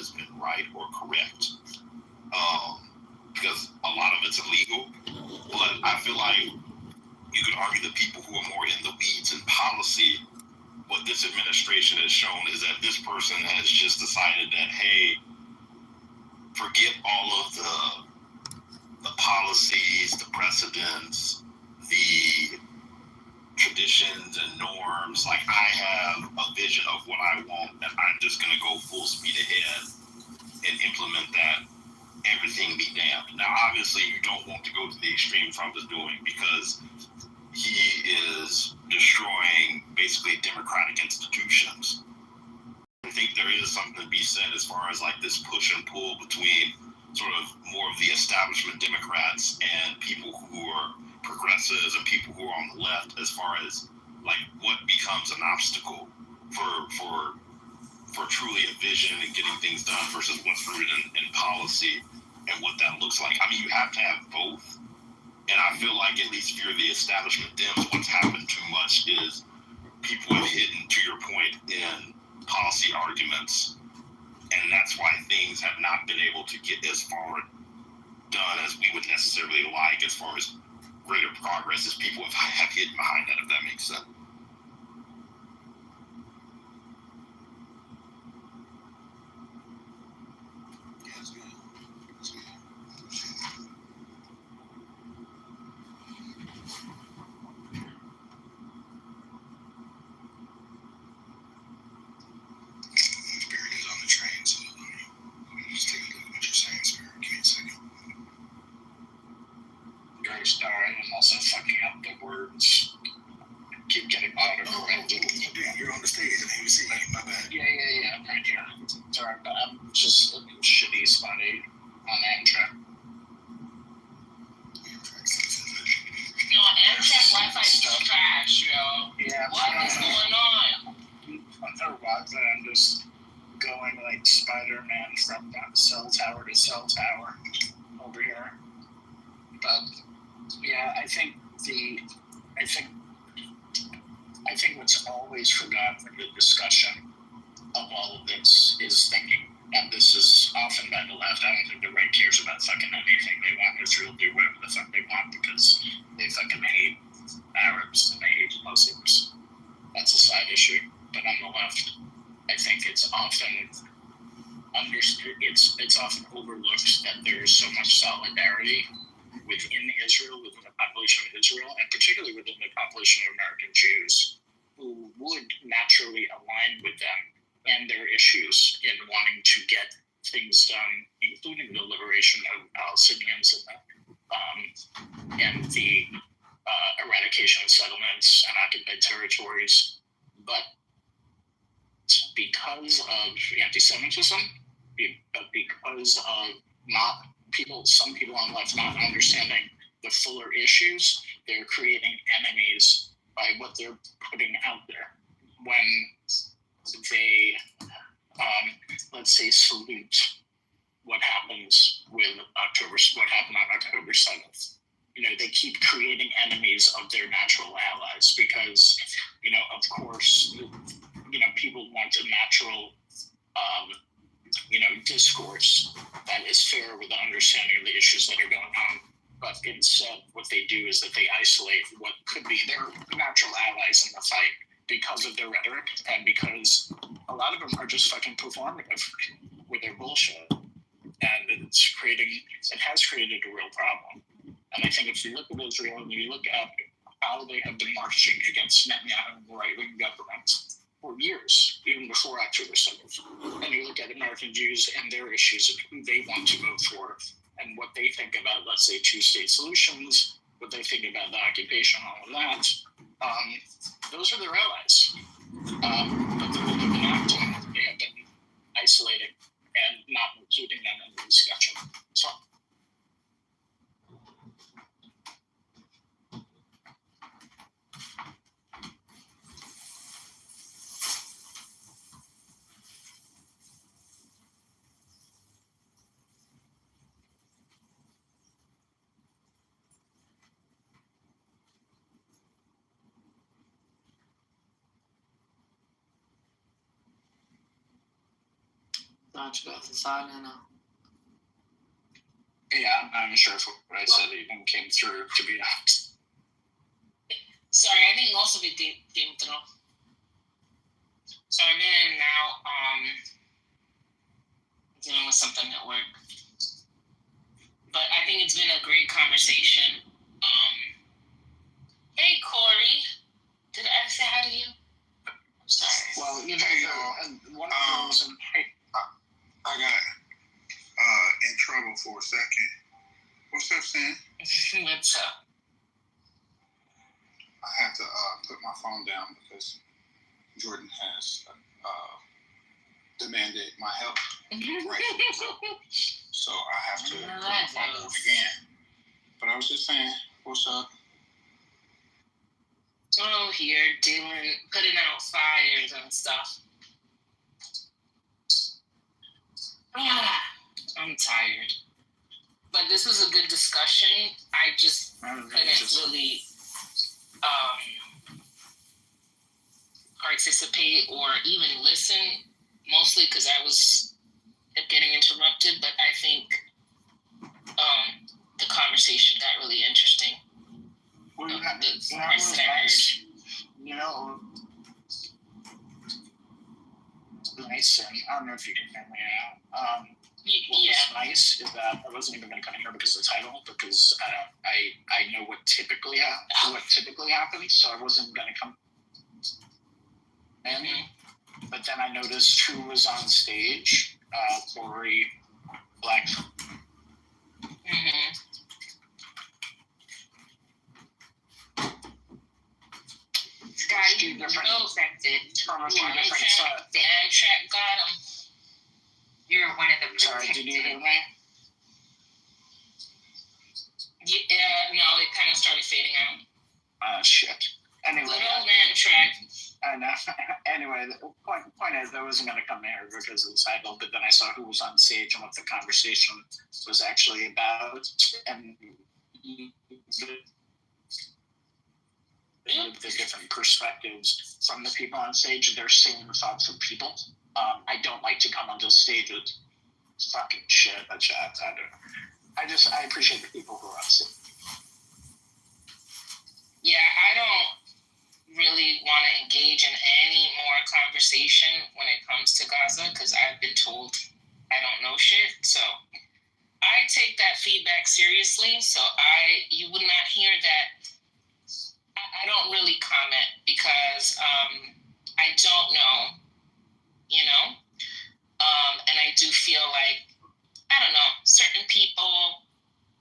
has been right or correct. Because a lot of it's illegal, but I feel like you could argue the people who are more in the weeds in policy, what this administration has shown is that this person has just decided that, hey, forget all of the policies, the precedents, the traditions and norms. Like, I have a vision of what I want, and I'm just going to go full speed ahead and implement that. Everything be damned. Now, obviously, you don't want to go to the extreme Trump is doing, because he is destroying basically democratic institutions. I think there is something to be said as far as like this push and pull between sort of more of the establishment Democrats and people who are progressives and people who are on the left, as far as like what becomes an obstacle for truly a vision and getting things done versus what's rooted in policy and what that looks like. I mean, you have to have both. And I feel like, at least if you're the establishment Dems, what's happened too much is people have hidden, to your point, in policy arguments. And that's why things have not been able to get as far done as we would necessarily like, as far as greater progress, as people have hidden behind that, if that makes sense. I'm also fucking up the words. Keep getting auto-corrected. You're on the stage. I didn't even see you. My bad. Yeah. I'm right here. Sorry, but I'm just looking shitty spotty on Amtrak. Amtrak Wi-Fi is still trash, yo. Yeah. What is going on? On Wi-Fi, I'm just going like Spider-Man from cell tower to cell tower over here. But yeah, I think what's always forgotten in the discussion of all of this is thinking, and this is often by the left, I don't think the right cares about fucking anything. They want Israel to do whatever the fuck they want because they fucking hate Arabs and they hate Muslims. That's a side issue. But on the left, I think it's often understood, it's often overlooked that there is so much solidarity within Israel, within the population of Israel, and particularly within the population of American Jews, who would naturally align with them and their issues in wanting to get things done, including the liberation of Palestinians and the eradication of settlements and occupied territories. But because of anti-Semitism, because of some people on the left not understanding the fuller issues, they're creating enemies by what they're putting out there. When they, let's say, salute what happened on October 7th. They keep creating enemies of their natural allies because, of course, people want a natural, discourse that is fair with the understanding of the issues that are going on. But instead, what they do is that they isolate what could be their natural allies in the fight because of their rhetoric and because a lot of them are just fucking performative with their bullshit. And it has created a real problem. And I think if you look at Israel and you look at how they have been marching against Netanyahu and the right-wing government for years, even before October 7th, and you look at American Jews and their issues and who they want to vote for and what they think about, let's say, two-state solutions, what they think about the occupation, all of that, those are their allies. But the way they've been acting, they have been isolating and not including them in the discussion. So Not you guys decide now. Yeah, I'm not sure if what I said even came through, to be honest. Sorry, I think most of it came through. So I've been in and out, dealing with something at work. But I think it's been a great conversation. Hey, Corey. Did I say hi to you? I'm sorry. Well, you know, Hey, y'all. one of the reasons, I got in trouble for a second. What's up, Sam? What's up? I had to put my phone down because Jordan has demanded my help. So I have to put my phone down again. But I was just saying, what's up? Oh, here, putting out fires and stuff. I'm tired. But this was a good discussion. I just couldn't really participate or even listen, mostly because I was getting interrupted. But I think the conversation got really interesting. well, The that parts was that I heard. nice. You know, nice, and I don't know if you can hear me now. What Yeah. was nice is that I wasn't even going to come here because of the title, because I know what typically happens, so I wasn't going to come in. But then I noticed who was on stage, Corey, Black. Mm-hmm. Two different Affected. from a few different sides. The Amtrak got him. You're one of the Sorry, did you hear me? Yeah, no, it kind of started fading out. Shit. Anyway, Little Amtrak. I know. Anyway, the point is, I wasn't going to come here because of the title, but then I saw who was on stage and what the conversation was actually about, and the different perspectives from the people on stage. They're saying thoughts of people. I don't like to come onto stage with fucking shit. I appreciate the people who are on stage. Yeah, I don't really want to engage in any more conversation when it comes to Gaza because I've been told I don't know shit. So I take that feedback seriously. So you would not hear that. I don't really comment because I don't know, you know? And I do feel like, I don't know, certain people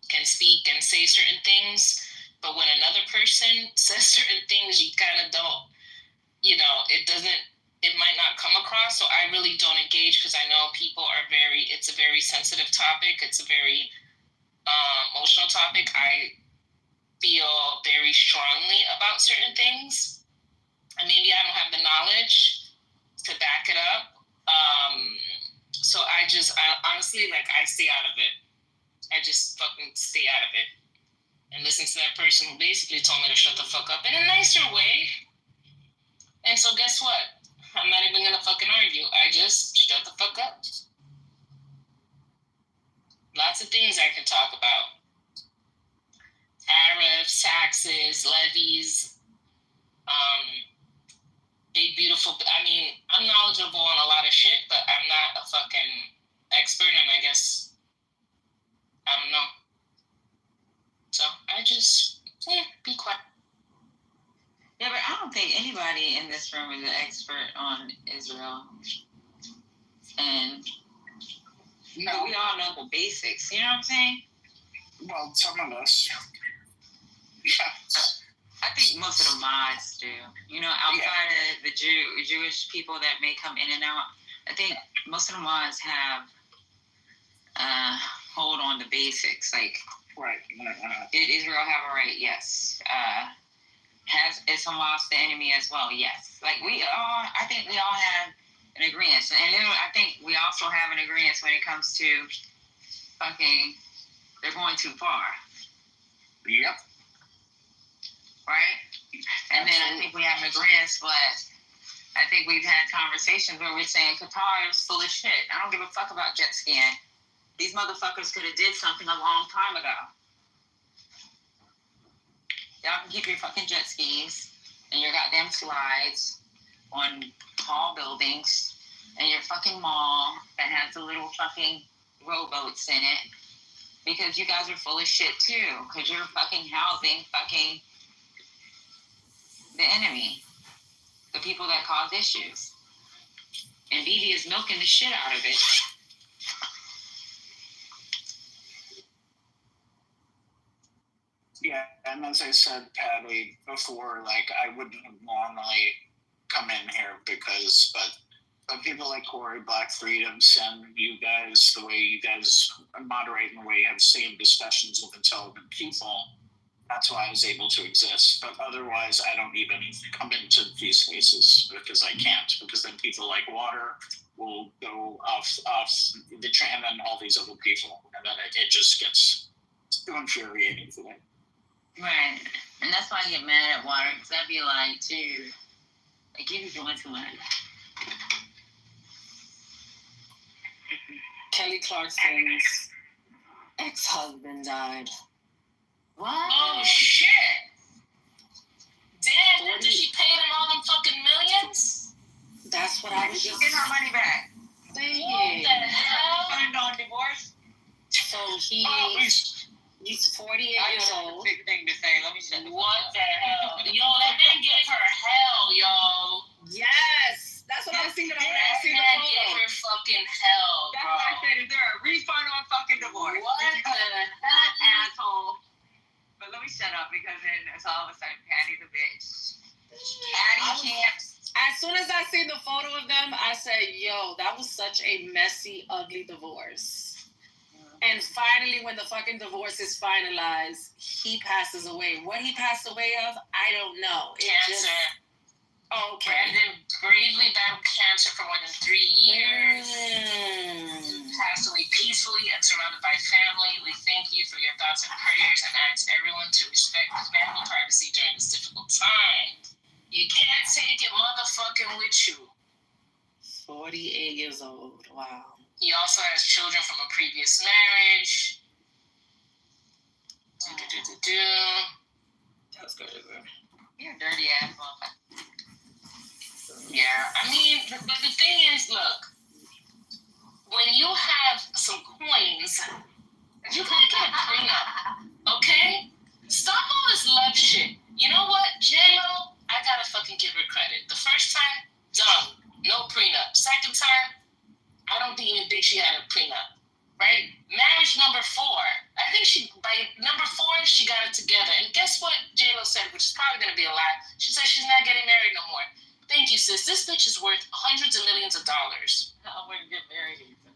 can speak and say certain things, but when another person says certain things, you kind of don't, you know, it might not come across. So I really don't engage because I know people it's a very sensitive topic. It's a very emotional topic. I feel very strongly about certain things, and maybe I don't have the knowledge to back it up. So I honestly, like, I stay out of it. I just fucking stay out of it and listen to that person who basically told me to shut the fuck up in a nicer way. And so guess what? I'm not even gonna fucking argue. I just shut the fuck up. Lots of things I can talk about. Tariffs, taxes, levies, big, beautiful. I mean, I'm knowledgeable on a lot of shit, but I'm not a fucking expert, and I guess, I don't know. So I just, be quiet. Yeah, but I don't think anybody in this room is an expert on Israel. And No, we all know the basics. You know what I'm saying? well, some of us. Yeah. I think most of the mods do. You know, outside of the Jewish people that may come in and out, I think most of the mods have hold on the basics. Like, Right. did Israel have a right? Yes. Is Hamas the enemy as well? Yes. Like, I think we all have an agreement. And then I think we also have an agreement when it comes to fucking, they're going too far. Yep. Right? And then I think we have an agreement, but I think we've had conversations where we're saying Qatar is full of shit. I don't give a fuck about jet skiing. These motherfuckers could have did something a long time ago. Y'all can keep your fucking jet skis and your goddamn slides on tall buildings and your fucking mall that has the little fucking rowboats in it, because you guys are full of shit too, because you're fucking housing fucking the enemy, the people that cause issues. And Vivi is milking the shit out of it. Yeah, and as I said, Patty, before, like, I wouldn't have normally come in here because, but people like Corey, Black Freedom, send you guys the way you guys moderate and the way you have same discussions with intelligent people. That's why I was able to exist. But otherwise, I don't even come into these spaces because I can't. Because then people like Water will go off the train, and all these other people, and then it just gets too infuriating for me. Right. And that's why I get mad at Water, because I'd be like, dude, like, you be doing too much. Kelly Clarkson's ex-husband died. What? Oh shit! Damn, after she paid him all them fucking millions? That's what Why I did was she just get her money back? saying. What the hell? Signed on divorce? So he's 48 years old. Big thing to say. Let me shut the What the hell? Yo, that man gave her hell, yo. Yes, that's what I was thinking of when I That seen the man gave photo. her fucking hell, That's bro. why I said, is there a refund on fucking divorce? What the hell? Asshole. But let me shut up, because then it's all of a sudden Patty's a bitch. Patty can't. As soon as I seen the photo of them, I said, "Yo, that was such a messy, ugly divorce." And finally, when the fucking divorce is finalized, he passes away. What he passed away of, I don't know. Cancer. Okay. Brandon gravely battled cancer for more than 3 years. Passed away peacefully and surrounded by family. We thank you for your thoughts and prayers and ask everyone to respect family privacy during this difficult time. You can't take it motherfucking with you. 48 years old. Wow. He also has children from a previous marriage. That's good. You're a dirty ass motherfucker. Yeah, I mean, but the thing is, look, when you have some coins, you gotta get a prenup, okay? Stop all this love shit. You know what, J-Lo, I gotta fucking give her credit. The first time, done, no prenup. Second time, I don't even think she had a prenup, right? Marriage number 4, I think by number 4, she got it together. And guess what J-Lo said, which is probably gonna be a lie? She said she's not getting married no more. Thank you, sis. This bitch is worth hundreds of millions of dollars. I wouldn't get married either.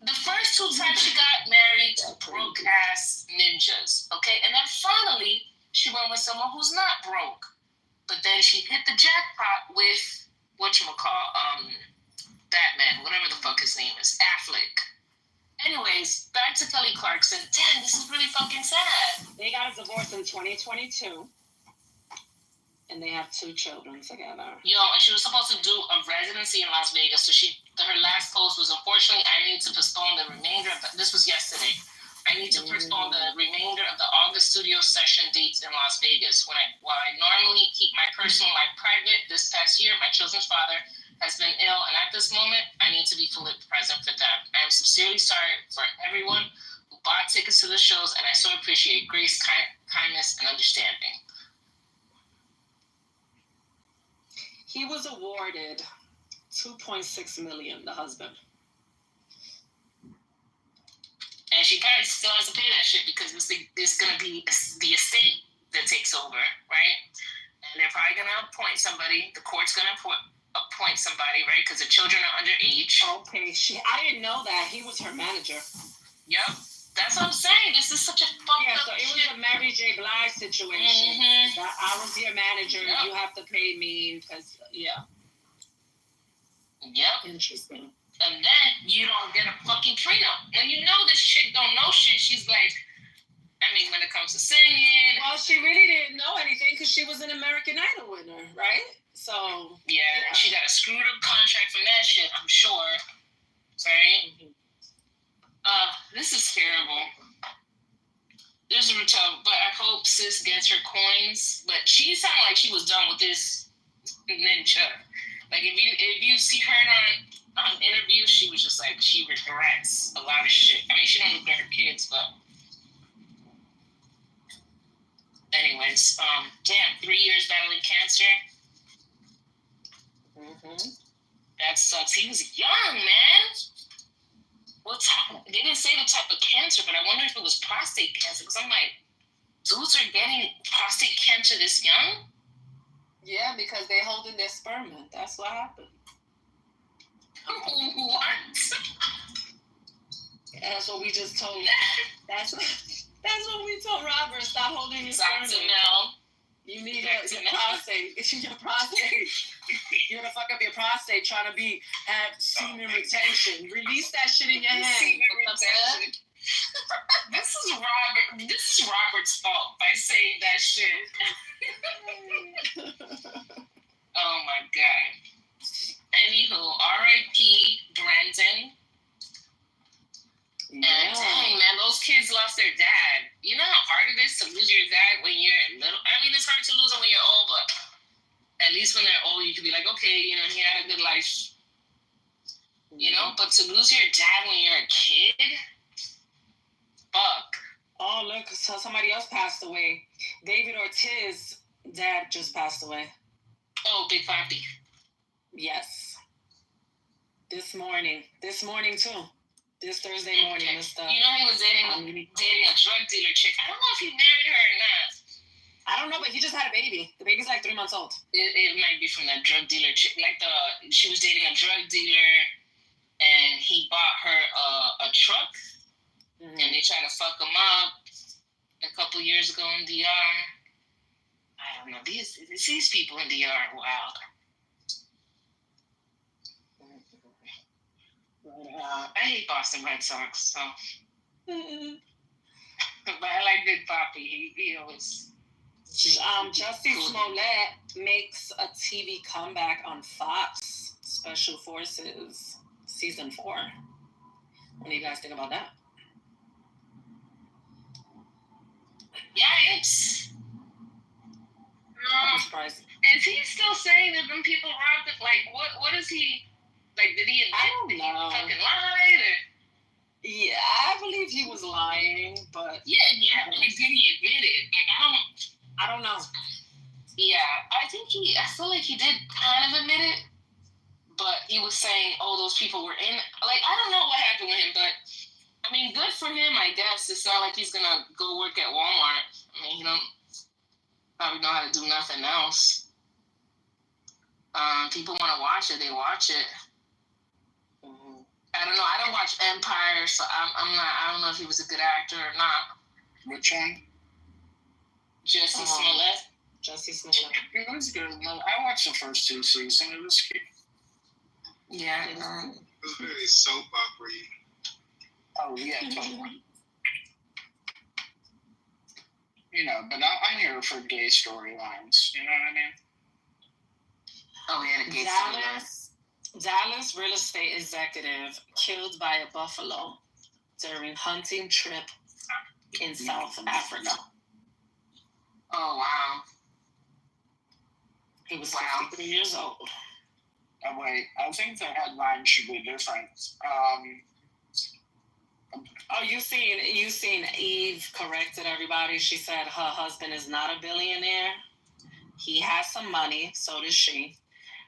The first 2 times she got married to broke-ass ninjas, okay? And then finally, she went with someone who's not broke. But then she hit the jackpot with, Batman, whatever the fuck his name is, Affleck. Anyways, back to Kelly Clarkson. Damn, this is really fucking sad. They got a divorce in 2022. And they have 2 children together. Yo, and she was supposed to do a residency in Las Vegas. So her last post was, unfortunately, I need to postpone the remainder of this was yesterday. I need to postpone the remainder of the August studio session dates in Las Vegas. While I normally keep my personal life private, this past year, my children's father has been ill, and at this moment, I need to be fully present for them. I am sincerely sorry for everyone who bought tickets to the shows, and I so appreciate grace, kindness, and understanding. He was awarded $2.6 million, the husband. And she probably still has to pay that shit because it's going to be the estate that takes over, right? And they're probably going to appoint somebody. The court's going to appoint somebody, right? Because the children are underage. Okay, I didn't know that. He was her manager. Yep. That's what I'm saying. This is such a fucked up so it shit. was a Mary J. Blige situation. Mhm. That I was your manager. Yep. You have to pay me because, Yep. Interesting. And then you don't get a fucking prenup. When you know this chick don't know shit, she's like, I I mean, when it comes to singing. Well, she really didn't know anything because she was an American Idol winner, right? So Yeah, she got a screwed up contract from that shit, I'm sure. Right? This is terrible. This is tough, but I hope sis gets her coins. But she sounded like she was done with this ninja. Like if you see her on interviews, she was just like she regrets a lot of shit. I mean, she don't regret her kids, but anyways, damn, 3 years battling cancer. That sucks. He was young, man. They didn't say the type of cancer, but I wonder if it was prostate cancer. Because I'm like, dudes are getting prostate cancer this young? Yeah, because they holding their sperm in. That's what happened. What? That's what we just told. That's what we told Robert. Stop holding your sperm in. You need your prostate. It's your prostate. You're gonna fuck up your prostate trying to have semen retention. Release that shit in your hand. This is Robert's fault by saying that shit. Oh my god. Anywho, R.I.P. Brandon. Yeah. And dang, man, those kids lost their dad. You know how hard it is to lose your dad when you're little? I mean, it's hard to lose them when you're old, but at least when they're old, you can be like, okay, you know, he had a good life. You know, but to lose your dad when you're a kid, fuck. Oh, look, so somebody else passed away. David Ortiz's dad just passed away. Oh, Big Papi. Yes. This morning too. This Thursday morning, okay. Mr. You know he was dating a drug dealer chick. I don't know if he married her or not. I don't know, but he just had a baby. The baby's like 3 months old. It might be from that drug dealer chick. Like she was dating a drug dealer, and he bought her a truck, and they tried to fuck him up a couple years ago in DR. I don't know. These people in DR are wild. I hate Boston Red Sox, so. But I like Big Papi. He always. Jussie Smollett makes a TV comeback on Fox Special Forces season 4. What do you guys think about that? Yikes! I'm surprised. Is he still saying that when people robbed it? Like, what is he? Like, did he admit that he fucking lied? Or? Yeah, I believe he was lying, but yeah. Like, did he admit it? Like, I don't know. Yeah, I feel like he did kind of admit it, but he was saying, "Oh, those people were in." Like, I don't know what happened with him, but I mean, good for him, I guess. It's not like he's gonna go work at Walmart. I mean, he don't probably know how to do nothing else. People want to watch it; they watch it. I don't know. I don't watch Empire, so I'm not. I don't know if he was a good actor or not. Which one? Jussie Smollett. Jussie Smollett. It was good. I watched the first 2 seasons. It was good. Yeah. It was very soap opera-y. Oh yeah, totally. You know, but I'm here for gay storylines. You know what I mean? Oh yeah, the gay Dallas real estate executive killed by a buffalo during hunting trip in South Africa. Oh wow. He was 53 years old. Oh wait, I think the headline should be different. Oh, you seen Eve corrected everybody. She said her husband is not a billionaire. He has some money, so does she,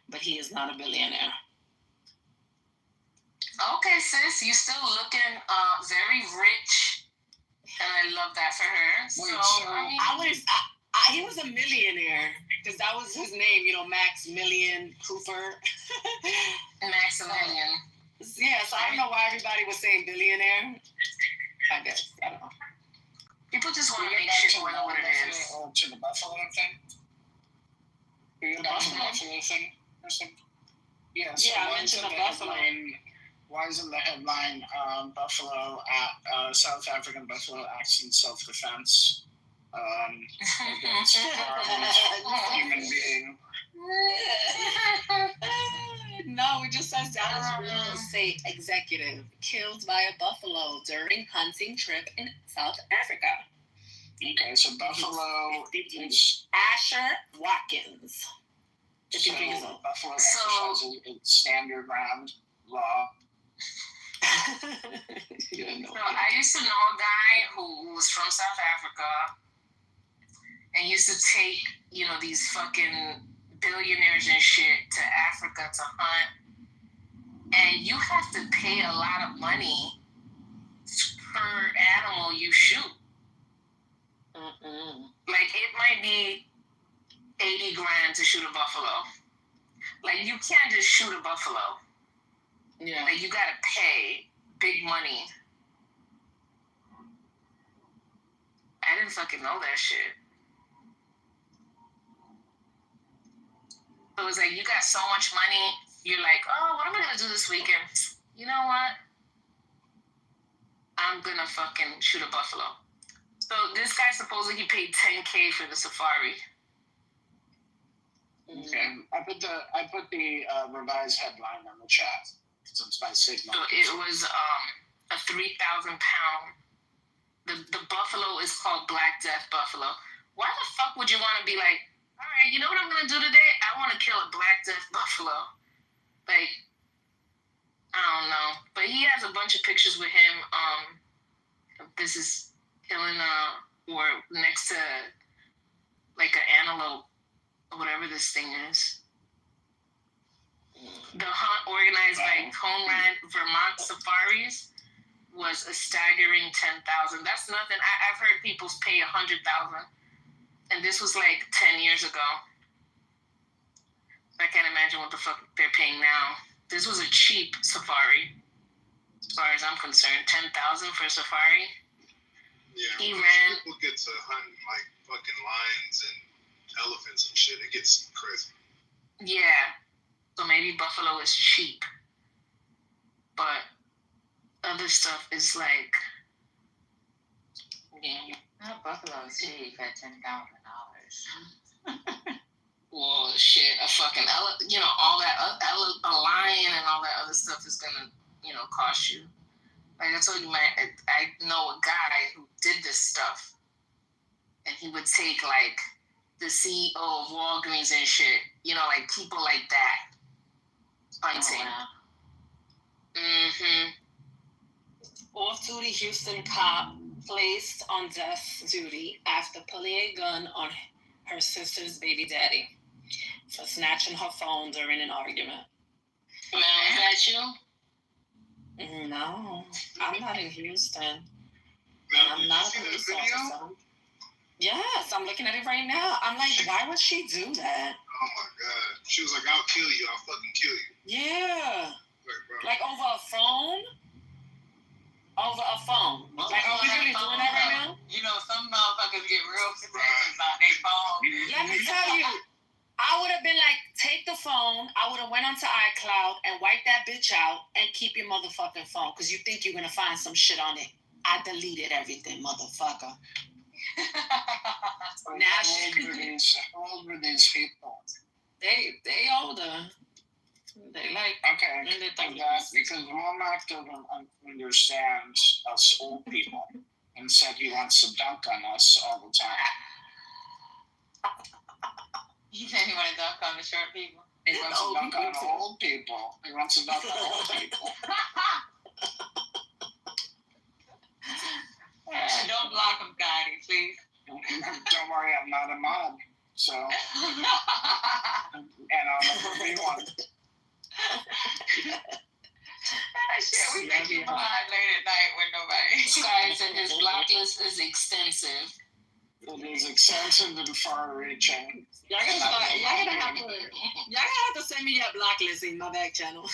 but he is not a billionaire. Okay, sis, you still looking very rich, and I love that for her. He was a millionaire because that was his name, Maximilian Cooper. Maximilian. Yeah, so I don't know why everybody was saying billionaire. I guess I don't know. People just want to make shit more than what it is. Or to the buffalo thing. The buffalo thing or something. Yeah, so I mentioned the buffalo. Why isn't the headline Buffalo, South African Buffalo acts in self-defense against human being? No, it just says Dallas real estate executive killed by a buffalo during hunting trip in South Africa. Okay, so Buffalo is Asher Watkins. so Buffalo exercises its standard ground law. You don't know. So I used to know a guy who was from South Africa and used to take, these fucking billionaires and shit to Africa to hunt. And you have to pay a lot of money per animal you shoot. Like, it might be 80 grand to shoot a buffalo. Like, you can't just shoot a buffalo. Yeah. Like, you gotta pay big money. I didn't fucking know that shit. So it's like, you got so much money, you're like, oh, what am I gonna do this weekend? You know what? I'm gonna fucking shoot a buffalo. So this guy supposedly he paid $10K for the safari. Okay, I put the revised headline on the chat since my signal. So it was a 3,000 pound. The buffalo is called Black Death buffalo. Why the fuck would you want to be like, all right, you know what I'm gonna do today? I want to kill a Black Death buffalo. Like, I don't know, but he has a bunch of pictures with him. This is killing or next to like an antelope. Whatever this thing is. The hunt organized by Conrad Vermont Safaris was a staggering 10,000. That's nothing. I've heard people pay 100,000, and this was like 10 years ago. I can't imagine what the fuck they're paying now. This was a cheap safari, as far as I'm concerned. 10,000 for a safari. Yeah, He ran. People get to hunt like fucking lions and elephants and shit. It gets crazy. Yeah. So maybe buffalo is cheap. But other stuff is like, Yeah, buffalo is cheap at $10,000. well, shit, a fucking, all that, a lion and all that other stuff is gonna, cost you. Like I told you, I know a guy who did this stuff, and he would take like the CEO of Walgreens and shit, like people like that, hunting. Oh, wow. Mm-hmm. Off-duty Houston cop placed on death duty after pulling a gun on her sister's baby daddy for snatching her phone during an argument. Now, is that you? No, I'm not in Houston. Now, I'm did not you a see that police video? officer. Yes, I'm looking at it right now. I'm like, why would she do that? Oh my god. She was like, I'll kill you. I'll fucking kill you. Yeah. Bro. Like over a phone? Over a phone. Like, are we really doing that right now? Some motherfuckers get real protective about their phone. Let me tell you, I would have been like, take the phone. I would have went onto iCloud and wiped that bitch out and keep your motherfucking phone because you think you're going to find some shit on it. I deleted everything, motherfucker. How old were these people? They older. They like Okay, in their 30s. because Womack doesn't understand us old people and said he wants to dunk on us all the time. You said you want to dunk on the short people? He wants to dunk on old people. He wants to dunk on old people. Don't block him, Gotti, please. Don't worry, I'm not a mob. So, and I'll never be one. Shit, we make you blind late at night with nobody. Guys, and his blacklist is extensive. It is extensive and far-reaching. Y'all gonna have to send me your blacklist in my back channel.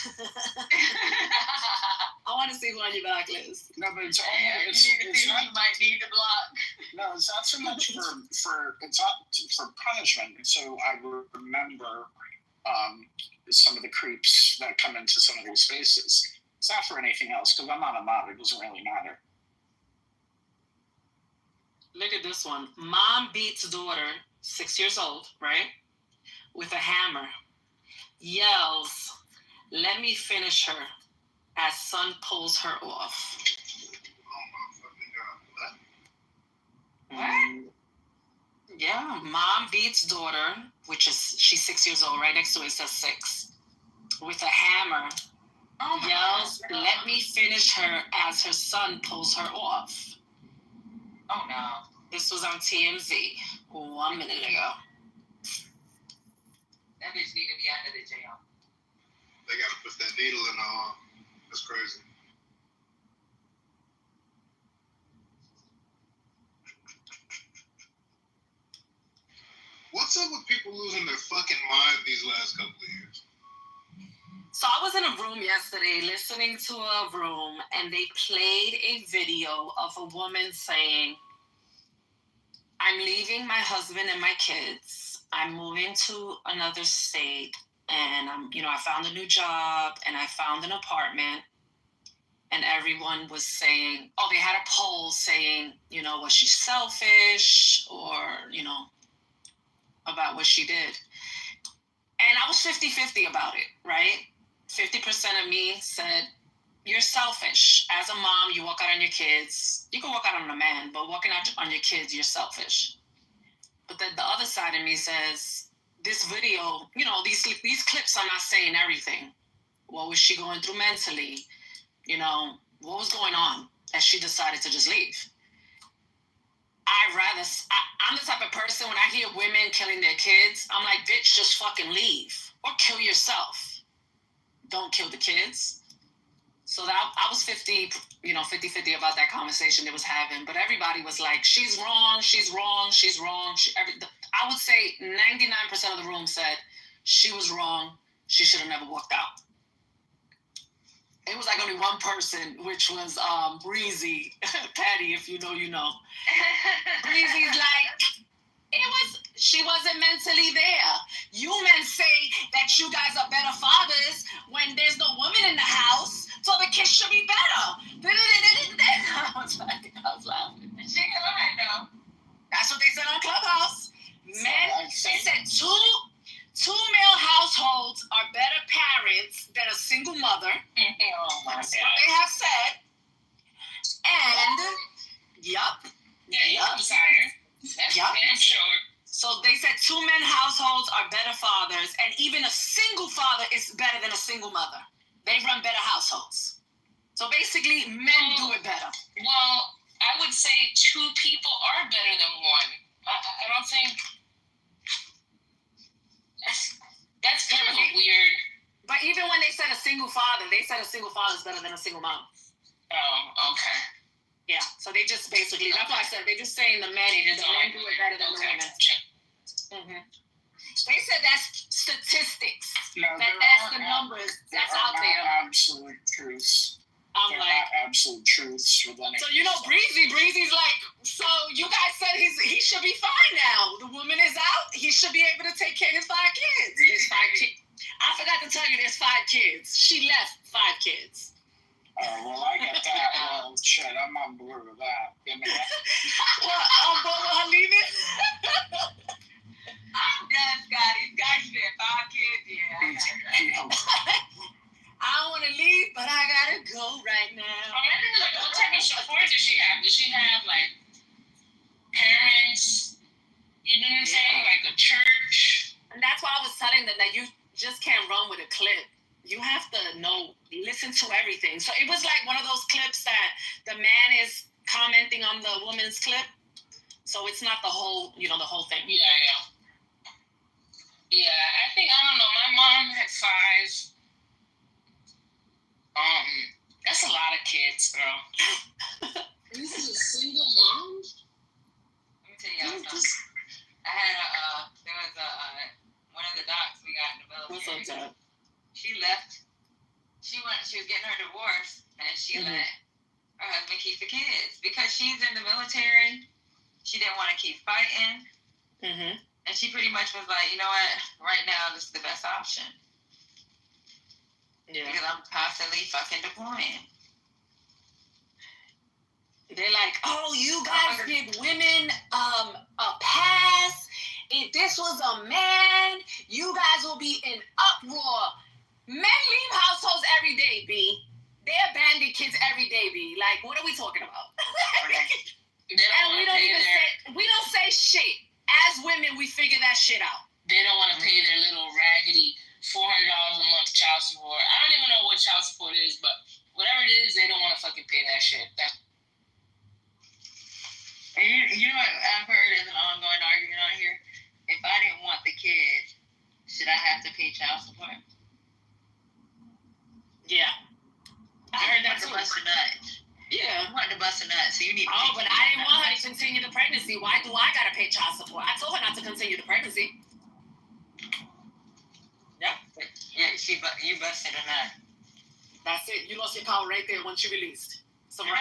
I want to see who on your blacklist. No, but it's Yeah, only you need to it's see who not you might need to block. no, it's not so much for it's not for punishment. So I remember some of the creeps that come into some of these spaces. It's not for anything else, because I'm not a mod. It doesn't really matter. Look at this one. Mom beats daughter, 6 years old, right? With a hammer. Yells, "Let me finish her," as son pulls her off. Oh my fucking God. What? Yeah, mom beats daughter, she's 6 years old. Right next to it says 6. With a hammer. Oh my Yells, God. "Let me finish her," as her son pulls her off. Oh no. This was on TMZ 1 minute ago. That bitch need to be out of the jail. They gotta put that needle in the arm. That's crazy. What's up with people losing their fucking mind these last couple of years? So I was in a room yesterday listening to a room, and they played a video of a woman saying, "I'm leaving my husband and my kids. I'm moving to another state, and I found a new job, and I found an apartment." And everyone was saying, they had a poll saying, was she selfish, or, about what she did. And I was 50-50 about it, right? 50% of me said, you're selfish. As a mom, you walk out on your kids. You can walk out on a man, but walking out on your kids, you're selfish. But then the other side of me says, this video, these clips are not saying everything. What was she going through mentally? What was going on that she decided to just leave? I'm the type of person, when I hear women killing their kids, I'm like, bitch, just fucking leave. Or kill yourself. Don't kill the kids. So that I was 50-50 about that conversation they was having. But everybody was like, she's wrong, she's wrong, she's wrong. I would say 99% of the room said she was wrong. She should have never walked out. It was like only one person, which was Breezy. Patty, if you know, you know. Breezy's like, she wasn't mentally there. You men say that you guys are better fathers when there's no woman in the house, so the kids should be better. I was laughing. She lying though. That's what they said on Clubhouse. Men, they said two male households are better parents than a single mother. Oh my That's God. what they have said. And, yup. Yeah, you desire. That's Yup. damn sure. So they said 2 men households are better fathers, and even a single father is better than a single mother. They run better households. So basically, men do it better. Well, I would say 2 people are better than one. I don't think that's kind of a weird. But even when they said a single father, they said a single father is better than a single mom. Oh, okay. Yeah. So they just basically, that's why I said they're just saying the men do it better than the women. Mm-hmm. They said that's statistics. No, That's the numbers. That's out there. Absolute truths. I'm They're like, not absolute truths with any. so Breezy's like, so you guys said he should be fine now. The woman is out. He should be able to take care of his 5 kids. There's 5 kids. I forgot to tell you, there's 5 kids. She left 5 kids. Oh, well, I get that. Well, shit, I'm on board with that. Give me that. Well, on board with her leaving? I'm done, Scotty. Scotty said 5 kids. Yeah. I don't want to leave, but I gotta go right now. Like, what type of support does she have? Does she have like parents? You know what I'm saying? Like a church. And that's why I was telling them that you just can't run with a clip. You have to listen to everything. So it was like one of those clips that the man is commenting on the woman's clip. So it's not the whole, the whole thing. Yeah. I think, I don't know. My mom had 5. That's a lot of kids, bro. This is a single mom? Let me tell y'all something. I had there was one of the docs we got in the military. What's up, Dad? She left. She was getting her divorce, and she let her husband keep the kids because she's in the military. She didn't want to keep fighting, and she pretty much was like, you know what? Right now, this is the best option. Yeah. Because I'm constantly fucking deploying. They're like, oh, you guys give women a pass. If this was a man, you guys will be in uproar. Men leave households every day, B. They abandon kids every day, B. Like, what are we talking about? And we don't say shit. As women, we figure that shit out. They don't want to pay their little raggedy $400 a month child support. I don't even know what child support is, but whatever it is, they don't want to fucking pay that shit. You know what I've heard as an ongoing argument on here? If I didn't want the kid, should I have to pay child support? Yeah. I heard that too. Bust a nut. Yeah. I wanted to bust a nut, so you need to Oh, but I didn't want her to continue the pregnancy. Why do I gotta pay child support? I told her not to continue the pregnancy. Yeah. Yeah, you busted a nut. That's it. You lost your power right there once you released. So I'm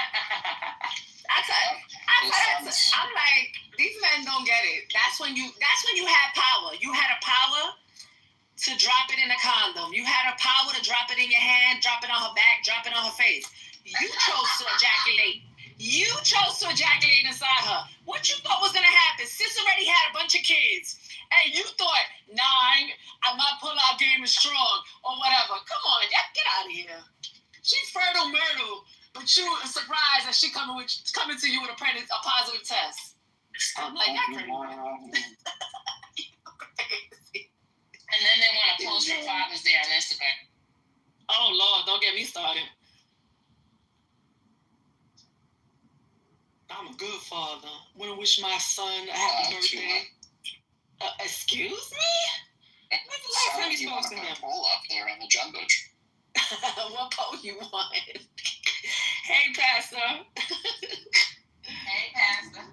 like, these men don't get it. That's when you had power. You had a power to drop it in a condom. You had a power to drop it in your hand, drop it on her back, drop it on her face. You chose to ejaculate. You chose to ejaculate inside her. What you thought was gonna happen? Sis already had a bunch of kids. And you thought, my pull-out game is strong or whatever. Come on, get out of here. She's fertile myrtle, but you are surprised that she coming to you with a positive test. I'm like, that's crazy. And then they want to post for Father's Day on Instagram. Oh, Lord, don't get me started. I'm a good father. Want to wish my son a happy birthday. Excuse me? When's the last time you spoke to him? Pull up there on the jumbo tree. What pole you want? Hey, Pastor. Hey, Pastor.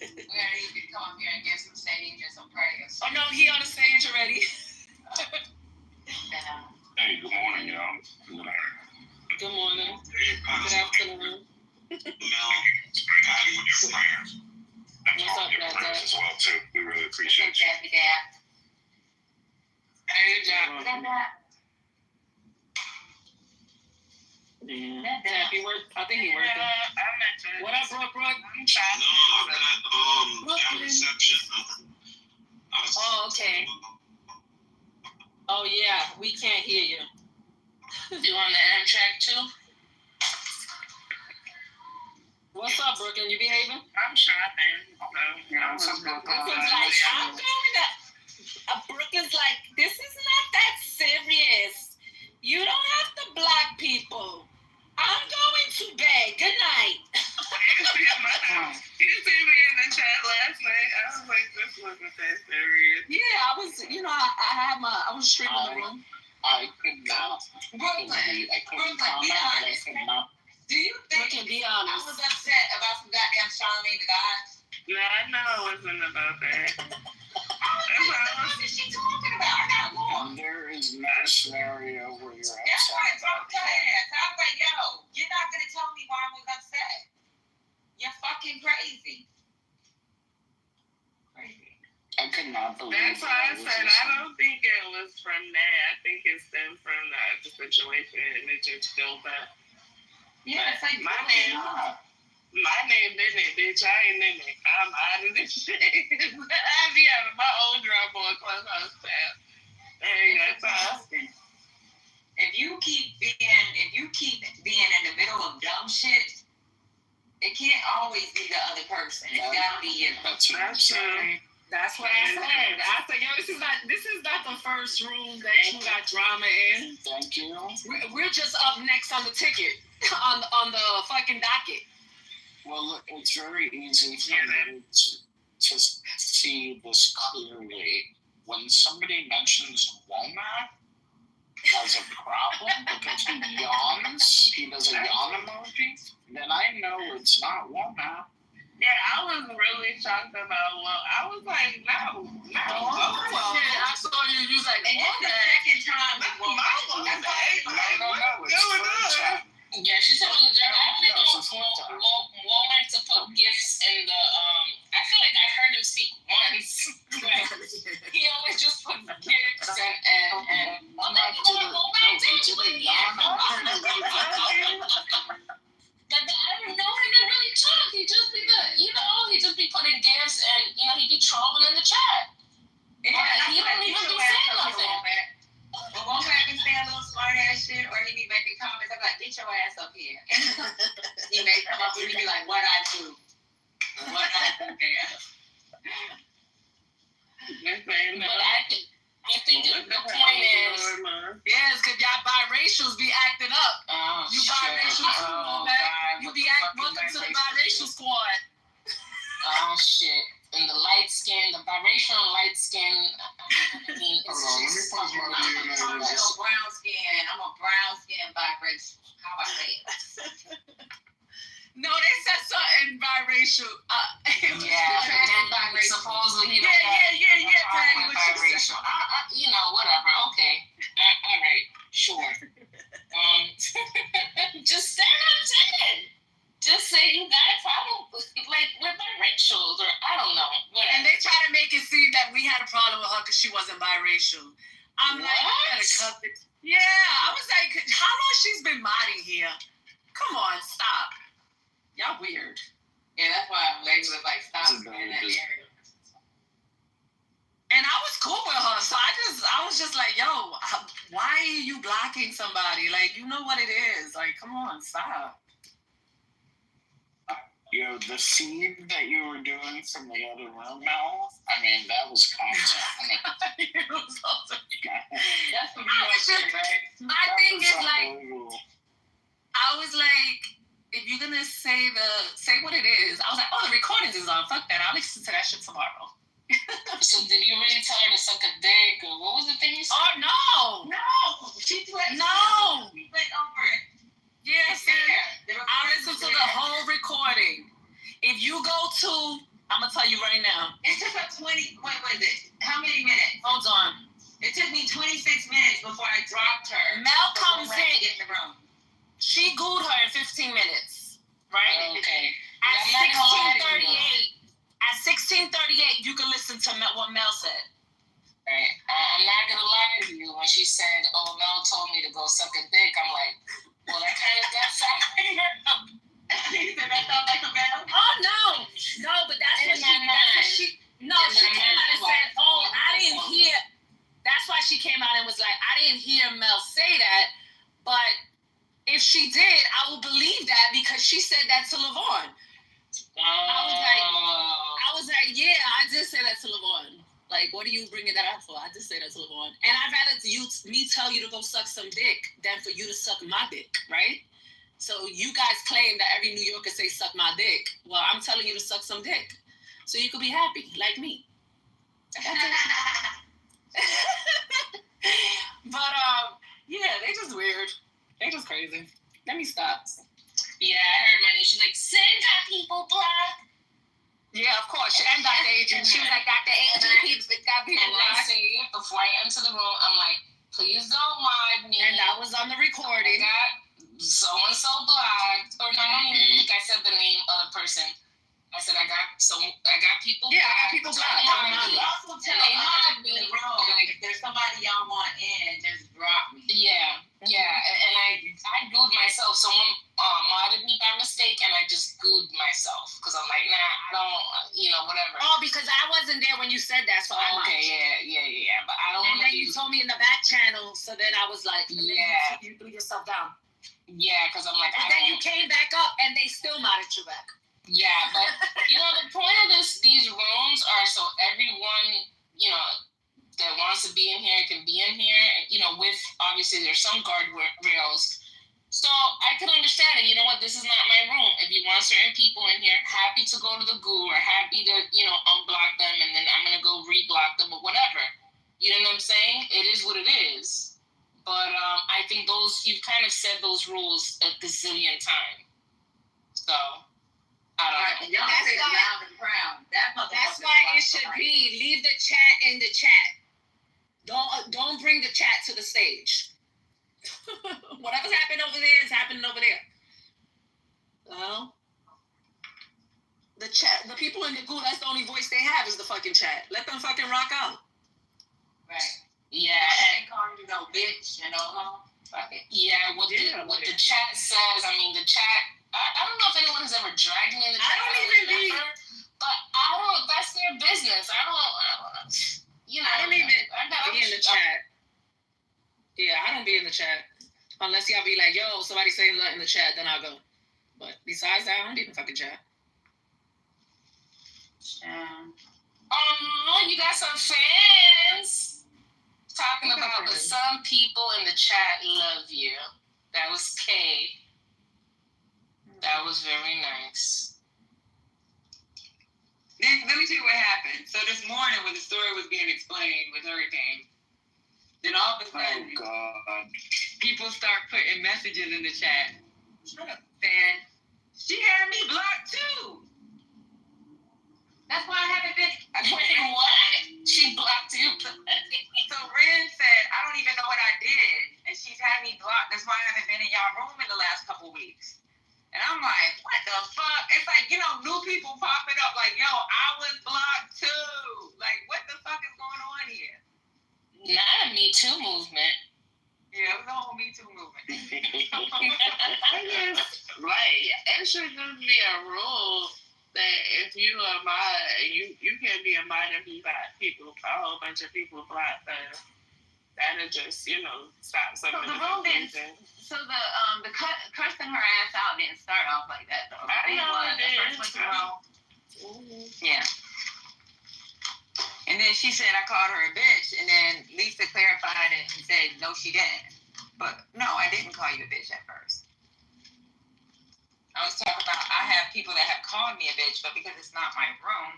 We're gonna need you to come up here and give some stage and some prayers. Oh, no, he on the stage already. Hey, good morning, y'all. Good morning. Good afternoon. What's up, Dad? As well, too. We really appreciate you. Hey, Jack. Yeah. Happy work. I think he working. What up, Brooke? I'm trying. No, I'm at reception. Oh, okay. Oh, yeah. We can't hear you. You on the Amtrak too? What's up, Brooklyn? You behaving? I'm shopping. Brooklyn's like, this is not that serious. You don't have to block people. I'm going to bed. Good night. You see me in the chat last night. I was like, this wasn't that serious. Yeah, I was, I was streaming the room. I could not. Brooklyn, be honest. Do you think Brooklyn, be I honest. was upset about some goddamn Charlamagne the God? No, I know it wasn't about that. What is she talking about? I got more. There is no scenario where you're upset. That's right, talk to her ass. I was like, yo, you're not going to tell me why I was upset. You're fucking crazy. I could not believe That's why I said I don't think it was from that. I think it stemmed from the situation and it just built up. Yeah, it's like my name didn't it, bitch. I ain't in it. I'm out of this shit. I be having my own drum on Clubhouse tab. That's all. If you keep being in the middle of dumb shit, it can't always be the other person. It's gotta be you. That's true. That's what I said. I said, yo, this is not the first room that you got drama in. Thank you. We're just up next on the ticket, on the fucking docket. Well, look, it's very easy for me to see this clearly. When somebody mentions Womack as a problem because he yawns, he does a yawn emoji, then I know it's not Womack. Yeah, I was really shocked about I was like, no. I saw you. You was like, and it's the second time. Yeah, she told the girl, Womack to put gifts in the, I feel like I heard him speak once. He always just put gigs and I'm like, you want to go back to it? Yeah. I didn't know he didn't really talk. He just be putting gifts and he'd be trolling in the chat. Yeah, he wouldn't even be saying nothing. But won't back and say a little smart ass shit, or he be making comments. I'm like, get your ass up here. He may come up with me be like, what I do there. But I think the point is, Yes, because y'all biracials be acting up. oh, You shit. biracials, Oh, man. God, You what be the fuck welcome you to the biracial? biracial squad. Oh shit. And the light skin, the biracial and light skin, I mean, it's Hold on, let me just pause my I'm DNA. a brown skin. I'm a brown skin biracial. How about that? No, they said something biracial. It was yeah, good. and then supposedly he Yeah, Patty, what you biracial. Whatever. Okay. All right. Sure. Just stand up 10. Just say you got a problem with biracials, or I don't know. Whatever. And they try to make it seem that we had a problem with her because she wasn't biracial. I'm like, you better cut it. Yeah, I was like, how long she's been modding here? Come on, stop. Y'all weird. Yeah, that's why I'm labeled like stop It's a in that area. And I was cool with her, so I was just like, yo, why are you blocking somebody? Like, you know what it is. Like, come on, stop. Yo, the feed that you were doing from the other room now, I mean, that was content. It was also, That's what I was just, I think it's like, I was like, if you're gonna say what it is, I was like, oh, the recordings is on. Fuck that. I'll listen to that shit tomorrow. So did you really tell her to suck a dick, or what was the thing you said? Oh no, She went. no. We went over it. Yes, I listened to the whole recording. If you go to, I'm gonna tell you right now. It took her 20. What was it? How many minutes? Hold on. It took me 26 minutes before I dropped her. Mel comes in. Get in the room. She gooed her in 15 minutes, right? Okay. At 16:38, you can listen to what Mel said. Right. I'm not gonna lie to you. When she said, "Oh, Mel told me to go suck a dick," I'm like, "Well, that kind of does sound like her." You said that sound like a Mel? Oh no, but that's what she. No, she came out and said, "Oh, I didn't hear." That's why she came out and was like, "I didn't hear Mel say that," but if she did, I will believe that because she said that to Lavon. I was like, yeah, I did say that to Lavon. Like, what are you bringing that up for? I did say that to Lavon. And I'd rather me tell you to go suck some dick than for you to suck my dick, right? So you guys claim that every New Yorker say suck my dick. Well, I'm telling you to suck some dick. So you could be happy, like me. But, yeah, they just weird. They just crazy. Let me stop. Yeah, I heard Money. She's like, "Send got people blocked." Yeah, of course. And Dr. Adrian. She was like, Dr. Adrian got people And I blocked. see, before I enter the room, I'm like, "Please don't mind me." And that was on the I recording. got so and so blocked, or not only me, I said the name of the person. I said I got people. Yeah, I got people blocked. You also tell us in the room, like, if there's somebody y'all want in, just drop me. Yeah, and I gooed myself. Someone modded me by mistake, and I just gooed myself because I'm like, nah, I don't, whatever. Oh, because I wasn't there when you said that, so I Okay, might. yeah, but I don't And want to then you told me in the back channel, so then I was like, Yeah. you threw yourself down. Yeah, because I'm like, But then you came back up, and they still modded you back. Yeah, but the point of these rooms are so everyone, that wants to be in here can be in here. And, with obviously there's some guardrails. So I can understand it. You know what? This is not my room. If you want certain people in here, happy to go to the goo or happy to, unblock them and then I'm gonna go reblock them or whatever. You know what I'm saying? It is what it is. But I think you've kind of said those rules a gazillion times. So I don't know. Y'all say it loud and proud. That's why it should be leave the chat in the chat. Don't bring the chat to the stage. Whatever's happening over there is happening over there. Well, the chat, the people in the group, that's the only voice they have is the fucking chat. Let them fucking rock out. Right. Yeah. I ain't calling you no bitch, you know. Fuck it. Yeah, what the chat says, I mean, the chat, I don't know if anyone has ever dragged me in the chat. I don't even be, but I don't, that's their business. I don't you know. I don't even be in the chat. Yeah, I don't be in the chat. Unless y'all be like, yo, somebody saying that in the chat, then I'll go. But besides that, I don't be in the fucking chat. You got some fans. Talking about the some people in the chat love you. That was Kay. That was very nice. Then let me tell you what happened. So this morning when the story was being explained with everything, then all of a sudden, people start putting messages in the chat. Shut up, fan. She had me blocked too. That's why I haven't been. Wait, what? She blocked you. So Ren said, I don't even know what I did. And she's had me blocked. That's why I haven't been in y'all room in the last couple weeks. And I'm like, what the fuck? It's like, you know, new people popping up like, yo, I was blocked too. Like, what the fuck is going on here? Not a Me Too movement. Yeah, it was the whole Me Too movement. Right. It should just be a rule that if you are you can't be a mod if you got people, a whole bunch of people blocked. That'll just, you know, stop something. So the rule didn't. So the cursing her ass out didn't start off like that though. I know it did. Yeah. And then she said I called her a bitch, and then Lisa clarified it and said no, she didn't. But no, I didn't call you a bitch at first. I was talking about I have people that have called me a bitch, but because it's not my room.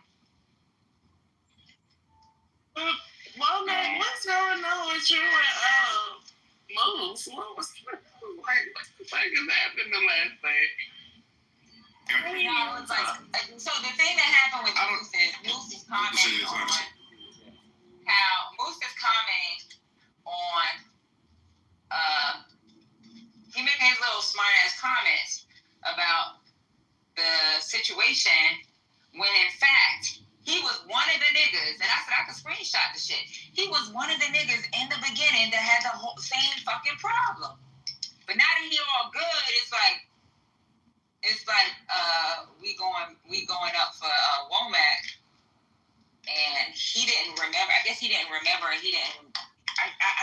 Well, man, what's going on with you and Moose? What the fuck is happening the last day? Yeah, it was like, so the thing that happened with Moose is commenting on how Moose is commenting on he making his little smart ass comments about the situation when in fact he was one of the niggas, and I said I could screenshot the shit. He was one of the niggas in the beginning that had the whole same fucking problem. But now that he all good, it's like we going up for Womack, and he didn't remember. I guess he didn't remember. I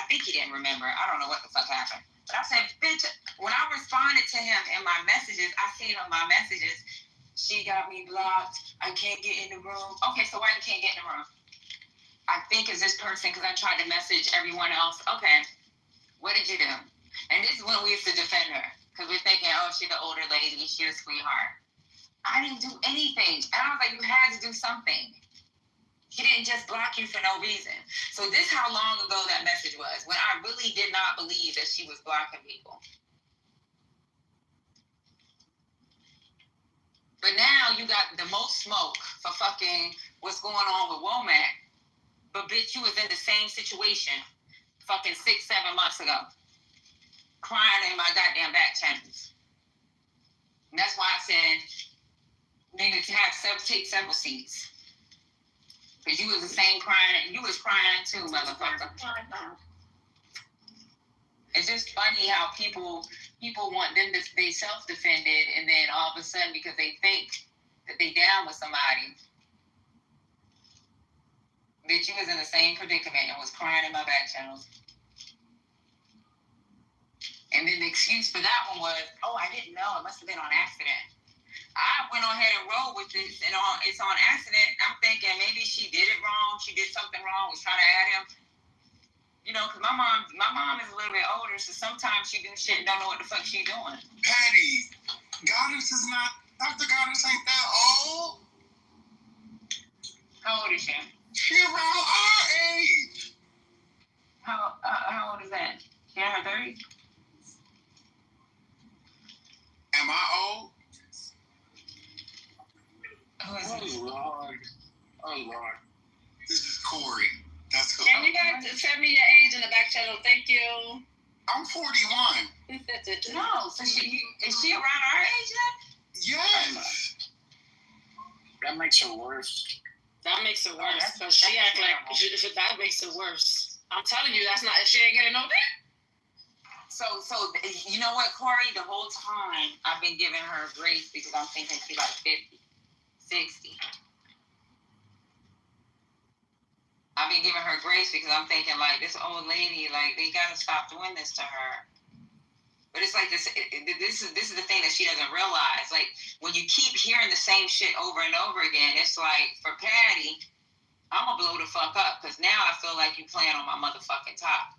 think he didn't remember. I don't know what the fuck happened. But I said, bitch, when I responded to him in my messages, I seen on my messages, she got me blocked. I can't get in the room. Okay, so why you can't get in the room? I think it's this person because I tried to message everyone else. Okay, what did you do? And this is when we used to defend her because we're thinking, oh, she's the older lady. She's a sweetheart. I didn't do anything. And I was like, you had to do something. He didn't just block you for no reason. So this how long ago that message was, when I really did not believe that she was blocking people. But now you got the most smoke for fucking what's going on with Womack. But bitch, you was in the same situation fucking 6-7 months ago. Crying in my goddamn back channels. And that's why I said, nigga, take several seats. Because you was the same crying, and you was crying too, motherfucker. It's just funny how people want them to be self-defended, and then all of a sudden, because they think that they down with somebody, bitch, you was in the same predicament and was crying in my back channels. And then the excuse for that one was, oh, I didn't know. It must have been on accident. I went on ahead and rolled with this, and it's on accident. I'm thinking maybe she did it wrong. She did something wrong. Was trying to add him. You know, because my mom is a little bit older, so sometimes she do shit and don't know what the fuck she doing. Patty, Goddess is not, Dr. Goddess ain't that old. How old is she? She around our age. How old is that? She in her 30s? Am I old? Who is this? Oh, Lord. This is Corey. That's who. Can you guys send me your age in the back channel? Thank you. I'm 41. No, so is she around our age then? Yes. That That makes her worse. That makes it worse that's- because she act like that makes it worse. I'm telling you, that's not. She ain't getting no dick. So you know what, Corey? The whole time I've been giving her grace because I'm thinking she's like 50, 60. I've been giving her grace because I'm thinking like this old lady, like they gotta stop doing this to her. But it's like this. This is the thing that she doesn't realize. Like when you keep hearing the same shit over and over again, it's like for Patty, I'm gonna blow the fuck up because now I feel like you playing on my motherfucking top.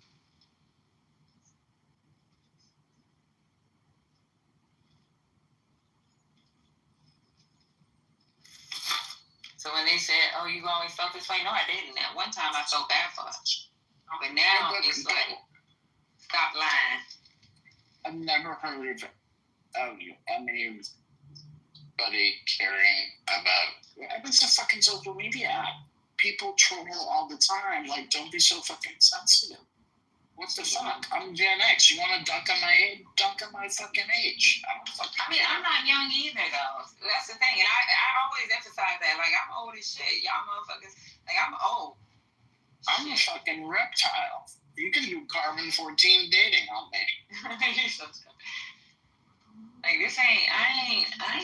So when they said, "Oh, you always felt this way," no, I didn't. At one time, I felt bad for her, but now it's like, stop lying. I've never heard of anybody caring about. It's a fucking social media app. People troll all the time. Like, don't be so fucking sensitive. What the fuck? I'm Gen X. You want to dunk on my age? Dunk on my fucking age. I mean, I'm not young either, though. That's the thing, and I always emphasize that. Like, I'm old as shit. Y'all motherfuckers. Like, I'm old. I'm a fucking reptile. You can do carbon 14 dating on me. Like this ain't. I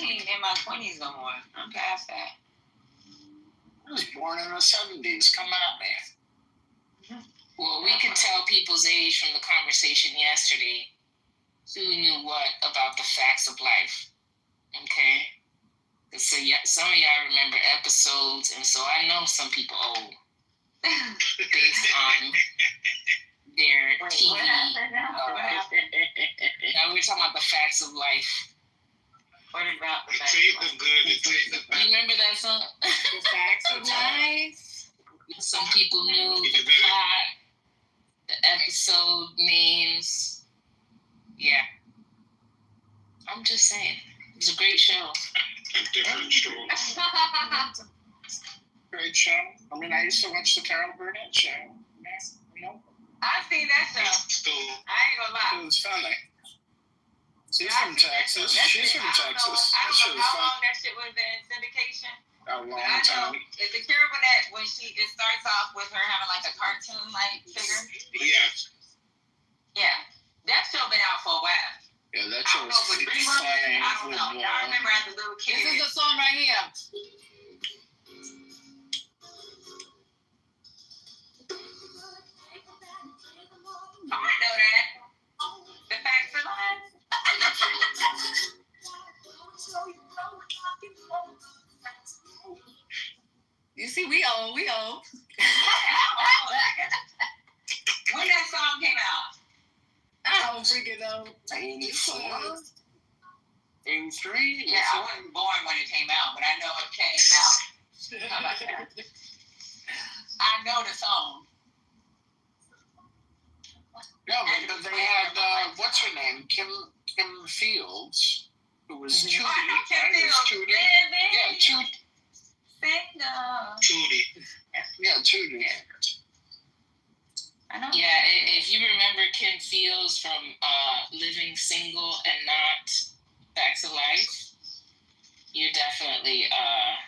ain't in my 20s no more. I'm past that. I was born in the 70s. Come at me. Well, we could tell people's age from the conversation yesterday. Who knew what about the facts of life? Okay? So yeah, some of y'all remember episodes, and so I know some people old based on their TV. What happened now? Now we're talking about the facts of life. What about the The fact? tape is good. The tape is You bad. remember that song? The facts of life. Some people knew the plot, the episode names. Yeah. I'm just saying. It was a great show. A different strokes. Great show. I mean, I used to watch the Carol Burnett show. You know, I seen that show. Still, I ain't gonna lie. it was funny. She's I from seen that show. Texas. That She's shit, from I Texas. don't That know shit was how fun. long that shit was in syndication. A But long I know time. it's the Carol Burnett when it starts off with her having like a cartoon like figure. yeah. Yeah, that show been out for a while. Yeah, that I show don't was know, but 3 funny. months. I don't know. I remember as a little kid. This is the song right here. Oh, I know that. The facts of life. You see, we old. When that song came out. I don't freaking know. 84? 83? Yeah, I wasn't born when it came out, but I know it came out. How about that? I know the song. No, but they had, what's her name? Kim Fields, who was Tootie. I know Kim Right? It was Fields. Tootie. Yeah, Tootie. Tootie. Yeah, Tootie. I know. Yeah, if you remember Kim Fields from Living Single and Not Facts of Life, you're definitely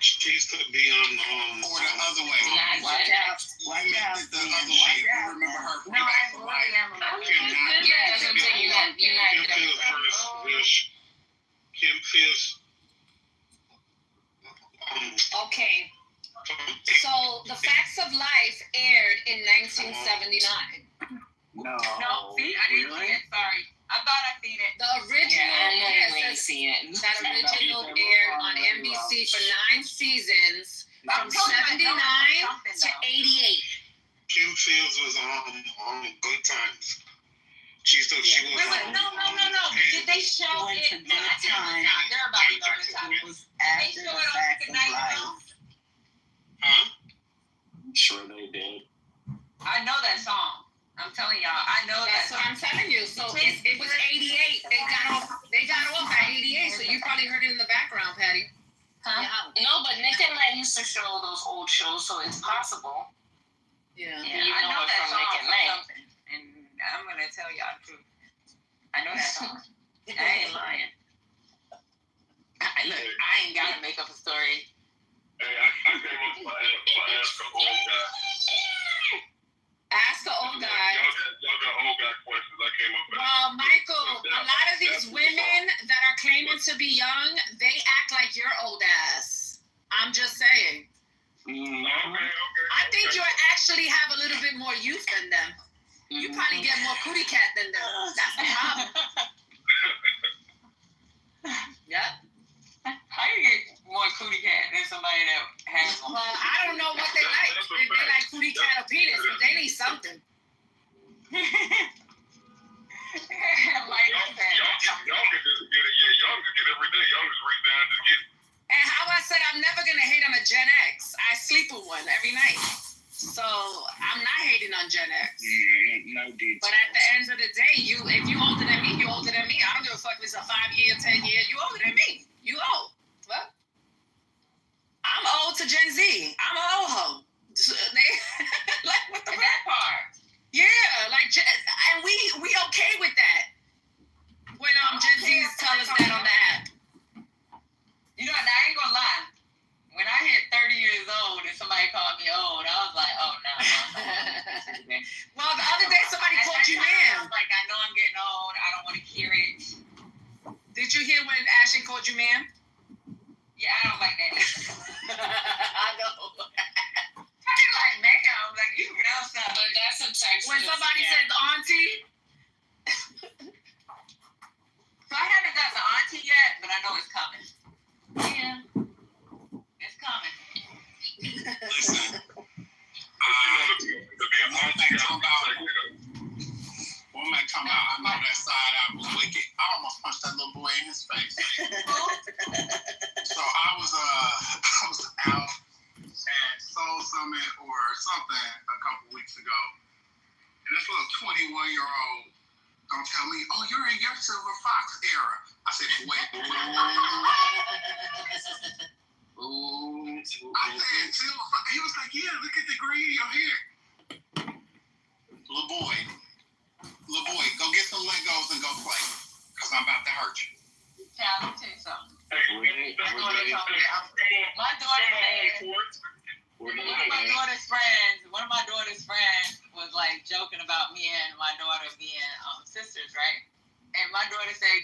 She used to be on or the other way. not Watch Gen out. X. Watch out. The other way. You remember her from No, I Back to really Life. am. Yeah, that's what I'm saying. You're not Kim Gen X. Fields first. Yes. Kim Fields. Okay, so The Facts of Life aired in 1979. No. No, see, I didn't see it. Sorry. I thought I seen it. The original, Yeah, I know you yes, ain't seen it. that original aired on NBC for 9 seasons from 79 to 88. Kim Fields was on Good Times. She was Wait, on. no. Did they show Went it? to No, Good I think Time. they're about to go to It time. was They after show the it on Facts Good of Night Life. Now? Huh? Sure they did. I know that song. I'm telling y'all, I know That's that what song. I'm telling you. So it was 88. They got off at 88. So you probably heard it in the background, Patty. Huh? No, but Nick and Night used to show those old shows, so it's possible. Yeah. Yeah, You I know know it that from song Nick and from Night. something. And I'm going to tell y'all the truth. I know that song. I ain't lying. Look, I ain't got to make up a story. old guy. Ask the old guy. Y'all got old guy questions. I came up with. Well, Michael, a lot of these women that are claiming to be young, they act like your old ass. I'm just saying. Okay. I think you actually have a little bit more youth than them. You probably get more cootie cat than them. That's the problem. Yep. How you get more cootie cat than somebody that has one? Well, I don't know what they like. If they like cootie cat or penis, but they need something. Like Y'all can just get it. Yeah, y'all can get every day. Y'all just reach down and get it. And how I said, I'm never gonna hate on a Gen X. I sleep with one every night. So I'm not hating on Gen X. No details. But at the end of the day, if you older than me, you older than me. I don't give a fuck if it's a 5-year, 10-year. You older than me. You old. What? I'm old to Gen Z. I'm an old hoe. They like what the that part. Yeah, like, and we okay with that. When Gen Zs tell us that on the app. You know, I ain't gonna lie. When I hit 30 years old and somebody called me old, I was like, oh no. Well, the other day somebody called you I ma'am. was like, I know I'm getting old. I don't want to hear it. Did you hear when Ashton called you ma'am? Yeah, I don't like that. I know. I didn't like man. I was like, you real stuff. But that's a text. When somebody says auntie. So I haven't got the auntie yet, but I know it's coming. Yeah. It's coming. Listen. To be a auntie, one man come out, I know that side out was wicked. I almost punched that little boy in his face. So I was out at Soul Summit or something a couple weeks ago, and this little 21-year-old gonna tell me, "Oh, you're in your Silver Fox era." I said, "Wait." Ooh. I said, "Silver Fox." He was like, "Yeah, look at the green in your hair." Little boy, go get some Legos and go play, cause I'm about to hurt you. Child, let me tell you something. Hey, My daughter told me, one of my daughter's friends was like joking about me and my daughter being sisters, right? And my daughter said,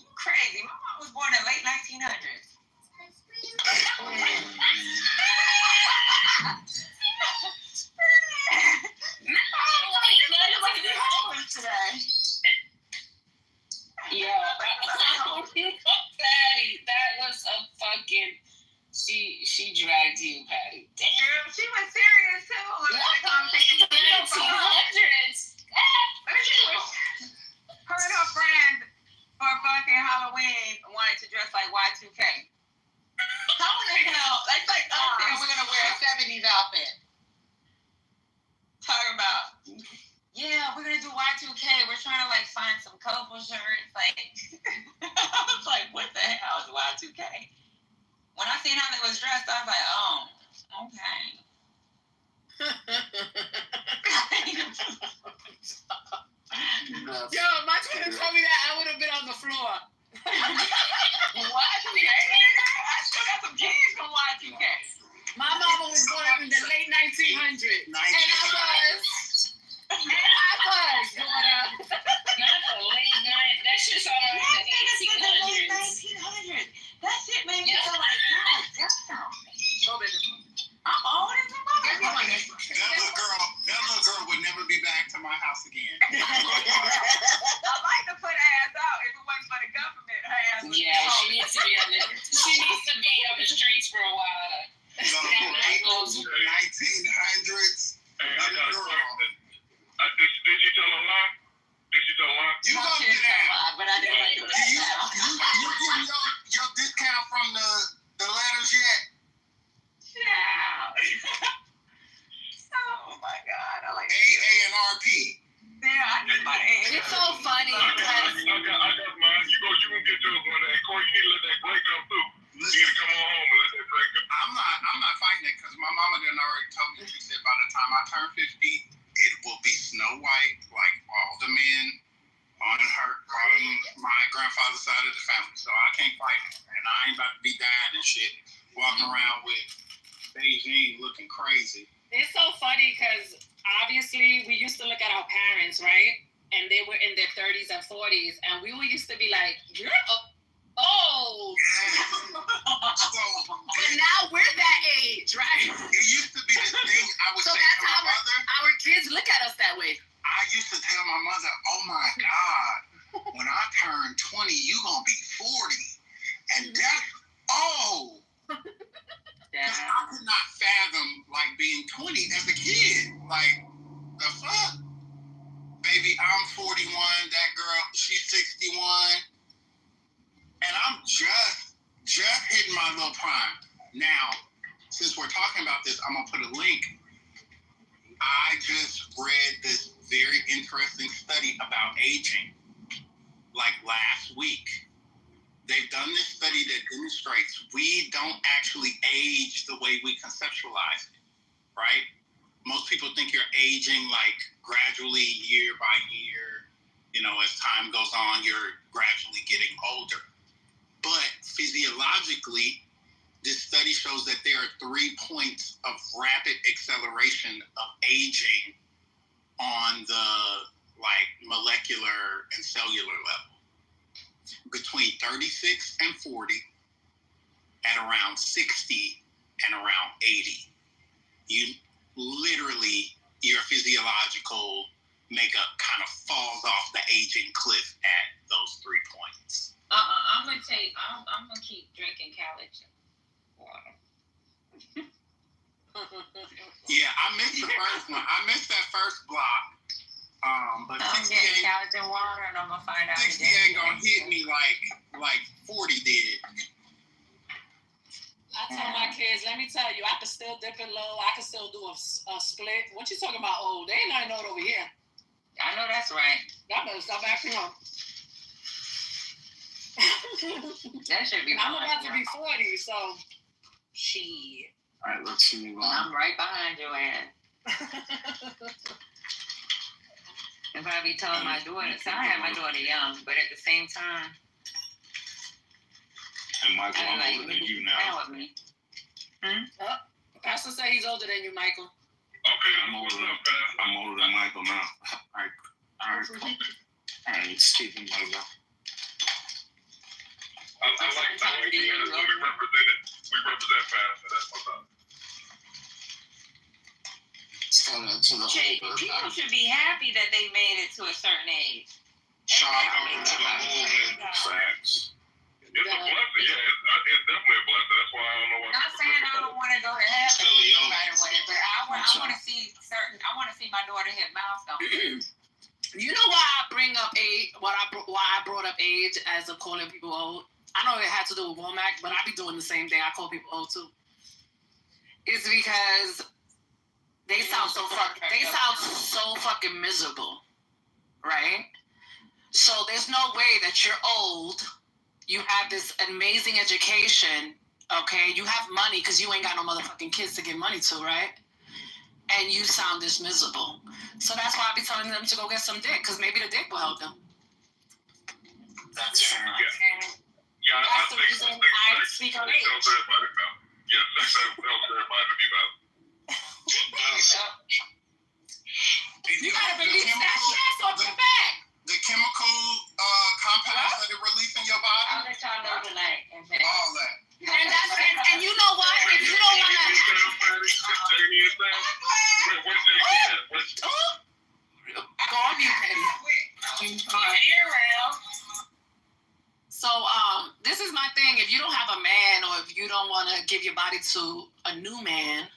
"You crazy? My mom was born in late 1900s." Yeah, Patty, that was a fucking. She dragged you, Patty. Girl, she was serious too. Her and her friends for fucking Halloween wanted to dress like Y2K. How in the hell? That's like us saying we're gonna wear a 70s outfit. Talking about, yeah, we're gonna do Y2K. We're trying to like find some colorful shirts. Like, I was like, what the hell is Y2K? When I seen how they was dressed, I was like, oh, okay. Yo, my twin told me that, I would have been on the floor. Y2K? I still got some jeans from Y2K. My mama was born in the late 1900s. And I was, daughter. Not the late night. That shit's all in the 1800s. 1900s. That shit made me feel like, God damn. I'm old as a motherfucker. That little girl would never be back to my house again. I like to put ass out. If it wasn't for the government, her ass would Yeah, she needs to be on the streets for a while. The 1900s. Hey, I got a question. Did you tell a lie? You gonna get that? but I didn't like it. You getting your discount from the letters yet? Yeah. Oh my God, I like AA and RP. Yeah, I just like it. It's so funny because I got mine. You can get yours one day. Corey, you need to let that break come through. You need to come on home and let that break come. I'm not fighting it because my mama done already told me. She said by the time I turn 50, it will be Snow White, like all the men on my grandfather's side of the family. So I can't fight it, and I ain't about to be dying and shit, walking around with Beijing looking crazy. It's so funny because obviously we used to look at our parents, right? And they were in their 30s and 40s, and we used to be like, "You're old." But now we're that age, right? It used to be the thing I would So say that's to my how mother. our kids look at us that way. I used to tell my mother, "Oh my God, when I turn 20, you gonna be 40, and that's old." Because I could not fathom like being 20 as a kid. Like the fuck, baby. I'm 41. That girl, she's 61, and I'm just hitting my little prime. Now, since we're talking about this, I'm gonna put a link. I just read this very interesting study about aging, like last week. They've done this study that demonstrates we don't actually age the way we conceptualize it, right? Most people think you're aging like gradually year by year. You know, as time goes on, you're gradually getting older. But physiologically, this study shows that there are 3 points of rapid acceleration of aging on the like molecular and cellular level. Between 36 and 40, at around 60 and around 80. You literally, your physiological makeup kind of falls off the aging cliff at those 3 points. I'm gonna keep drinking collagen water. Yeah, I missed the first one. I missed that first block. But I'm 60 getting ain't, collagen water, and I'm gonna find out. 60 ain't gonna hit me like 40 did. I tell my kids, let me tell you, I can still dip it low. I can still do a split. What you talking about old? They ain't nothing old over here. I know that's right. Y'all better stop acting up. That should be. I'm about to be 40, so shit. All right, let's move on. I'm right behind your ass. If I be telling my daughter, so I have my daughter young, but at the same time, And Michael, I I'm like older than you playing now. with me. Pastor said he's older than you, Michael. Okay, I'm older than Michael now. All right, Stephen, Michael. I like that we represent Pastor. That's what's up. To the People should be happy that they made it to a certain age. Shout out to the movement. Facts. It's a blessing, yeah. It's definitely a blessing. That's why I don't know why. Not saying I don't want to go to heaven Still young. right away, but I want to see my daughter hit milestones. You know why I bring up age? Why I brought up age as of calling people old? I know it had to do with Womack, but I be doing the same thing. I call people old too. It's because they sound so fucking miserable, right? So there's no way that you're old. You have this amazing education, okay? You have money because you ain't got no motherfucking kids to give money to, right? And you sound this miserable. So that's why I be telling them to go get some dick, because maybe the dick will help them. That's fair. Yeah, That's the reason I speak on age. Helps everybody now. Yeah, sex helps everybody to be better. You gotta release that shit off your back. The chemical compounds that it release in your body, I'll let y'all know tonight. all that. And you know what? If you don't want to... Go on mute, Penny. So, this is my thing. If you don't have a man, or if you don't want to give your body to a new man,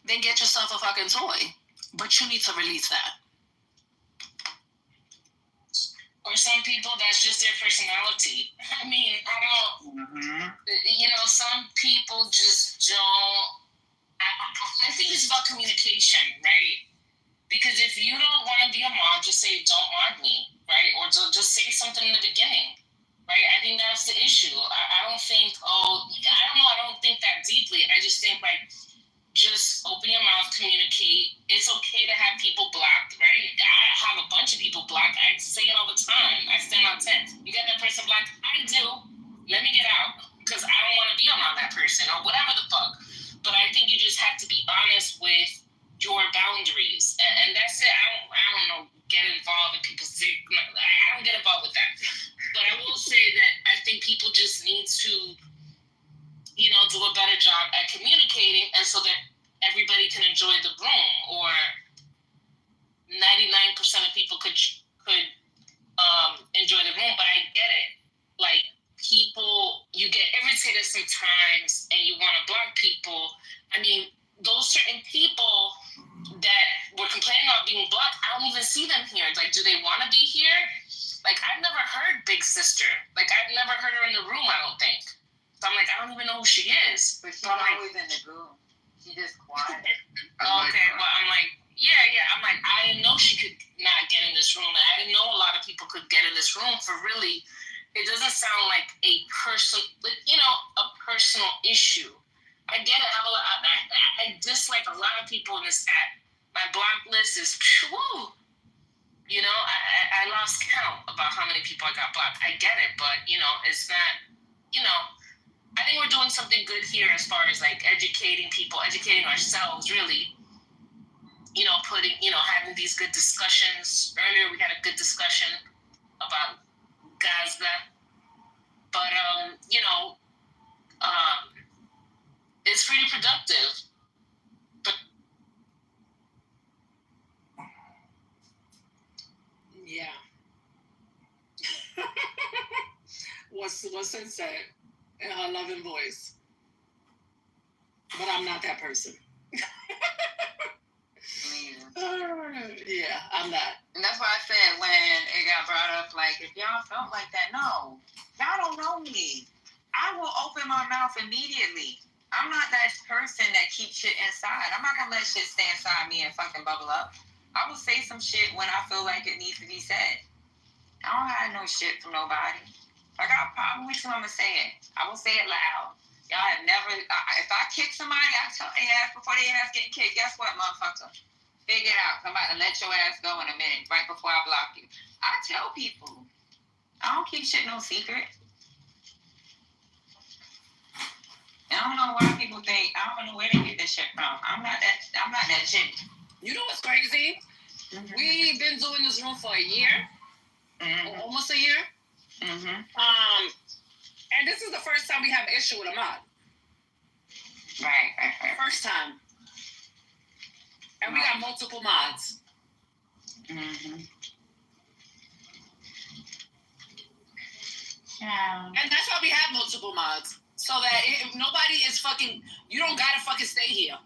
then get yourself a fucking toy. But you need to release that. Or some people, that's just their personality. I mean, I don't, you know, some people just don't, I think it's about communication, right? Because if you don't want to be a mom, just say, don't want me, right? Or just say something in the beginning, right? I think that's the issue. I don't think, I don't think that deeply. I just think, like, just open your mouth, communicate. It's okay to have people blocked, right? I have a bunch of people blocked. I say it all the time. I stand on 10. You got that person blocked? I do. Let me get out. Because I don't want to be around that person or whatever the fuck. But I think you just do a better job at communicating, and so that everybody can enjoy the room, or 99% of people could enjoy the room. But I get it. Like, people, you get irritated sometimes and you want to block people. I mean, those certain people that were complaining about being blocked, I don't even see them here. Like, do they want to be here? Like, I've never heard Big Sister. Like, I've never heard her in the room, I don't think. So I'm like, I don't even know who she is. But she's always in the room. She just quiet. Okay, well, I'm like, yeah. I'm like, I didn't know she could not get in this room. And I didn't know a lot of people could get in this room for really, it doesn't sound like a personal issue. I get it. I dislike a lot of people in this app. My block list is, whew. You know, I lost count about how many people I got blocked. I get it, but, it's not, I think we're doing something good here as far as, like, educating people, educating ourselves, really. Having these good discussions. Earlier, we had a good discussion about Gaza. But, it's pretty productive. But yeah. What's it said in her loving voice? But I'm not that person. Yeah, I'm not. And that's why I said when it got brought up, like, if y'all felt like that, no. Y'all don't know me. I will open my mouth immediately. I'm not that person that keeps shit inside. I'm not going to let shit stay inside me and fucking bubble up. I will say some shit when I feel like it needs to be said. I don't hide no shit from nobody. If I got a problem with you, I'm going to say it. I will say it loud. Y'all have never, if I kick somebody, I tell their ass before their ass get kicked. Guess what, motherfucker? Figure it out. I'm about to let your ass go in a minute, right before I block you. I tell people, I don't keep shit no secret. I don't know why people think, I don't know where they get this shit from. I'm not that chick. You know what's crazy? Mm-hmm. We've been doing this room for a year, or almost a year. Mm-hmm. And this is the first time we have an issue with a mod. Right. First time. And we got multiple mods. Mm-hmm. Yeah. And that's why we have multiple mods. So that if nobody is fucking, you don't gotta fucking stay here.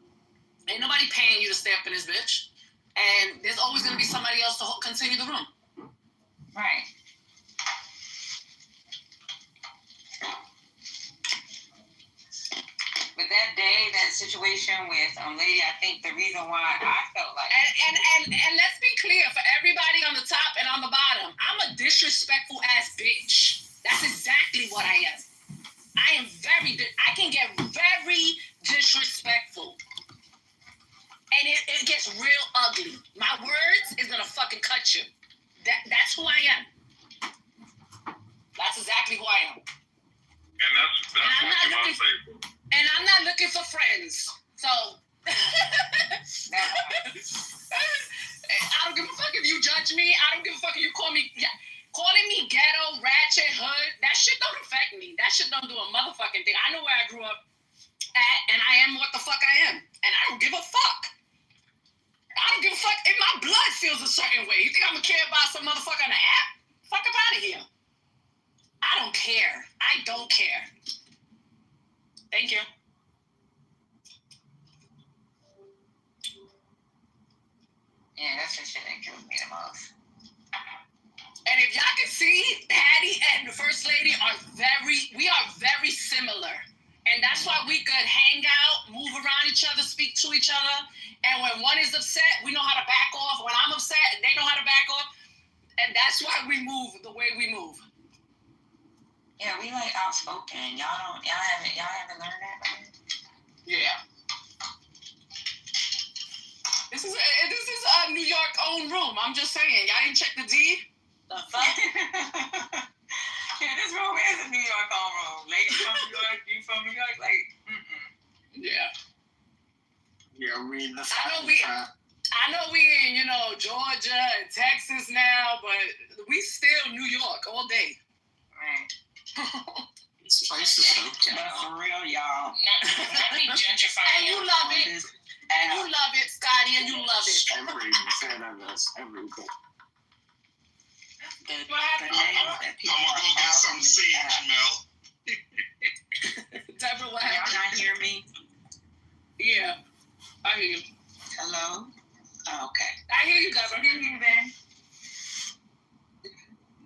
Ain't nobody paying you to stay up in this bitch. And there's always gonna be somebody else to continue the room. Right. But that day, that situation with lady, I think the reason why I felt like and let's be clear for everybody on the top and on the bottom, I'm a disrespectful ass bitch. That's exactly what I am. I can get very disrespectful. And it gets real ugly. My words is gonna fucking cut you. That's who I am. That's exactly who I am. And I'm not looking for friends. So I don't give a fuck if you judge me. I don't give a fuck if you calling me ghetto, ratchet, hood. That shit don't affect me. That shit don't do a motherfucking thing. I know where I grew up at, and I am what the fuck I am. And I don't give a fuck. I don't give a fuck if my blood feels a certain way. You think I'm gonna care about some motherfucker on the app? Fuck up out of here. I don't care. I don't care. Thank you. Yeah, that's the shit that kills me the most. And if y'all can see, Patty and the First Lady we are very similar. And that's why we could hang out, move around each other, speak to each other. And when one is upset, we know how to back off. When I'm upset, they know how to back off. And that's why we move the way we move. Yeah, we like outspoken. Y'all haven't learned that, right? Yeah. This is a New York own room. I'm just saying. Y'all didn't check the D? The fuck? Yeah, this room is a New York own room. Ladies from New York, you from New York, like, Yeah. Yeah, we in the I know we in, Georgia and Texas now, but we still New York all day. Right. It's like this is so But for real, y'all. Not me gentrifying. And you love it. This And you love it, Scotty, and you love it. Every fan of us, every day. the What happened? names that people I'm gonna go get some seeds, Mel. Deborah, what Y'all happened? not hear me? Yeah, I hear you. Hello? Oh, okay. I hear you, Deborah.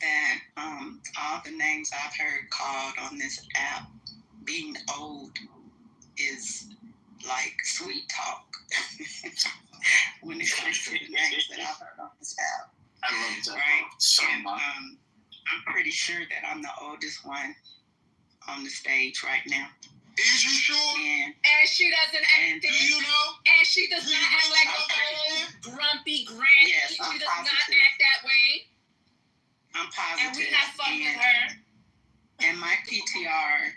That all the names I've heard called on this app, being old is like sweet talk when it comes to the names that I've heard on this app. I love Deborah Right. so And much. I'm pretty sure that I'm the oldest one on the stage right now. Is you sure? And And she doesn't act Do you know? and she does not act like a old, grumpy granny. Yes, She I'm does not positive. act that way. I'm positive. And we have fun with her. And my PTR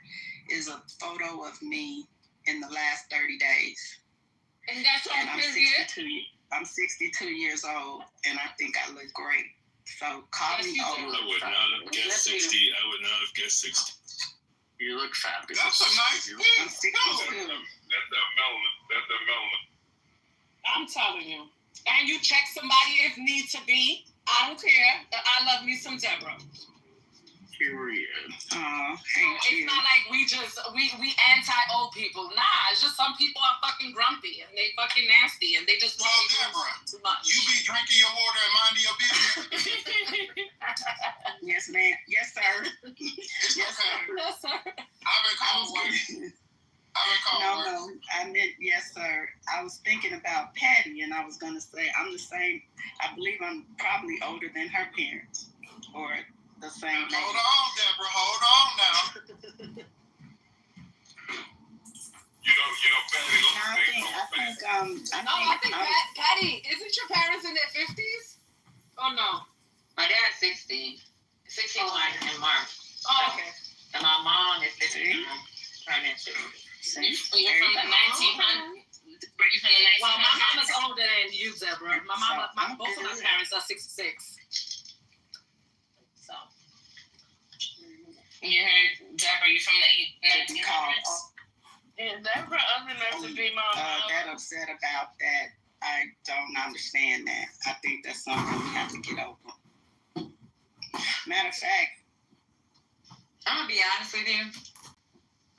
is a photo of me in the last 30 days. And that's And on I'm period. 62 years old, and I think I look great. So call Yes, me you do. old. I would not have guessed 60. I would not have guessed 60. You look fabulous. That's a nice You- thing. I'm 62. That's that melanin. That's that melanin. I'm telling you. And you check somebody if need to be. I don't care. I love me some Deborah. Period. Oh, thank It's you. not like we anti old people. Nah, it's just some people are fucking grumpy and they fucking nasty and they just So, want to Deborah, do too much. you be drinking your water and minding your business. Yes, ma'am. Yes, sir. It's Yes, okay. sir. Yes, sir. I've been called worse. I've been called worse. No, I meant yes, sir. I was thinking about Patty, and I was gonna say I'm the same. I believe I'm probably older than her parents, or the same. Hold age. on, Deborah. Hold on now. Patty looks I think Patty, isn't your parents in their 50s? Oh, no. My dad's 61 in March. Oh, okay. And my mom is 59, turning 60. You're from the 1900s. Were you from the 1900s? Well, my mama's older than you, Deborah. Both of my parents are 66. So. You heard, Deborah, you from the 1900s? And Deborah, other enough to be my mom. that upset about that. I don't understand that. I think that's something we have to get over. Matter of fact, I'm going to be honest with you.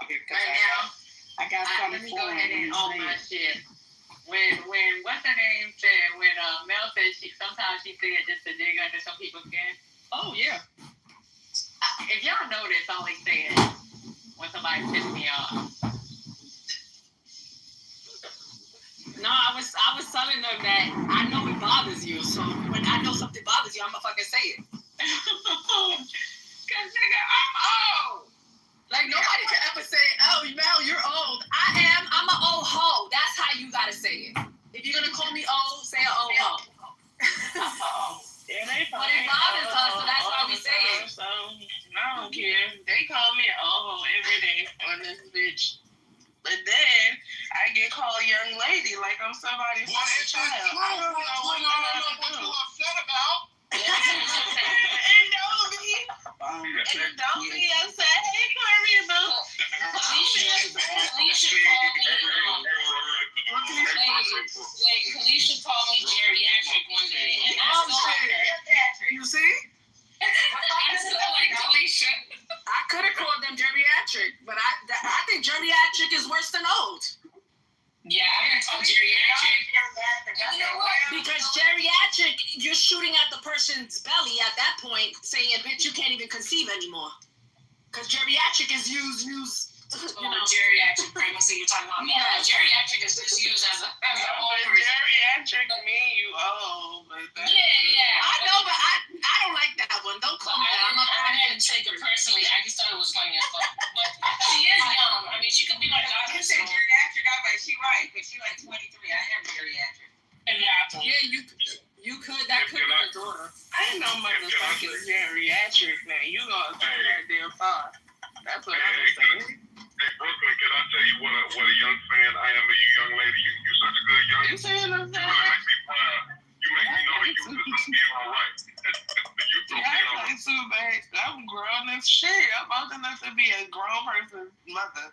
because Right now, I got let something me for go ahead and own him. my shit. When what's her name said, when Mel said sometimes she said just to dig under some people's skin. Oh, yeah. If y'all notice, I always say it when somebody pisses me off. No, I was telling them that I know it bothers you. So when I know something bothers you, I'm going to fucking say it. Cause nigga, I'm old. Like, nobody can ever say, oh, Mel, you're old. I'm an old hoe. That's how you got to say it. If you're going to call me old, say an old hoe. Yeah, they But it bothers us, so that's why we say it. So, I don't care. They call me an old every day on this bitch. But then, I get called young lady like I'm somebody's Boy, it's just child. true. I don't know what I don't know what you upset about. And don't be upset. Hey, Carrie, boo. Kalisha called me, Kalisha called me geriatric one day, and I still like her. You see? I still like Kalisha. I could have called them geriatric, but I think geriatric is worse than old. Yeah, I heard called geriatric. You know what? Because geriatric, you're shooting at the person's belly at that point, saying, bitch, you can't even conceive anymore. Because geriatric is used, Geriatric pregnancy you're talking about. Yeah. Geriatric is just used as a old person. Geriatric mean you old, but that's Yeah. I know, but I don't like that one. Don't call me that. I didn't take it personally. I just thought it was funny as fuck. But she is young. I mean, she could be my daughter. You said geriatric, I was like, she right, but she like 23. I am geriatric. Exactly. Yeah, you could. That could be your daughter. I ain't no motherfucking geriatric now. You gonna go right there far. That's what I'm saying. Hey, Brooklyn, can I tell you what a young fan I am of you, young lady? You're such a good young You see what I'm You saying? really make me proud. You make me know the youth is gonna be all right. The youth Yeah, gonna be all I right. play too, babe. I'm grown as shit. I'm old enough to be a grown person's mother.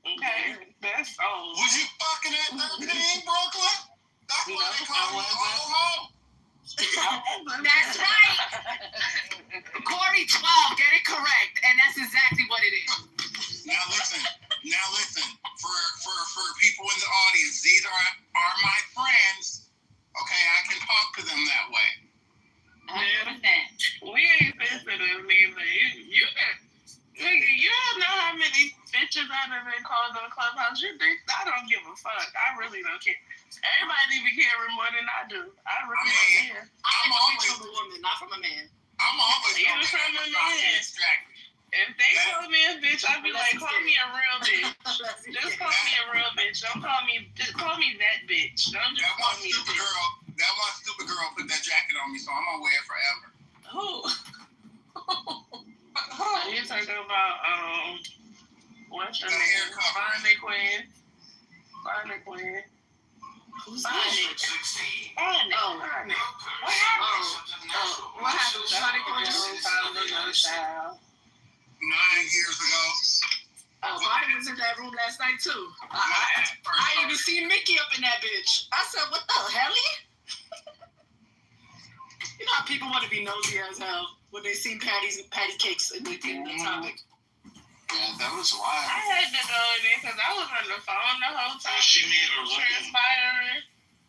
Okay, that's all. Was you fucking at 13, Brooklyn? That's why they call you old hoe. That's right. Corey 12, get it correct, and that's exactly what it is. Now listen. For people in the audience, these are my friends. Okay, I can talk to them that way. 100%. We ain't sensitive neither. You don't know how many bitches I done been called on Clubhouse. You think I don't give a fuck. I really don't care. Everybody be caring more than I do. I really don't care. I'm always from a woman, not from a man. I'm always You from a man. If they call me a bitch, I'd be like, call me a real bitch. Just call me a real bitch. Don't call me, just call me that bitch. Don't just call me a bitch. That one stupid girl put that jacket on me, so I'm gonna wear it forever. Who? You talking about what's her name? Bonnie Quinn. Who's Bonnie? Bonnie. What happened? What happened? Bonnie Quinn? 9 years ago. Bonnie was in that room last night too. I even seen Mickey up in that bitch. I said, what the hell? You know how people want to be nosy as hell when they see patty cakes in the topic. Yeah, that was wild. I had to go in there because I was on the phone the whole time. She made a room. Transpiring.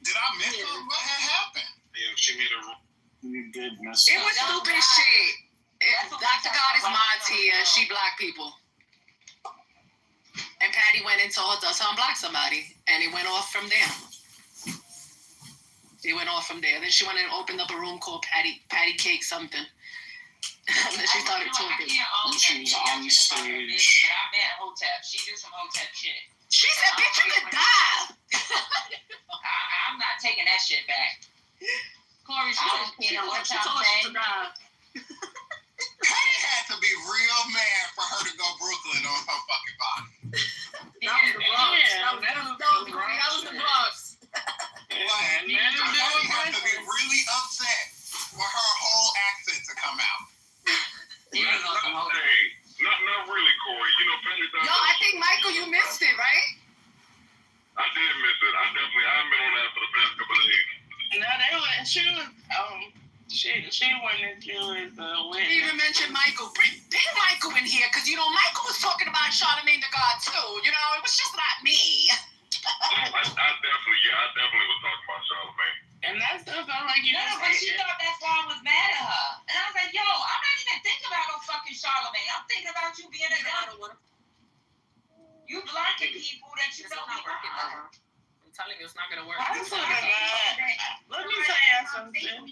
Did I miss it? What had happened? Yeah, she made a room. You did miss It was stupid shit. Dr. Goddess mods here. She blocked people. And Patty went and told us to unblock somebody. And it went off from there. Then she went and opened up a room called Patty Cake something. And then she started talking. She was on stage. But I met Hotep. She did some Hotep shit. She said, bitch, you could die. I'm not taking that shit back. Corey, she what y'all saying? Patty had to be real mad for her to go Brooklyn on her fucking body. That was the Bronx. Patty had to be really upset for her whole accent to come out. Not really, Corey. You know, Patty. Yo, I think, Michael, you missed it, right? I did miss it. I haven't been on that for the past couple of days. No, she wanted you as a You witness. even mentioned Michael. Bring Michael in here, because, Michael was talking about Charlamagne the God, too. It was just not me. I definitely was talking about Charlamagne. And that still felt like you No, but she thought that's why I was mad at her. And I was like, yo, I'm not even thinking about no fucking Charlamagne. I'm thinking about you being a dummy. You blocking people that you don't be on. I'm telling you, it's not going to work. I'm so mad. Let me tell you something.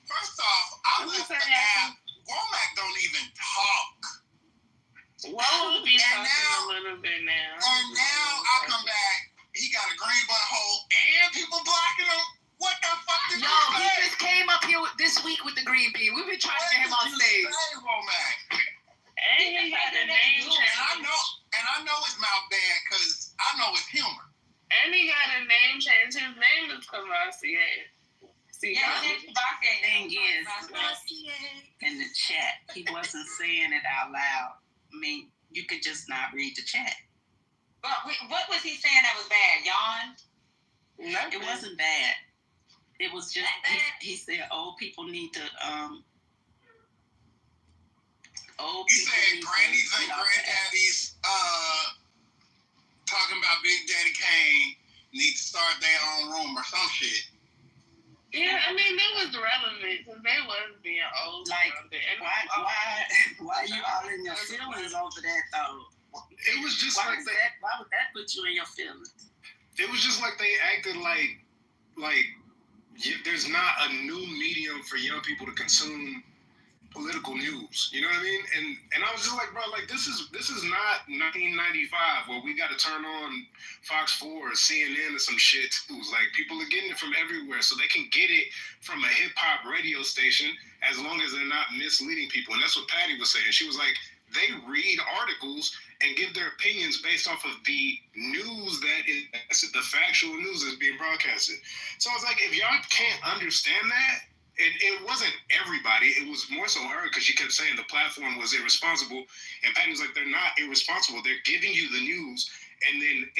First off, I left the app. Womack don't even talk. Well, we'll be talking a little bit now. And now I come back. He got a green butthole and people blocking him. What the fuck did you say? He just came up here this week with the green bean. We've been trying to get him on stage. Womack? And he got a name change. And I know his mouth bad because I know his humor. And he got a name change. His name is Cavassier. Yeah, Thing is, in the chat, he wasn't saying it out loud. I mean, you could just not read the chat. But what was he saying that was bad? Yawn? Nothing. It wasn't bad. It was just, he said old people need to, He said grannies and granddaddies talking about Big Daddy Kane need to start their own room or some shit. Yeah, I mean, that was relevant because they was being old. Like, why you all in your feelings over that, though? It was just Why like would that put you in your feelings? It was just like they acted like there's not a new medium for young people to consume political news. You know what I mean? And I was just like, bro, like this is not 1995 where we got to turn on Fox 4 or CNN or some shit too. Like people are getting it from everywhere, so they can get it from a hip hop radio station as long as they're not misleading people. And that's what Patty was saying. She was like, they read articles and give their opinions based off of the news the factual news that's being broadcasted. So I was like, if y'all can't understand that, it wasn't everybody. It was more so her because she kept saying the platform was irresponsible. And Patty was like, they're not irresponsible. They're giving you the news and then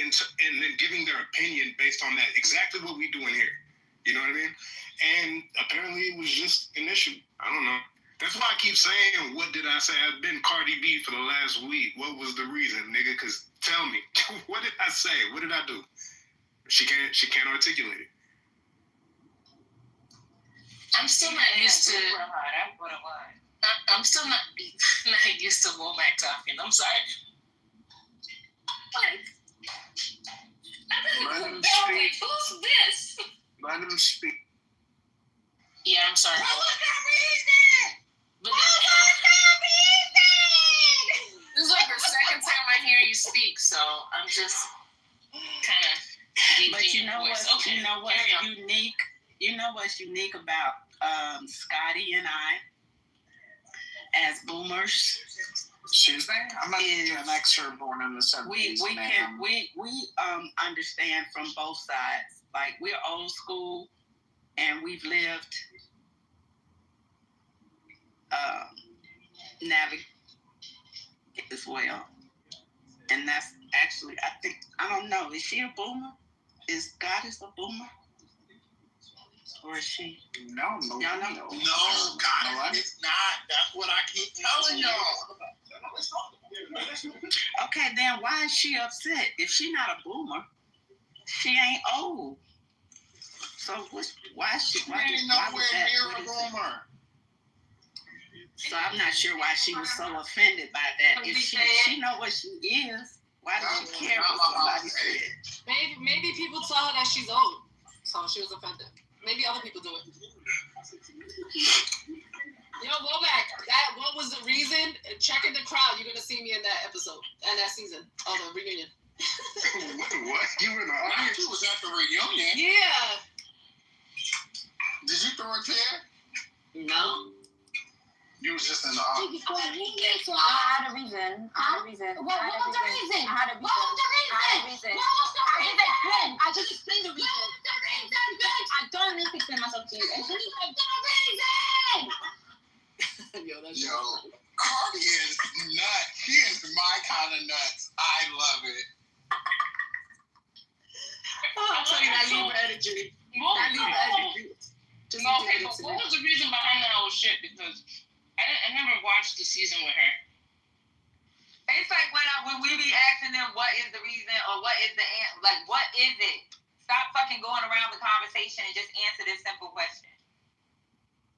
giving their opinion based on that. Exactly what we doing here. You know what I mean? And apparently it was just an issue. I don't know. That's why I keep saying, what did I say? I've been Cardi B for the last week. What was the reason, nigga? Because tell me, what did I say? What did I do? She can't articulate it. I'm still not used to. That's what it was. I'm still not used to Womack talking. I'm sorry. Like, Let him speak. who's this? Let him speak. Yeah, I'm sorry. What was the reason? But What was the reason? this is like the second time I hear you speak, so I'm just kind of. But you know what's Okay, carry on. unique? You know what's unique about Scotty and I as boomers? Excuse me? I'm not an Xer born in the 70s. We understand from both sides. Like, we're old school and we've lived navigate as well. And that's actually, I don't know, is she a boomer? Is Goddess a boomer? Or is she? No. Y'all know? No, God, it's not. That's what I keep telling y'all. Okay, then why is she upset? If she not a boomer, she ain't old. So why is she? She Why ain't was nowhere that? near What a is it? boomer. So I'm not sure why she was so offended by that. If she know what she is, why does she care what somebody said? Maybe people tell her that she's old, so she was offended. Maybe other people do it. Yo, Womack, what was the reason? Check in the crowd. You're gonna see me in that episode and that season of the reunion. What? You were in the audience? You was at the reunion. Yeah. Did you throw a chair? No. You was just in the audience. I had a reason. What was the reason? I just explained the reason. I don't need to explain myself to you. Yo, that's Yo, Cardi is nuts. She is my kind of nuts. I love it. Oh, I'm telling you, that Libra energy. That Libra energy. Just Okay, but what was the reason behind that whole shit? Because I never watched the season with her. It's like when we be asking them what is the reason or what is the like what is it? Stop fucking going around the conversation and just answer this simple question.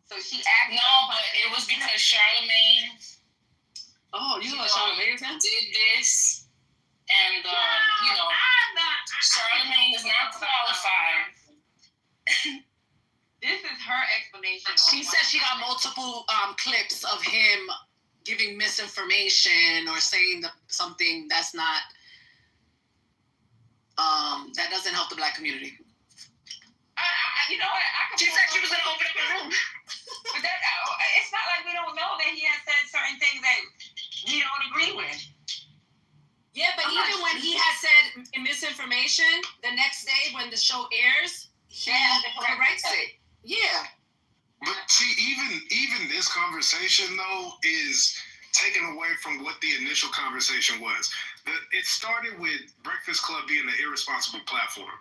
So she asked. No, but it was because Charlamagne. Oh, you know what Charlamagne did this, and Charlamagne is not qualified. This is her explanation. She said she got multiple clips of him giving misinformation or saying something that's not that doesn't help the Black community. You know what? She said she was gonna open up a room. But it's not like we don't know that he has said certain things that we don't agree with. Yeah, but even when he has said misinformation, the next day when the show airs, he corrects it. Yeah. But see, even this conversation though is taken away from what the initial conversation was. It started with Breakfast Club being an irresponsible platform.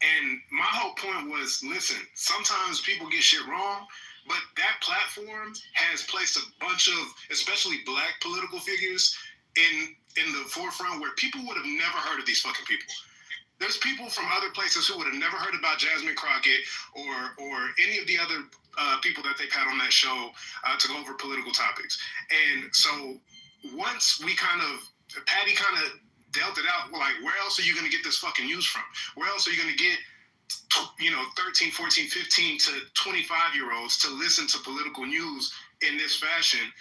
And my whole point was, listen, sometimes people get shit wrong, but that platform has placed a bunch of, especially Black political figures in the forefront where people would have never heard of these fucking people. There's people from other places who would have never heard about Jasmine Crockett or any of the other people that they've had on that show to go over political topics. And so once Patty kind of dealt it out, like, where else are you going to get this fucking news from? Where else are you going to get 13, 14, 15 to 25-year-olds to listen to political news in this fashion?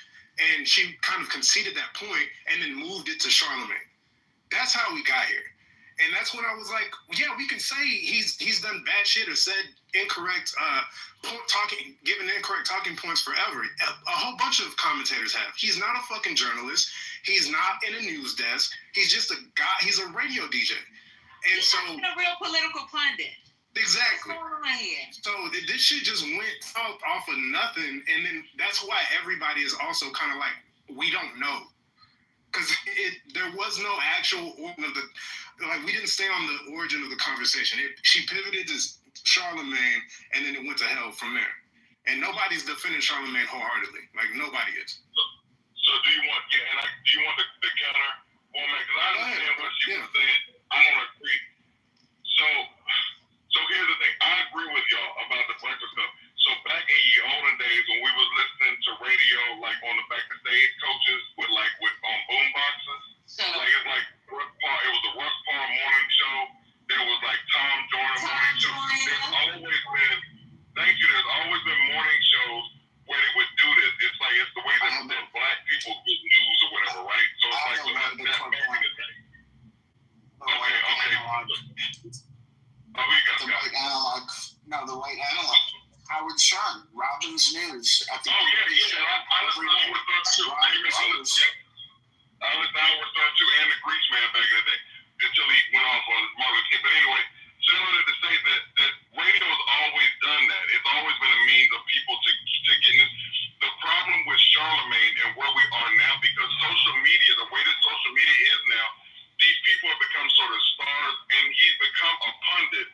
And she kind of conceded that point and then moved it to Charlamagne. That's how we got here. And that's when I was like, yeah, we can say he's done bad shit or said incorrect given incorrect talking points forever. A whole bunch of commentators have. He's not a fucking journalist. He's not in a news desk. He's just a guy. He's a radio DJ. And He's not even a real political pundit. Exactly. Why? So this shit just went off of nothing, and then that's why everybody is also kind of like, we don't know, because there was no actual origin of the, like, we didn't stay on the origin of the conversation. She pivoted to Charlemagne, and then it went to hell from there. And nobody's defending Charlemagne wholeheartedly. Like, nobody is. So do you want, do you want the counter format? Because I understand what she was saying. I don't agree. So here's the thing. I agree with y'all about the Breakfast Club. So back in the olden days when we was listening to radio, like on the back of stage coaches with on boom boxes, So like it's like it was a Russ Parr morning show. There was like Tom Joyner morning show. There's always been morning shows where they would do this. It's like it's the way that black people get news or whatever, right? So it's like so that's back in the day. Okay. Oh, who you got? The white analog. No, the white analog. Howard Stern, Robin's News. At the I listen to Howard Stern too. I listened to Howard Stern too, and the Grease Man back in the day, until he went off on Martin Luther King. But anyway, so I wanted to say that radio has always done that. It's always been a means of people to get this. The problem with Charlemagne and where we are now, because social media, the way that social media is now, these people have become sort of stars, and he's become a pundit.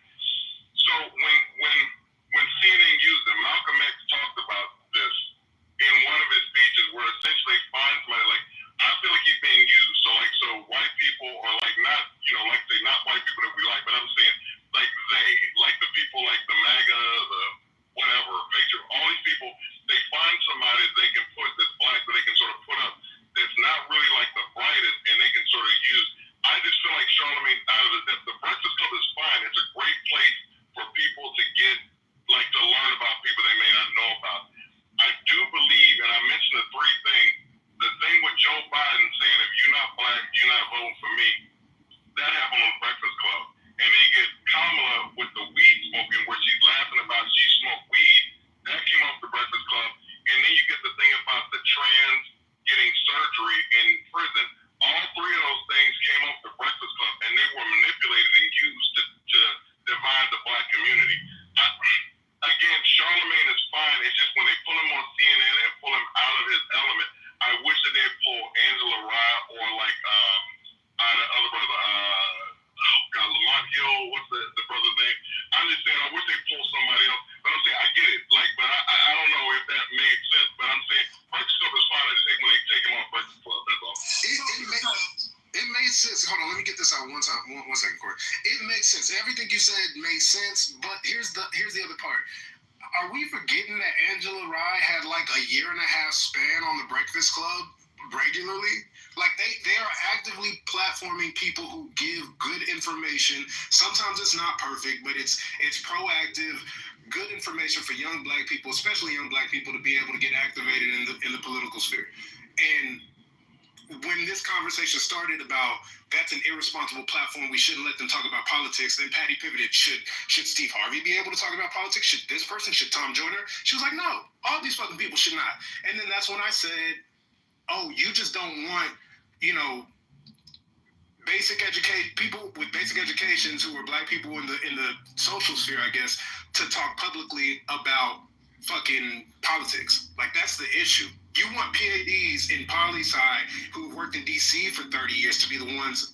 So when CNN used it, Malcolm X talked about this in one of his speeches, where essentially finds somebody like, I feel like he's being used. So white people are like not, like say not white people that we like, but I'm saying like the people like the MAGA, the whatever, picture, all these people, they find somebody that they can put that's black that they can sort of put up that's not really like the brightest, and they can sort of use. I just feel like Charlemagne the Breakfast Club is fine. It's a great place for people to get, like, to learn about people they may not know about. I do believe, and I mentioned the three things, the thing with Joe Biden saying, if you're not black, you're not voting for me, that happened on the Breakfast Club. And then you get Kamala with the weed smoking, where she's laughing about she smoked weed. That came off the Breakfast Club. And then you get the thing about the trans getting surgery in prison. All three of those things came off the Breakfast Club, and they were manipulated and used to divide the black community. Again, Charlemagne is fine. It's just when they pull him on CNN and pull him out of his element, I wish that they'd pull Angela Rye or like the other brother, Lamont Hill. What's the brother's name? I'm just saying, I wish they'd pull somebody else. But I'm saying, I get it. Like, but I don't know if that made sense. But I'm saying, Breakfast Club is fine when they take him off Breakfast Club. That's all. It made sense. Hold on, let me get this out one second, Corey. It makes sense. Everything you said makes sense, but here's the other part. Are we forgetting that Angela Rye had like a 1.5 year span on the Breakfast Club regularly? Like they are actively platforming people who give good information. Sometimes it's not perfect, but it's proactive, good information for young black people, especially young black people, to be able to get activated in the political sphere. And when this conversation started about that's an irresponsible platform, we shouldn't let them talk about politics, then Patty pivoted, should Steve Harvey be able to talk about politics? Should this person? Should Tom Joyner? She was like, no, all these fucking people should not. And then that's when I said, oh, you just don't want, people with basic educations who are black people in the social sphere, I guess, to talk publicly about fucking politics. Like, that's the issue. You want PhDs in poli-sci who worked in DC for 30 years to be the ones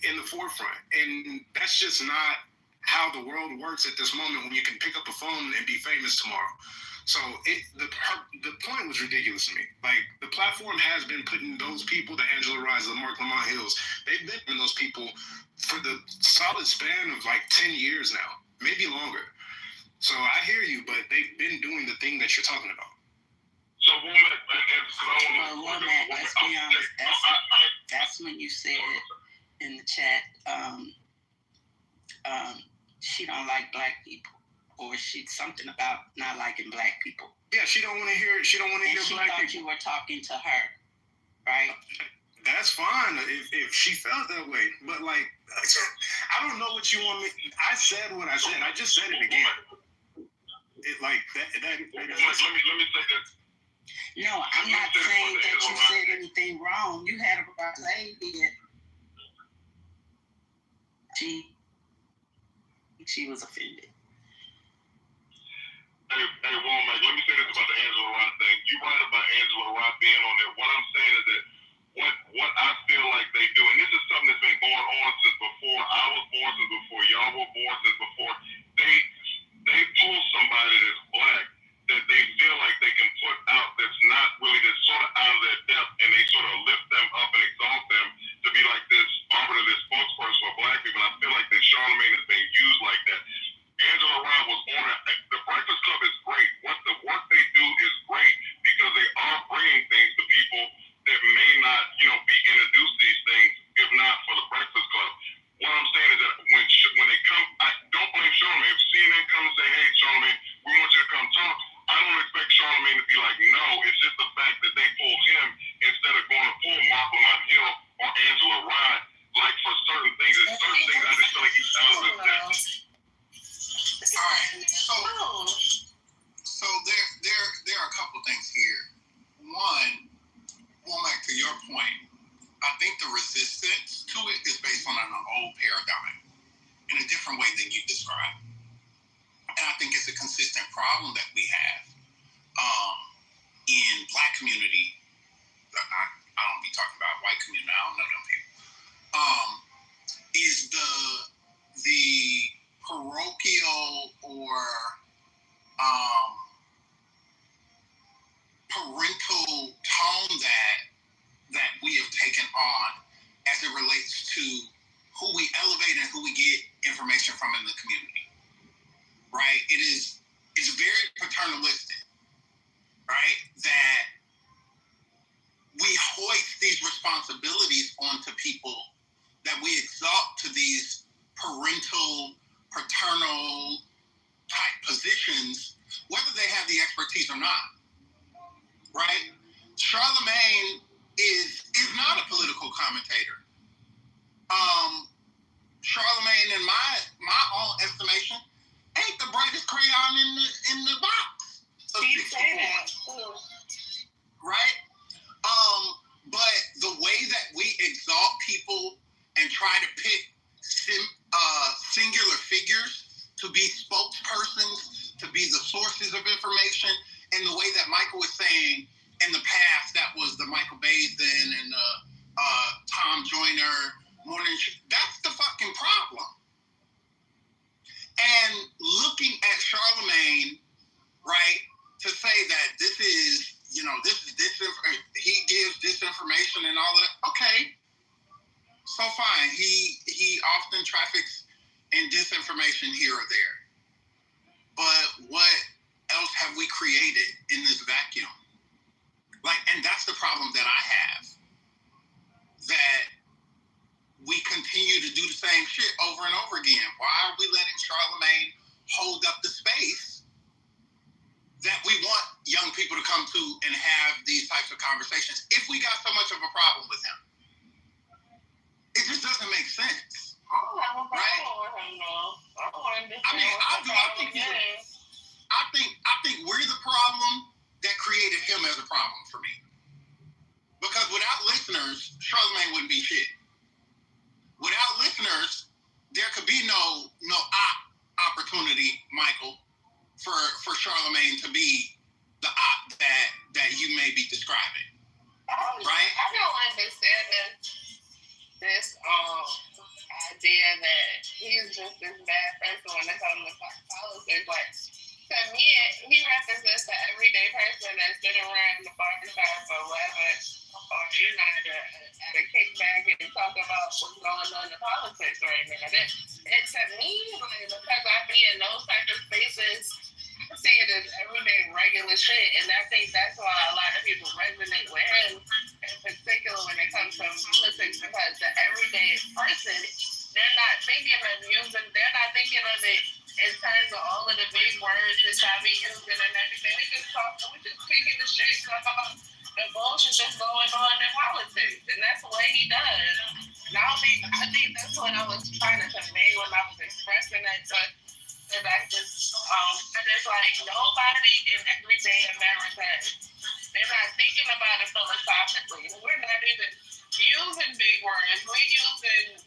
in the forefront. And that's just not how the world works at this moment, when you can pick up a phone and be famous tomorrow. So the point was ridiculous to me. Like, the platform has been putting those people, the Angela Rye, the Mark Lamont Hills, they've been putting those people for the solid span of like 10 years now, maybe longer. So I hear you, but they've been doing the thing that you're talking about. So let's be honest. That's when you said in the chat, she don't like black people, or she something about not liking black people. Yeah, she don't want to hear. She don't want to hear black people. She thought you were talking to her, right? That's fine if she felt that way, but like, I don't know what you want me. I said what I said. I just said it again. Let me say this. No, I'm not saying that you said anything wrong. You had a right lady. she was offended. Hey, Womack, let me say this about the Angela Rod thing. You right about Angela Rod being on there. What I'm saying is that what I feel like they do, and this is something that's been going on since before I was born, since before y'all were born, since before they pull somebody that's black that they feel like they can put out that's not really, that's sort of out of their depth, and they sort of lift them up and exalt them to be like this arbiter, this spokesperson for black people. I feel like that Charlamagne is being used like that. Angela Rod was on it. The Breakfast Club is great. What the work they do is great because they are bringing things to people that may not, be introduced to these things if not for the Breakfast Club. What I'm saying is that when they come, I don't blame Charlamagne. If CNN come and say, "Hey, Charlamagne, we want you to come talk," I don't expect Charlamagne to be like, "No." It's just the fact that they pull him instead of going to pull Mark Lamont Hill or Angela Rod. Like for certain things, and certain things I just feel like he's out of his depth. All right, so there are a couple things here. One, going back to your point, I think the resistance to it is based on an old paradigm in a different way than you described, and I think it's a consistent problem that we have in Black community. I don't be talking about white community. I don't know them people. Is the parochial or parental tone that we have taken on as it relates to who we elevate and who we get information from in the community, right? It's very paternalistic, right? That we hoist these responsibilities onto people, that we exalt to these parental, paternal type positions, whether they have the expertise or not, right? Charlamagne is not a political commentator. Charlamagne, in my own estimation, ain't the brightest crayon in the box. He'd say that too. Right? But the way that we exalt people and try to pick singular figures to be spokespersons, to be the sources of information, and the way that Michael was saying in the past, that was the Michael Bathan and the Tom Joyner morning. That's the fucking problem. And looking at Charlamagne, right, to say that this is, he gives disinformation and all of that. Okay, so fine. He often traffics in disinformation here or there. But what else have we created in this vacuum? And that's the problem that I have. That we continue to do the same shit over and over again. Why are we letting Charlamagne hold up the space that we want young people to come to and have these types of conversations if we got so much of a problem with him? It just doesn't make sense. I don't have a problem with him, though. I don't understand. I think we're the problem that created him as a problem for me. Because without listeners, Charlamagne wouldn't be shit. Without listeners, there could be no opportunity, Michael, for Charlamagne to be the op that you may be describing. Right? I don't understand this idea that he's just this bad person when it comes to politics. Like, to me, he represents the everyday person that's sitting around the barbershop or whatever, or at a kickback and talk about what's going on in politics right now. And to me, because I be in those type of spaces, I see it as everyday regular shit, and I think that's why a lot of people resonate with him, in particular when it comes to politics, because the everyday person, they're not thinking of it in terms of all of the big words that I be using and everything. We just speaking the shit, talk about the bullshit that's going on in politics, and that's what he does. And I think that's what I was trying to convey when I was expressing that. And I just like nobody in everyday America, they're not thinking about it philosophically. We're not even using big words. We're using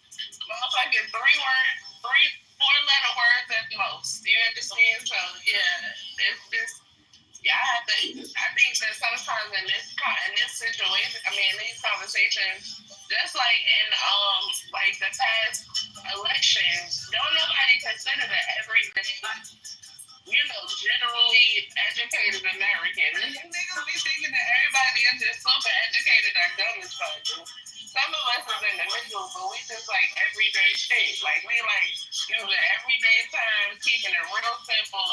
motherfucking 4-letter words that most. You understand? So yeah, it's yeah. I think that sometimes in this situation, I mean, in these conversations, just like in like the past elections, don't nobody consider the everyday, generally educated American. Niggas be thinking that everybody is just super educated or dumb as fuck. Some of us is in the middle, but we just like everyday shit. Like we like using everyday terms, keeping it real simple,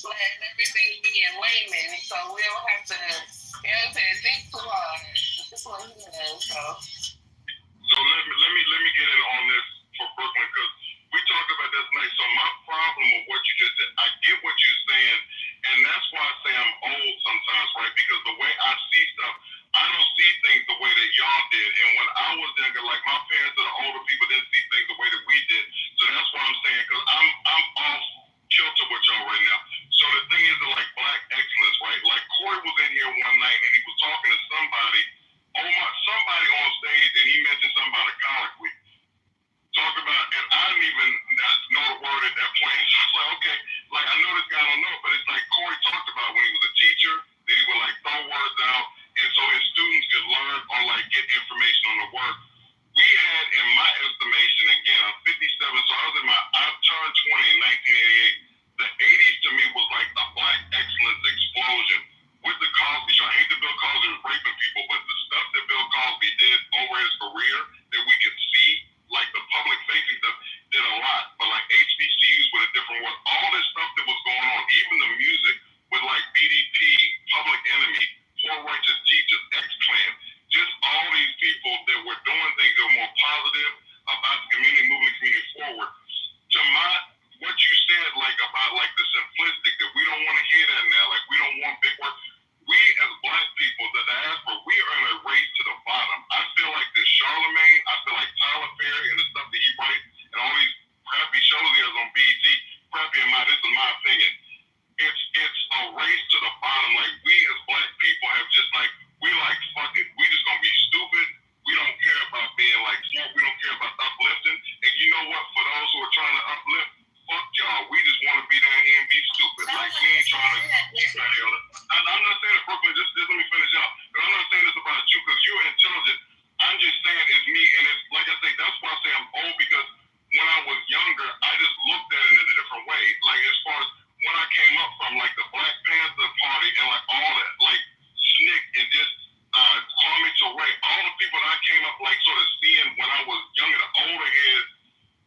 letting everything be in layman, so we don't have to, think too hard. That's what he knows. So let me get in on this for Brooklyn, because we talked about this night. So my problem with what you just said, I get what you're saying, and that's why I say I'm old sometimes, right? Because the way I see stuff, I don't see things the way that y'all did. And when I was younger, like my parents or the older people didn't see things the way that we did. So that's what I'm saying, because I'm off kilter with y'all right now. So the thing is, like black excellence, right? Like Corey was in here one night and he was talking to somebody on stage, and he mentioned something about a colloquy. Talk about, and I didn't even know the word at that point. So it's like, okay, like I know this guy don't know, but it's like Corey talked about when he was a teacher, that he would like throw words out, and so his students could learn or like get information on the word. We had, in my estimation, again, I'm 57, so I turned 20 in 1988. The 80s to me was like a black excellence explosion. With the Cosby Show, I hate that Bill Cosby was raping people, but the stuff that Bill Cosby did over his career that we could see, like the public facing stuff, did a lot. But like HBCUs with a different word, all this stuff that was going on, even the music with like BDP, Public Enemy, Poor Righteous Teachers, X-Clan, just all these people that were doing things that were more positive about the community, moving the community forward. To what you said, like about like the simplistic, that we don't want to hear that now, like we don't want big words. We as black people, the diaspora, we are in a race to the bottom. I feel like this Charlemagne, I feel like Tyler Perry and the stuff that he writes and all these crappy shows he has on BET, this is my opinion. It's a race to the bottom. Like we as black people have just like, we like, fuck it, we just gonna be stupid. We don't care about being like smart. We don't care about uplifting. And you know what? For those who are trying to uplift, fuck y'all. We just want to be down here and be stupid. Like we ain't trying to keep that other. I'm not saying that, Brooklyn. Just let me finish out. But I'm not saying this about you because you're intelligent. I'm just saying it's me, and it's like I say. That's why I say I'm old, because when I was younger, I just looked at it in a different way. Like as far as when I came up from, like the Black Panther Party and like all that, like Snick and just Kwame Ture, all the people that I came up like sort of seeing when I was younger, the older heads.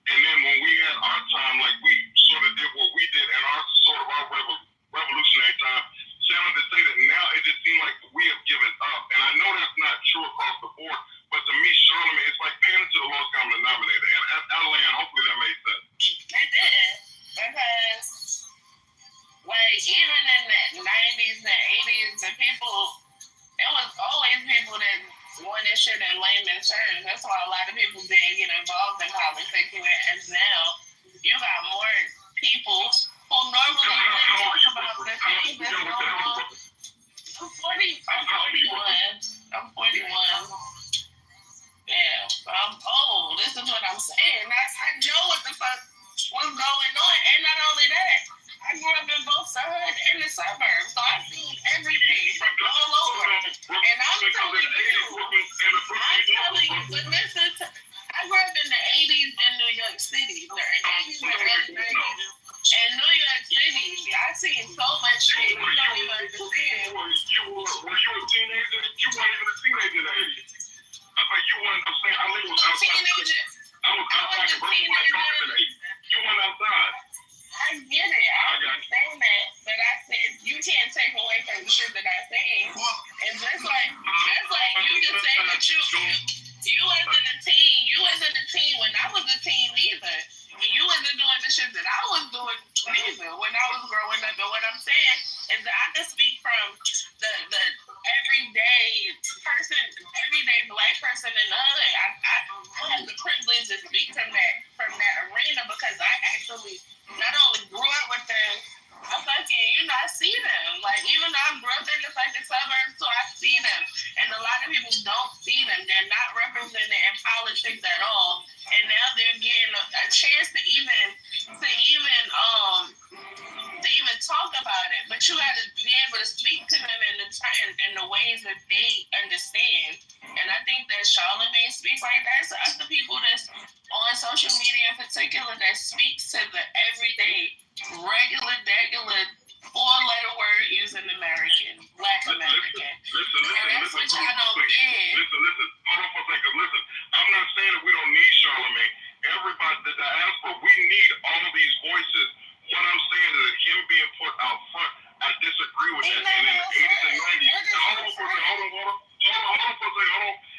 And then when we had our time, like we sort of did what we did in our sort of our revolutionary time, sounded to say that now it just seems like we have given up. And I know that's not true across the board, but to me, Charlemagne, it's like paying to the lowest common denominator. And Alan, hopefully that made sense. It did, because like even in the 90s and 80s, the people, it was always people that wanted shit in layman's terms. That's why a lot of people didn't get involved in politics. As now, you got more people who normally talk about the things that's going on. I'm 41. Yeah, I'm old. This is what I'm saying. I know what the fuck was going on. And not only that, I grew up in both sides and the suburbs. So I've seen everything from all over. And I'm telling you, but listen, I grew up in the 80s in New York City. The 80s and early 90s. In New York City, I seen so much shit you don't even understand. Were you a teenager? You weren't even a teenager in the 80s. I thought you weren't. I'm saying I was outside the birth of my car in the 80s. You went outside. I get it. I understand that, but I said you can't take away from the shit that I said. And just like you just said that you wasn't a teen. You wasn't a teen when I was a teen either. And you wasn't doing the shit that I was doing either when I was growing up. And what I'm saying is that I can speak from the everyday person, everyday black person in LA. I have the privilege to speak from that arena because I actually not only grew up with them, I see them. Like, even though I grew up in the fucking suburbs, so I see them. And a lot of people don't see them. They're not represented in politics at all. And now they're getting a chance to even someone that speaks to the everyday, regular 4-letter word using American, Black American. Listen. And that's what y'all don't get. Listen. Hold on for a second. Listen, I'm not saying that we don't need Charlamagne. Everybody, the diaspora, we need all these voices. What I'm saying is that him being put out front, I disagree with that. And in the 80s and 90s, hold on for a second.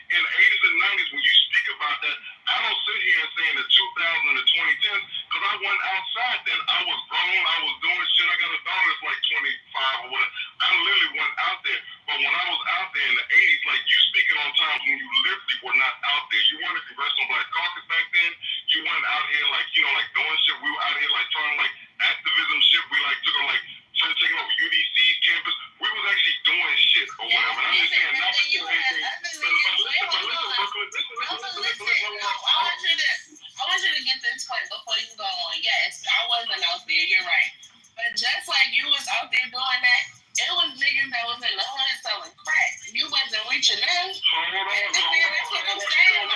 In the 80s and 90s, when you speak about that, I don't sit here and say in the 2000s and the 2010s, because I went outside then. I was grown, I was doing shit. I got a daughter that's like 25 or whatever. I literally went out there. But when I was out there in the 80s, like you speaking on times when you literally were not out there. You weren't a Congressional Black Caucus back then. You weren't out here like, like doing shit. We were out here like trying like activism shit. We like took on like taking over UDC campus. We was actually doing shit or whatever. And I'm just saying, not to do anything. I want you to get this point before you go on. Yes, I wasn't out there. You're right. But just like you was out there doing that, it was niggas that was in the hood selling crack. You wasn't reaching them. That's what I'm saying.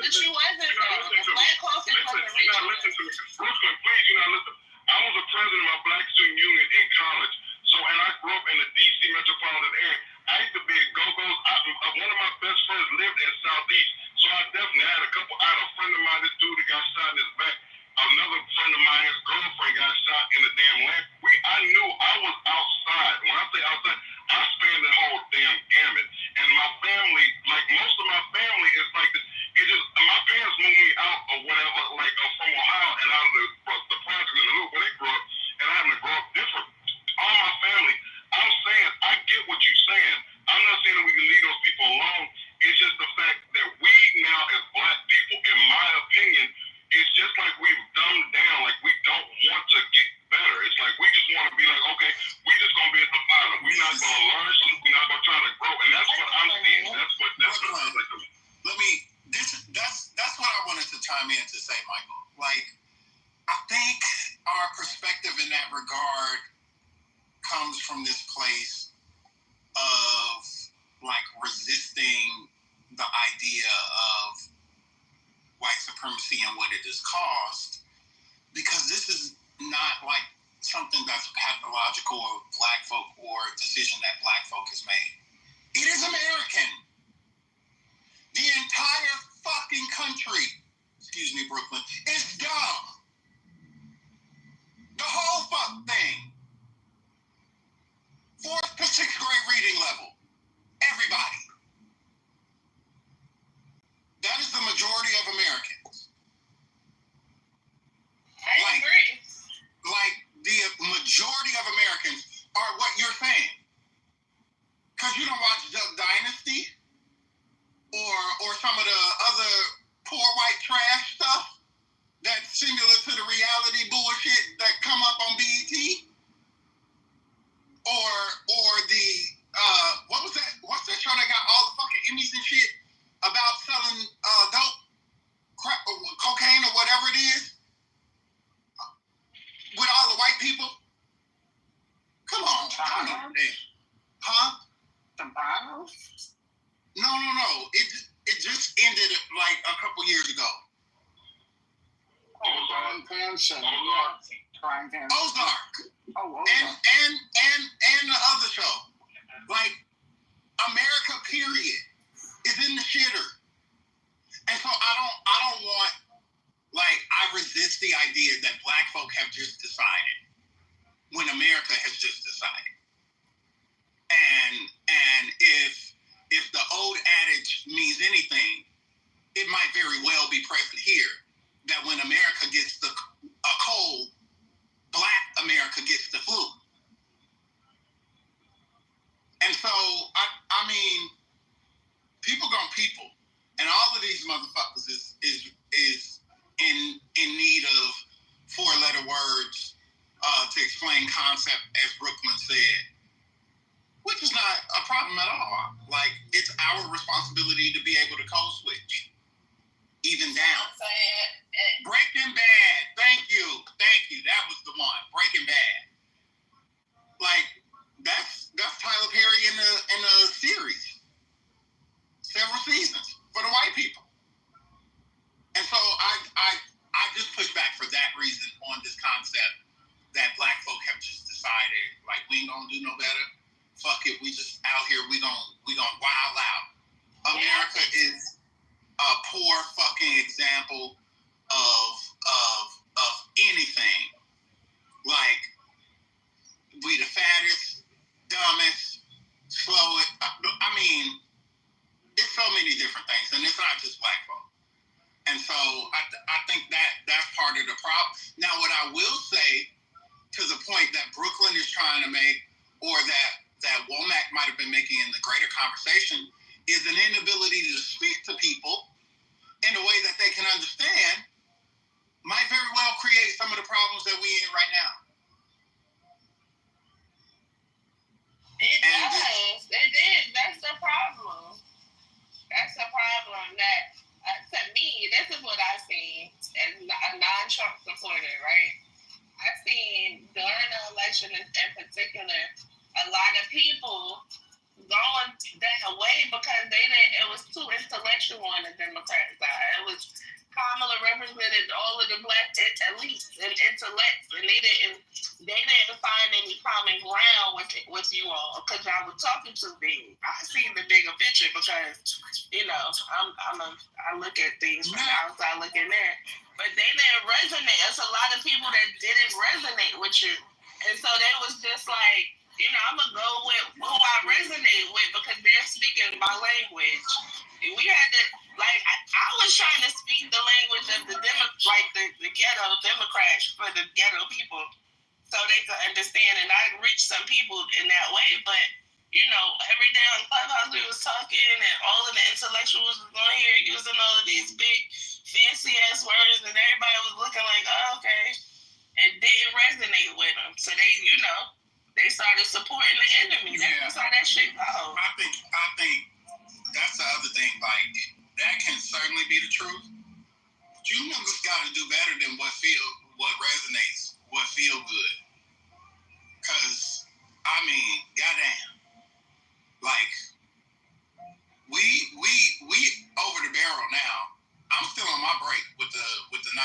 But you wasn't though. The Black Caucus wasn't reaching them. Listen to me. Brooklyn, please, listen. I was a president of my Black Student Union in college. So, and I grew up in the D.C. metropolitan area. I used to be at Go-Go's. One of my best friends lived in Southeast. So I definitely had a friend of mine, this dude that got shot in his back. Another friend of mine, his girlfriend got shot in the damn lamp. I knew I was outside. When I say outside, I spanned the whole damn gamut. And my family, like most of my family is like this. My parents moved me out or whatever, like from Ohio and out of the projects in the loop where they grew up, and I having to grow up different. All my family, I'm saying, I get what you're saying. I'm not saying that we can leave those people alone. It's just the fact that we now as Black people, in my opinion, it's just like we've dumbed down, like we don't want to get better. It's like we just want to be like, okay, we just gonna be at the bottom. We're not gonna learn something, we're not gonna try to grow. And that's what I'm seeing. That's what I'm like. That's what I wanted to chime in to say, Michael. Like, I think our perspective in that regard comes from this place of like resisting the idea of white supremacy and what it has caused, because this is not like something that's pathological of Black folk or a decision that Black folk has made. It is American. The entire fucking country, excuse me, Brooklyn, is dumb. The whole fuck thing. 4th to 6th grade reading level. Everybody. That is the majority of Americans. I agree. Like the majority of Americans are what you're saying. Because you don't watch Duck Dynasty or some of the other poor white trash stuff that's similar to the reality bullshit that come up on BET. Or the what was that? What's that show that got all the fucking Emmys and shit about selling dope, crack, cocaine or whatever it is with all the white people? Come on, huh? Sopranos? No. It just ended like a couple years ago. Ozark. And the other show. Like, America, period, is in the shitter. And so I don't want, like, I resist the idea that Black folk have just decided when America has just decided. And if the old adage means anything, it might very well be present here. That when America gets a cold, Black America gets the flu. And so, I mean, people gonna people. And all of these motherfuckers is in need of 4-letter words to explain concept, as Brooklyn said. Which is not a problem at all. Like, it's our responsibility to be able to code switch. Even down. So part of the problem. Now, what I will say, to the point that Brooklyn is trying to make, or that Womack might have been making in the greater conversation, is an inability to speak to people in a way that they can understand, might very well create some of the problems that we in right now. It does. It is. That's the problem. That's the problem. That to me, this is what I've seen as a non-Trump supporter, right? I've seen during the election in particular, a lot of people going that way because they didn't. It was too intellectual on the Democrat side. It was Kamala represented all of the black elites and intellects, and they didn't find any common ground with you all because I was talking too big. I seen the bigger picture because I look at things from the outside looking in, but they didn't resonate. There's a lot of people that didn't resonate with you, and so they was just like, I'm gonna go with who I resonate with because they're speaking my language. We had to, I was trying to speak the language of the ghetto Democrats for the ghetto people so they could understand, and I reached some people in that way, but, every day on Clubhouse we was talking, and all of the intellectuals was on here using all of these big, fancy-ass words, and everybody was looking like, oh, okay, and didn't resonate with them, so they, they started supporting the enemy. That's how that shit goes. I think that's the other thing. Like, that can certainly be the truth. But you just got to do better than what resonates, what feel good. Because, goddamn, like, we over the barrel now. I'm still on my break with the 92%.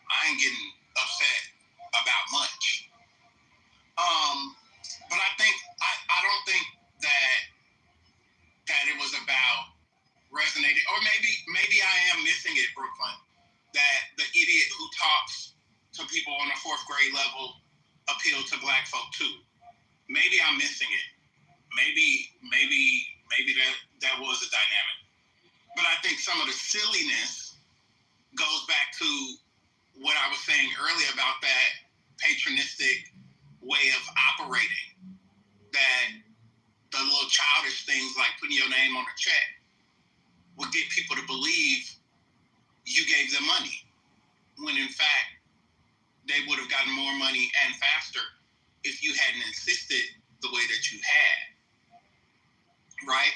I ain't getting upset about much. But I don't think that it was about resonating, or maybe I am missing it, Brooklyn. That the idiot who talks to people on a fourth grade level appealed to black folk too. Maybe I'm missing it. Maybe that was a dynamic. But I think some of the silliness goes back to what I was saying earlier about that patronistic way of operating, that the little childish things like putting your name on a check would get people to believe you gave them money, when in fact they would have gotten more money and faster if you hadn't insisted the way that you had, right?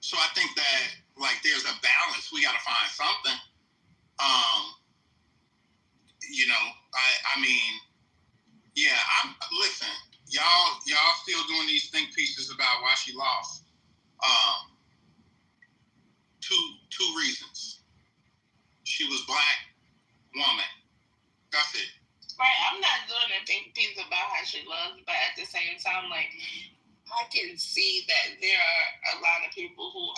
So I think that, there's a balance. We got to find something. Listen, y'all still doing these think pieces about why she lost. Two reasons. She was black, woman. That's it. Right, I'm not doing a think piece about how she loves, but at the same time, I can see that there are a lot of people who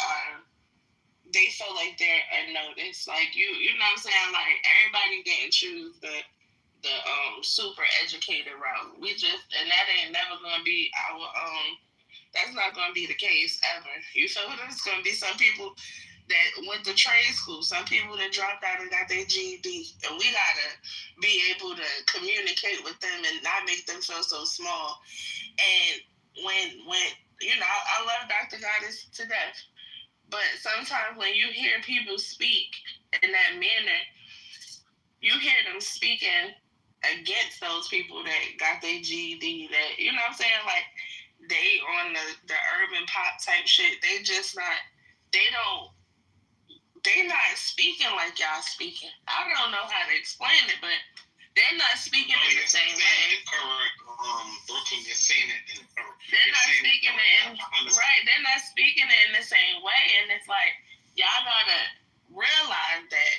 they feel like they're unnoticed. You know what I'm saying? Everybody didn't choose the super educated route. And that ain't never gonna be our that's not gonna be the case ever. You feel what? There's gonna be some people that went to trade school, some people that dropped out and got their GED, and we gotta be able to communicate with them and not make them feel so small. And when I love Dr. Goddess to death, but sometimes when you hear people speak in that manner, you hear them speaking against those people that got their GED, that, you know what I'm saying? They on the urban pop type shit, they not speaking like y'all speaking. I don't know how to explain it, but they're not speaking in the same way. Brooklyn is saying it incorrect. They're not speaking it they're not speaking it in the same way, and it's y'all gotta realize that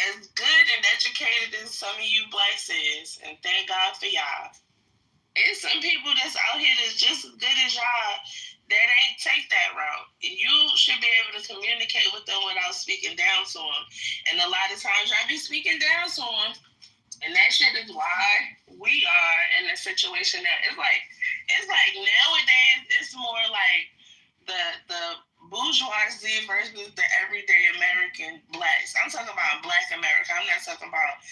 as good and educated as some of you blacks is, and thank God for y'all, it's some people that's out here that's just as good as y'all that ain't take that route. You should be able to communicate with them without speaking down to them. And a lot of times y'all be speaking down to them, and that shit is why we are in a situation that it's like nowadays it's more like the bourgeoisie versus the everyday American blacks. I'm talking about Black America. I'm not talking about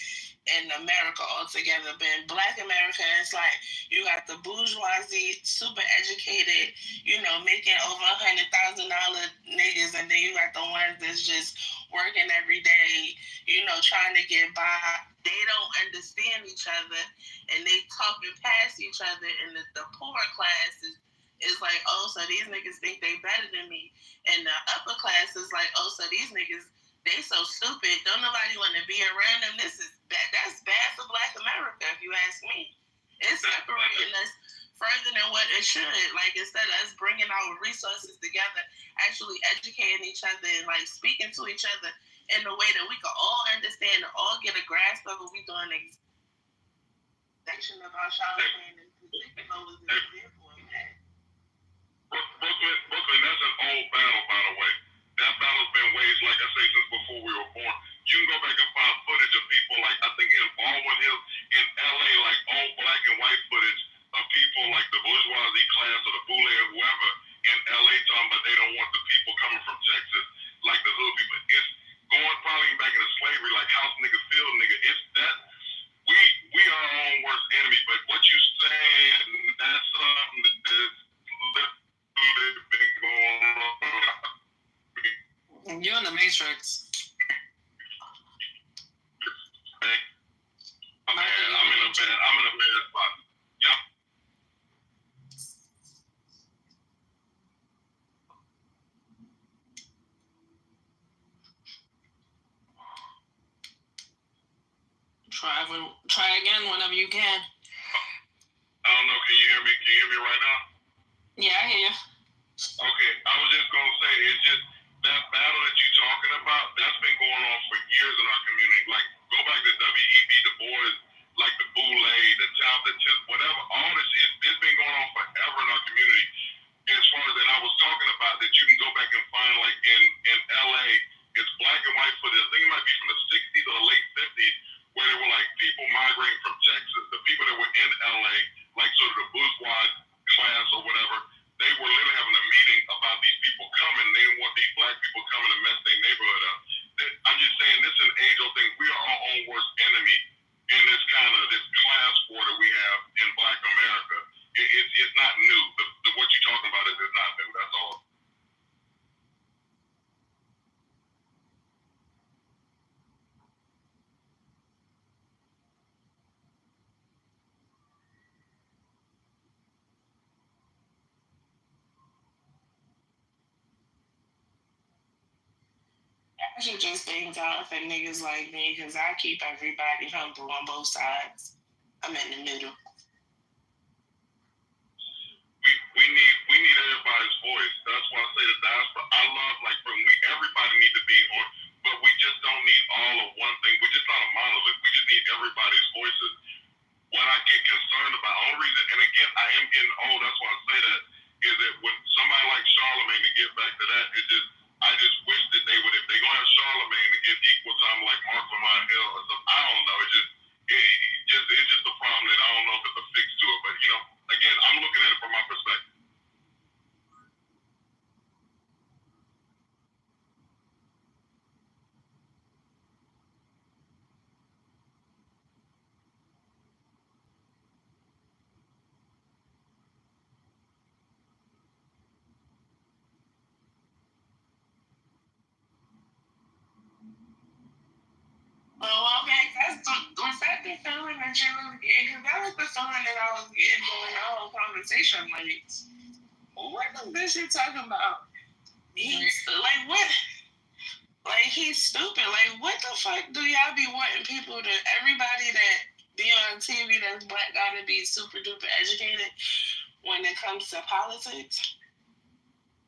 in America altogether, but in Black America, it's like you got the bourgeoisie, super educated, making over $100,000 niggas, and then you got the ones that's just working every day, trying to get by. They don't understand each other, and they talking past each other, and the poor class is like, oh, so these niggas think they better than me, and the upper class is like, oh, so these niggas, they so stupid. Don't nobody want to be around them. That's bad for Black America, if you ask me. It's separating us further than what it should. Like, instead of us bringing our resources together, actually educating each other and like speaking to each other in a way that we can all understand and all get a grasp of what we doing. Section about Charlamagne in particular was an example of that. Brooklyn, that's an old battle, by the way. That battle's been waged, like I say, since before we were born. You can go back and find footage of people, like, I think in Baldwin Hills, in LA, like old black and white footage of people like the bourgeoisie class or the boule or whoever in LA talking about they don't want the people coming from Texas, like the hood people. It's going probably back into slavery, like house nigga, field nigga. It's that. We are our own worst enemy, but what you saying, that's something that's literally been going on. You're in the Matrix. I'm in a bad spot. Yep. Try again whenever you can. I don't know. Can you hear me? Can you hear me right now? Yeah, I hear you. Okay. I was just gonna say, it's just that battle that you're talking about. That's been going on for years in our community. Like, go back to W.E.B. Du Bois, like the Boule, the Top, the Tip, whatever. All this it's been going on forever in our community. As far as, and I was talking about that, you can go back and find, like in L.A., it's black and white footage. I think it might be from the 60s or the late 50s, where there were like people migrating from Texas. The people that were in LA, like sort of the bourgeois class or whatever, they were literally having a meeting about these people coming. They didn't want these black people coming to mess their neighborhood up. I'm just saying, this is an age-old thing. We are our own worst enemy in this kind of this class war that we have in Black America. It's not new. What you're talking about is not new. That's all. I should just thank God for niggas like me, because I keep everybody humble on both sides. I'm in the middle. We need everybody's voice. That's why I say the diaspora. I love, like, everybody need to be on, but we just don't need all of one thing. We're just not a monolith. We just need everybody's voices. What I get concerned about, only reason, and again, I am getting old. That's why I say that, is that when somebody like Charlamagne, to get back to that, I just wish that they would, if they're going to have Charlamagne to give equal time like Mark Lamont Hill or something, I don't know. It's just a problem that I don't know if it's a fix to it. But, again, I'm looking at it from my perspective. Well, okay, was that the feeling that you was getting? Because that was the feeling that I was getting during the whole conversation. Like, what the bitch you talking about? Like, what? Like, he's stupid. Like, what the fuck do y'all be wanting people to, everybody that be on TV that's black gotta be super duper educated when it comes to politics?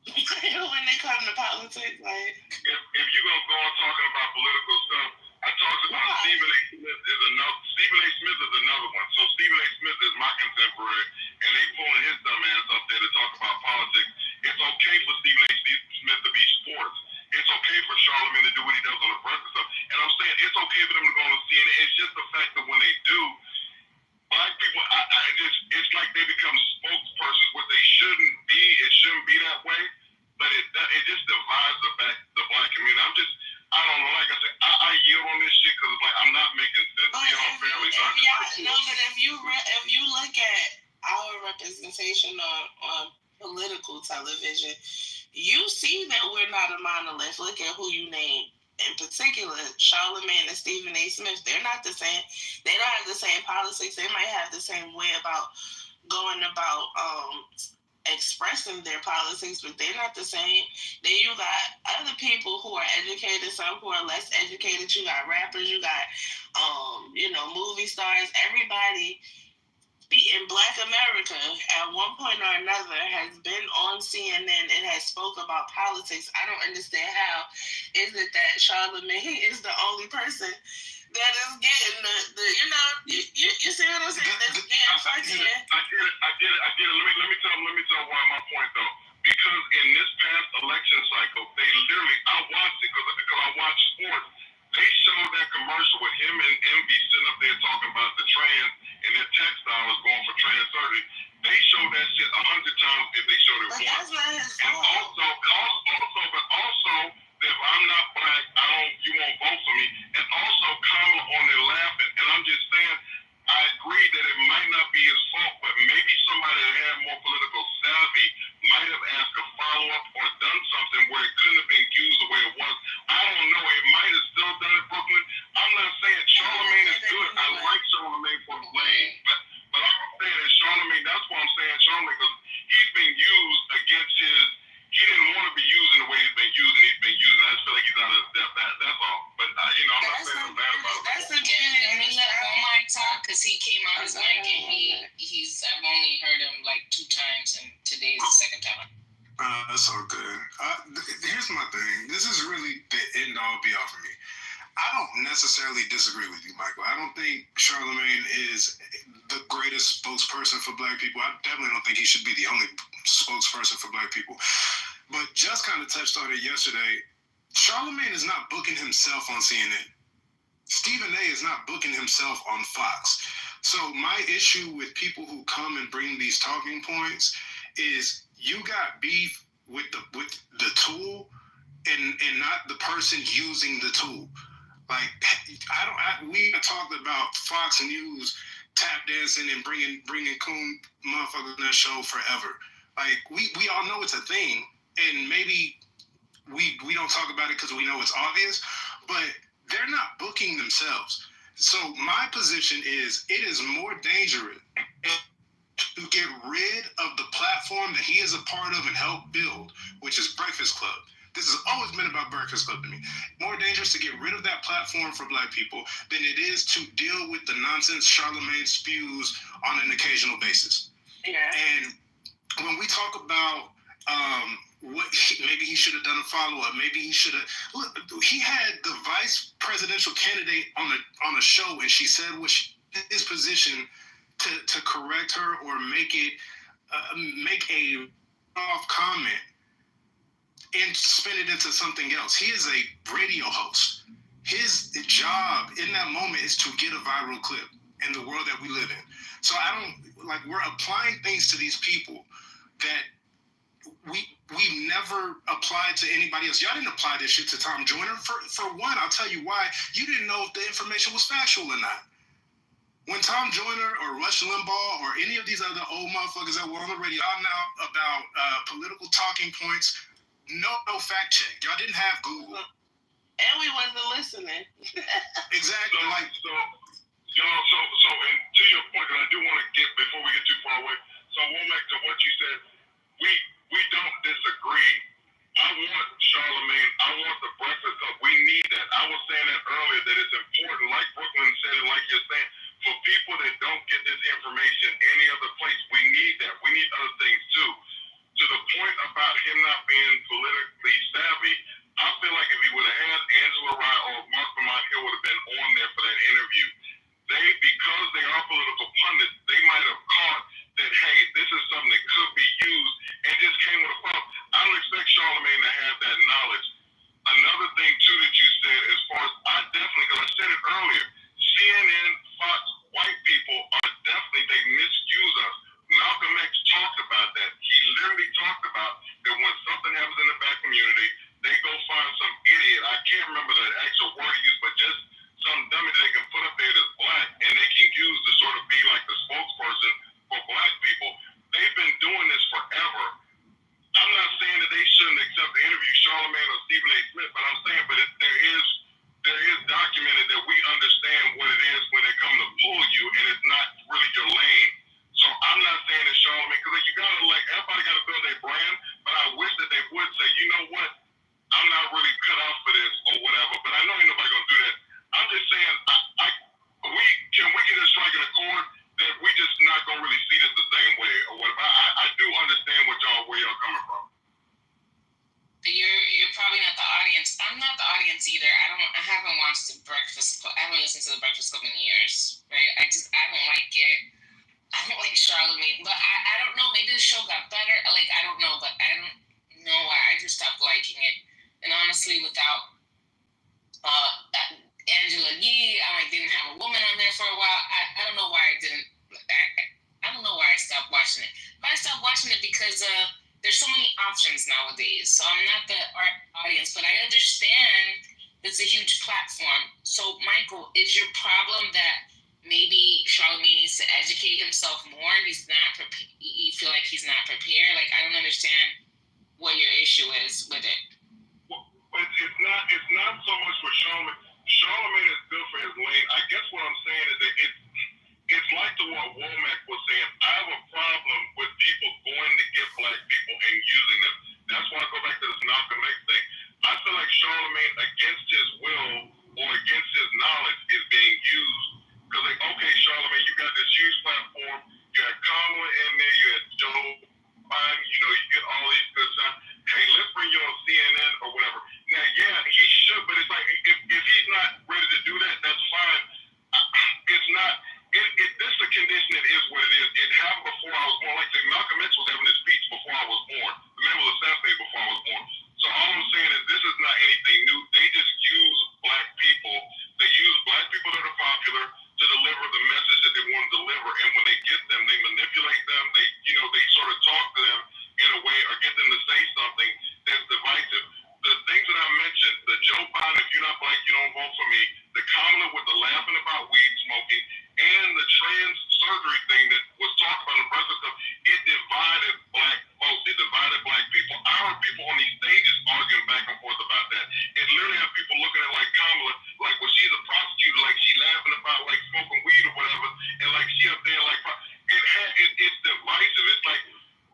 When they come to politics, like... If you're going to go on talking about political stuff, I talked about Stephen A. Smith is another one. So Stephen A. Smith is my contemporary, and they pulling his dumb ass up there to talk about politics. It's okay for Stephen A. Smith to be sports. It's okay for Charlamagne to do what he does on the breakfast stuff. And I'm saying it's okay for them to go on CNN. It's just the fact that when they do, black people, it's like they become spokespersons, what they shouldn't be. It shouldn't be that way. but it just divides the black community. I don't know. Like I said, I yield on this shit because like I'm not making sense to y'all families. But if you look at our representation on political television, you see that we're not a monolith. Look at who you name. In particular, Charlamagne and Stephen A. Smith, they're not the same. They don't have the same politics. They might have the same way about going about expressing their politics, but they're not the same. Then you got other people who are educated, some who are less educated. You got rappers, you got movie stars. Everybody in Black America at one point or another has been on CNN and has spoke about politics. I don't understand how is it that Charlamagne is the only person that is getting you see what I'm saying? That's getting fucking. I get it. Let me tell why my point though. Because in this past election cycle, they literally, I watched it because I watch sports. They showed that commercial with him and Envy sitting up there talking about the trans and their textiles going for trans surgery. They showed that shit 100 times if they showed it once. That's not his And fault. also, if I'm not black, you won't vote for me. And also, Kamala on there laughing, and I'm just saying, I agree that it might not be his fault, but maybe somebody that had more political savvy might have asked a follow-up or done something where it couldn't have been used the way it was. I don't know. It might have still done it, Brooklyn. I'm not saying Charlamagne is good. I like Charlamagne for the lane, but I'm saying that Charlamagne, that's why I'm saying Charlamagne, because he's been used against he didn't want to be used in the way he's been used, and he's been used, and I just feel like he's out of his depth. That's all. But, I'm not saying I'm bad about it. That's the Let me let Omar talk because he came on his mic and I've only heard him like 2 times, and today is the second time. That's all good. Here's my thing. This is really the end-all, be-all for me. I don't necessarily disagree with you, Michael. I don't think Charlamagne is the greatest spokesperson for black people. I definitely don't think he should be the only spokesperson for black people. But just kind of touched on it yesterday. Charlamagne is not booking himself on CNN. Stephen A. is not booking himself on Fox. So my issue with people who come and bring these talking points is you got beef with the tool and not the person using the tool. Like we talked about Fox News tap dancing and bringing coon motherfuckers on that show forever. Like we all know it's a thing, and maybe we don't talk about it because we know it's obvious, but they're not booking themselves. So my position is it is more dangerous to get rid of the platform that he is a part of and help build, which is Breakfast Club. This has always been about Breakfast Club to me. More dangerous to get rid of that platform for black people than it is to deal with the nonsense Charlamagne spews on an occasional basis. Yeah. And when we talk about maybe he should have done a follow-up, maybe he should have. Look, he had the vice presidential candidate on a show, and she said his position to correct her or make a off comment and spin it into something else. He is a radio host. His job in that moment is to get a viral clip in the world that we live in. So we're applying things to these people that we've never applied to anybody else. Y'all didn't apply this shit to Tom Joyner. For one, I'll tell you why. You didn't know if the information was factual or not. When Tom Joyner or Rush Limbaugh or any of these other old motherfuckers that were on the radio out now about political talking points, no fact check. Y'all didn't have Google. And we wasn't listening. Exactly. So, and to your point, and I do want to get, before we get too far away, so I want back to what you said. We don't disagree. I want Charlamagne. I want the Breakfast Club. We need that. I was saying that earlier, that it's important, like Brooklyn said and like you're saying, for people that don't get this information any other place, we need that. We need other things too. To the point about him not being politically savvy, I feel like if he would have had Angela Rye or Mark Lamont, he would have been on there for that interview. Because they are political pundits, they might have caught that, hey, this is something that could be used, and just came with a problem. I don't expect Charlamagne to have that knowledge. Another thing, too, that you said, as far as I definitely, because I said it earlier, CNN, Fox, white people are definitely, they misuse us. Malcolm X talked about that. He literally talked about that when something happens in the we understand what it is when they come to pull you, and it's not really your lane. So I'm not saying it's Charlamagne, because you gotta everybody gotta build their brand, but I wish that they would say, you know what, I'm not really cut out for this or whatever. But I know ain't nobody gonna do that. I'm just saying, we can just strike an accord that we just not gonna really see this the same way or whatever. I do understand where y'all coming from. You're probably not the audience. I'm not the audience either. I haven't watched The Breakfast Club. I haven't listened to The Breakfast Club in years. Right? I don't like it. I don't like Charlamagne, but I don't know. Maybe the show got better. I don't know, but I don't know why. I just stopped liking it. And honestly, without Angela Yee, I didn't have a woman on there for a while. I don't know why I didn't. I don't know why I stopped watching it. But I stopped watching it because there's so many options nowadays. So I'm not the audience, but I understand it's a huge platform. So Michael, is your problem that maybe Charlamagne needs to educate himself more? He's not you feel like he's not prepared? I don't understand what your issue is with it. Well, it's not so much for Charlamagne. Charlamagne is good for his lane. I guess what I'm saying is that it's like the what Womack was saying. I have a problem with people going to get black people and using them. That's why I go back to this Malcolm X thing. I feel like Charlamagne, against his will or against his knowledge, is being used. Because okay, Charlamagne, you got this huge platform. You had Kamala in there. You had Joe Biden. You get all these good stuff. Hey, let's bring you on CNN or whatever. Now, yeah, he should, but it's if he's not ready to do that, that's fine. It's not. This is a condition. It is what it is. It happened before I was born. Like I say, Malcolm X was having his speech before I was born. The man was assassinated before I was born. So all I'm saying is this is not anything new. They just use black people. They use black people that are popular to deliver the message that they want to deliver. And when they get them, they manipulate them. They sort of talk to them in a way or get them to say something that's divisive. The things that I mentioned, the Joe Biden, if you're not black, you don't vote for me. The Kamala with the laughing about weed smoking, and the trans surgery thing that was talked about in the president stuff, it divided black folks. It divided black people. I heard people on these stages arguing back and forth about that. It literally had people looking at Kamala, well, she's a prostitute, she laughing about smoking weed or whatever, and she up there it's divisive. It's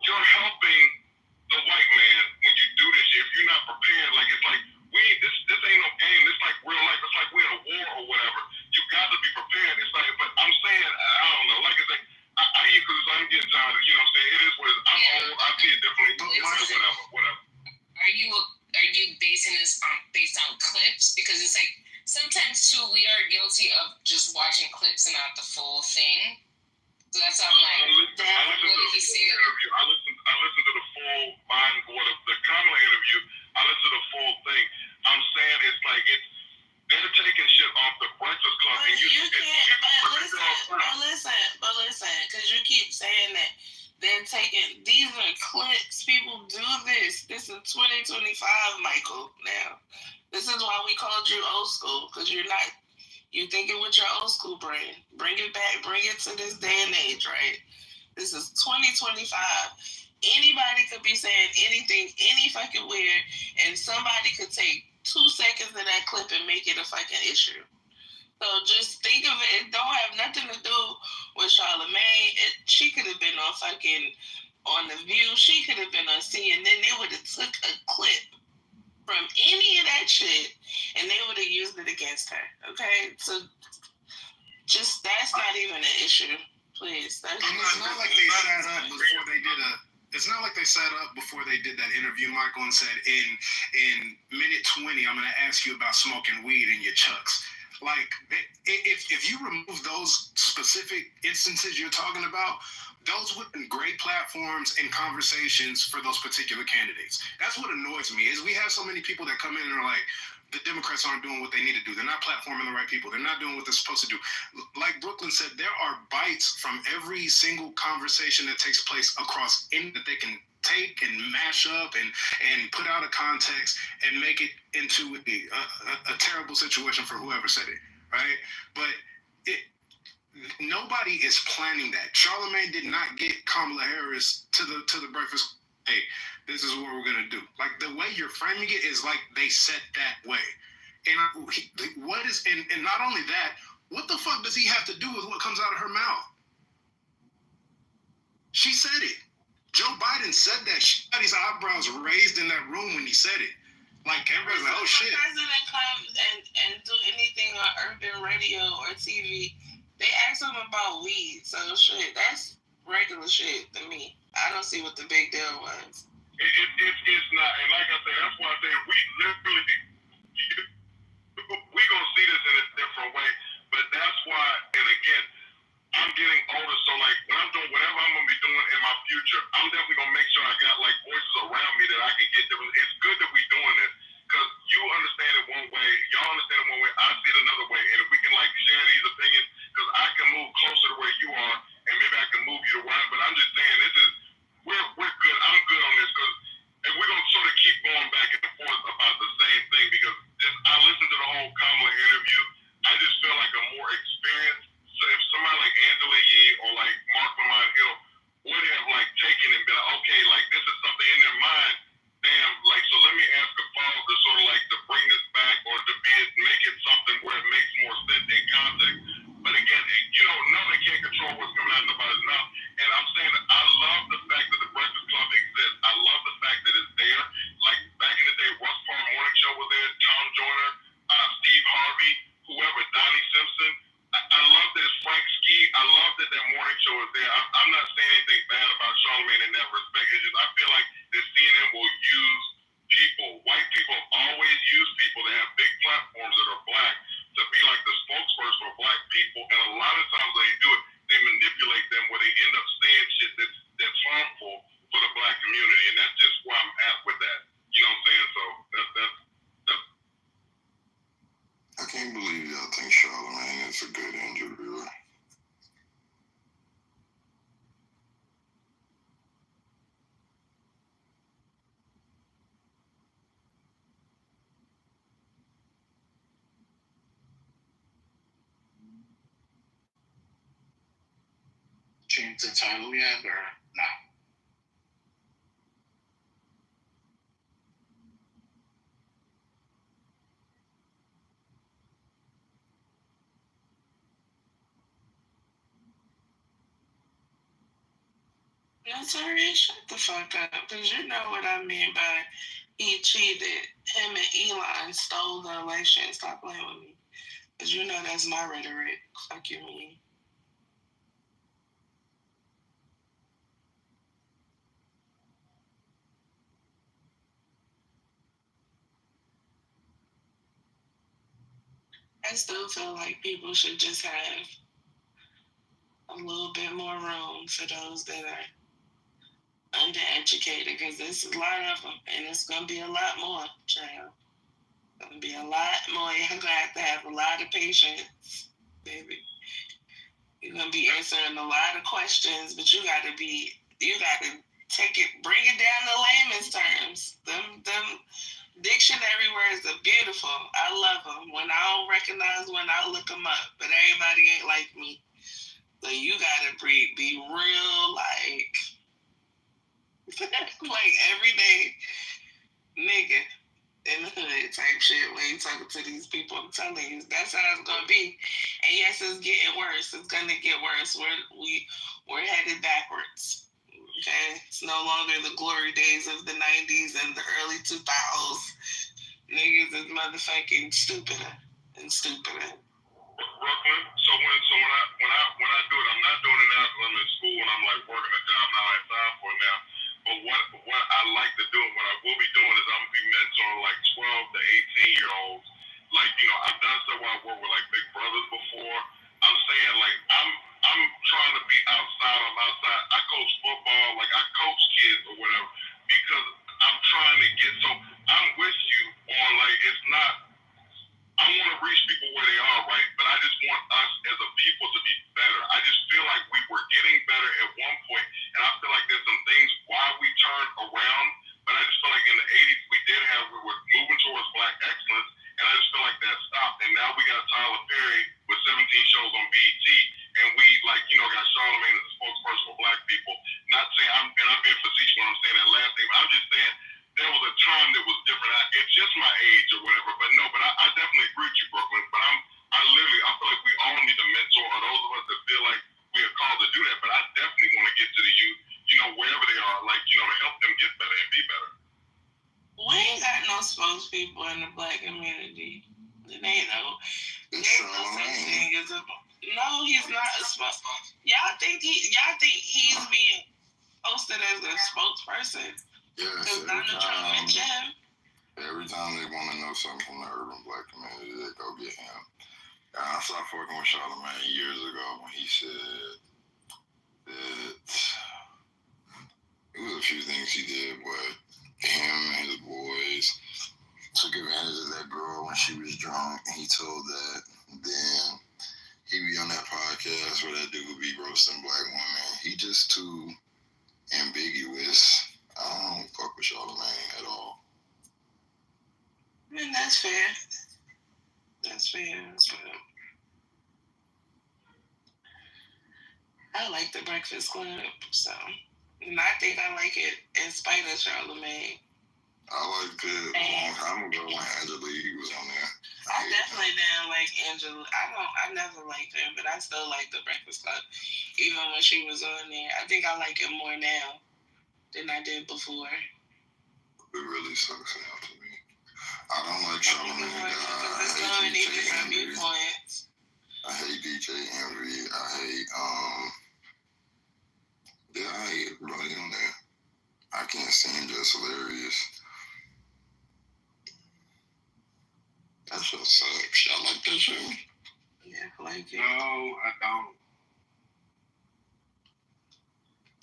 you're helping the white man when you do this shit. If you're not prepared, this ain't no game. It's real life. It's we're in a war or whatever. You got to be prepared. It's but I'm saying, I don't know. Like I say, I hear because I'm getting tired. You know what I'm saying? It is what it is. I'm old. I see it differently. Whatever. Are you basing this based on clips? Because it's sometimes too we are guilty of just watching clips and not the full thing. So that's how I'm what did he say? I listened to the full the Kamala interview. I listened to the full thing. I'm saying they're taking shit off the Breakfast Club. But you can't. But listen, because you keep saying that they're taking. These are clips. People do this. This is 2025, Michael. Now, this is why we called you old school, because you're not. You thinking with your old school brain. Bring it back. Bring it to this day and age, right? This is 2025. Anybody could be saying anything, any fucking weird, and somebody could take 2 seconds of that clip and make it a fucking issue. So just think of it. It don't have nothing to do with Charlamagne. She could have been on The View. She could have been on CNN. They would have took a clip from any of that shit and they would have used it against her. Okay? So just that's not even an issue. Please. It's not like they sat up before they did It's not like they sat up before they did that interview, Michael, and said, in minute 20, I'm going to ask you about smoking weed in your chucks. If you remove those specific instances you're talking about, those would be great platforms and conversations for those particular candidates. That's what annoys me, is we have so many people that come in and are like, the Democrats aren't doing what they need to do. They're not platforming the right people. They're not doing what they're supposed to do. Like Brooklyn said, there are bites from every single conversation that takes place across any that they can take and mash up and put out of context and make it into a terrible situation for whoever said it, right? But nobody is planning that. Charlamagne did not get Kamala Harris to the breakfast. Hey, this is what we're gonna do. The way you're framing it is like they set that way. And and not only that, what the fuck does he have to do with what comes out of her mouth? She said it. Joe Biden said that. She had his eyebrows raised in that room when he said it. Like, everybody's like, oh shit. If the president comes and do anything on urban radio or TV, they ask him about weed. So shit, that's regular shit to me. I don't see what the big deal was. It's not, and like I said, that's why I say we literally, we gonna see this in a different way. But that's why, and again, I'm getting older, so like when I'm doing whatever I'm gonna be doing in my future, I'm definitely gonna make sure I got like voices around me that I can get different. It's good that we doing this because you understand it one way, y'all understand it one way, I see it another way, and if we can like share these opinions, because I can move closer to where you are, and maybe I can move you to where I'm. But I'm just saying this is we're good. I'm good on this because, and we're gonna sort of keep going back and forth about the same thing because I listened to the whole Kamala interview. I just feel like I'm more experienced. So if somebody like Angela Yee or like Mark Lamont Hill would have like taken and been like, okay, like this is something in their mind, damn, like so let me ask a follow to sort of like to bring this back or to make it something where it makes more sense in context. But again, no, they can't control what's coming out of nobody's mouth. And I'm saying that I love the fact that the Breakfast Club exists. I love the fact that it's there. Like back in the day, Russ Parr Morning Show was there, Tom Joyner, Steve Harvey, whoever, Donnie Simpson. I love that it's Frank Ski. I love that morning show is there. I'm not saying anything bad about Charlamagne in that respect. It's just I feel like that CNN will use people. White people have always used people that have big platforms that are black to be like the spokesperson for black people. And a lot of times when they do it, they manipulate them where they end up saying shit that's harmful for the black community. And that's just where I'm at with that. You know what I'm saying? So that's I can't believe y'all think Charlamagne is a good interviewer. Change the title yet or not? No, sorry, shut the fuck up. Because you know what I mean by he cheated. Him and Elon stole the election. Stop playing with me. Because you know that's my rhetoric. Fuck you mean. I still feel like people should just have a little bit more room for those that are undereducated, because there's a lot of them, and it's going to be a lot more, child. It's going to be a lot more. You're going to have a lot of patience, baby. You're going to be answering a lot of questions, but you got to take it, bring it down to layman's terms. Them dictionary words are beautiful. I love them. When I don't recognize one, I look them up, but everybody ain't like me. So you got to be real, like everyday nigga in the hood type shit when you talking to these people. I'm telling you, that's how it's gonna be. And yes, it's getting worse. It's gonna get worse. We're headed backwards. Okay, it's no longer the glory days of the '90s and the early 2000s. Niggas is motherfucking stupider and stupider. Brooklyn. So when I do it, I'm not doing it now because I'm in school and I'm like working a job now. I have time for it now. But what I like to do and what I will be doing is I'm gonna be mentoring like 12 to 18 year olds. Like I've done stuff where I work with like big brothers before. I'm saying like I'm trying to be outside. I'm outside. I coach football. Like I coach kids or whatever because I'm trying to get. So I'm with you on like it's not. I want to reach people where they are, right? But I just want us as a people to be better. I just feel like we were getting better at one point, in the black community. It ain't no. It's There's no such Charlamagne. thing as a. No, he's not a spokesperson. Y'all think he's being posted as a spokesperson? Yes, Because Donald Trump mentioned him. every time they want to know something from the urban black community, they go get him. I stopped fucking with Charlamagne years ago when he said that it was a few things he did, but him and his boys took advantage of that girl when she was drunk, and he told that. Then he be on that podcast where that dude would be roasting black women. He just too ambiguous. I don't fuck with Charlamagne at all. I mean, that's fair. That's fair. I like the Breakfast Club, so. And I think I like it in spite of Charlamagne. I liked it a long time ago when Angela Lee was on there. I definitely didn't like Angela. I never liked her, but I still like the Breakfast Club, even when she was on there. I think I like it more now than I did before. It really sucks now to me. I don't like Charlamagne. There's so many different viewpoints. I hate DJ Envy. I hate everybody on there. I can't stand Just Hilarious. That show sucks. Y'all like that show? Yeah, I like it. No, I don't.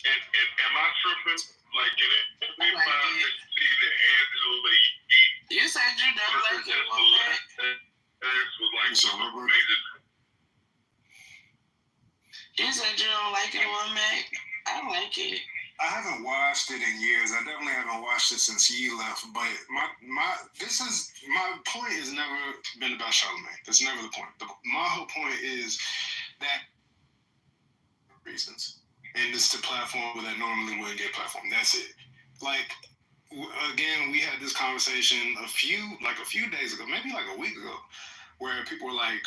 And am I tripping? Like, in every like time it. they see that Angela Lee You said you don't like it, woman. was like So, some Robert? amazing. You said you don't like it, woman. I like it. I haven't watched it in years. I definitely haven't watched it since Ye left. But my point has never been about Charlamagne. That's never the point. My whole point is that reasons, and it's the platform that normally wouldn't get platform. That's it. Like again, we had this conversation a few days ago, maybe like a week ago, where people were like,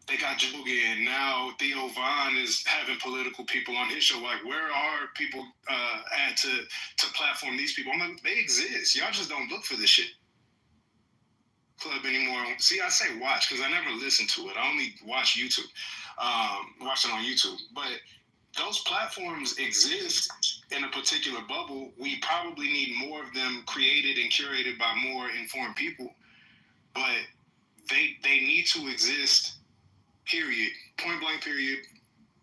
they got Jogan. Now Theo Von is having political people on his show. Like, where are people at to platform these people? I'm like, they exist. Y'all just don't look for this shit club anymore. See, I say watch because I never listen to it. I only watch YouTube. Watch it on YouTube. But those platforms exist in a particular bubble. We probably need more of them created and curated by more informed people. But they need to exist. Period. Point blank. Period.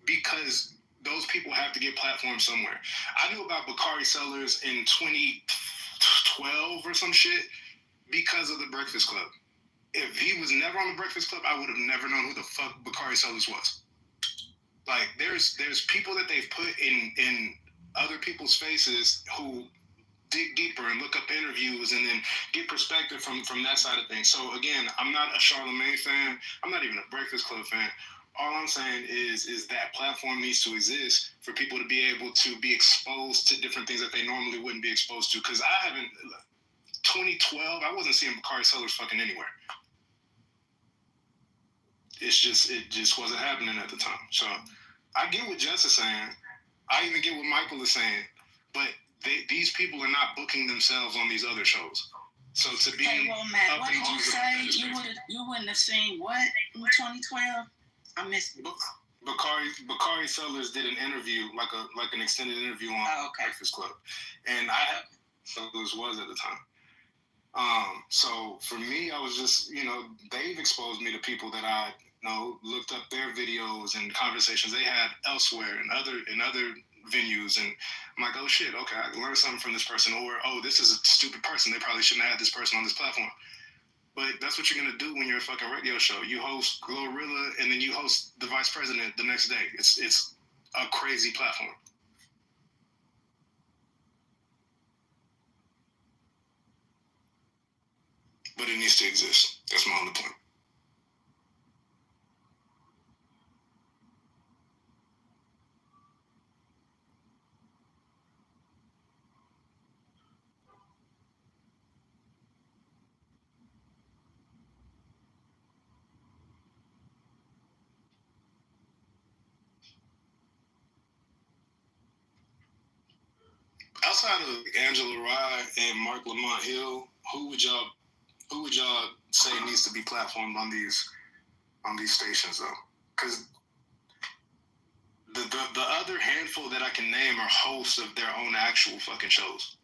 Because those people have to get platforms somewhere. I knew about Bakari Sellers in 2012 or some shit because of the Breakfast Club. If he was never on the Breakfast Club, I would have never known who the fuck Bakari Sellers was. Like, there's people that they've put in other people's faces who dig deeper and look up interviews and then get perspective from that side of things. So again, I'm not a Charlamagne fan. I'm not even a Breakfast Club fan. All I'm saying is that platform needs to exist for people to be able to be exposed to different things that they normally wouldn't be exposed to. Because 2012, I wasn't seeing Bakari Sellers fucking anywhere. It just wasn't happening at the time. So I get what Jess is saying. I even get what Michael is saying. But these people are not booking themselves on these other shows. So to be Hey, well, Matt, up what in did you arms say? about that You wouldn't have seen what in 2012? I missed it. Bakari Sellers did an interview, like an extended interview on Breakfast Club, and Sellers was at the time. So for me, I was just, they've exposed me to people that I looked up their videos and conversations they had elsewhere in other venues, and I'm like, oh shit, okay, I can learn something from this person, or oh, this is a stupid person, they probably shouldn't have had this person on this platform. But that's what you're gonna do when you're a fucking radio show. You host Glorilla, and then you host the vice president the next day. It's a crazy platform. But it needs to exist. That's my only point. Outside of Angela Rye and Mark Lamont Hill, who would y'all Who would y'all say needs to be platformed on these stations though? Because the other handful that I can name are hosts of their own actual fucking shows.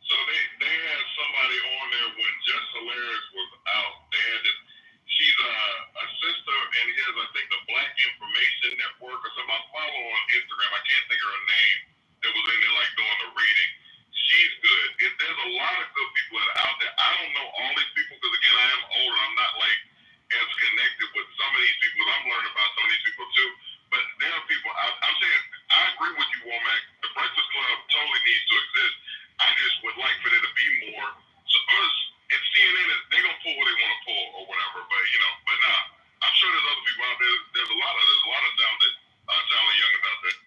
So they had somebody on there when Just Hilarious was out. They had this. She's a sister, and he has, I think, the Black Information Network or something. I follow on Instagram. I can't think of her name. That was in there like doing the reading. She's good. There's a lot of good people that are out there. I don't know all these people because again, I am older. I'm not like as connected with some of these people. I'm learning about some of these people too. But there are people. I'm saying I agree with you, Womack. The Breakfast Club totally needs to exist. I just would like for there to be more. So us and CNN, they're gonna pull what they want to pull or whatever. But nah, I'm sure there's other people out there. There's a lot of talented youngins out there.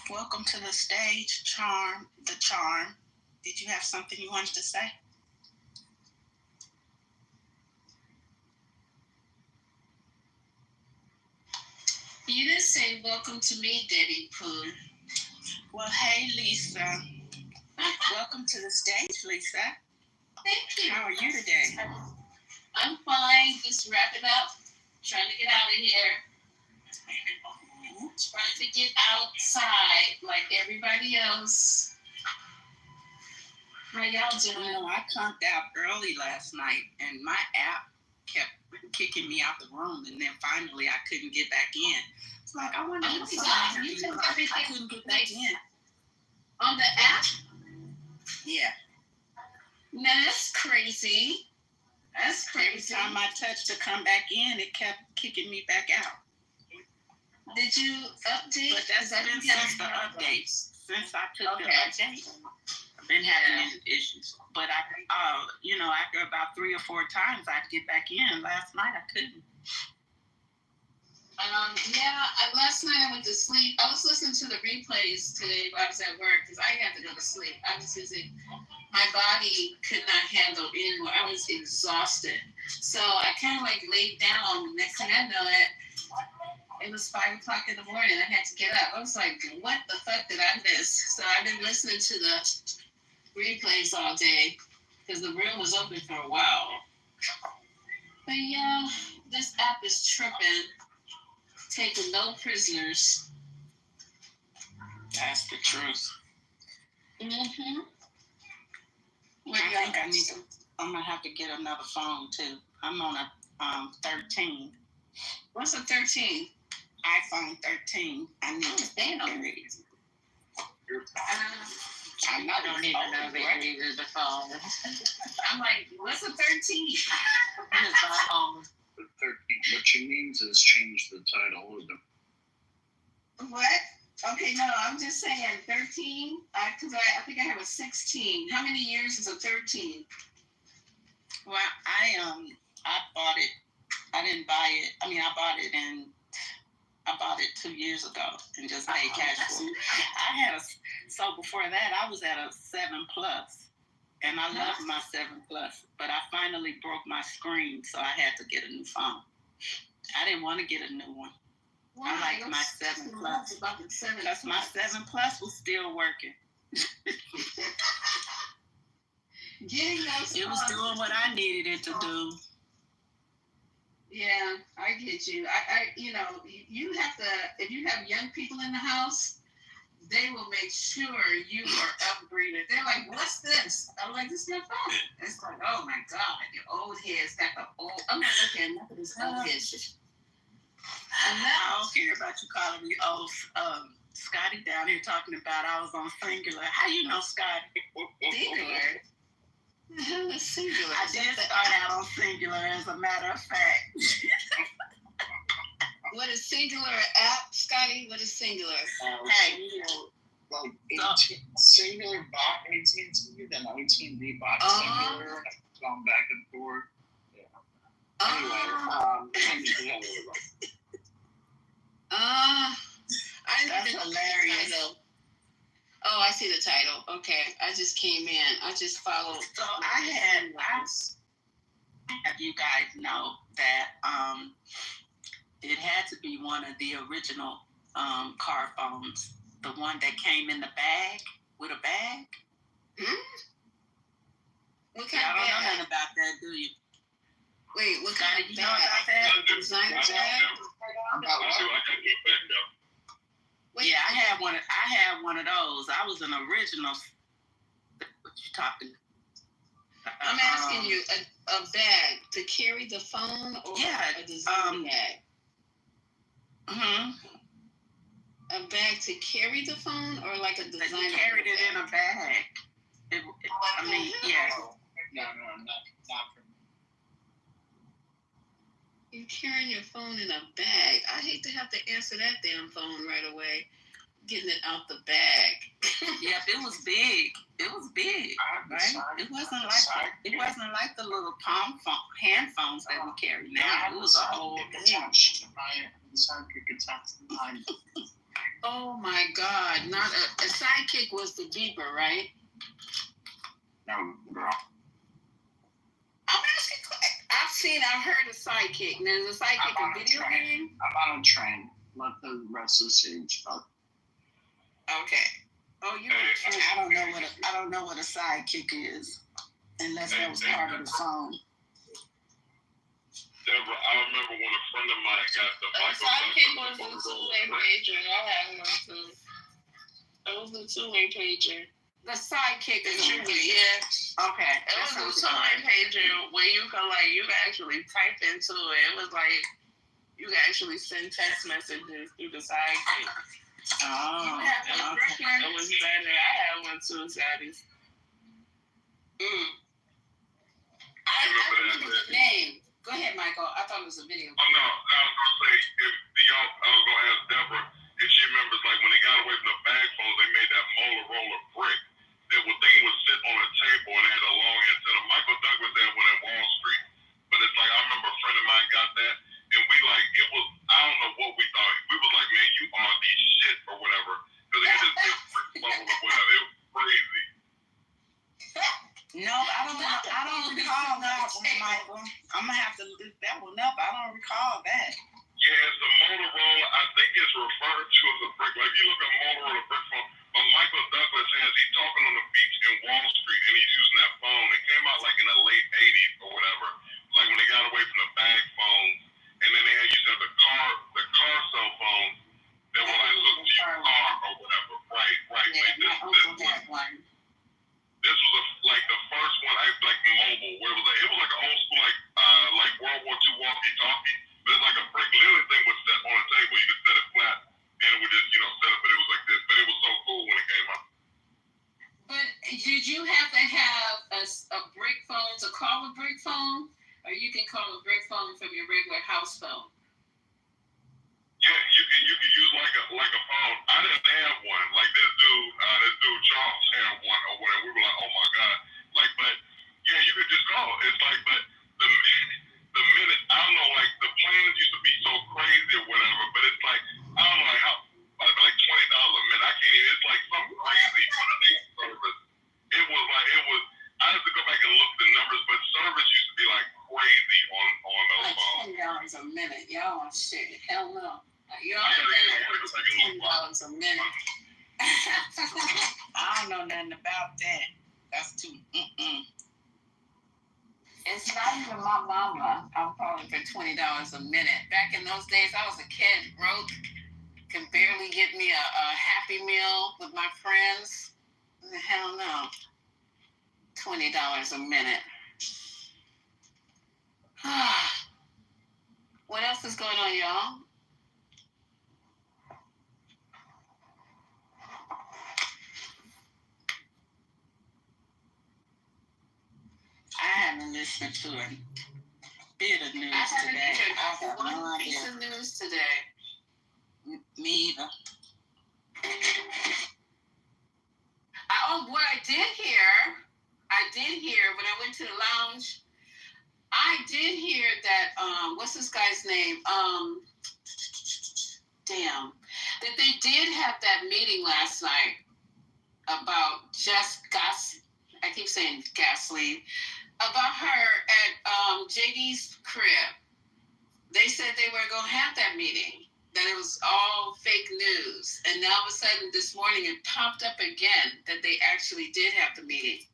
Welcome to the stage, Charm. Did you have something you wanted to say? You didn't say welcome to me, Debbie Pooh. Well, hey, Lisa. Welcome to the stage, Lisa. Thank you. How are you today? I'm fine. Just wrapping up. Trying to get out of here. Trying to get outside like everybody else. How y'all doing? You know, I conked out early last night, and my app kept kicking me out the room, and then finally I couldn't get back in. It's like, I wonder if I couldn't get back in. On the app? Yeah. No, that's crazy. That's crazy. Every time I touched to come back in, it kept kicking me back out. Did you update? But that's been since the update. Since I took the update, I've been having issues. But after about 3 or 4 times, I'd get back in. Last night, I couldn't. Last night I went to sleep. I was listening to the replays today while I was at work because I had to go to sleep. I was busy. My body could not handle anymore. I was exhausted. So I kind of laid down. Next thing I know it was 5 o'clock in the morning. I had to get up. I was like, what the fuck did I miss? So I've been listening to the replays all day. because the room was open for a while. But yeah, this app is tripping. Taking no prisoners. That's the truth. Mm-hmm. I'm gonna have to get another phone too. I'm on a 13. What's a 13? iPhone 13. I need to damn. I don't even know they needed the phone. I'm like, what's a 13? It's my phone. The 13. What she means is change the title of the. What? Okay, no, I'm just saying 13. Because I think I have a 16. How many years is a 13? Well, I bought it. I didn't buy it. I mean, I bought it 2 years ago and just paid cash for it. So before that, I was at a 7 Plus, and I love my 7 Plus, but I finally broke my screen, so I had to get a new phone. I didn't want to get a new one. Why? I like my 7 Plus. Because my 7 Plus was still working. It was doing what I needed it to do. Yeah, I get you. You have to, if you have young people in the house, they will make sure you are upgraded. They're like, what's this? I'm like, this is my phone. It's like, oh my God, your old head's got the old, I'm not looking at this old head shit. I don't care about you calling me old. Scotty down here talking about I was on Singular. How you know Scotty? Singular? The hell is Singular? I did start out on Singular, as a matter of fact. What is Singular app, Scotty? What is Singular? Hey. Like Singular bought AT&T, then AT&T bought Singular, and I've gone back and forth. Yeah. Anyway, That's hilarious. Oh, I see the title. Okay, I just came in. I just followed. So I have you guys know that it had to be one of the original car phones, the one that came in the bag with a bag. What kind Y'all of bag? don't know nothing about that, do you? Wait, what kind of You bag? know about that? Designer bag? Yeah, I had one of those. I was an original. What you talking? I'm asking you a bag to carry the phone, or a designer bag? A bag to carry the phone, or like a designer? You carried it in a bag. Yeah. No, not for me. You're carrying your phone in a bag. I hate to have to answer that damn phone right away. Getting it out the bag. Yep, it was big. Right? It wasn't like the little palm phone, hand phones that we carry now. It was a whole thing. Oh my God! Not a sidekick was the beeper, right? No, girl. I'm asking. I've heard a sidekick. Now, is a sidekick a video game? I'm on a train. Let the rest of the stage talk. Okay. Oh, I don't know what a sidekick is, unless that was part of the phone. Deborah, I remember when a friend of mine got the sidekick was a two-way pager. I had one too. It was a two-way pager. The sidekick is Okay. It was a two-way pager where you can actually type into it. It was like you can actually send text messages through the sidekick. Oh, It was better. I had one too, Saddies. I remember the name. Go ahead, Michael. I thought it was a video. Oh, no, I was going to say, I was going to ask Deborah if she remembers, like, when they got away from the bag phones, they made that Motorola brick. That thing would sit on a table and it had a long antenna. Michael Douglas had one in Wall Street. But it's like, I remember a friend of mine got that, and we, like, it was, I don't know what we thought. We was like, man, you are the shit or whatever. Because they had this big brick bubble or whatever. It was crazy. No, I don't recall that one, Michael. I'm gonna have to look that one up. I don't recall that. Yeah, it's the Motorola. I think it's referred to as a brick. Like, you look at Motorola brick phone, but Michael Douglas he's talking on the beach in Wall Street, and he's using that phone. It came out you can call a brick phone from your regular house phone. Yeah, you could use like a phone. I didn't have one. Like this dude Charles had one or whatever. We were like, oh my god. Like, but yeah, you could just call. It's like, but the minute I don't know, like the plans used to be so crazy or whatever. But it's like I don't know like how like $20 a minute. I can't even. It's like something crazy for the service. It was. I have to go back and look at the numbers, but service used to be like crazy on those phones. $10 a minute, y'all. Shit, hell no. Y'all $10 a minute. I don't know nothing about that. That's too. It's not even my mama. I'm calling for $20 a minute. Back in those days, I was a kid, broke, could barely get me a Happy Meal with my friends. Hell no. $20 a minute. What else is going on, y'all? I haven't listened to a bit of news today. I have no idea. Piece of news today. Me either. What I did hear when I went to the lounge, I did hear that, what's this guy's name? That they did have that meeting last night about I keep saying gasoline, about her at JD's crib. They said they were going to have that meeting, that it was all fake news. And now all of a sudden this morning it popped up again that they actually did have the meeting.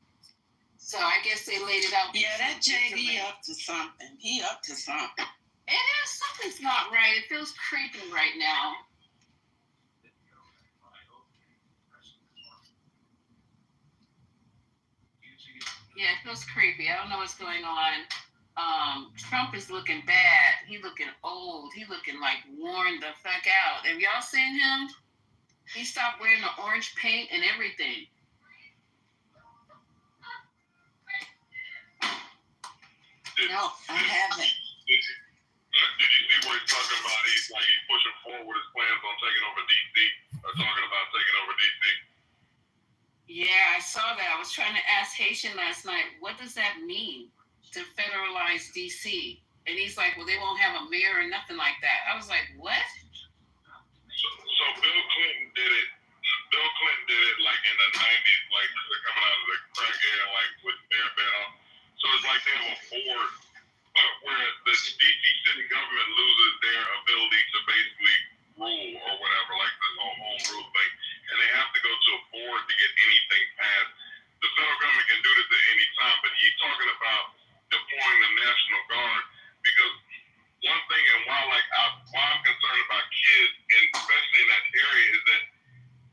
So I guess they laid it out. Yeah, that JD up to something. He up to something. It is. Something's not right. It feels creepy right now. Yeah, it feels creepy. I don't know what's going on. Trump is looking bad. He looking old. He looking like worn the fuck out. Have y'all seen him? He stopped wearing the orange paint and everything. No, I haven't. Did you see where he's talking about he's pushing forward his plans on taking over DC, or talking about taking over DC? Yeah, I saw that. I was trying to ask Haitian last night, what does that mean to federalize DC? And he's like, well, they won't have a mayor or nothing like that. I was like, what? So Bill Clinton did it. Bill Clinton did it like in the 90s, like they're coming out of the crack era, like with Mayor Beto. So it's like they have a board where the DC city government loses their ability to basically rule or whatever, like the home rule thing, and they have to go to a board to get anything passed. The federal government can do this at any time, but he's talking about deploying the National Guard because one thing, and why I'm concerned about kids, and especially in that area, is that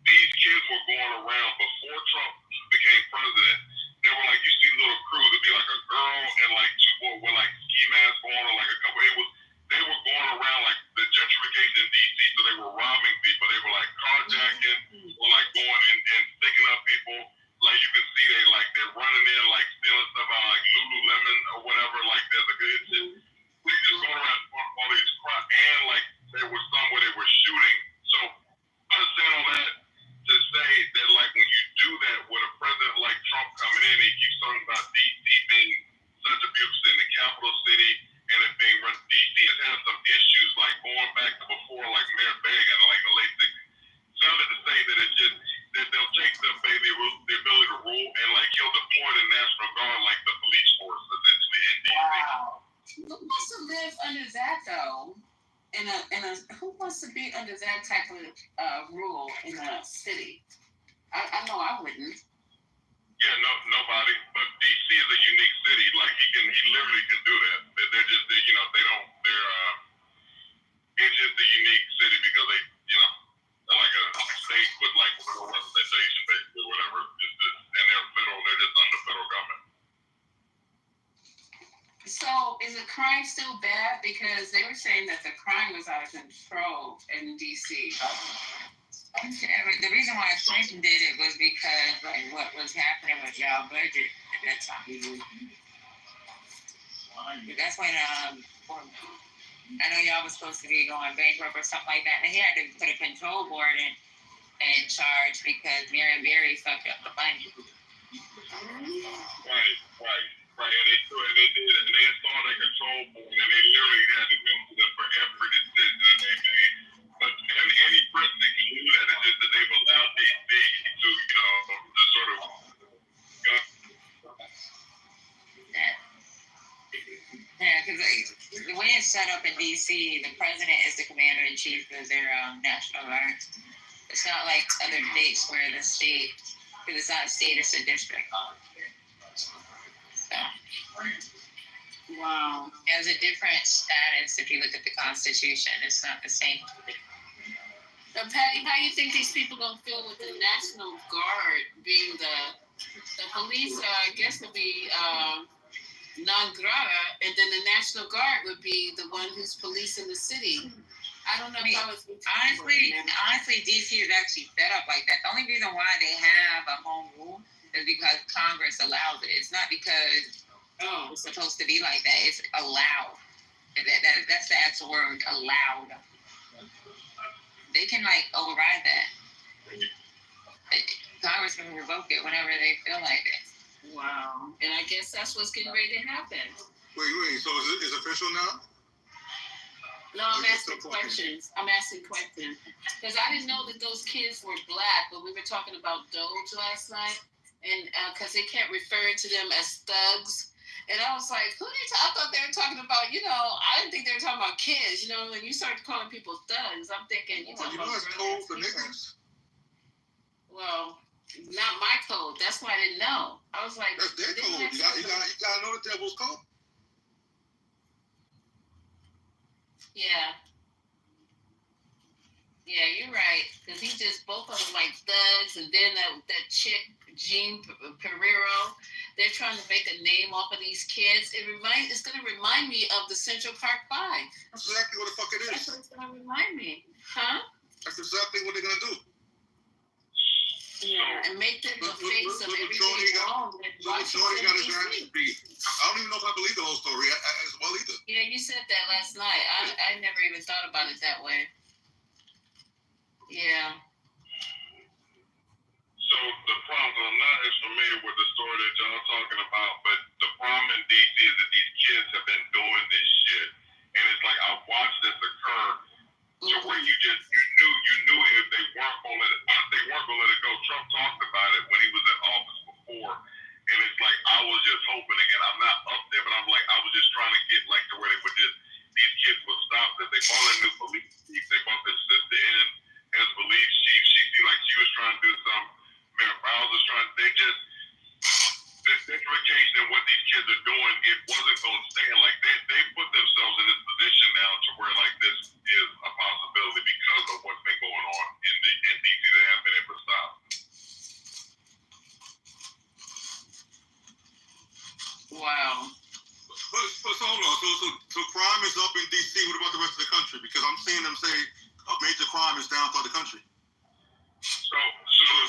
these kids were going around before Trump became president. They were like, you see little crews, it'd be like a girl and like two boys with like ski masks on or like a couple. They were going around like the gentrification in DC, so they were robbing people. They were like carjacking or like going and sticking up people. Like you can see they're running in like stealing stuff out like Lululemon or whatever. Like there's a good shit. They just going around doing all these crimes, and like there was some where they were shooting. So understand all that to say that like when you do that with a president like Trump coming in, he keeps talking about DC being such a beautiful city, the capital city, and it being run. DC has had some issues like going back to before like Mayor Begg in like the late 60s. Sounded to say that it's just that they'll take the ability to rule and like he'll deploy the National Guard like the police force essentially in DC. Wow. Who wants to live under that though? Who wants to be under that type of rule in a city? I know I wouldn't. Yeah, nobody. But DC is a unique city. Like he literally can do that. They're just it's just a unique city because they're like a state with like no representation basically or whatever. And they're just under federal government. So is the crime still bad? Because they were saying that the crime was out of control in DC. The reason why Clinton did it was because like what was happening with y'all budget at that time. That's when I know y'all was supposed to be going bankrupt or something like that, and he had to put a control board in charge because Mary Berry fucked up the money. Right. And they did, and they installed a control board, and they literally had to go to them for every decision that they made. But any president can do that. It's just that they've allowed DC to, to sort of go. Yeah, because the way it's set up in DC, the president is the commander in chief of their national guard. It's not like other states where the state, because it's not a state, it's a district. So. Wow. It has a different status if you look at the Constitution. It's not the same. Patty, how you think these people gonna feel with the National Guard being the police? I guess would be non grata, and then the National Guard would be the one who's policing the city. I don't know if I was honestly, DC is actually set up like that. The only reason why they have a home rule is because Congress allows it. It's not because it's supposed to be like that. It's allowed. That's the actual word, allowed. They can override that. Congress can revoke it whenever they feel like it. Wow. And I guess that's what's getting ready to happen. Wait. So is it official now? No, I'm asking questions. Because I didn't know that those kids were black, but we were talking about Doge last night, and because they can't refer to them as thugs. And I was like, I thought they were talking about, I didn't think they were talking about kids. When you start calling people thugs, I'm thinking, it's code for niggas? Well, not my code. That's why I didn't know. I was like, that's their code. You gotta know the devil's code. Yeah. Yeah, you're right. Because he just, both of them like thugs, and then that chick, Jean Pereiro, they're trying to make a name off of these kids. It's going to remind me of the Central Park 5. That's exactly what the fuck it is. That's what it's going to remind me. Huh? That's exactly what they're going to do. Yeah, and make them the face of everything wrong. So Jordy got his ass beat. I don't even know if I believe the whole story as well either. Yeah, you said that last night. I never even thought about it that way. Yeah. So the problem, I'm not as familiar with the story that y'all talking about, but the problem in DC is that these kids have been doing this shit, and it's like I watched this occur to where you knew if they weren't gonna let it go. Trump talked about it when he was in office before, and it's like I was just hoping again. I'm not up there, but I'm like I was just trying to get to where they would these kids would stop. That they brought a new police chief, they brought their sister in as police chief. She seemed like she was trying to do some. Mayor Bowles was trying. This gentrification and what these kids are doing, it wasn't going to stand. Like they put themselves in this position now to where this is a possibility because of what's been going on in DC. They haven't been able to stop. Wow. But so hold on. So crime is up in DC. What about the rest of the country? Because I'm seeing them say major crime is down throughout the country. So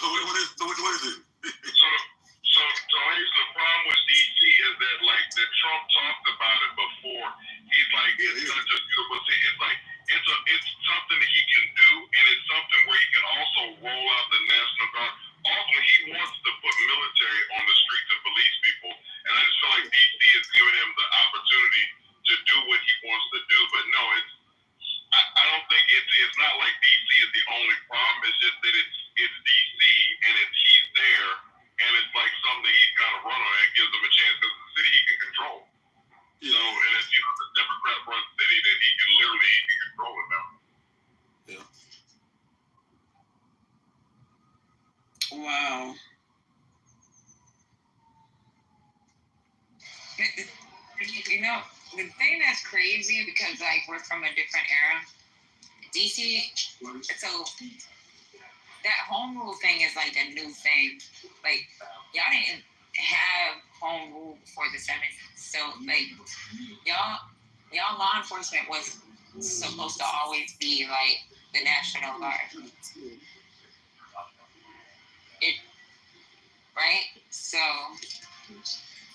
what is it? So the problem with DC is that that Trump talked about it before. He's like, it's such a beautiful thing. It's like it's something that he can do, and it's something where he can also roll out the National Guard. Also, he wants to put military on the streets and police people, and I just feel like DC is giving him the opportunity to do what he wants to do. But no, I don't think it's not like DC is the only problem. It's just that it's DC and he's there, and it's like something he's got to run on and gives him a chance because the city he can control. Yeah. So, and it's the Democrat run city that he can control it now. Yeah. Wow. The thing that's crazy because we're from a different era. DC, so that home rule thing is a new thing. Y'all didn't have home rule before the 70s. So y'all law enforcement was supposed to always be the National Guard. Right? So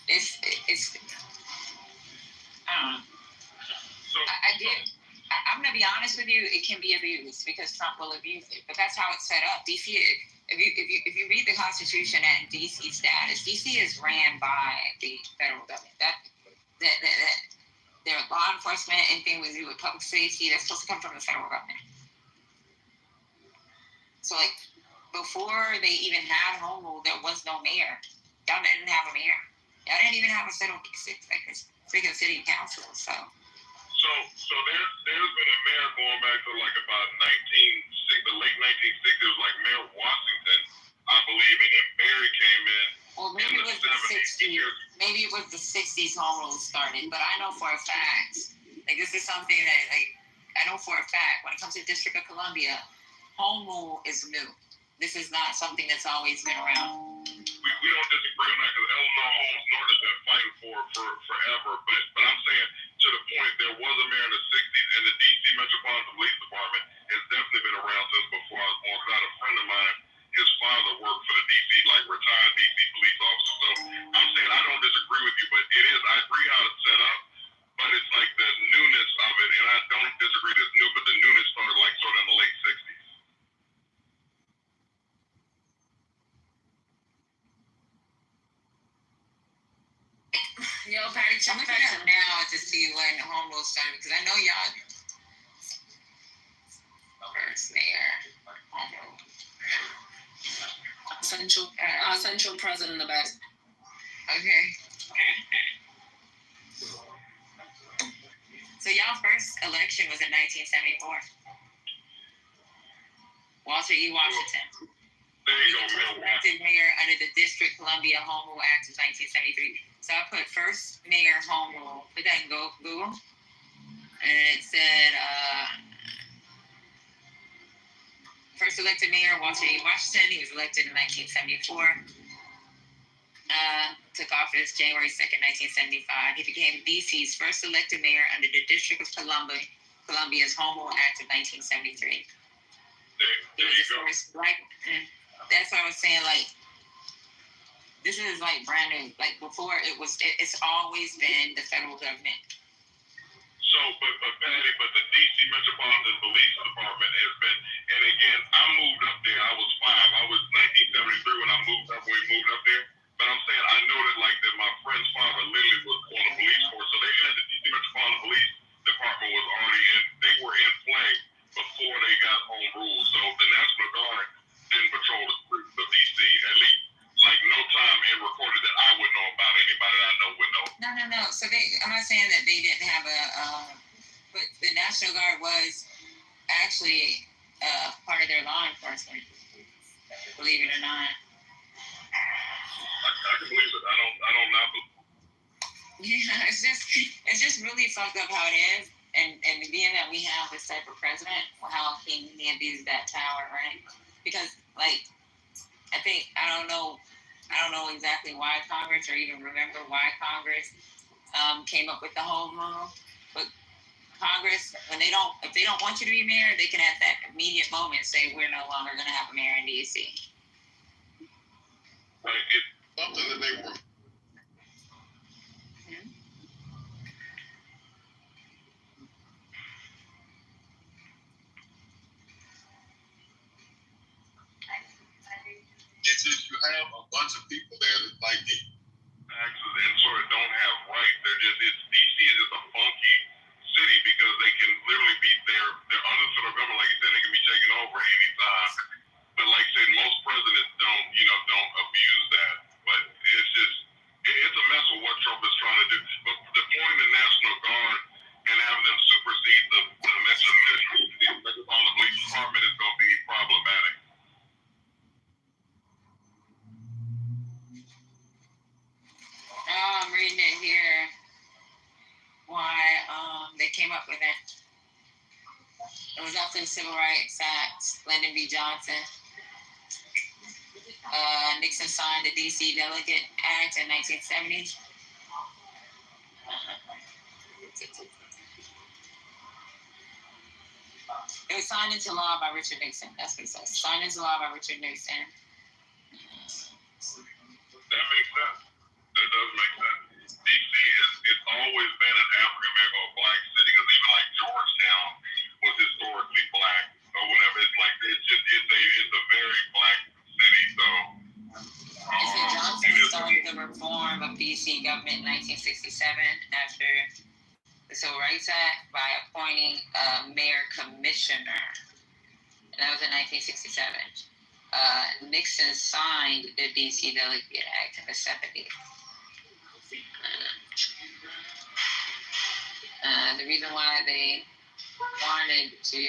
it's I did. I'm gonna be honest with you. It can be abused because Trump will abuse it. But that's how it's set up. DC. If you read the Constitution and DC status, DC is ran by the federal government. That their law enforcement, anything we do with public safety, that's supposed to come from the federal government. So like before they even had home rule, there was no mayor. Y'all didn't have a mayor. Y'all didn't even have a freaking city council. So there's been a mayor going back to like about the late 1960s. It was like Mayor Washington, I believe, and then Barry came in. Well, maybe it was the 60s. Maybe it was the 60s home rule started. But I know for a fact, like this is something that I know for a fact when it comes to District of Columbia, home rule is new. This is not something that's always been around. We don't disagree on that because Eleanor Holmes North has been fighting for forever. But I'm saying to the point, there was a mayor in the 60s, and the DC Metropolitan Police Department has definitely been around since before I was born. I had a friend of mine, his father worked for the DC, like retired DC police officer. So I'm saying I don't disagree with you, but it is. I agree how it's set up, but it's like the newness of it, and I don't disagree that it's new, but the newness started like sort of in the late 60s. Yo, Patty, check back to now to see when home rule started because I know y'all first mayor home rule. Central president of the back. Okay. So y'all first election was in 1974. Walter E. Washington. There you go, He was elected mayor under the District Columbia Home Rule Act of 1973. So I put first mayor home rule. Put that in Google. And it said first elected mayor Walter E. Washington. He was elected in 1974. Took office January 2nd, 1975. He became DC's first elected mayor under the District of Columbia's Home Rule Act of 1973. He was the first black. That's what I was saying. Like, this is like brand new. Like before, it's always been the federal government. So, but Patty, but the DC Metropolitan Police Department has been, and again, I moved up there. I was 5. I was 1973 when I moved up. When we moved up there. But I'm saying I know that my friend's father literally was on the police force, so they had the DC Metropolitan Police Department was already in. They were in play before they got home rule. So the National Guard didn't patrol the streets of DC. At least, like no time in recorded that I would know about. Anybody that I know would know. No. So I'm not saying that they didn't have but the National Guard was actually part of their law enforcement. Believe it or not. I can believe it. I don't know. Yeah, it's just really fucked up how it is. And being that we have this type of president, how can he abuse that power, right? Because I don't know exactly why Congress or even remember why Congress came up with the home rule. But Congress, if they don't want you to be mayor, they can at that immediate moment say we're no longer going to have a mayor in DC. Right. It's something that they were. It's just you have a bunch of people there that like the taxes and sort of don't have rights. DC is just a funky city because they can literally be they're under sort of government, like you said, they can be taken over anytime. But like I said, most presidents don't abuse that. But it's a mess with what Trump is trying to do. But the point of the National Guard and having them supersede the Metropolitan Police Department is going to be problematic. I'm reading it here. Why they came up with it. It was after the Civil Rights Act, Lyndon B. Johnson. Nixon signed the D.C. Delegate Act in 1970. It was signed into law by Richard Nixon. That's what it says. Signed into law by Richard Nixon. That makes sense. That does make sense. DC it's all always been an African American or black city, because even like Georgetown was historically black or whatever. It's like it's a very black city. So Johnson started the reform of DC government in 1967 after the Civil Rights Act by appointing a mayor commissioner, and that was in 1967. Nixon signed the DC Delegate Act in the 70s. The reason why they wanted to,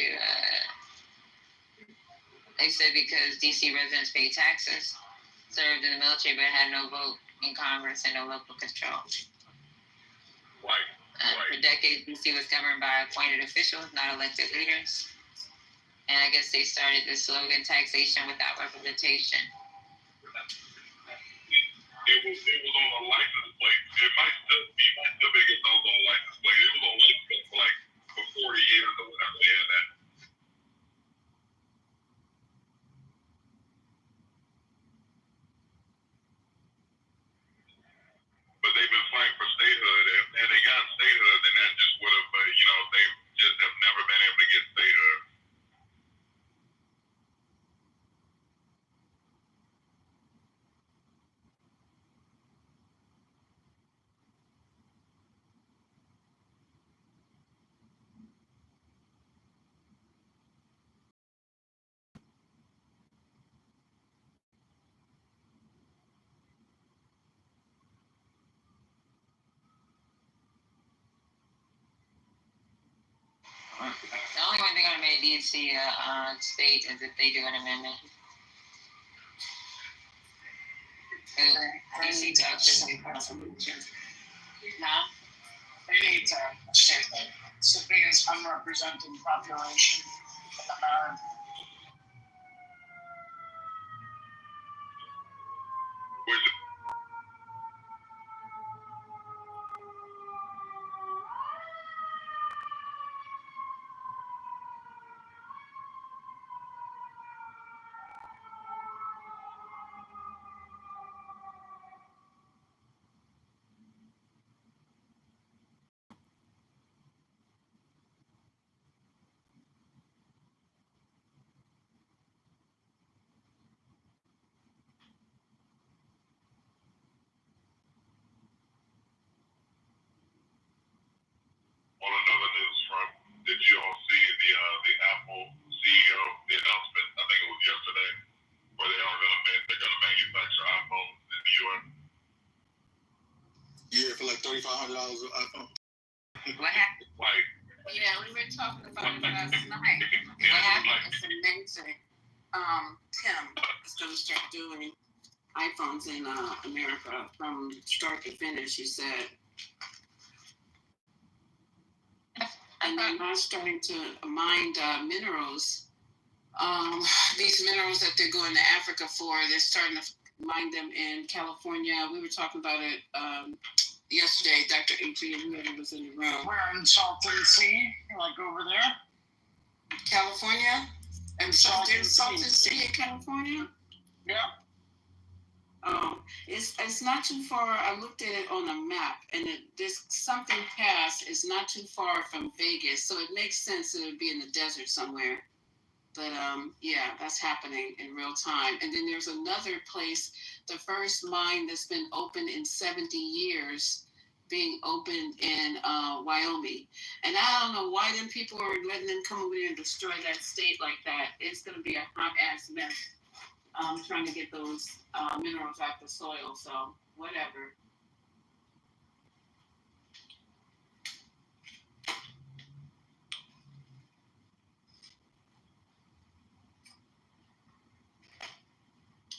they said because DC residents pay taxes, served in the military, but had no vote in Congress and no local control. For decades, DC was governed by appointed officials, not elected leaders. And I guess they started the slogan, taxation without representation. It was on a license plate. It might still be against those on a license plate. It was on license plate for 40 years or whatever they had that. But they've been fighting for statehood, and they got statehood, and that just would have, they just have never been able to get statehood. The only way they're going to make DC a state is if they do an amendment. DC taxes. Now, They need to state that civilians unrepresented population in America. On another news front, did you all see the Apple CEO, the announcement? I think it was yesterday, where they're gonna manufacture iPhones in the U.S. Yeah, for like $3,500 an iPhone. what happened? Like, Yeah, we were talking about it last night. What happened? It's amazing. Tim is going to start doing iPhones in America from start to finish, he said. And they're now starting to mine minerals. These minerals that they're going to Africa for, they're starting to mine them in California. We were talking about it yesterday. Dr. Adrian Miller was in the room. We're in Salton Sea, like over there. California? And so there's Salton Sea in California? Yeah. It's not too far. I looked at it on a map, and this something pass is not too far from Vegas, so it makes sense that it would be in the desert somewhere. But yeah, that's happening in real time. And then there's another place, the first mine that's been open in 70 years, being opened in Wyoming. And I don't know why them people are letting them come over there and destroy that state like that. It's going to be a hot ass mess. Trying to get those minerals out the soil, so whatever.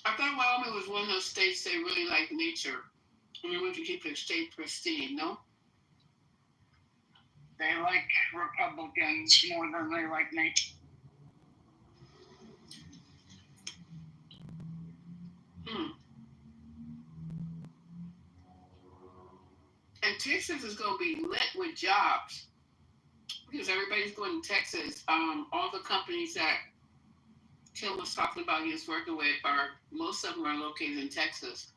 I thought Wyoming was one of those states that really like nature. And they want to keep their state pristine, no? They like Republicans more than they like nature. And Texas is going to be lit with jobs because everybody's going to Texas. All the companies that Tim was talking about he was working with most of them are located in Texas.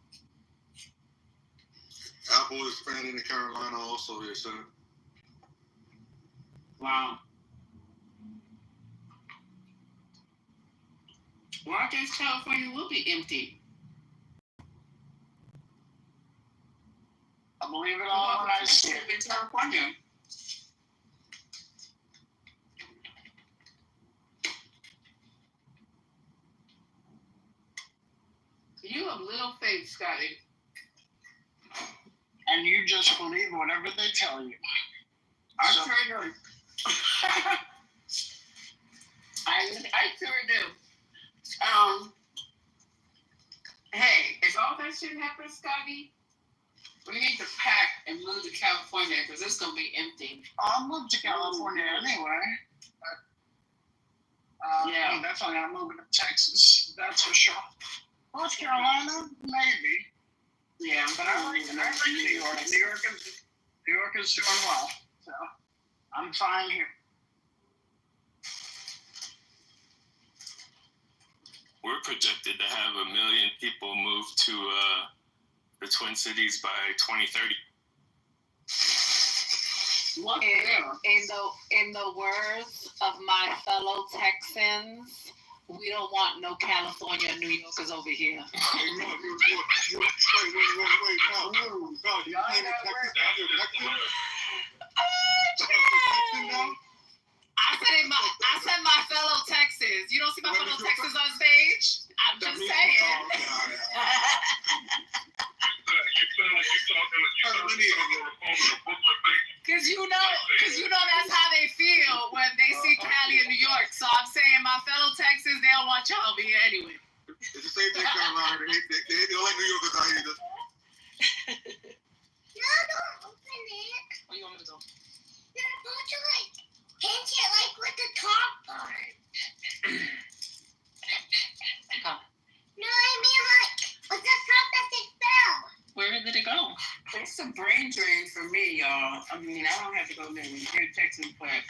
Apple is expanding in Carolina also here, sir. Wow. Well, I guess California will be empty. I believe it all when I see it. In California. You have little faith, Scotty. And you just believe whatever they tell you. I sure do. I sure do. Hey, if all that shit happens, Scotty, we need to pack and move to California because it's gonna be empty. I'll move to California anyway. Yeah. I'm definitely not moving to Texas. That's for sure. North Carolina, maybe. Yeah, But I like New York. New York is doing well. So I'm fine here. We're projected to have 1 million people move to the Twin Cities by 2030. In the words of my fellow Texans, we don't want no California and New Yorkers over here. Wait, no. You ain't in Texas. I said my fellow Texans. You don't see my fellow Texans on stage? I'm just saying. Cause you know that's how they feel when they see Cali in New York. So I'm saying my fellow Texans, they don't want y'all over here anyway. It's the same thing, Carolina. They don't like New Yorkers out either. No, don't open it. What do you want me to do? You're supposed to pinch it with the top part. No, I mean with the top that they fell. Where did it go? It's a brain drain for me, y'all. I mean, I don't have to go near Texas, but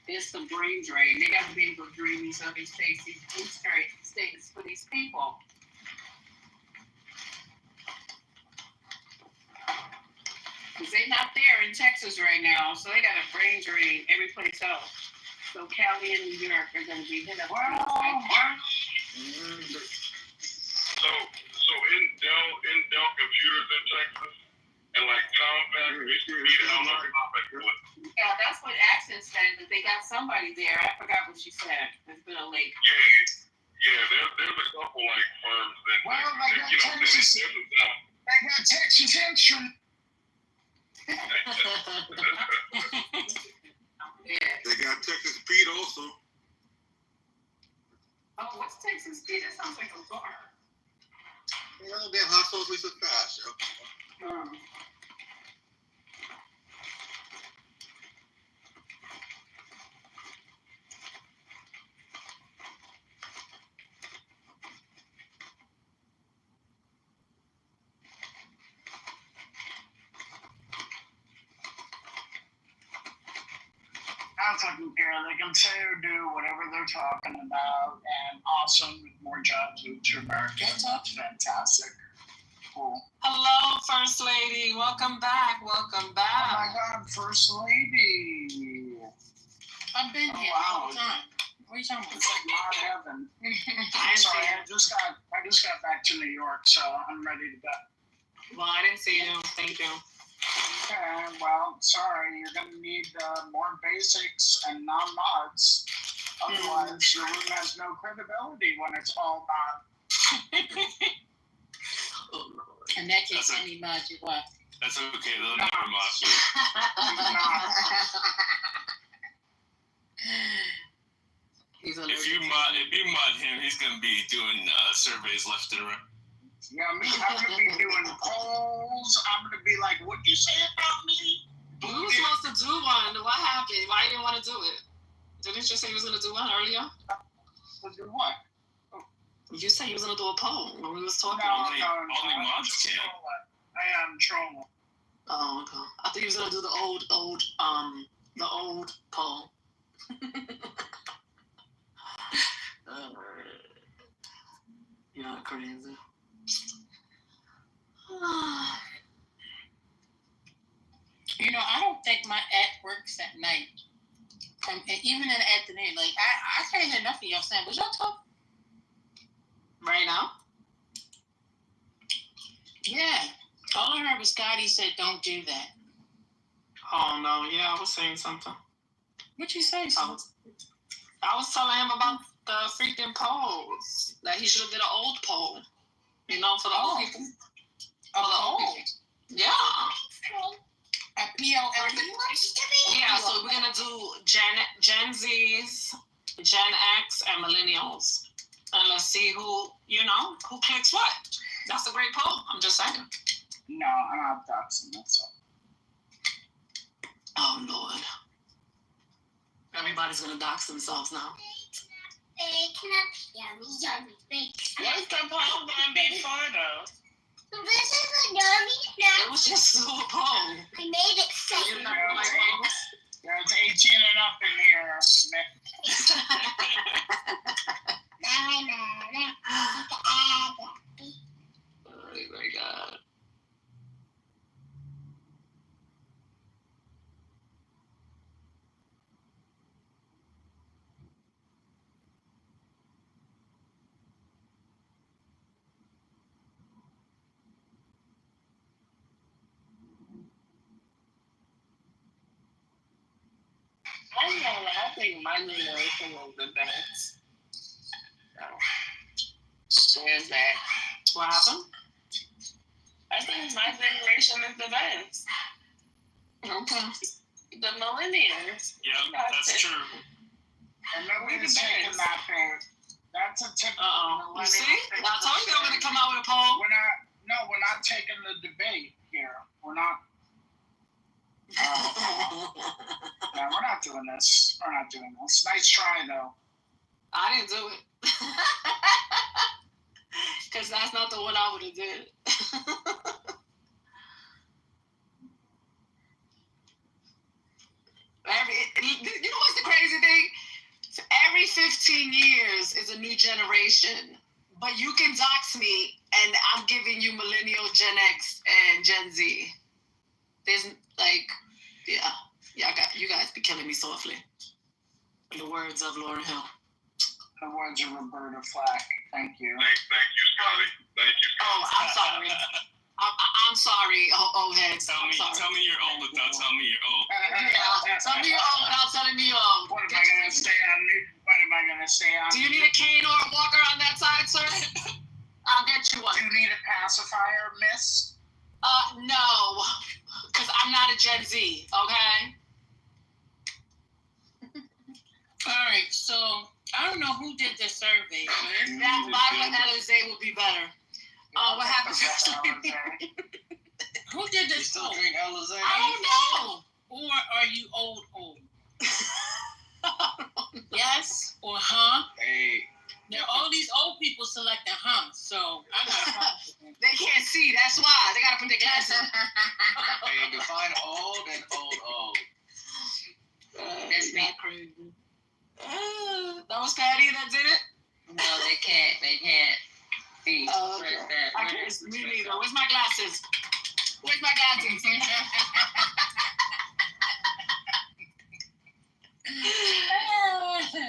it's the brain drain. They got to be able to drain these other states for these people. Because they're not there in Texas right now, so they got a brain drain every place else. So Cali and New York are going to be hit up. So in Dell computers in Texas and like Compaq, Yeah, that's what Accent said, that they got somebody there. I forgot what she said. It's been a late. Yeah, there's a couple like firms that Well, they got Texas. They got Texas Instruments. Yeah. They got Texas Pete also. Oh, what's Texas Pete? That sounds like a bar. You know, damn hot sauce Lisa fast, yo. I fucking care. They can say or do whatever they're talking about, and awesome, more jobs to Americans. That's fantastic. Cool. Hello, First Lady. Welcome back. Welcome Oh my back. God, First Lady. I've been here all the time. What are you talking about? It's like not heaven. I'm sorry, I just got back to New York, so I'm ready to go. Well, I didn't see you. Thank you. Okay, well, sorry, you're gonna need more basics and non-mods. Otherwise, the room has no credibility when it's all mod. And that case, any mod you want. That's okay. They'll never mock you. If you mod him, he's gonna be doing surveys left and right. Yeah, me, I'm gonna be doing polls. I'm gonna be like, what'd you say about me? We were supposed to do one. What happened? Why you didn't want to do it? Didn't you say you was gonna do one earlier? To do what? You said you was gonna do a poll when we was talking. Only mods can. I am trolling. Oh, okay. I think he was gonna do the old poll. You're crazy. even at the end, like I can't hear nothing y'all saying. Was y'all talking Right now? Yeah. All I heard was Scotty said, "Don't do that." Oh no, yeah, I was saying something. What you say? I was telling him about the freaking polls. That he should have did an old poll. You know, for the old people. Yeah. A POL. Yeah, so we're gonna do Gen Zs, Gen X, and Millennials. And let's see who clicks what. That's a great poll. I'm just saying. No, I'm not doxing myself. Oh Lord. Everybody's gonna dox themselves now. What's the poll gonna be for though? This is a yummy snack. It was just a little poll. I made it safe. There's 18 and up in here. Oh my God. I think my generation was the best. Stand back. What happened? I think my generation is the best. Okay. The millennials. Yeah, that's true. And nobody's taking that thing. That's a typical. You see? I told you they were gonna come out with a poll. We're not taking the debate here. We're not. Yeah, we're not doing this. We're not doing this. Nice try, though. I didn't do it. Because that's not the one I would have did. You know what's the crazy thing? Every 15 years is a new generation. But you can dox me, and I'm giving you millennial, Gen X, and Gen Z. There's you guys be killing me softly. In the words of Lauryn Hill. The words of Roberta Flack. Thank you. Thank you, Scotty. Thank you, Scotty. Oh, I'm sorry. I'm sorry, old heads. Tell me you're old without telling me you're old. Yeah, tell me you're old without telling me you're old. What am I going to say on me? What am I going to say on Do you need a cane or a walker on that side, sir? I'll get you one. Do you need a pacifier, miss? No. Because I'm not a Gen Z, okay? All right, so I don't know who did the survey. That vodka Alizé would be better. What happened? Who did this Still poll? drink Alizé? I don't know. Or are you old? Yes or huh? Hey, Now all these old people selecting huh, so I got a problem. They can't see, that's why. They gotta put their glasses on. hey, define old and old. That's me. Crazy. That was Patty that did it? No, they can't. They can't see. Oh, What okay. is that? I can't see me neither. Where's my glasses? Where's my glasses?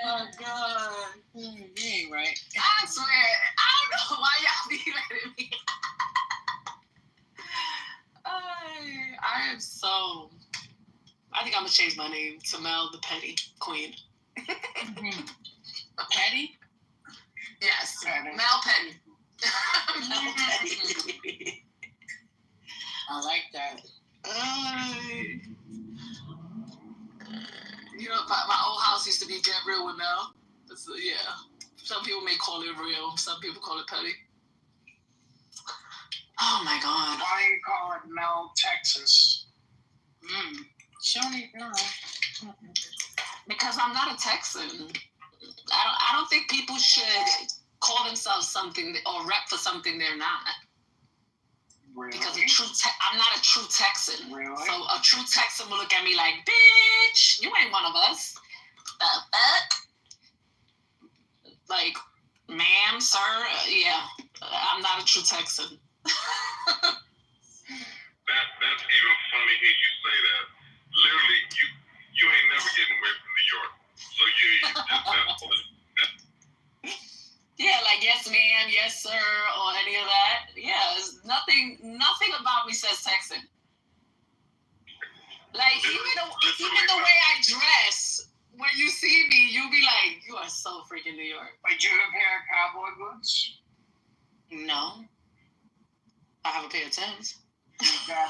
Oh, God. You ain't right. I swear, I don't know why y'all be letting me. I am so. I think I'm gonna change my name to Mel the Petty Queen. Patty? Yes, Petty. Mel Petty. Mel Petty. I like that. You know, my old house used to be Get Real with Mel. Yeah. Some people may call it real. Some people call it petty. Oh my God. Why do you call it Mel, Texas? Show me, girl. Because I'm not a Texan. I don't think people should call themselves something or rep for something they're not. Really? Because I'm not a true Texan. Really? So a true Texan will look at me like, bitch, you ain't one of us. The fuck? Like, ma'am, sir, yeah, I'm not a true Texan. That's even funny here you say that. Literally, you ain't never getting away from New York. hear you. That's funny. Yeah, like yes ma'am, yes sir, or any of that. Yeah, it's nothing about me says Texan. Like even the way I dress, when you see me, you'll be like, you are so freaking New York. Wait, do you have a pair of cowboy boots? No. I have a pair of Timbs. You got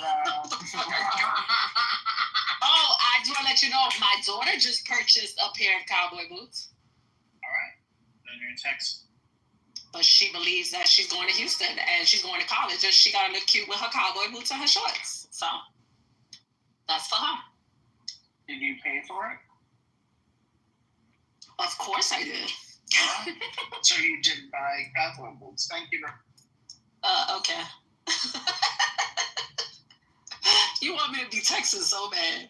Oh, I do want to let you know, my daughter just purchased a pair of cowboy boots. all right. Then you're in Texas. But she believes that she's going to Houston and she's going to college and she got to look cute with her cowboy boots and her shorts. So that's for her. Did you pay for it? Of course I did. So you did buy cowboy boots. Thank you. Okay. You want me to be Texan so bad.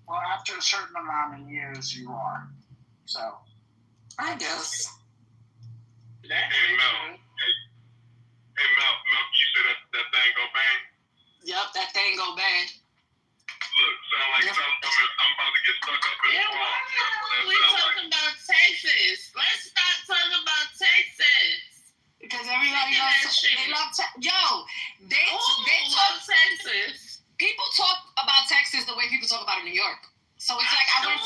Well, after a certain amount of years, you are. So. I guess. Hey, Mel. Hey, Mel, you said that thing go bang? Yep, that thing go bang. Look, sound like something I'm about to get stuck up in the Yeah, wall. why we talking about Texas? Let's stop talking about Texas. Because everybody loves they love they love Texas. People talk about Texas the way people talk about New York. So it's like I went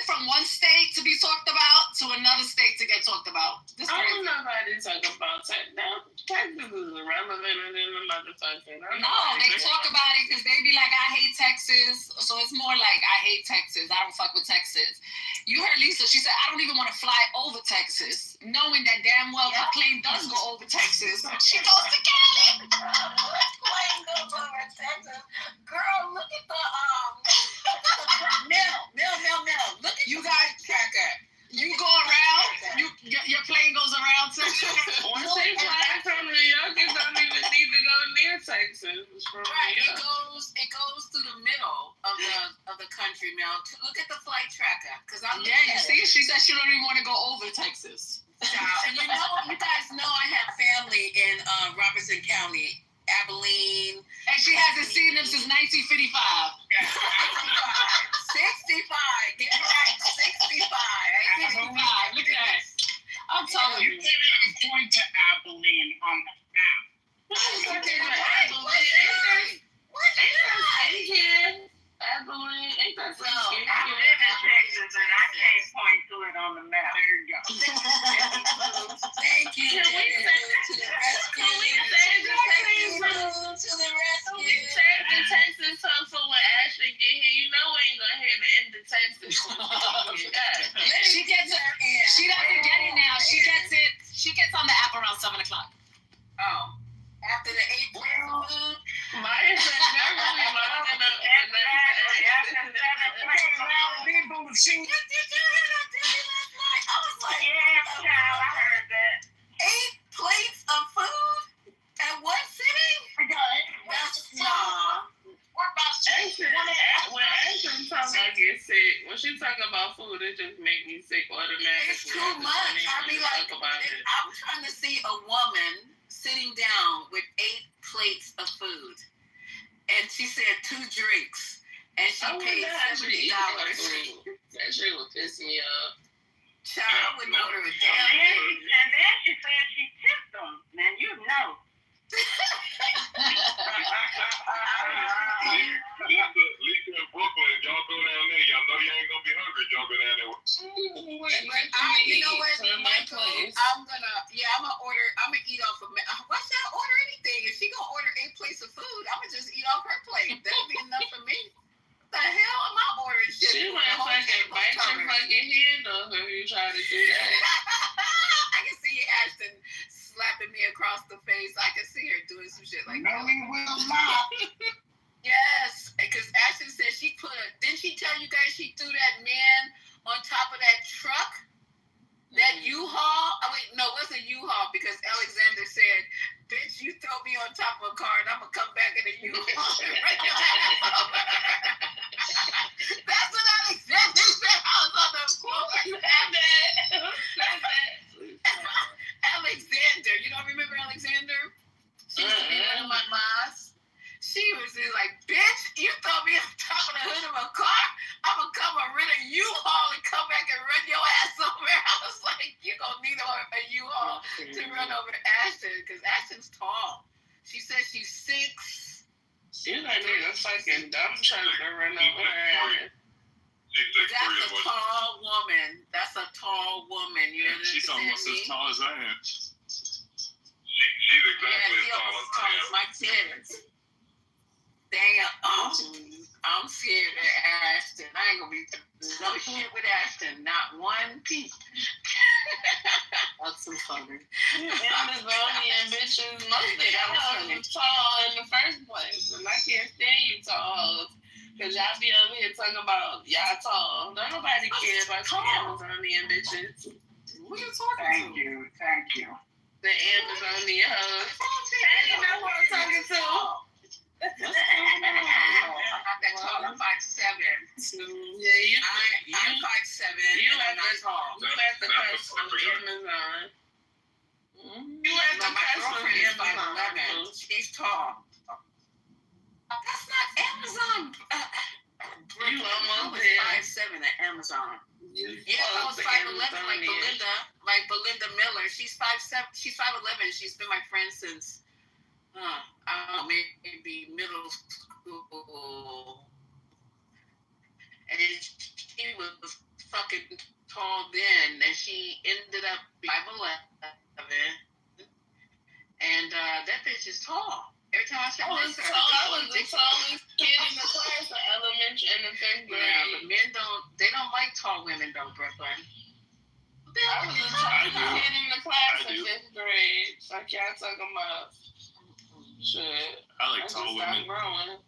from one state to be talked about to another state to get talked about. This I crazy. don't know nobody talk about Texas. Texas is irrelevant in the motherfucker. No, they talk about it because they be like, I hate Texas. So it's more like, I hate Texas. I don't fuck with Texas. You heard Lisa, she said, I don't even want to fly over Texas, knowing that damn well the plane does go over Texas. She goes to Cali. Plane goes over Texas. Girl, look at the Mel. Look at You the guys tracker. You go around, your plane goes around Texas. Once they fly from New York, it don't even need to go near Texas. From Right, New it York. goes through the middle of the country, Mel. Look at the flight tracker, because I'm Yeah, you see, she said she don't even want to go over Texas. And you guys know I have family in Robertson County, Abilene. And she hasn't seen them since 1955. 65. Get it right. 65. 65. Look at that. I'm telling you. You can't even point to Abilene on the map. Abilene, ain't that So, something? I live in Texas and I can't point to it on the map. There you go. Thank you. Can we To the rescue. Can we say To the rescue. We say the Texas talk for when Ashley get here. You know we ain't gonna hear the end of Texas. She gets it. She doesn't get it now. She gets it. She gets on the app around 7 o'clock. Oh. After the 8 plates of food. Maya said that really locked up. I was like, yeah, I heard that. 8 plates of food at one sitting? When Ashley talk about get sick, when she talk about food, it just make me sick automatically. It's too much. I be like, I'm trying to see a woman sitting down with 8 plates of food. And she said 2 drinks. And she paid $70. That shit would piss me off. Child, I wouldn't order a damn thing. And then she said she tipped them. Man, you know. Lisa in Brooklyn, y'all go down there. Y'all know you ain't gonna be hungry. Y'all go down there. You know what, Michael? I'm gonna order. I'm gonna eat off of. Why should I order anything? If she gonna order 8 plates of food, I'm gonna just eat off her plate. That'll be enough for me. What the hell am I ordering shit? She might fucking bite your fucking head off if you try to do that. I can see Ashton slapping me across the face. I can see her doing some shit like that. No, we will not. Yes, because Ashton said she didn't she tell you guys she threw that man on top of that truck? That U-Haul? Oh, wait, no, it wasn't U-Haul because Alexander said, bitch, you throw me on top of a car and I'm going to come back in a U-Haul. That's what Alexander said. I was on the floor. Alexander. You don't remember Alexander? She used to be one of my moms. She was just like, bitch, you throw me on top of the hood of a car, I'm gonna come and rent a U-Haul and come back and run your ass over. I was like, you're gonna need a U-Haul to run over Ashton, because Ashton's tall. She says she's 6. She's like need a fucking dump truck to run over her. That's a tall woman. That's a tall woman. You She's understand almost me? as tall as I am. She's exactly Yeah, as she tall almost as tall as my kids. Damn, I'm scared of Ashton. I ain't gonna be no shit with Ashton. Not one piece. That's so funny. Amazonian bitches, most of y'all was tall in the first place. And I can't stand you tall. Because y'all be over here talking about y'all tall. Don't nobody care about you Amazonian bitches. What are you talking Thank you. Thank you. The Amazonian hoes. I didn't know who I'm talking to. I'm not that tall. I'm 5'7". Yeah, I'm 5'7". You and I'm at not the tall. you at the cusp of Amazon. You at No, the my cusp of girlfriend is Amazon. 5'11". She's tall. That's not Amazon. You almost was there. 5'7" at Amazon. You Yeah, I was close to 5'11" like Amazonian. Belinda Miller. She's 5'7". She's 5'11". She's been my friend since I don't know, maybe middle school. And she was fucking tall then, and she ended up 5'11". And that bitch is tall. Every time I was tall. I was the tallest kid in the class in elementary in the 5th grade. Yeah, but men don't like tall women though, Brooklyn. I was the tallest kid in the class in 5th grade. Like y'all talking about. Shit. I like tall women. Growing.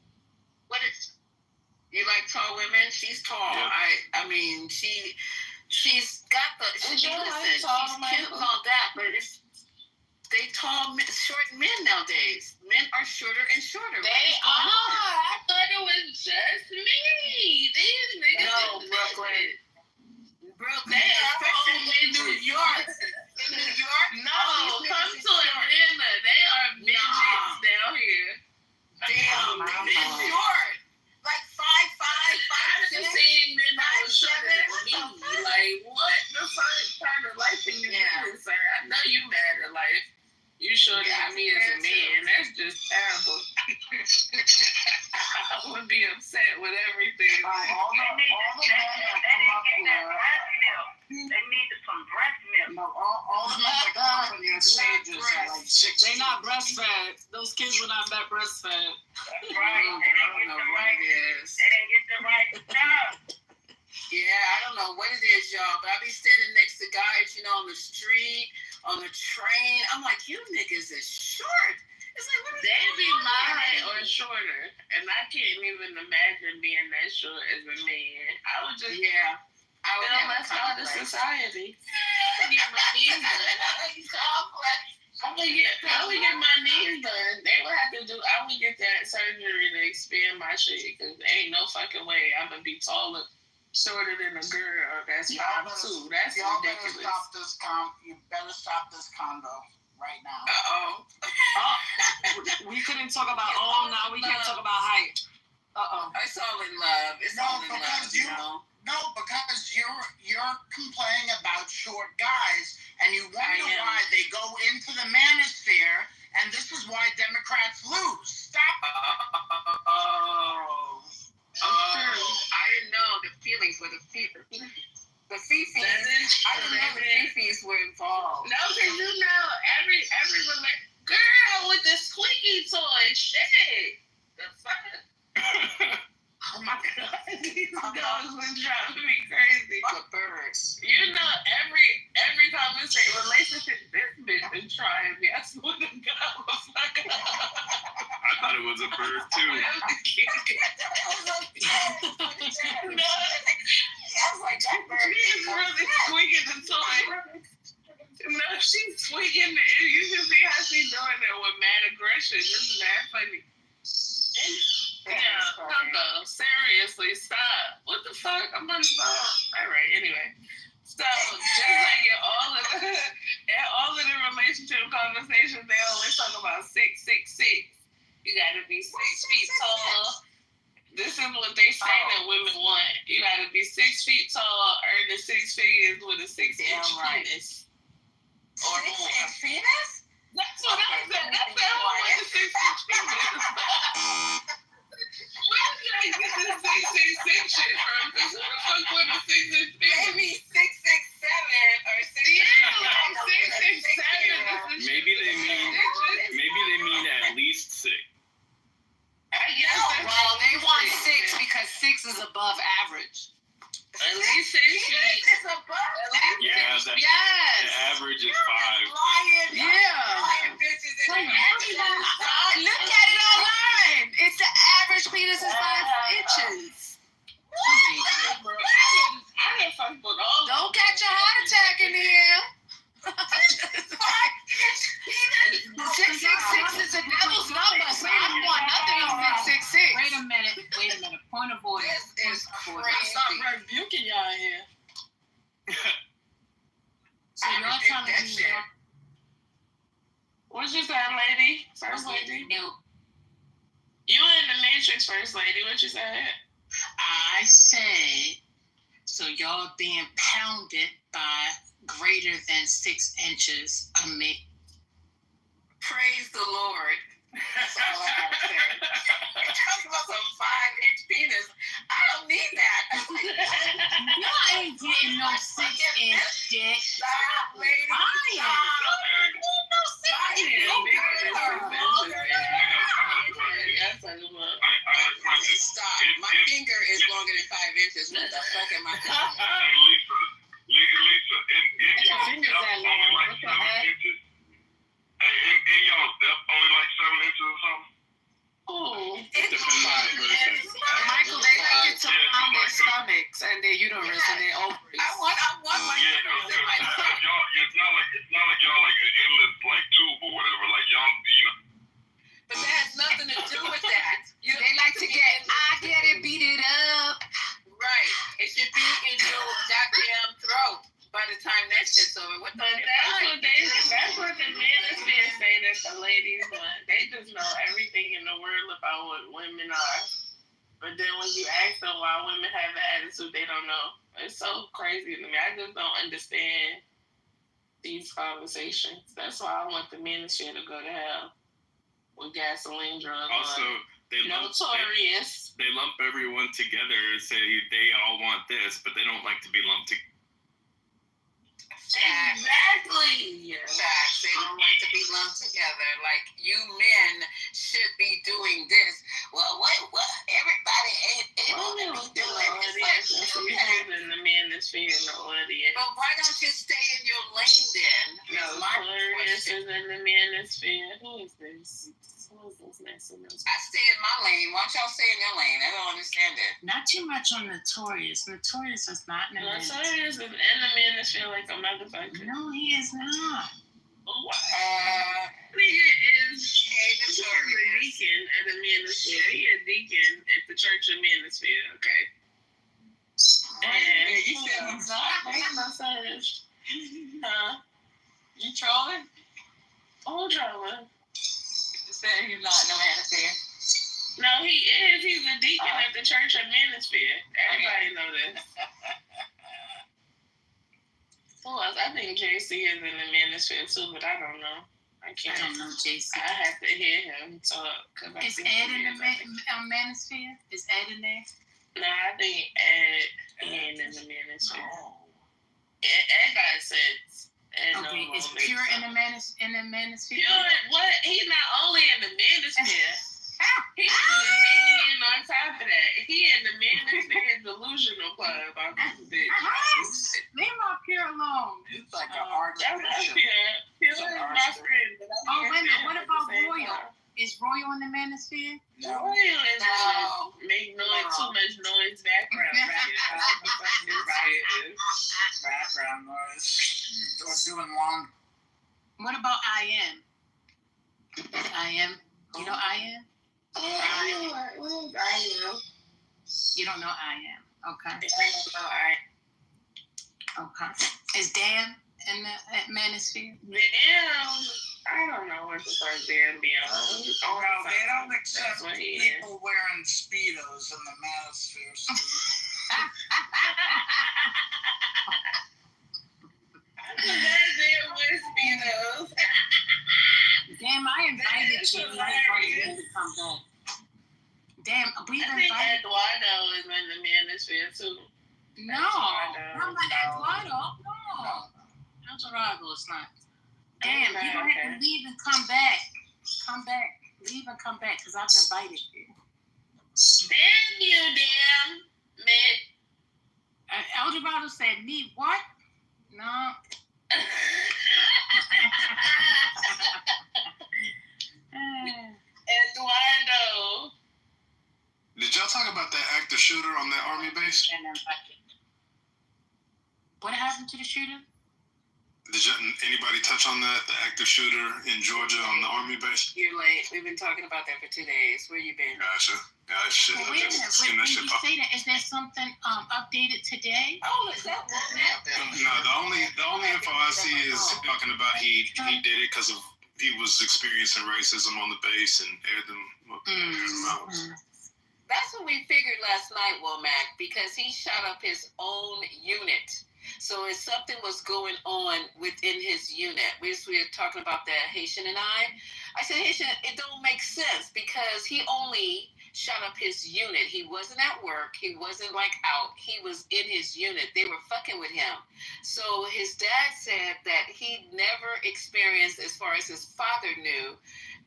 What is? You like tall women? She's tall. Yep. I mean, she's got the. She's cute and all that, but they short men nowadays. Men are shorter and shorter. They are. I thought it was just me. These niggas. No, Brooklyn. They are especially in New York. In New York? No, come to Atlanta. They are midgets down here. Damn, they're short. Like 5'5", 5'6". I just seen men that was shorter than me. Like, what the fuck kind of life are you living, sir? I know you mad at life. You shorter than me as a man. That's just terrible. I would be upset with everything. All the men that come up They needed some breast milk. No, all the men that come up on your stages are like 6. They not breastfed. Those kids were not breastfed. That's right. I don't know what it is. They didn't get the right stuff. Yeah, I don't know what it is, y'all, but I be standing next to guys, on the street, on the train. I'm like, you niggas is short. It's like, what is They be going on? my height or shorter, and I can't even imagine being that short as a man. I would just I would feel have left out of society. I get my knees done. I would get my knees done. They would have to do. I would get that surgery to expand my shit because ain't no fucking way I'm gonna be taller, shorter than a girl. That's 5'2". That's y'all ridiculous. better stop this You better stop this condo right now. We couldn't talk about now we can't talk about height. It's all in love. It's all in love. No, because you're complaining about short guys, and you wonder why they go into the manosphere, and this is why Democrats lose. Stop. I didn't know the feeling for the Fifis. The Fifis. I didn't know the Fifis were involved. No, because every girl with the squeaky toy. Shit. The fuck. Oh my God, these dogs been driving me crazy. The birds. Every conversation, relationship, this bitch been trying me. I swear to God, I thought it was a bird too. No. I was like, that bird She's really squeaking the toy. No, she's squeaking it. You can see how she's doing it with mad aggression. This is mad funny. Yeah, Coco, seriously, stop. What the fuck? I'm on the phone. All right, anyway. So, just like in all of the relationship conversations, they always talk about 6'6". You gotta be 6 feet tall. This is what they say that women want. You gotta be 6 feet tall, earn the 6 figures with a 6-inch penis. Or more. 6-inch penis? That's what I said. That's the whole with the 6-inch penis. Where did I get this 666 shit from? Because who the fuck with a 6-inch penis? Maybe 667 or 6. Yeah, 667. Maybe they mean at least 6. Well, they want 6 because 6 is above average. At least 6 feet. It's above. Yeah, the average is 5. Lying. Yeah. Lying bitches in the Look at it online. It's the average penis is 5 inches. I didn't fuck with all. Don't catch a heart attack in here. 666 is a devil's number, so I don't want nothing on 666. Wait a minute. Point of order. This is crazy. Stop rebuking y'all in here. So y'all telling me What'd you say, lady? First lady? no. You in the Matrix, first lady. What you said? I said, so y'all being pounded by greater than 6 inches of me. Praise the Lord. That's all I gotta say. You're talking about some 5-inch penis. I don't need that. Y'all ain't getting no 6-inch dick. Stop, lady. I Stop. My finger is longer than 5 inches. What the fuck am I doing? Lisa, Your fingers that long. What the heck? in y'all's depth, only like 7 inches or something? Oh. It depends on the person. Michael, they like it to pound their stomachs and their uterus and their ovaries. I want my fingers in my stomach. Y'all, it's not like y'all like an endless like tube or whatever. Like y'all, But that has nothing to do with that. They like to get, I get it, beat it up. Right. It should be in your goddamn throat by the time that shit's over. What the But that's what the men is being saying that the ladies want. They just know everything in the world about what women are. But then when you ask them why women have an attitude, they don't know. It's so crazy to me. I just don't understand these conversations. That's why I want the ministry to go to hell with gasoline drugs. Also, they lump everyone together and say they all want this, but they don't like to be lumped together. Exactly. Facts. They don't like to be lumped together. Like, you men should be doing this. Well, what? Everybody ain't able to be doing this. And the men is feeling the audience. But why don't you stay in your lane then? No, Aquarius is in the manosphere. Who is this? Who is this next to us? I stay in my lane. Why don't y'all stay in your lane? I don't understand it. Not too much on Notorious. Notorious is not in the Notorious is in the manosphere like a motherfucker. No, he is not. Nigga is a deacon at the manosphere. He a deacon at the Church of Manosphere, okay? And you said he's not. Huh? You trolling? Oh, drama. You said he's not no manosphere. No, he is. He's a deacon at the Church of Manosphere. Everybody know this. Who else? I think JC is in the manosphere too, but I don't know. I don't know JC. I have to hear him talk. Is Ed in the manosphere? Is Ed in there? No, I think Ed ain't in the manosphere. Ed got sense. Okay, is Pure in the manosphere? Pure, what? He's not only in the manosphere. He's a million on top of that. He in the manosphere delusional club. I'm bitch. Leave my Pure alone. It's like an archbishop. Pure is my friend. Oh, wait a minute. What about Royal? Is Royal in the manosphere? Royal is make noise, too much noise background. Background noise. Doing long. What about IM? IM? You know IM? You don't know IM. Okay. Okay. Is Dan at Manosphere? Damn, I don't know what the fuck Dan be on. Well, they don't accept people wearing Speedos in the Manosphere. Damn, I invited you. To come back. Damn, we invited. I think Eduardo is in the Manosphere too. No, not Eduardo. No. Eduardo is not. Damn, you don't have to leave and come back. Come back. Leave and come back, because I've invited you. Damn you, damn. Eldorado said, me what? No. Eduardo. Did y'all talk about that active shooter on that army base? What happened to the shooter? Did anybody touch on that? The active shooter in Georgia on the army base? You're late. We've been talking about that for 2 days. Where you been? Gotcha. Well, wait a minute. When you say that, is there something updated today? Oh, is that what? No, the only info I see is talking about he did it because of he was experiencing racism on the base and aired them out. That's what we figured last night, Womack, because he shot up his own unit. So if something was going on within his unit, we were talking about that Haitian and I said, Haitian, it don't make sense because he only shot up his unit. He wasn't at work. He wasn't out. He was in his unit. They were fucking with him. So his dad said that he never experienced, as far as his father knew,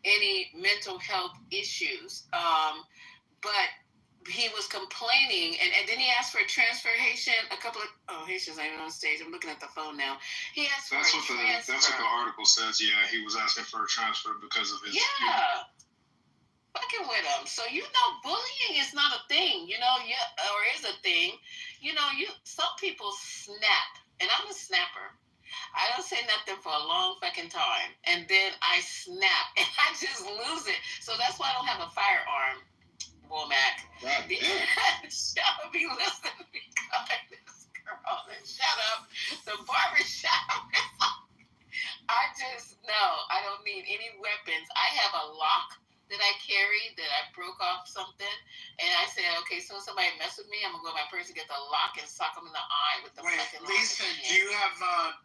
any mental health issues. But he was complaining, and then he asked for a transfer. Haitian, a couple of Haitians not even on stage. I'm looking at the phone now. He asked for a transfer. That's what the article says. Yeah, he was asking for a transfer because of his. Yeah, fucking with him. So bullying is not a thing. Or is a thing. Some people snap, and I'm a snapper. I don't say nothing for a long fucking time, and then I snap, and I just lose it. So that's why I don't have a firearm. Womack. Shut be listening because this girl. Shut up. The barbershop. I don't need any weapons. I have a lock that I carry that I broke off something, and I said, okay, so somebody mess with me, I'm gonna go to my purse and get the lock and sock them in the eye with the fucking lock. Lisa, do you have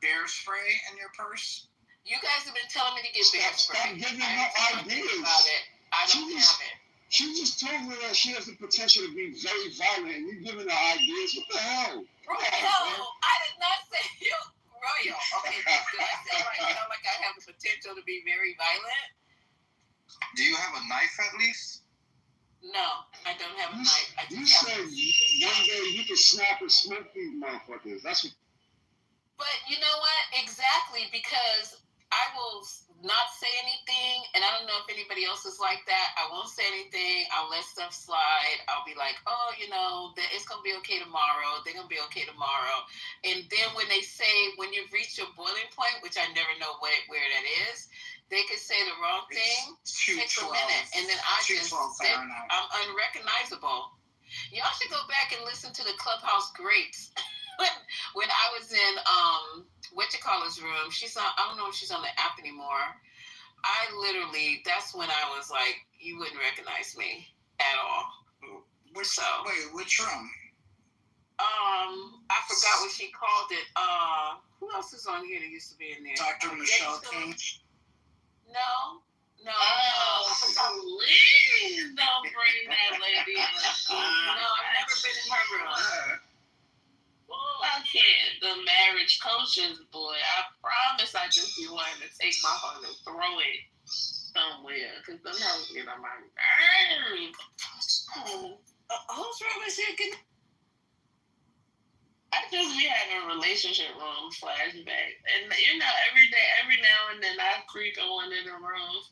bear spray in your purse? You guys have been telling me to get bear spray. Stop giving her ideas. About it. I don't have it. She just told me that she has the potential to be very violent, and you're giving her ideas. What the hell? Royal, I did not say you. Royal. Okay, did I sound like I have the potential to be very violent? Do you have a knife at least? No, I don't have a knife. You said one day you can snap and smoke these motherfuckers. That's what. But you know what? Exactly, because I will not say anything, and I don't know if anybody else is like that. I won't say anything. I'll let stuff slide. I'll be like, it's going to be okay tomorrow. They're going to be okay tomorrow. And then when they say, when you've reached your boiling point, which I never know where that is, they could say the wrong thing, takes a minute, and then I'm unrecognizable. Y'all should go back and listen to the Clubhouse Greats. When I was in room, she's on. I don't know if she's on the app anymore. That's when I was like, you wouldn't recognize me at all. Which room? I forgot what she called it. Who else is on here that used to be in there? Dr. Michelle King. No. Please don't bring that lady in. No, I've never been in her room. I can't. The marriage coaches, boy. I promise I just be wanting to take my phone and throw it somewhere. Because them hoes get on my nerves. Who's wrong with you? I just be having relationship room flashbacks. And, every now and then I creep in one of the rooms.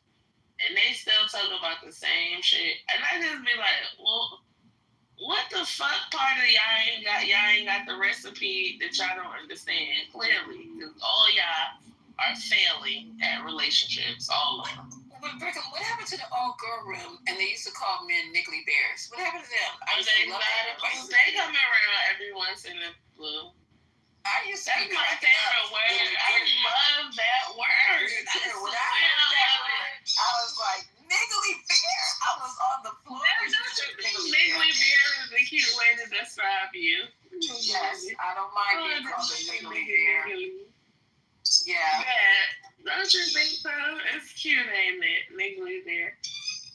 And they still talk about the same shit. And I just be like, well, what the fuck part of y'all ain't got the recipe that y'all don't understand clearly? Because all y'all are failing at relationships, all of them. But Brigham, what happened to the all-girl room? And they used to call men niggly bears. What happened to them? They come around every once in a blue. I I used to That's my favorite word. I love that word. When I heard that word, I was like, niggly bear. I was on the floor. Niggly bear is a cute way to describe you. Yes, I don't mind being called a niggly bear. Yeah. Don't you think so? It's cute, ain't it? Niggly bear.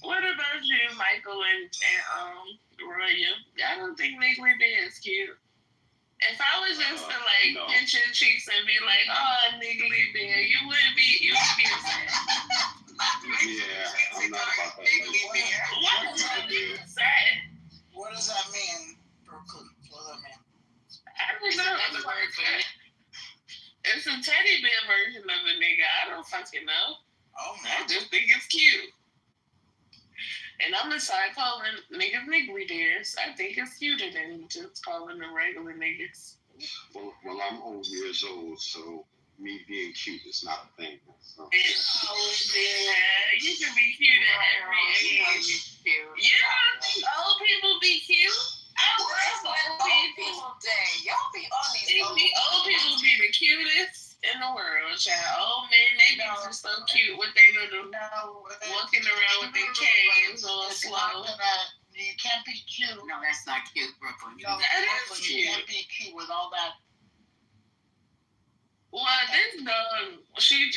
What about you, Michael and Roya? I don't think Niggly bear is cute. If I was just to pinch your cheeks and be like, "Oh, Niggly bear," you would be upset. Yeah, I'm not about that. Niggly bear. What does that say? What does that mean, Brooklyn? What does that mean? I don't know. Another word for it. It's a teddy bear version of a nigga. I don't fucking know. Oh I just think it's cute. And I'm gonna start calling niggas niggly bears. I think it's cuter than just calling them regular niggas. Well, I'm old years old, so me being cute is not a thing. So. Oh, yeah. You can be cute at every age. You don't think old people be cute? I love old people. Y'all be on these old people be the cutest in the world, child. Old men, they be just so cute with their little walking around with their canes all slow. You can't be cute. No, that's not cute, Brooklyn. No, that is you can't be cute with all that. Well, this dog, she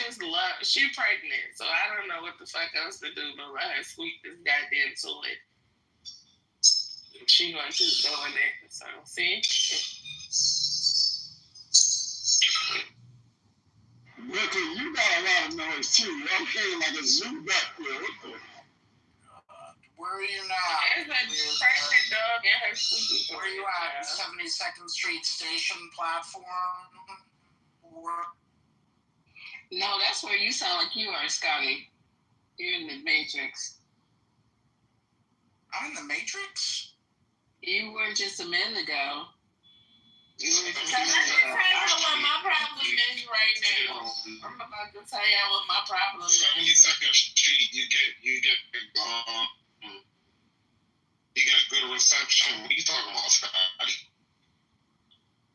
pregnant, so I don't know what the fuck else to do but let her squeak this goddamn toy. She gonna keep doing it, so see? Brooklyn, you got a lot of noise too. Y'all came like a zoo back there. Where are you now? There's a pregnant dog and her squeaky toy. Where are you at? 72nd Street Station platform? No, that's where you sound like you are, Scotty. You're in the Matrix. I'm in the Matrix? You were just a minute ago. You were just a minute ago. Let me tell you what my problem is right now. I'm about to tell you what my problem is. 72nd Street, you get good reception. What are you talking about, Scotty?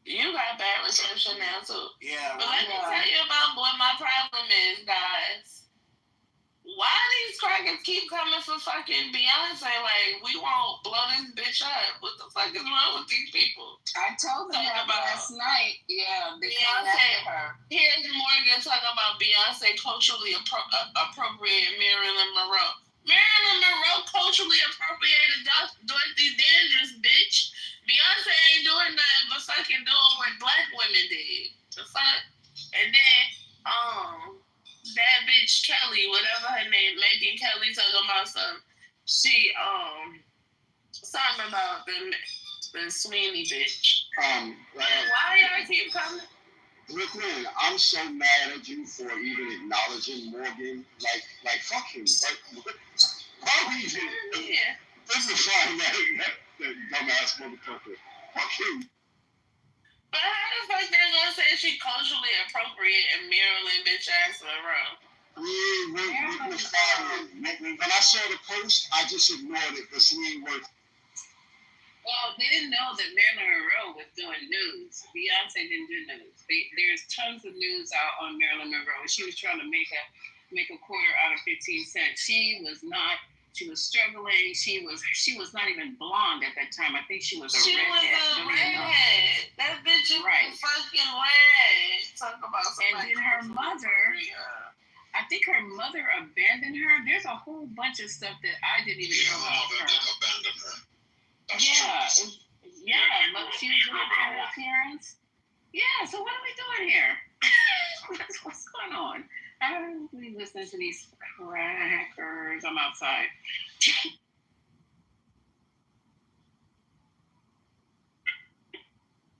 You got bad reception now too. Yeah. But let me tell you about what my problem is, guys. Why these crackers keep coming for fucking Beyonce? Like, we won't blow this bitch up. What the fuck is wrong with these people? I told them that last night. Yeah, Beyonce. Here's Morgan talking about Beyonce culturally appropriate Marilyn Monroe. Marilyn Monroe culturally appropriated Dorothy Dandridge, bitch. Beyonce ain't doing nothing but fucking doing what black women did. The fuck? And then, that bitch Kelly, whatever her name, Megan Kelly, talking about something about the Sweeney bitch. Why y'all keep coming? Brooklyn, I'm so mad at you for even acknowledging Morgan. Like fuck him. Why are you here? Yeah. This is fine, that dumbass motherfucker. Fuck him. But how the fuck they gonna say she culturally appropriate and Marilyn bitch ass Monroe? When I saw the post, I just ignored it because he ain't worth it. Well, they didn't know that Marilyn Monroe was doing news. Beyonce didn't do news. There's tons of news out on Marilyn Monroe. She was trying to make a quarter out of 15 cents. She was struggling. She was not even blonde at that time. I think she was a redhead. She was a redhead. That bitch is fucking red. Talk about something. And then her mother, I think her mother abandoned her. There's a whole bunch of stuff that I didn't even know about her. Abandoned her. But she was looking for her appearance. Yeah, so what are we doing here? What's going on? I don't really listen to these crackers. I'm outside.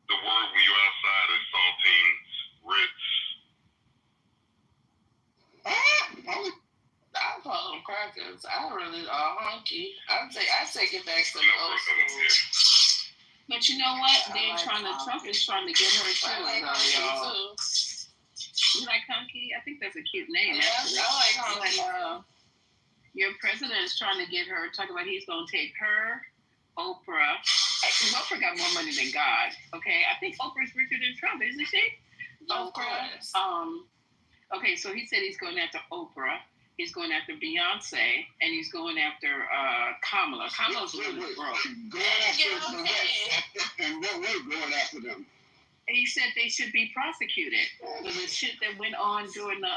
The word when you're outside is saltines, Ritz. I call them crackers. I really are honky. I take it back to the old school. But you know what? Trump is trying to get her too, y'all. You like Hunky? I think that's a cute name. Yeah, I like Hunky. Your president is trying to get her, talk about he's going to take her, Oprah, Oprah got more money than God. Okay, I think Oprah's richer than Trump, isn't she? Oprah. Okay, so he said he's going after Oprah. He's going after Beyonce, and he's going after Kamala. Kamala's really broke. Going after them. And what we're going after them. He said they should be prosecuted for the shit that went on during the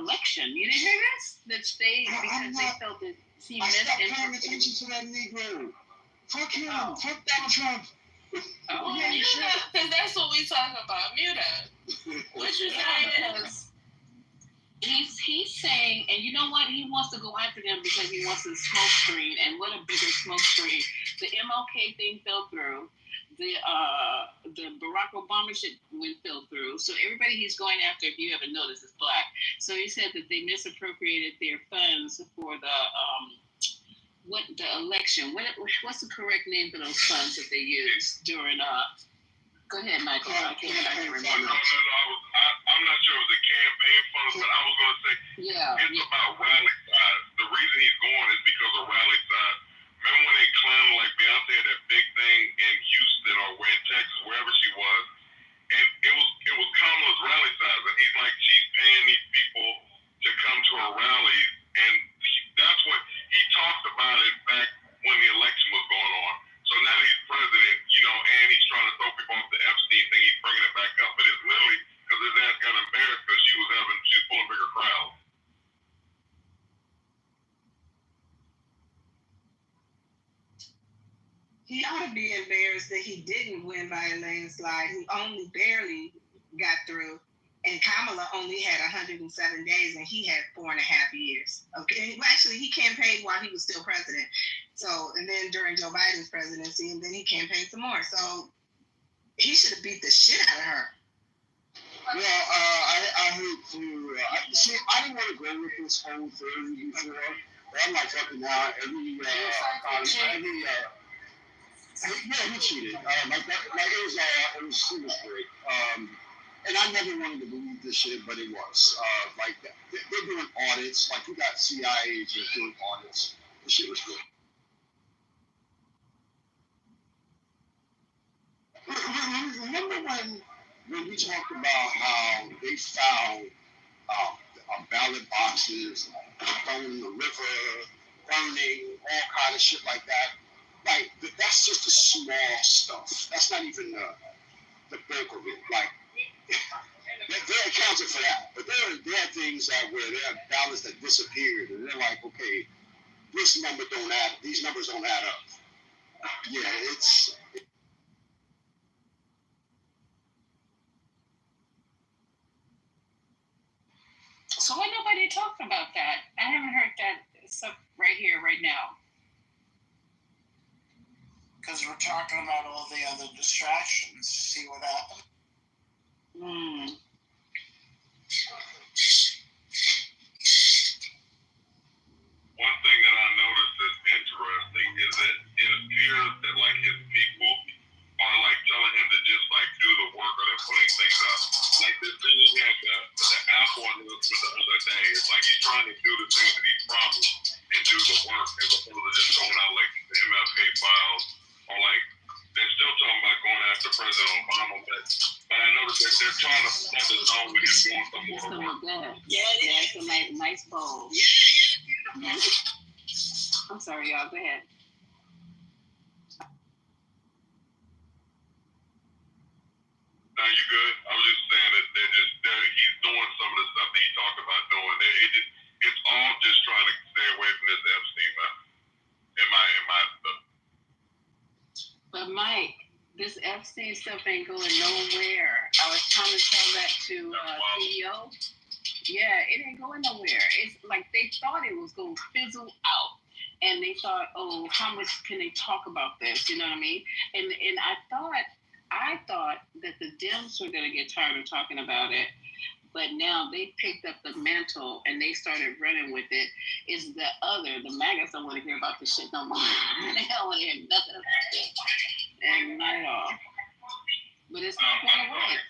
election. You didn't hear this? That because they felt that she stopped paying attention to that Negro. Fuck him. Fuck Donald Trump. Because that's what we talk about. Mute up. What you saying? He's saying, and you know what? He wants to go after them because he wants a smoke screen. And what a bigger smoke screen. The MLK thing fell through. The Barack Obama shit fell through. So everybody he's going after, if you haven't noticed, is black. So he said that they misappropriated their funds for the election. What's the correct name for those funds that they used during Go ahead, Michael. I can't remember. I'm not sure it was a campaign fund, but I was going to say it's about rally size. The reason he's going is because of rally size. Remember when they claimed like Beyonce had that big thing in Houston or in Texas, wherever she was, and it was Kamala's rally size, and he's like, she's paying these people to come to her rallies, and that's what he talked about it back when the election was going on. So now he's president, and he's trying to throw people off the Epstein thing. He's bringing it back up, but it's literally because his ass got embarrassed because she was pulling bigger crowds. He ought to be embarrassed that he didn't win by a landslide. He only barely got through, and Kamala only had 107 days, and he had 4.5 years. Okay, well, actually, he campaigned while he was still president. So, and then during Joe Biden's presidency, and then he campaigned some more. So, he should have beat the shit out of her. Well, I hate to. I didn't want to go with this whole thing before, but I'm like fucking now. He cheated. It was great. And I never wanted to believe this shit, but it was. They're doing audits. Like, you got CIA agents doing audits. The shit was good. Remember when we talked about how they found ballot boxes thrown in the river, burning, all kind of shit like that? Like, that's just the small stuff. That's not even the bulk of it. Like, they're accounted for that. But there are things where there are ballots that disappeared, and they're like, okay, these numbers don't add up. Yeah, it's. So why nobody talking about that? I haven't heard that stuff right here, right now. Because we're talking about all the other distractions. See what happened? One thing that I noticed that's interesting is that it appears that like his people are like telling him to just like do the work, or they're putting things up. Like this thing he had the Apple announcement the other day. It's like he's trying to do the things that he promised and do the work as opposed to just going out like the MLK files, or like they're still talking about going after President Obama. But I noticed that they're trying to set his own with him doing some more work. Yeah, it's a nice bowl. Yeah. I'm sorry, y'all. Go ahead. No, you good. I was just saying that he's doing some of the stuff that he talked about doing. It's all just trying to stay away from this Epstein, man. In my stuff. But Mike, this Epstein stuff ain't going nowhere. I was trying to tell that to CEO. Yeah, it ain't going nowhere. It's like they thought it was going to fizzle out. And they thought, oh, how much can they talk about this? You know what I mean? And I thought that the Dems were going to get tired of talking about it. But now they picked up the mantle and they started running with it. Is the MAGAs don't want to hear about this shit no more. They don't want to hear nothing about it. And not at all. But it's not going away.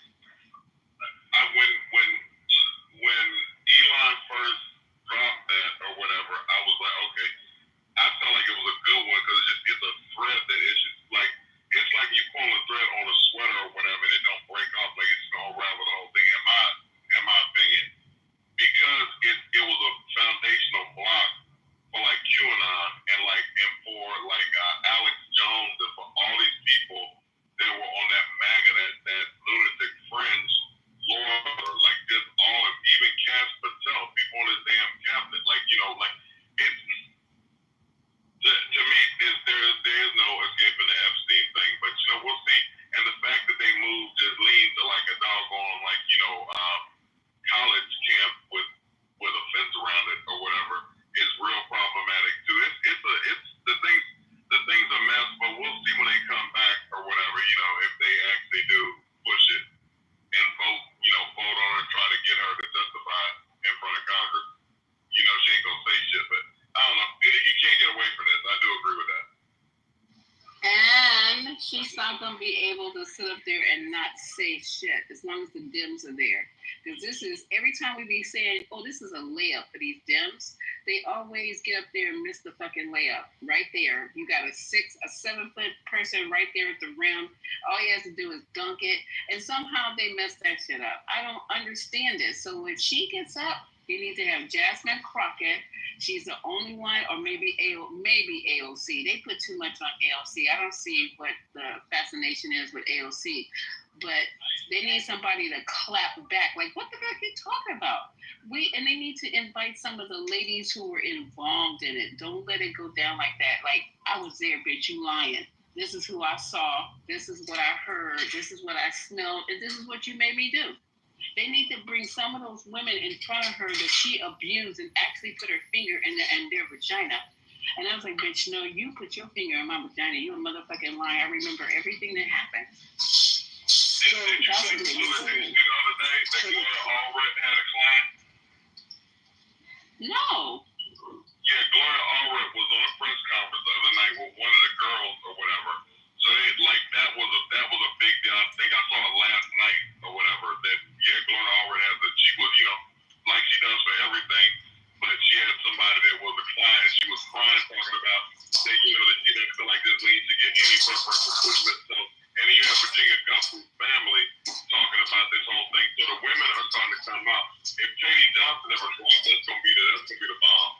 When Elon first dropped that or whatever, I was like, okay, I felt like it was a good one because it's a threat that is just like sit up there and not say shit as long as the Dems are there. Because this is, every time we be saying, oh, this is a layup for these Dems, they always get up there and miss the fucking layup right there. You got a 7-foot person right there at the rim. All he has to do is dunk it. And somehow they mess that shit up. I don't understand it. So if she gets up, you need to have Jasmine Crockett. She's the only one, or maybe AOC. They put too much on AOC. I don't see what the fascination is with AOC. But they need somebody to clap back. Like, what the fuck are you talking about? And they need to invite some of the ladies who were involved in it. Don't let it go down like that. Like, I was there, bitch, you lying. This is who I saw. This is what I heard. This is what I smelled. And this is what you made me do. They need to bring some of those women in front of her that she abused and actually put her finger in their vagina. And I was like, bitch, no, you put your finger in my vagina. You a motherfucking liar. I remember everything that happened. Did you see the other day that Gloria Allred had a client? No. Yeah, Gloria Allred was on a press conference the other night with one of the girls or whatever. So that was a big deal. I think I saw it last night or whatever. That Gloria Allred has that she was, like she does for everything, but she had somebody that was a client. She was crying, talking about that that she didn't feel like this needs to get any preference equipment. So, and you have Virginia Guffel's family talking about this whole thing. So the women are starting to come out. If Katie Johnson ever comes, that's gonna be the bomb.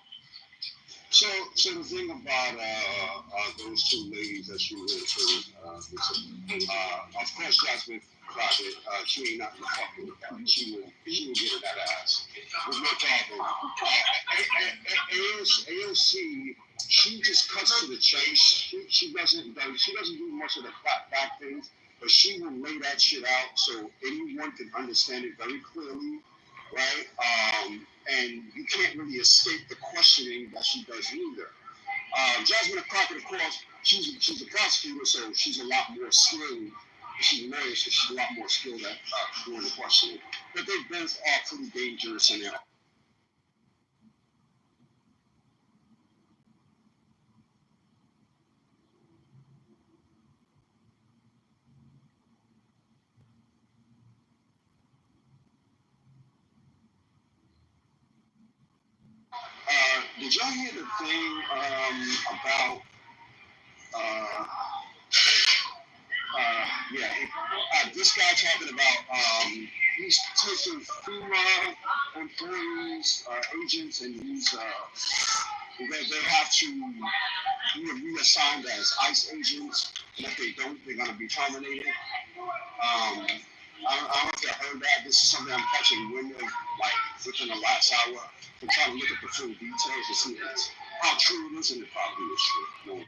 So the thing about those two ladies that you went to, of course, Jasmine Crockett, she ain't nothing to fuck with. She will get her that ass. There's no problem. AOC, she just cuts to the chase. She doesn't do much of the clap back things, but she will lay that shit out so anyone can understand it very clearly. Right? And you can't really escape the questioning that she does either. Jasmine Crockett, of course, she's a prosecutor, so she's a lot more skilled. She's a lawyer, so she's a lot more skilled at doing the questioning. But they both are pretty dangerous in their did y'all hear the thing about this guy talking about he's taking FEMA employees, agents, and they have to be reassigned as ICE agents, and if they don't, they're going to be terminated. I don't know if you heard that. This is something I'm catching wind of, like, within the last hour. I'm trying to look at the full details to see how true it is, and it probably is true.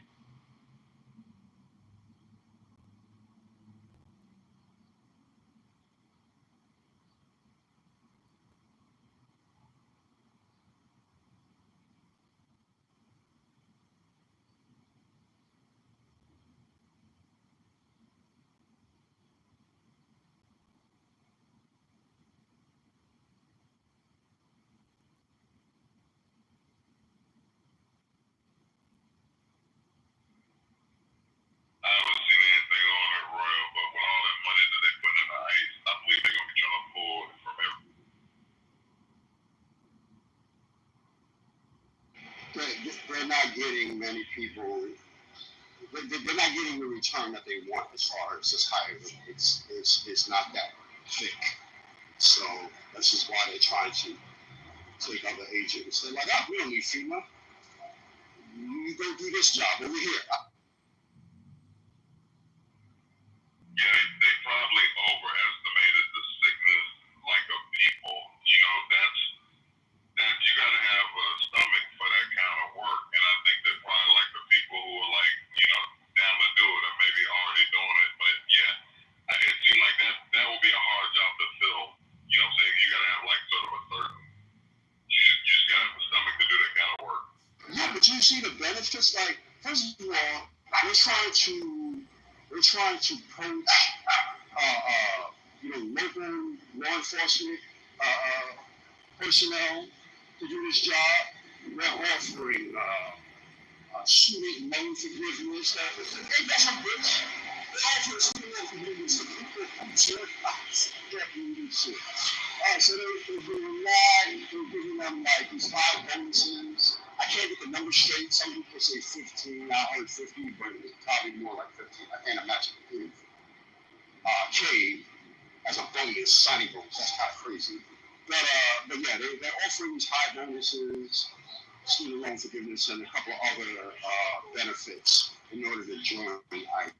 I haven't seen anything on it, Royal, but with all that money that they put in the ICE, I believe they're going to be trying to pull it from everyone. They're not getting many people. They're not getting the return that they want as far as this hire. It's not that thick. So this is why they're trying to take other agents. They're like, we don't need FEMA. You go do this job over here. Yeah, they probably overestimated the sickness, like, of people. That you got to have a stomach for that kind of work. And I think that probably, like, the people who are, like, down to do it or maybe already doing it. But, yeah, it seemed like that would be a hard job to fill. You know what I'm saying? You got to have, like, sort of a certain, you just got to have a stomach to do that kind of work. Yeah, but you see the benefits. Like, first of all, we're trying to poach, local law enforcement personnel to do this job. We're offering student loan forgiveness. Ain't that some bitch? also student loan forgiveness to people who jerk off their shit. Alright, so they're giving them like these high bonuses. I can't get the number straight. Some people say 15. I heard 50, but it's probably more like 15. I can't imagine it. K as a bonus, signing bonus. That's kind of crazy. But yeah, they're offering these high bonuses, student loan forgiveness, and a couple of other benefits in order to join I.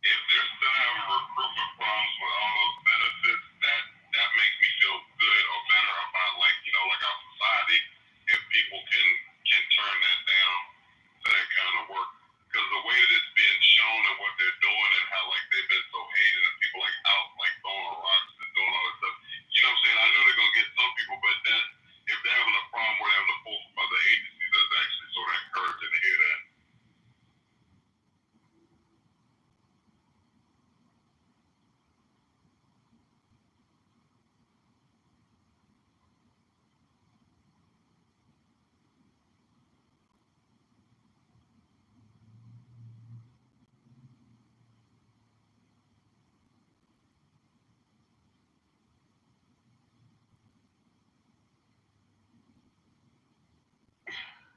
If they're still having recruitment problems with all those benefits, that makes me feel good or better about like our society if people can turn that down to that kind of work. Because the way that it's being shown and what they're doing and how like they've been so hated and people like out like throwing rocks and doing all that stuff, you know what I'm saying? I know they're gonna get some people, but then if they're having a problem where they're having to pull from other agencies, that's actually sort of encouraging to hear that.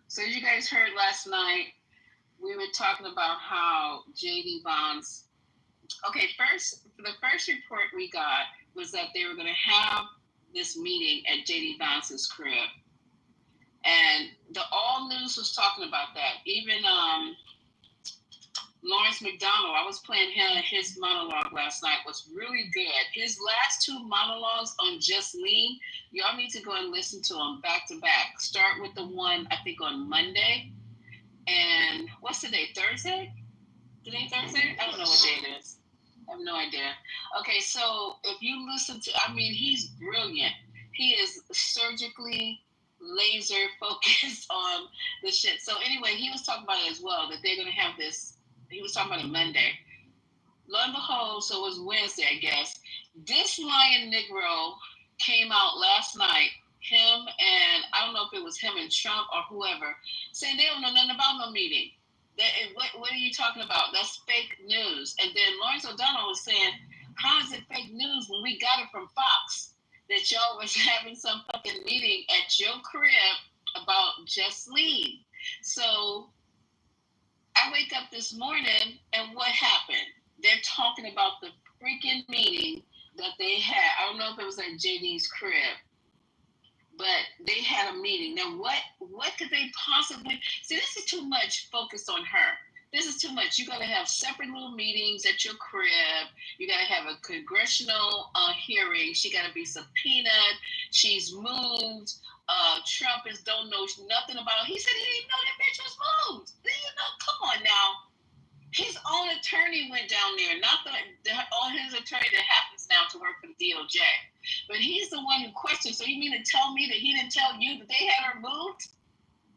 So you guys heard last night, we were talking about how J.D. Vance. Okay, the first report we got was that they were going to have this meeting at J.D. Vance's crib, and the All News was talking about that. Even Lawrence McDonald, I was playing his monologue last night, was really good. His last two monologues on Just Lean, y'all need to go and listen to them back to back. Start with the one, I think, on Monday. And what's the day? Thursday? Today Thursday? I don't know what day it is. I have no idea. Okay, so if you listen to, he's brilliant. He is surgically laser focused on the shit. So anyway, he was talking about it as well, that they're going to have this. He was talking about it Monday. Lo and behold, so it was Wednesday, I guess. This Lion Negro came out last night, him and, I don't know if it was him and Trump or whoever, saying they don't know nothing about no meeting. What are you talking about? That's fake news. And then Lawrence O'Donnell was saying, how is it fake news when we got it from Fox? That y'all was having some fucking meeting at your crib about Just Lean. So I wake up this morning, and what happened? They're talking about the freaking meeting that they had. I don't know if it was at JD's crib, but they had a meeting. Now, what could they possibly... See, this is too much focused on her. This is too much. You got to have separate little meetings at your crib. You got to have a congressional hearing. She got to be subpoenaed. She's moved. Trump don't know nothing about it. He said he didn't know that bitch was moved. Come on now. His own attorney went down there, not his attorney that happens now to work for the DOJ. But he's the one who questioned. So you mean to tell me that he didn't tell you that they had her moved?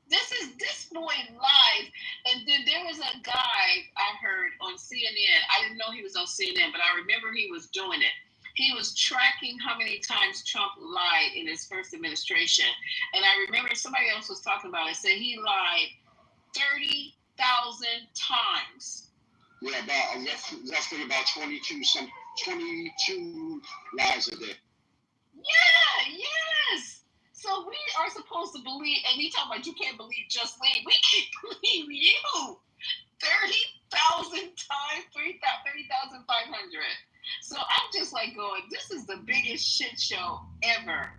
This boy lied. And then there was a guy I heard on CNN. I didn't know he was on CNN, but I remember he was doing it. He was tracking how many times Trump lied in his first administration. And I remember somebody else was talking about it, said he lied 30,000 times. Yeah, roughly about 22 lies a day. Yeah, yes. So we are supposed to believe, and he talking about you can't believe Just Lean. We can't believe you. 30,000 times, 30,500. So I'm just like going, this is the biggest shit show ever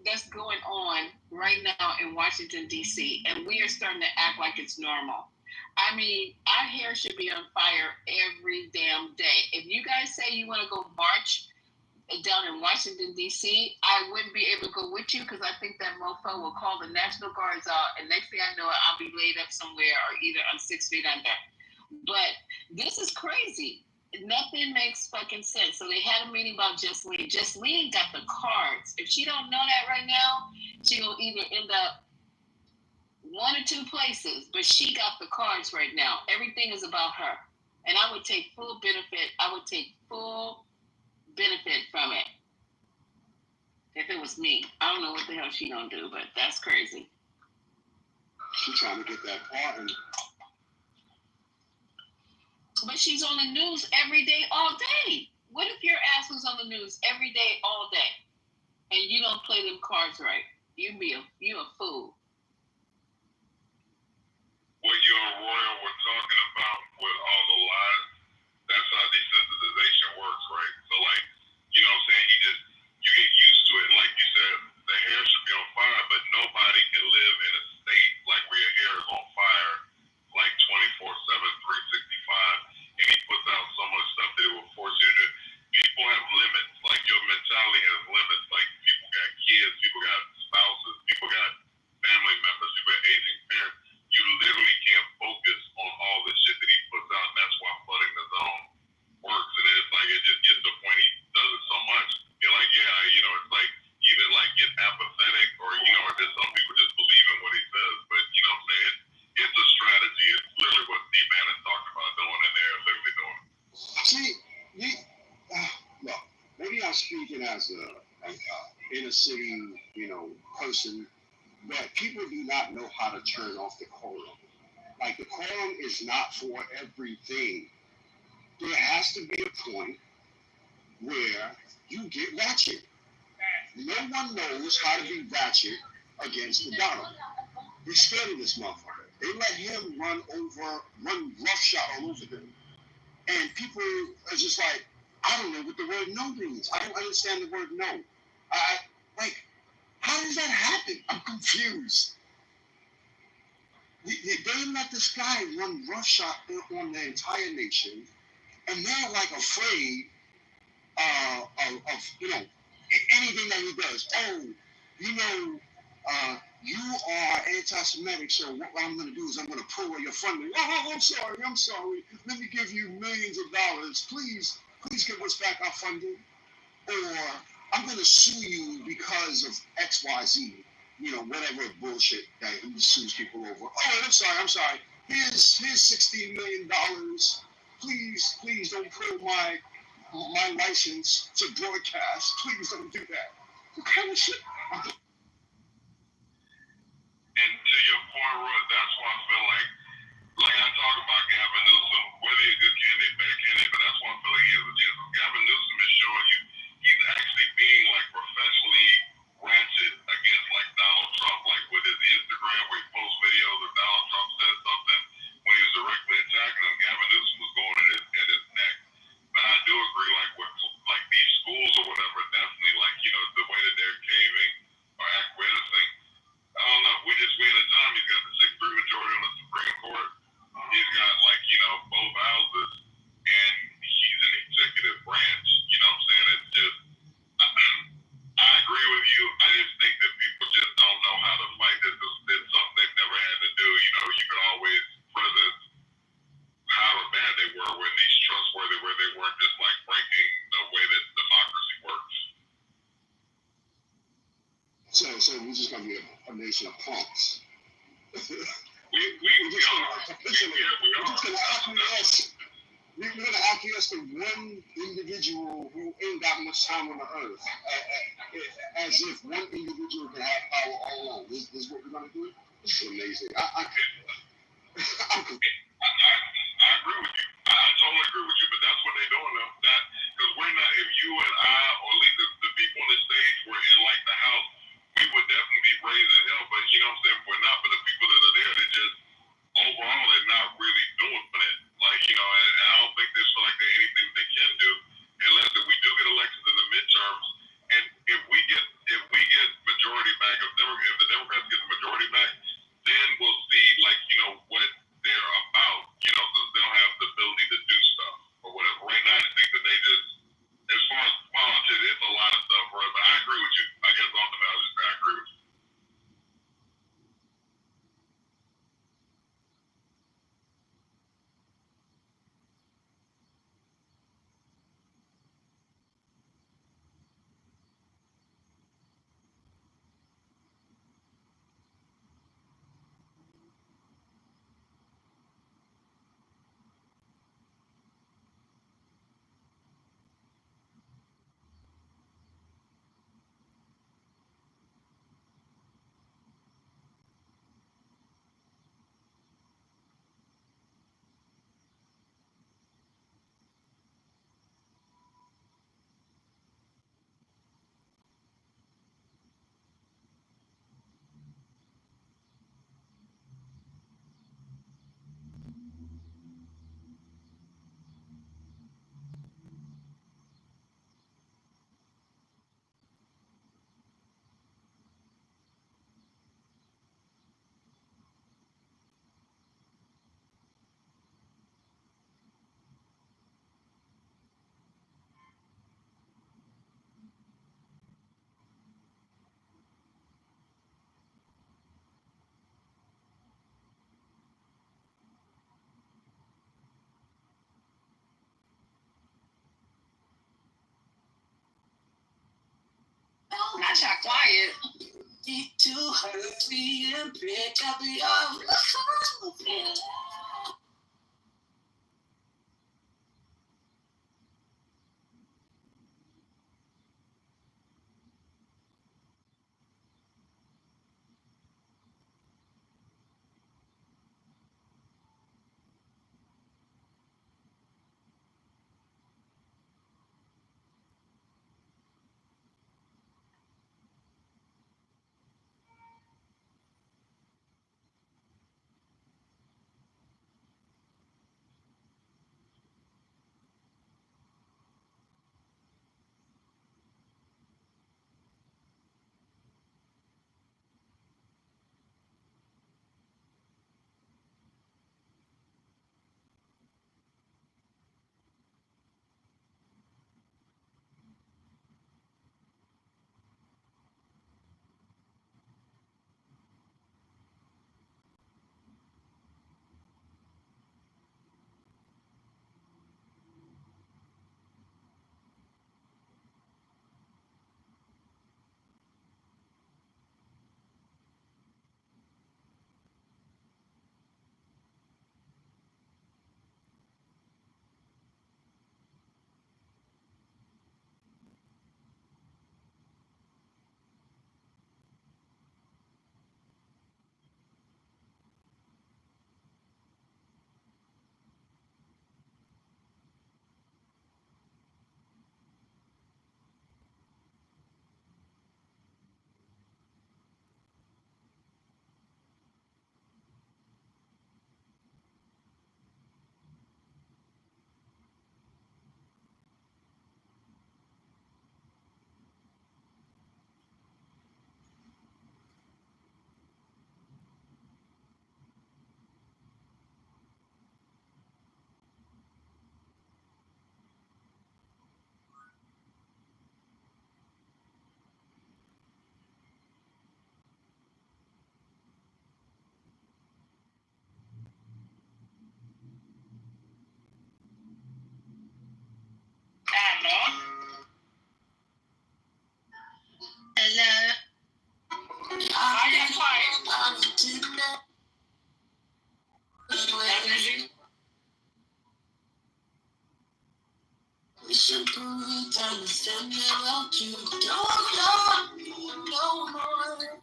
that's going on right now in Washington, D.C., and we are starting to act like it's normal. Our hair should be on fire every damn day. If you guys say you want to go march down in Washington, D.C., I wouldn't be able to go with you because I think that mofo will call the National Guards out, and next thing I know, I'll be laid up somewhere or either I'm 6 feet under. But this is crazy. Nothing makes fucking sense. So they had a meeting about Just Lean. Just Lean got the cards. If she don't know that right now, she will either end up one or two places, but she got the cards right now. Everything is about her. And I would take full benefit. From it. If it was me. I don't know what the hell she gonna do, but that's crazy. She trying to get that pardon. But she's on the news every day, all day. What if your ass was on the news every day, all day, and you don't play them cards right? You a fool. What you and Royal were talking about with all the lies, that's how desensitization works, right? So, like, you know what I'm saying? You get used to it. Like you said, the hair should be on fire, but nobody can live in a state like where your hair is on fire, like 24/7, 365. And he puts out so much stuff that it will force you to do. People have limits. Like, your mentality has limits. Like, people got kids, people got spouses, people got family members, people got aging parents. You literally can't focus on all the shit that he puts out, and that's why flooding the zone works. And it's like, it just gets to the point he does it so much. You're like, yeah, you know, it's like either like get apathetic or, you know, or just some people just believe in what he says. But, you know what I'm saying? It's a strategy. It's literally what D-Man is talking about doing, and they're literally doing it. See, look, maybe I'm speaking as a inner city, you know, person, but people do not know how to turn off the quorum. Like, the quorum is not for everything. There has to be a point where you get ratchet. No one knows how to be ratchet against the Donald. They're scared of this motherfucker. They let him run roughshod all over them. And people are just like, I don't know what the word no means. I don't understand the word no. Like, how does that happen? I'm confused. They let this guy run roughshod on the entire nation, and they're like afraid of you know, anything that he does. Oh, you know, you are anti-Semitic, so what I'm going to do is I'm going to pull your funding. Oh, I'm sorry. Let me give you millions of dollars. Please give us back our funding. Or I'm going to sue you because of X, Y, Z. You know, whatever bullshit that he sues people over. Oh, I'm sorry. Here's $16 million. Please don't pull my license to broadcast. Please don't do that. What kind of shit? And to your point, Roy, that's why I feel like I talk about Gavin Newsom, whether he's a good candidate, bad candidate, but that's why I feel like he has a chance. Gavin Newsom is showing you he's actually being like professionally ratchet against like Donald Trump, like with his Instagram where he posts videos of Donald Trump said something when he was directly attacking him. Gavin Newsom was going at his neck. But I do agree, like with like these schools or whatever, definitely like, you know, the way that they're caving or acquiescing. I don't know. We in a time he's got the 6-3 majority on the Supreme Court. He's got like, you know, both houses, and he's an executive branch. You know what I'm saying? It's just I agree with you. I just think that people just don't know how to fight this. It's something they've never had to do. You know, you could always presidents, however bad they were, were at least trustworthy, where they weren't just like breaking the way that democracy works. So we're just gonna be a nation of punks. We're just gonna acquiesce to one individual who ain't got much time on the earth, as if one individual can have power all along. This is what we're gonna do. This is amazing. I agree with you. I totally agree with you, but that's what they're doing now. That because we're not. If you and I, or at least the people on the stage, were in like the house, we would definitely be raising hell. But you know what I'm saying? We're not. But the people that are there, they just overall, they're not really doing it. Like, you know, and I don't think there's like there's anything they can do unless if we do get elections in the midterms, and if we get majority back, if the Democrats get the majority back, then we'll see like, you know, what they're about. You know, because they'll have the ability Not y'all quiet. Need to hurry and pick up your Hello. I got quiet. We should prove time to stand about you. No more.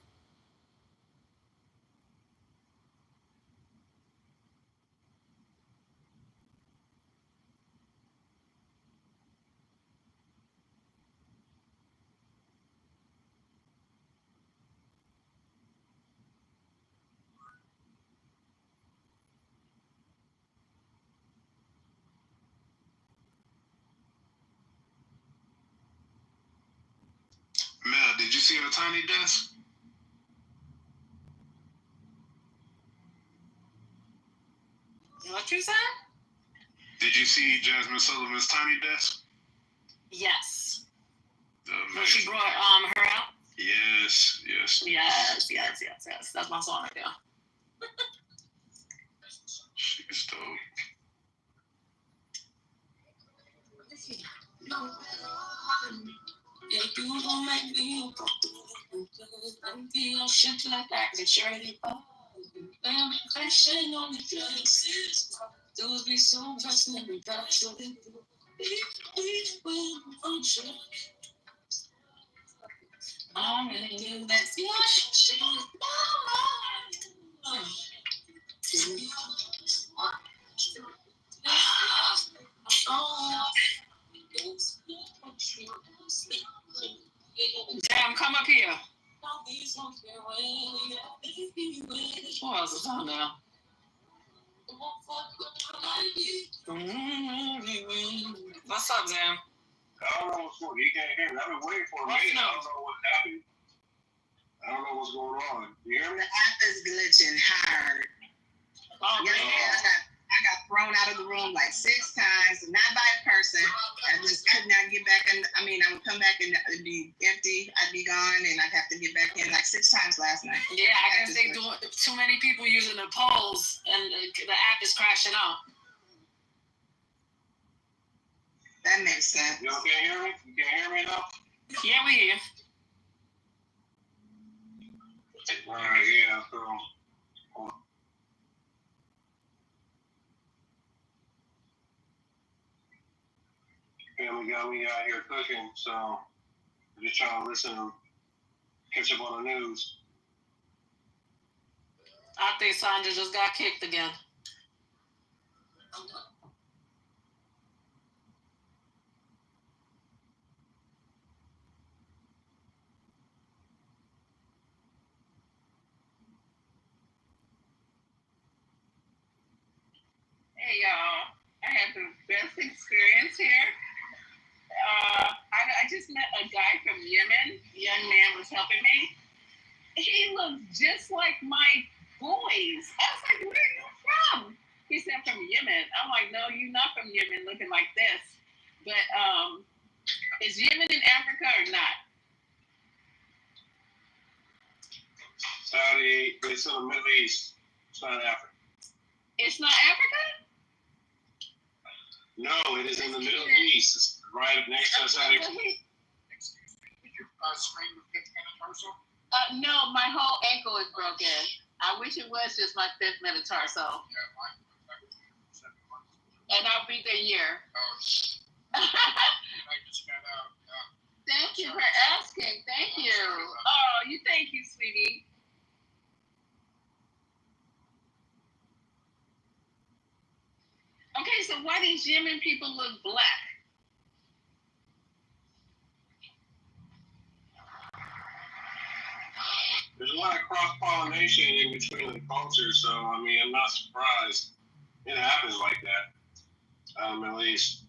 Mel, did you see her tiny desk? What you said? Did you see Jasmine Sullivan's tiny desk? Yes. When she brought her out? Yes. Yes. That's my song right there. She's dope. Yeah, you gon' make me go through and feel shit like I can surely fall. I'm crashing on the places. Those be so personal and that's what they do. We will function. I'm gonna do that. Yeah, shit. Damn, come up here. Who else is on now? What's up, Zam? I don't know what's going on. You can't hear me. I've been waiting for a minute. I don't know what's happening. I don't know what's going on. You hear me? The app is glitching hard. I got thrown out of the room like 6 times, not by a person. I just could not get back in. I would come back and it'd be empty. I'd be gone, and I'd have to get back in like 6 times last night. Yeah, I guess they do too many people using the polls, and the app is crashing out. That makes sense. You can't hear me? You can't hear me now? Yeah, we hear. Yeah, so family got me out here cooking, so I'm just trying to listen and catch up on the news. I think Sandra just got kicked again. Hey y'all, I had the best experience here. I just met a guy from Yemen. Young man was helping me. He looked just like my boys. I was like, where are you from? He said, I'm from Yemen. I'm like, no, you're not from Yemen looking like this. But is Yemen in Africa or not? Saudi, it's in the Middle East. It's not Africa. It's not Africa? No, it is in the Middle East. It's right next to Saudi. Excuse me, did you scream with 5th metatarsal? No, my whole ankle is broken. I wish it was just my 5th metatarsal. Yeah, mine was 7 months. And I'll be there a year. Oh, I just got out. Thank you for asking. Thank you. Oh, thank you, sweetie. Okay, so why these Yemen people look black? There's a lot of cross-pollination in between the cultures, so I mean, I'm not surprised. It happens like that. At least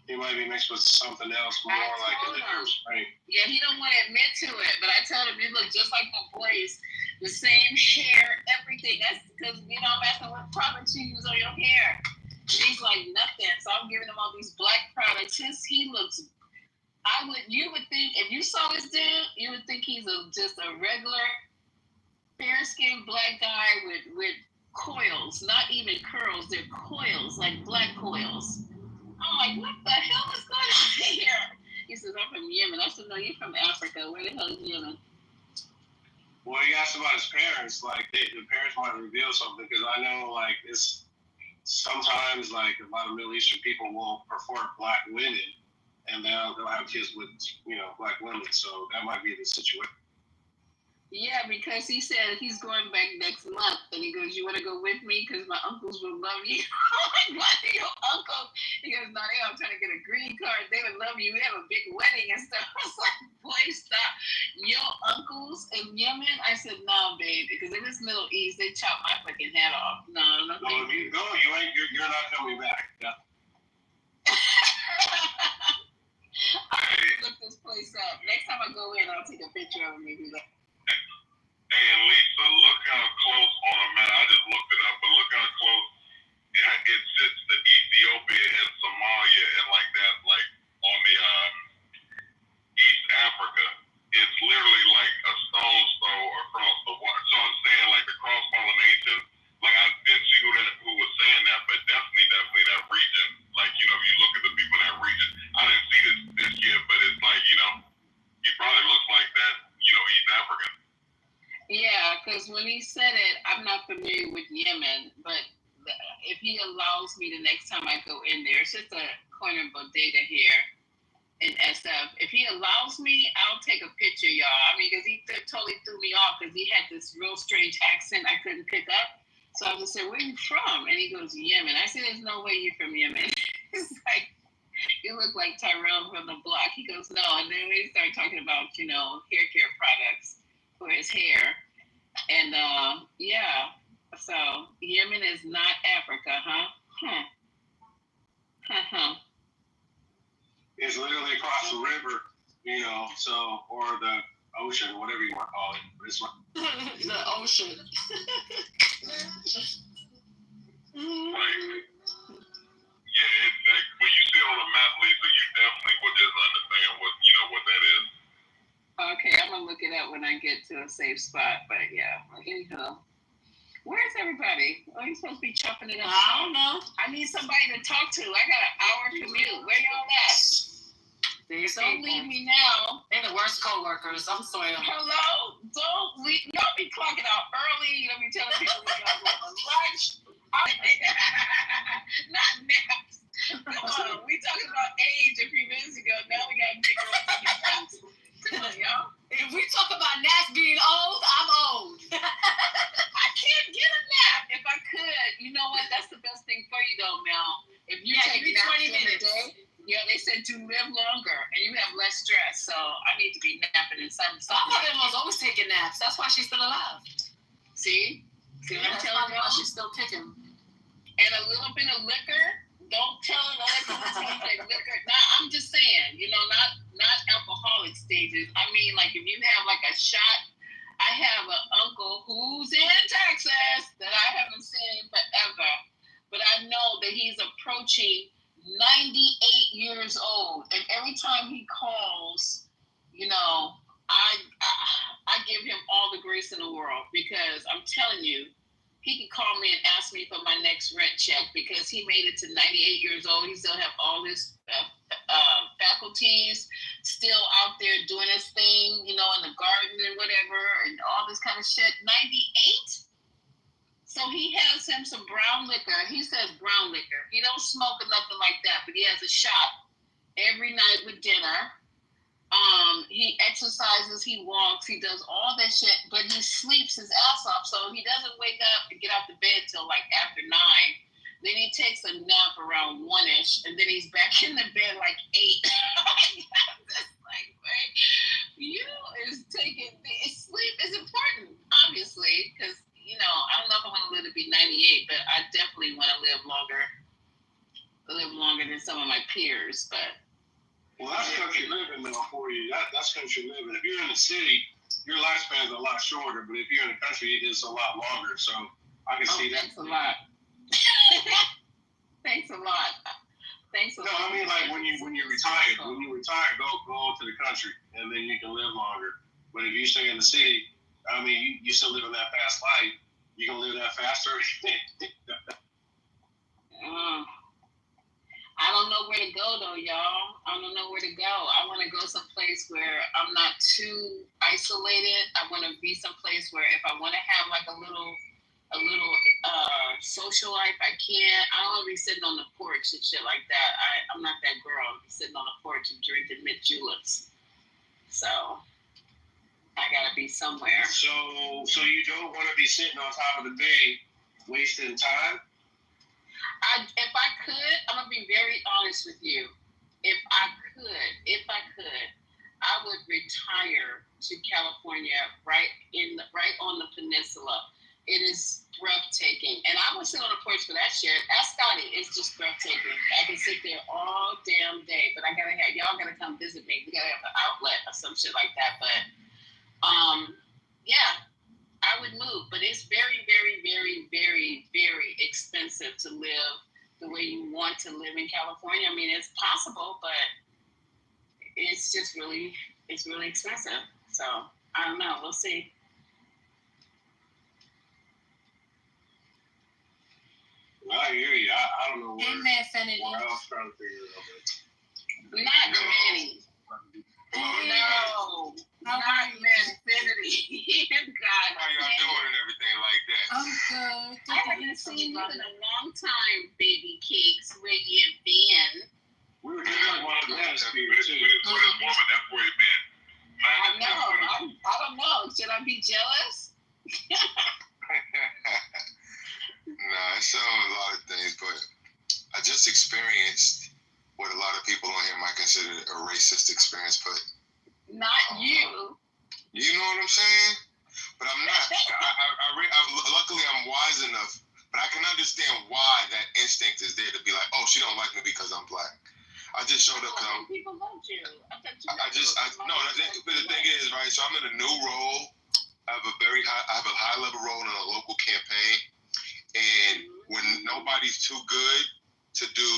he might be mixed with something else more like in the Arab Spring. Yeah, he don't want to admit to it, but I told him you look just like my boys. The same hair, everything. That's because, I'm asking what product you use on your hair. And he's like, nothing. So I'm giving him all these black products. He looks, you would think, if you saw this dude, you would think he's just a regular fair-skinned black guy with coils, not even curls. They're coils, like black coils. I'm like, what the hell is going on here? He says, I'm from Yemen. I said, no, you're from Africa. Where the hell is Yemen? Well, he asked about his parents. Like, the parents might reveal something, because I know, like, it's sometimes, like, a lot of Middle Eastern people will prefer black women, and they'll have kids with, black women. So that might be the situation. Yeah, because he said he's going back next month, and he goes, you want to go with me? Because my uncles will love you. I'm like, what? Your uncle? He goes, no, they all trying to get a green card. They would love you. We have a big wedding and stuff. I was like, boy, stop. Your uncles in Yemen? I said, no, babe, because in this Middle East, they chop my fucking head off. No, if you go, you're not coming back. Yeah. I have to look this place up. Next time I go in, I'll take a picture of him and be like, Hey, and Lisa, look how close on a map. I just looked it up, but look how close it sits to Ethiopia and Somalia and like that, like on the East Africa. It's literally like a stone's throw across the water. So I'm saying, like, the cross pollination. Like, I didn't see who was saying that, but definitely that region. Like, you look at the people in that region. I didn't see this kid, but it's like, he probably looks like that, East African. yeah, because when he said it, I'm not familiar with Yemen, but if he allows me the next time I go in there, it's just a corner bodega here in SF. If he allows me, I'll take a picture, y'all. I mean, because he totally threw me off because he had this real strange accent I couldn't pick up. So I just said, where are you from? And he goes, Yemen. I said, there's no way you're from Yemen. It's like, you look like Tyrell from the block. He goes, no. And then we started talking about, hair care products for his hair. And yeah, so Yemen is not Africa, huh? It's literally across the river, or the ocean, whatever you want to call it. It's the ocean. Yeah, it's like, when you see it on a map, Lisa, you definitely will just understand what that is. Okay, I'm gonna look it up when I get to a safe spot. But yeah, anyhow, where's everybody? Oh, you're supposed to be chopping it up. I don't know. I need somebody to talk to. I got an hour commute. Where y'all at? Don't leave me now. They're the worst co-workers. I'm sorry. Hello? Don't leave. Y'all be clocking out early. You know, be telling people we gotta go on lunch. Not naps. Come on, we talking about age a few minutes ago. Now we got big girls taking naps. Come on, y'all. If we talk about naps being old, I'm old. I can't get a nap. If I could, you know what? That's the best thing for you, though, Mel. If you take give me naps 20 during the minutes. day, yeah, they said to live longer and you have less stress. So I need to be napping in some. My mother-in-law's always taking naps. That's why she's still alive. See what I'm telling you? She's still kicking. And a little bit of liquor. Don't tell her other people to take liquor. Now, I'm just saying, you know, not alcoholic stages. I mean, like if you have like a shot. I have an uncle who's in Texas that I haven't seen forever, but I know that he's approaching 98 years old, and every time he calls, you know, I give him all the grace in the world because I'm telling you, he can call me and ask me for my next rent check because he made it to 98 years old. He still have all his faculties, still out there doing his thing, you know, in the garden and whatever, and all this kind of shit. 98? So he has him some brown liquor. He says brown liquor. He don't smoke or nothing like that, but he has a shot every night with dinner. He exercises, he walks, he does all that shit, but he sleeps his ass off, so he doesn't wake up and get out the bed till like after 9. Then he takes a nap around 1-ish, and then he's back in the bed like 8. I'm just like, wait, you is taking sleep is important, obviously, because you know I don't know if I want to live to be 98, but I definitely want to live longer than some of my peers, but. Well, that's country living though for you. That's country living. If you're in the city, your lifespan is a lot shorter, but if you're in the country, it is a lot longer. So I can see that. Thanks a lot. Thanks a lot. No, I mean like when you retire, go to the country, and then you can live longer. But if you stay in the city, I mean you still living that fast life. You can live that faster. I don't know where to go though, y'all. I don't know where to go. I want to go someplace where I'm not too isolated. I want to be someplace where if I want to have like a little social life, I can. I don't want to be sitting on the porch and shit like that. I'm not that girl. I'm sitting on the porch and drinking mint juleps. So I gotta be somewhere. So you don't want to be sitting on top of the bay, wasting time. If I could, I'm gonna be very honest with you. If I could, I would retire to California, right on the peninsula. It is breathtaking, and I would sit on the porch for that shit. Ask Scotty, it's just breathtaking. I can sit there all damn day, but y'all gotta come visit me. We gotta have an outlet or some shit like that. But yeah. I would move, but it's very, very, very, very, very expensive to live the way you want to live in California. I mean, it's possible, but it's really expensive. So I don't know. We'll see. I hear you. I don't know where. Amen, Finity. I was trying to figure it out. Not many. No. Not Infinity. God. How y'all doing and everything like that? I'm good. I haven't seen you in a long time, baby cakes. Where you been? We were just one of the last people too. That's where it been. I know. I don't know. Should I be jealous? Nah, it's a lot of things, but I just experienced what a lot of people on here might consider a racist experience, but not you. You know what I'm saying? But I'm not. Luckily, I'm wise enough, but I can understand why that instinct is there to be like, oh, she don't like me because I'm black. I just showed up because people love you. But the thing is, right? So I'm in a new role. I have a high level role in a local campaign, and when nobody's too good to do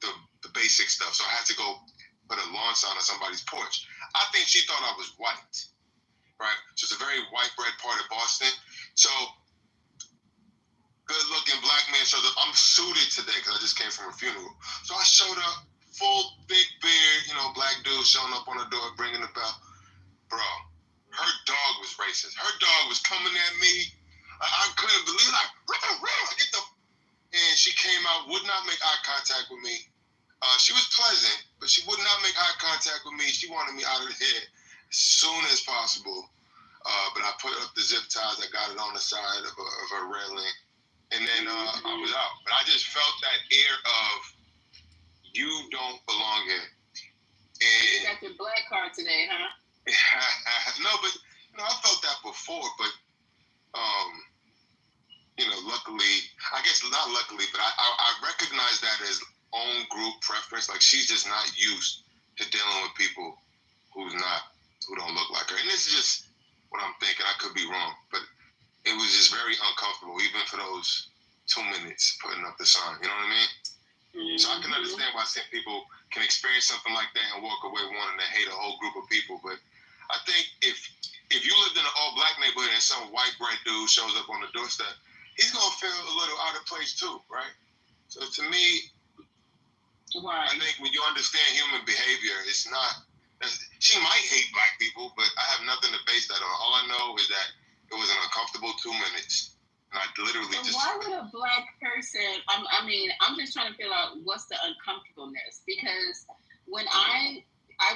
the basic stuff, so I had to go put a lawn sign on somebody's porch. I think she thought I was white, right? So it's a very white bread part of Boston. So good looking black man shows up. I'm suited today because I just came from a funeral. So I showed up, full big beard, black dude showing up on the door, bringing the bell. Bro, her dog was racist. Her dog was coming at me. I couldn't believe it. And she came out, would not make eye contact with me. She was pleasant, but she would not make eye contact with me. She wanted me out of there as soon as possible. But I put up the zip ties. I got it on the side of her railing. And then I was out. But I just felt that air of, you don't belong here. And You got your black card today, huh? no, but I felt that before. But luckily, I guess not luckily, but I recognize that as own group preference. Like, she's just not used to dealing with people who don't look like her. And this is just what I'm thinking. I could be wrong, but it was just very uncomfortable, even for those 2 minutes putting up the sign. You know what I mean? Mm-hmm. So I can understand why some people can experience something like that and walk away wanting to hate a whole group of people. But I think if you lived in an all-black neighborhood and some white bread dude shows up on the doorstep, he's going to feel a little out of place too, right? So to me, I think when you understand human behavior, it's not... She might hate black people, but I have nothing to base that on. All I know is that it was an uncomfortable 2 minutes. And I literally so why would a black person... I'm just trying to figure out what's the uncomfortableness. Because when I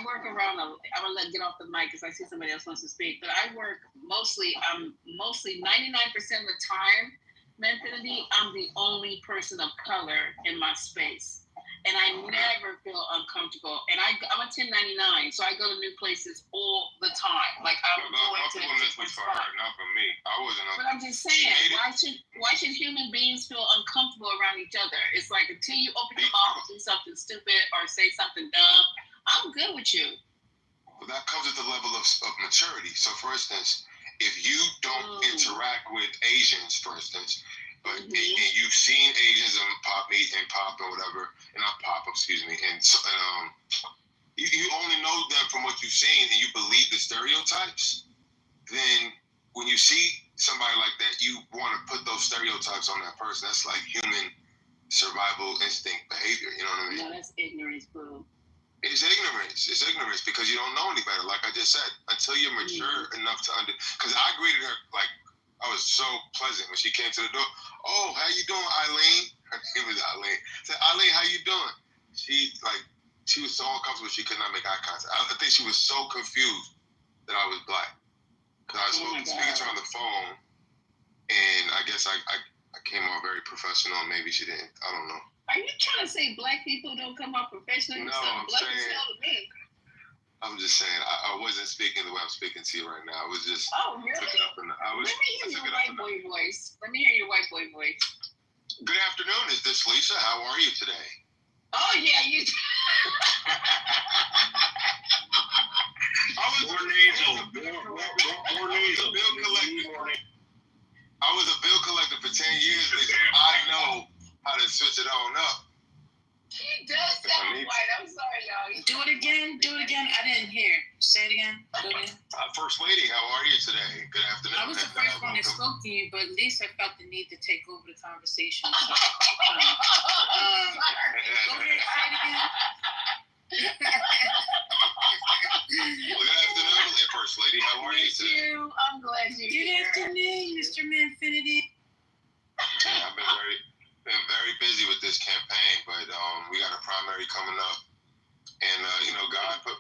work around... I'm going to get off the mic because I see somebody else wants to speak. But I work mostly 99% of the time, Infinity, I'm the only person of color in my space. And I never feel uncomfortable. And I'm a 1099, so I go to new places all the time. Like, I'm going to different spots. Not for me. I wasn't. But I'm just saying, why should human beings feel uncomfortable around each other? It's like, until you open your mouth and do something stupid or say something dumb, I'm good with you. Well, that comes with the level of maturity. So, for instance, if you don't interact with Asians, for instance, but and you've seen Asians and pop and whatever, and not pop, excuse me, and you only know them from what you've seen, and you believe the stereotypes. Then when you see somebody like that, you want to put those stereotypes on that person. That's like human survival instinct behavior. You know what I mean? No, that's ignorance, boo. It's ignorance. It's ignorance because you don't know any better. Like I just said, until you're mature enough to because I greeted her like. I was so pleasant when she came to the door. Oh, how you doing, Eileen? Her name was Eileen. I said, Eileen, how you doing? She was so uncomfortable she could not make eye contact. I think she was so confused that I was black. Because I was speaking to her on the phone, and I guess I came off very professional, and maybe she didn't. I don't know. Are you trying to say black people don't come off professional? No, I'm saying... I'm just saying, I wasn't speaking the way I'm speaking to you right now. I was just... Oh, really? Let me hear your white boy voice. Good afternoon. Is this Lisa? How are you today? Oh, yeah, you... I was a bill collector for 10 years, Lisa. I know how to switch it on up. He does sound white. I'm sorry, y'all. Do it again. I didn't hear. Say it again. First Lady, how are you today? Good afternoon. I was the first one that spoke to you, but Lisa felt the need to take over the conversation. So, go ahead, say it again. Good afternoon, First Lady. How are you today? I'm glad you're here. Good afternoon, Mr. Manfinity. I've been very busy with this campaign, but we got a primary coming up, and God put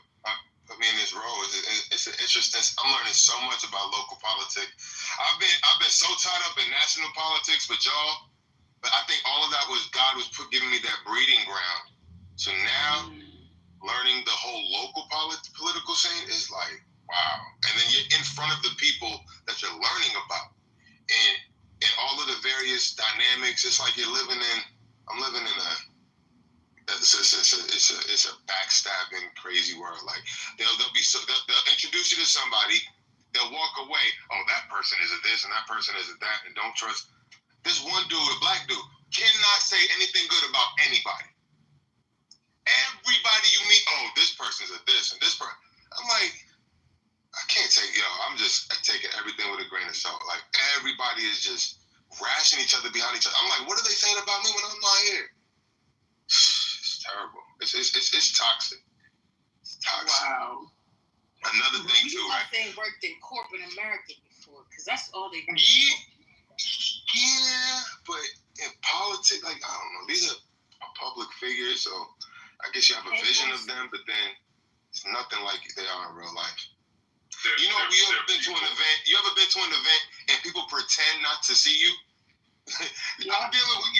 me in this role. It's an interesting. I'm learning so much about local politics. I've been so tied up in national politics with y'all, but I think all of that was God was giving me that breeding ground. So now learning the whole local political scene is like wow, and then you're in front of the people that you're learning about, and all of the various dynamics. It's like I'm living in it's a backstabbing, crazy world. Like they'll introduce you to somebody, they'll walk away. Oh, that person is a this and that person is a that, and don't trust this one dude, a black dude, cannot say anything good about anybody. Everybody you meet, oh, this person's a this and this person. I'm like, I can't take I'm just taking everything with a grain of salt. Like everybody is just rashing each other behind each other. I'm like, what are they saying about me when I'm not here? It's terrible. It's toxic. It's toxic. Wow. Another thing too, right? They worked in corporate America before, because that's all they. Yeah, but in politics, like, I don't know, these are public figures, so I guess you have a vision of them, but then it's nothing like they are in real life. You know, you ever been to an event? You ever been to an event and people pretend not to see you? I'm dealing with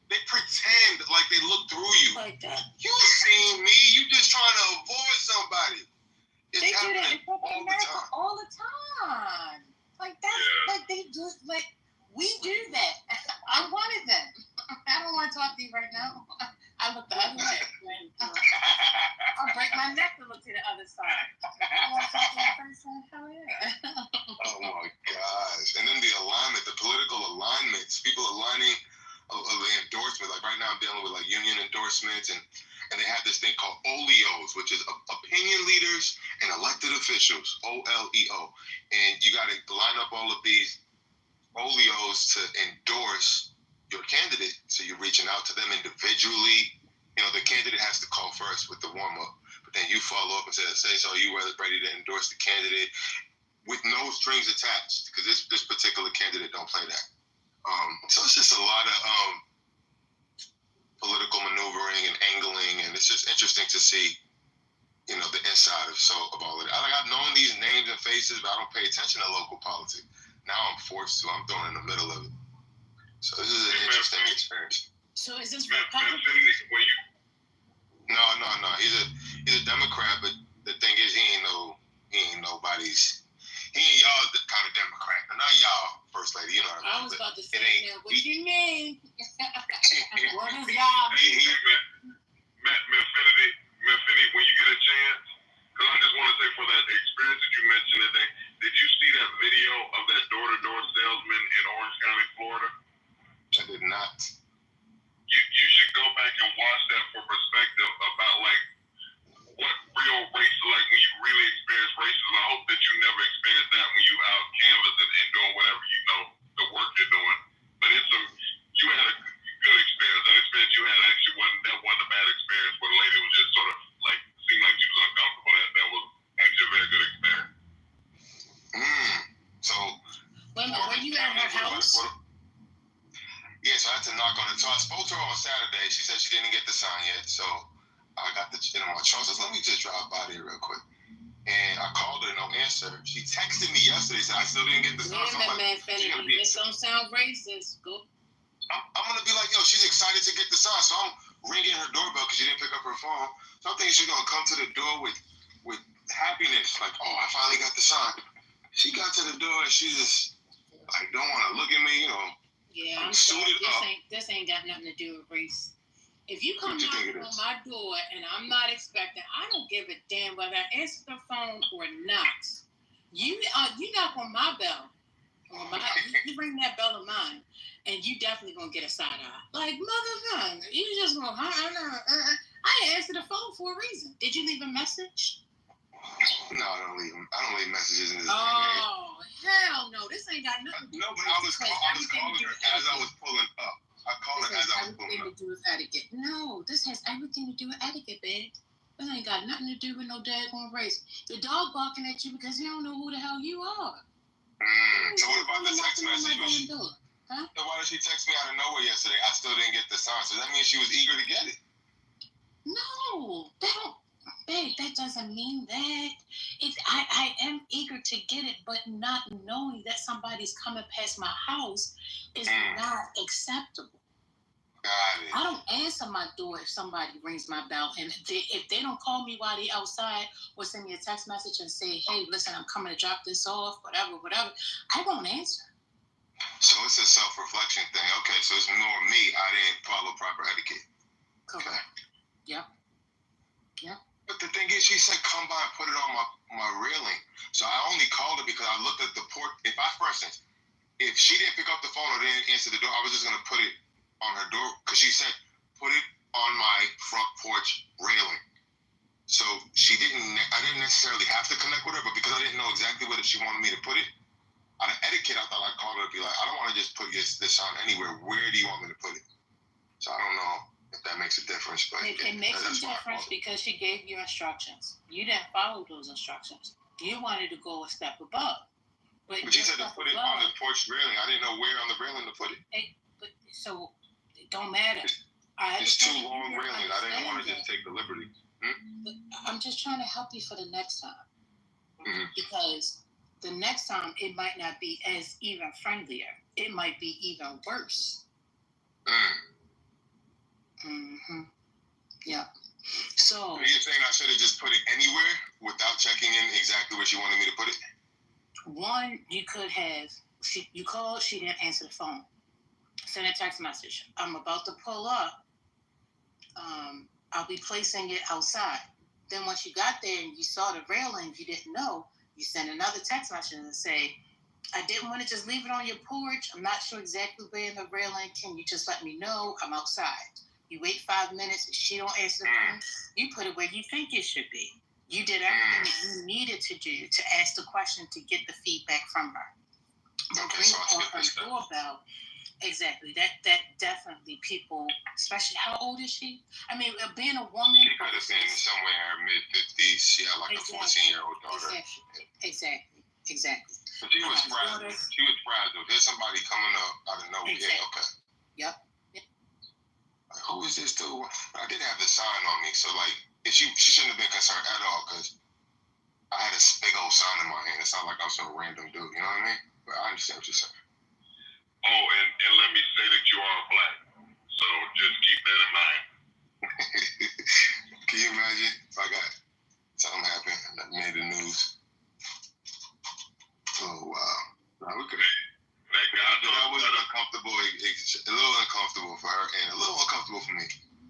they pretend like they look through you. Like that. You seen me? You just trying to avoid somebody. It's They do that in happening corporate all the America time. all the time. Like that's like they do. Like we do that. I'm one of them. I don't want to talk to you right now. I look the other way. I'll break my neck to look to the other side. I want to talk to that person. Hell yeah. Oh my gosh. And then the alignment, the political alignments, people aligning the endorsement. Like right now I'm dealing with like union endorsements and they have this thing called OLEOs, which is opinion leaders and elected officials, OLEO. And you got to line up all of these OLEOs to endorse your candidate. So you're reaching out to them individually. You know, the candidate has to call first with the warm-up, but then you follow up and say, so you were ready to endorse the candidate with no strings attached, because this particular candidate don't play that. So it's just a lot of political maneuvering and angling, and it's just interesting to see, you know, the inside of all of it. I've known these names and faces, but I don't pay attention to local politics. Now I'm forced to. I'm thrown in the middle of it. So this is an interesting experience. So is this Republican? No. He's a Democrat, but the thing is, he ain't nobody's. He ain't y'all the kind of Democrat. Not y'all, First Lady. You know what I mean? I was about to say, now, what you mean? What is y'all mean? Mefini, when you get a chance, because I just want to say for that experience that you mentioned today, did you see that video of that door-to-door salesman in Orange County, Florida? I did not. You should go back and watch that for perspective about like what real race is like when you really experience racism. I hope that you never experience that when you out canvassing and doing whatever the work you're doing. But you had a good experience. That experience you had actually wasn't a bad experience where the lady was just sort of like seemed like she was uncomfortable. That was actually a very good experience. So were you at her house? Yes, I had to knock on it. So I spoke to her on Saturday. She said she didn't get the sign yet. So I got the my trunk. So let me just drive by there real quick. And I called her, no answer. She texted me yesterday, said I still didn't get the sign. So I'm like, this don't sound racist. Go. I'm gonna be like, she's excited to get the sign. So I'm ringing her doorbell because she didn't pick up her phone. So I'm thinking she's gonna come to the door with happiness, like, I finally got the sign. She got to the door and she just like don't want to look at me, Yeah, I'm sorry. This ain't got nothing to do with race. If you come knock on my door and I'm not expecting, I don't give a damn whether I answer the phone or not. You knock on my bell, you ring that bell of mine, and you definitely gonna get a side eye. Like motherfucker, you just gonna I answered the phone for a reason. Did you leave a message? No, I don't leave messages in this. Oh hell no! This ain't got nothing. No, but I was calling her as I was pulling up. I called her as I was pulling up. Everything to do with etiquette. No, this has everything to do with etiquette, babe. This ain't got nothing to do with no daggone race. The dog barking at you because he don't know who the hell you are. So what about the text message? Huh? So why did she text me out of nowhere yesterday? I still didn't get the sign. So that means she was eager to get it. No, babe, that doesn't mean that. I am eager to get it, but not knowing that somebody's coming past my house is not acceptable. Got it. I don't answer my door if somebody rings my bell, and if they don't call me while they outside or send me a text message and say, hey, listen, I'm coming to drop this off, whatever, I won't answer. So it's a self-reflection thing. Okay, so it's more me. I didn't follow proper etiquette. Correct. Okay. Yep. But the thing is, she said, come by and put it on my railing. So I only called her because I looked at the port. For instance, if she didn't pick up the phone or didn't answer the door, I was just going to put it on her door because she said, put it on my front porch railing. So I didn't necessarily have to connect with her, but because I didn't know exactly where she wanted me to put it, out of etiquette, I thought I'd call her and be like, I don't want to just put this sign anywhere. Where do you want me to put it? So I don't know. If that makes a difference, but It makes a that's why I difference called it. because she gave you instructions. You didn't follow those instructions. You wanted to go a step above. But she said to put it on the porch railing. I didn't know where on the railing to put it. So it don't matter. It's too long railings. I didn't want to just take the liberty. But I'm just trying to help you for the next time. Mm-hmm. Because the next time it might not be as even friendlier. It might be even worse. Mm-hmm. Yeah. So you're saying I should have just put it anywhere without checking in exactly where she wanted me to put it? One, you could have. You called. She didn't answer the phone. Send a text message. I'm about to pull up. I'll be placing it outside. Then once you got there and you saw the railing, you didn't know. You send another text message and say, I didn't want to just leave it on your porch. I'm not sure exactly where in the railing. Can you just let me know? I'm outside. You wait 5 minutes. If she don't answer the phone, you put it where you think it should be. You did everything that you needed to do to ask the question to get the feedback from her. Okay, so on her doorbell. Exactly. That definitely people, especially how old is she? I mean, being a woman. She could have been somewhere in her mid-50s. She had like a 14-year-old daughter. Exactly. But she was frazzled. She was frazzled. There's somebody coming up out of nowhere. Exactly. Yeah, okay. Yep. Like, who is this dude? I did have the sign on me, so like, if she shouldn't have been concerned at all because I had a big old sign in my hand. It's not like I'm some random dude. You know what I mean? But I understand what you're saying. Oh, and let me say that you are black. So just keep that in mind. Can you imagine if I got something happen that made the news? Oh, wow. No, we could that was uncomfortable, a little uncomfortable for her and a little uncomfortable for me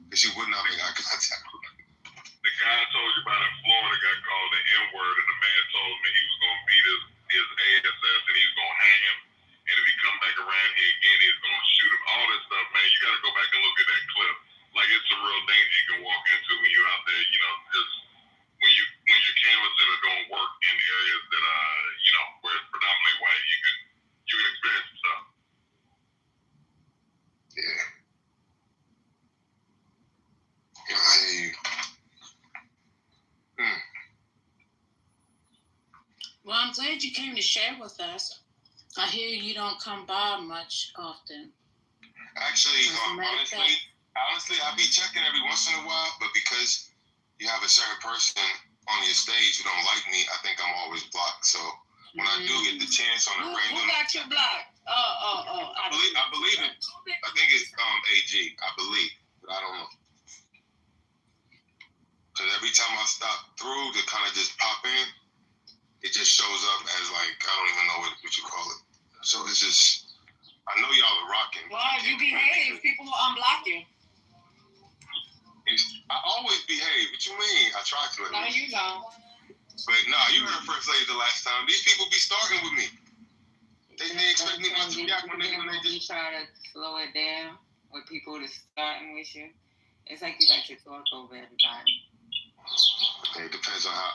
because she would not make eye contact with me. The guy I told you about in Florida got called the N-word, and the man told me he was going to beat his ASS and he was going to hang him. And if he come back around here again, he's going to shoot him. All that stuff, man, you got to go back and look at that clip. Like, it's a real danger you can walk into when you're out there, you know, just when you're canvassing or doing work in areas that, you know, where it's predominantly white, you can experience some stuff. Yeah. Well, I'm glad you came to share with us. I hear you don't come by much often. Actually, honestly, I'll be checking every once in a while, but because you have a certain person on your stage who don't like me, I think I'm always blocked. So when I do get the chance on a random, who got you blocked? I believe it. I think it's AG. I believe, but I don't know. Because every time I stop through to kind of just pop in, it just shows up as like I don't even know what you call it. So it's just, I know y'all are rocking. Well, you behave, people will unblock you. I always behave. What you mean? I try to. No, you don't. But nah, you heard First Lady the last time. These people be starting with me. They expect me not to react when they just try to slow it down with people that's starting with you. It's like you like to talk over everybody. It depends on how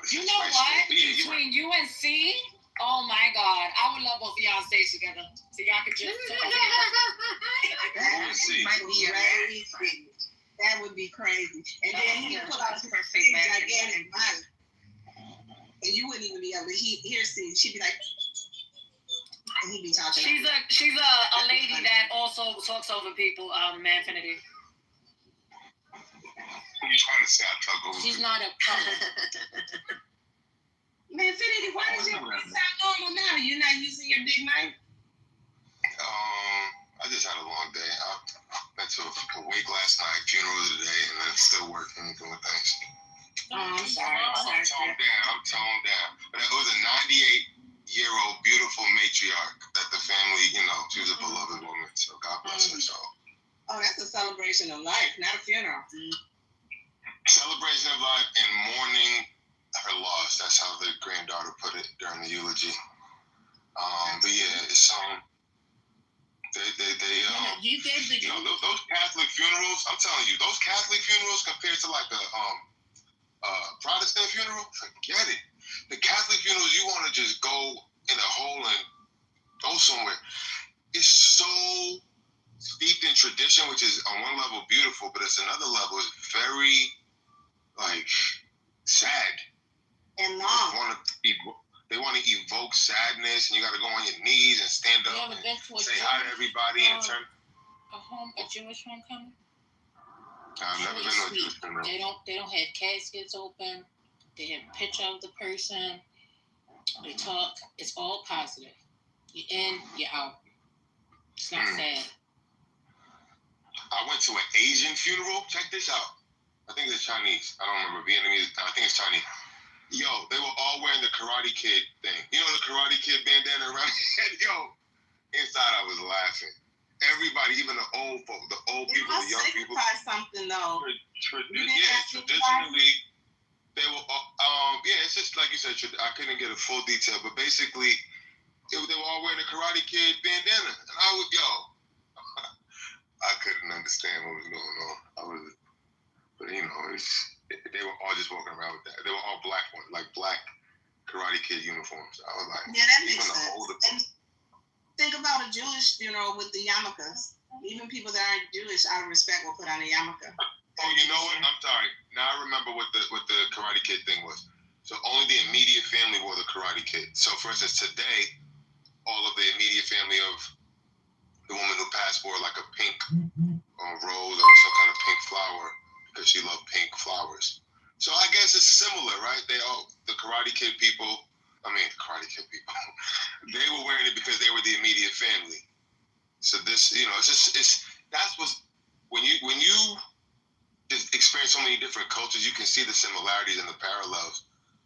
the You situation know what? is. Between you and C, oh my God, I would love both of y'all on stage together. So y'all could just That would be crazy. That would be crazy. And then he pull out his gigantic mic, and you wouldn't even be able to hear C. She'd be like, and he'd be talking. She's a lady that also talks over people. Manfinity. Who you trying to say I talk over? She's not a public. Manfinity, why does your voice sound normal now? You're not using your big mic? I just had a long day. I went to a wake last night, funeral today, and then still working, doing things. I'm sorry. I'm toned down. But it was a 98-year-old beautiful matriarch that the family, you know, she was a beloved woman. So God bless her. So. Oh, that's a celebration of life, not a funeral. Celebration of life and mourning her loss. That's how the granddaughter put it during the eulogy. But yeah, it's you know, those Catholic funerals. I'm telling you, those Catholic funerals compared to like a Protestant funeral, forget it. The Catholic funerals, you want to just go in a hole and go somewhere. It's so steeped in tradition, which is on one level beautiful, but it's another level it's very like sad. And They want to evoke sadness, and you got to go on your knees and stand up and say hi to everybody and turn. A Jewish homecoming. I've never been to a Jewish funeral. They don't have caskets open. They have a picture of the person. They talk. It's all positive. You're in, you're out. It's not sad. I went to an Asian funeral. Check this out. I think it's Chinese. I don't remember. Vietnamese. I think it's Chinese. Yo, they were all wearing the Karate Kid thing. You know the Karate Kid bandana around their head? Yo, inside I was laughing. Everybody, even the old folk, the old people, the young people. Something though. Traditionally, they were. It's just like you said. I couldn't get a full detail, but basically, they were all wearing the Karate Kid bandana, and I couldn't understand what was going on. But you know, they were all just walking around with that. They were all black ones, like black Karate Kid uniforms. I was like, yeah, that makes even sense. the older And think about a Jewish funeral with the yarmulkes. Even people that aren't Jewish, out of respect, will put on a yarmulke. Oh, you know what? I'm sorry. Now I remember what the Karate Kid thing was. So only the immediate family wore the Karate Kid. So for instance, today, all of the immediate family of the woman who passed wore like a pink rose or some kind of pink flower because she loved pink flowers. So I guess it's similar, right? The Karate Kid people, they were wearing it because they were the immediate family. So this, you know, when you just experience so many different cultures, you can see the similarities and the parallels,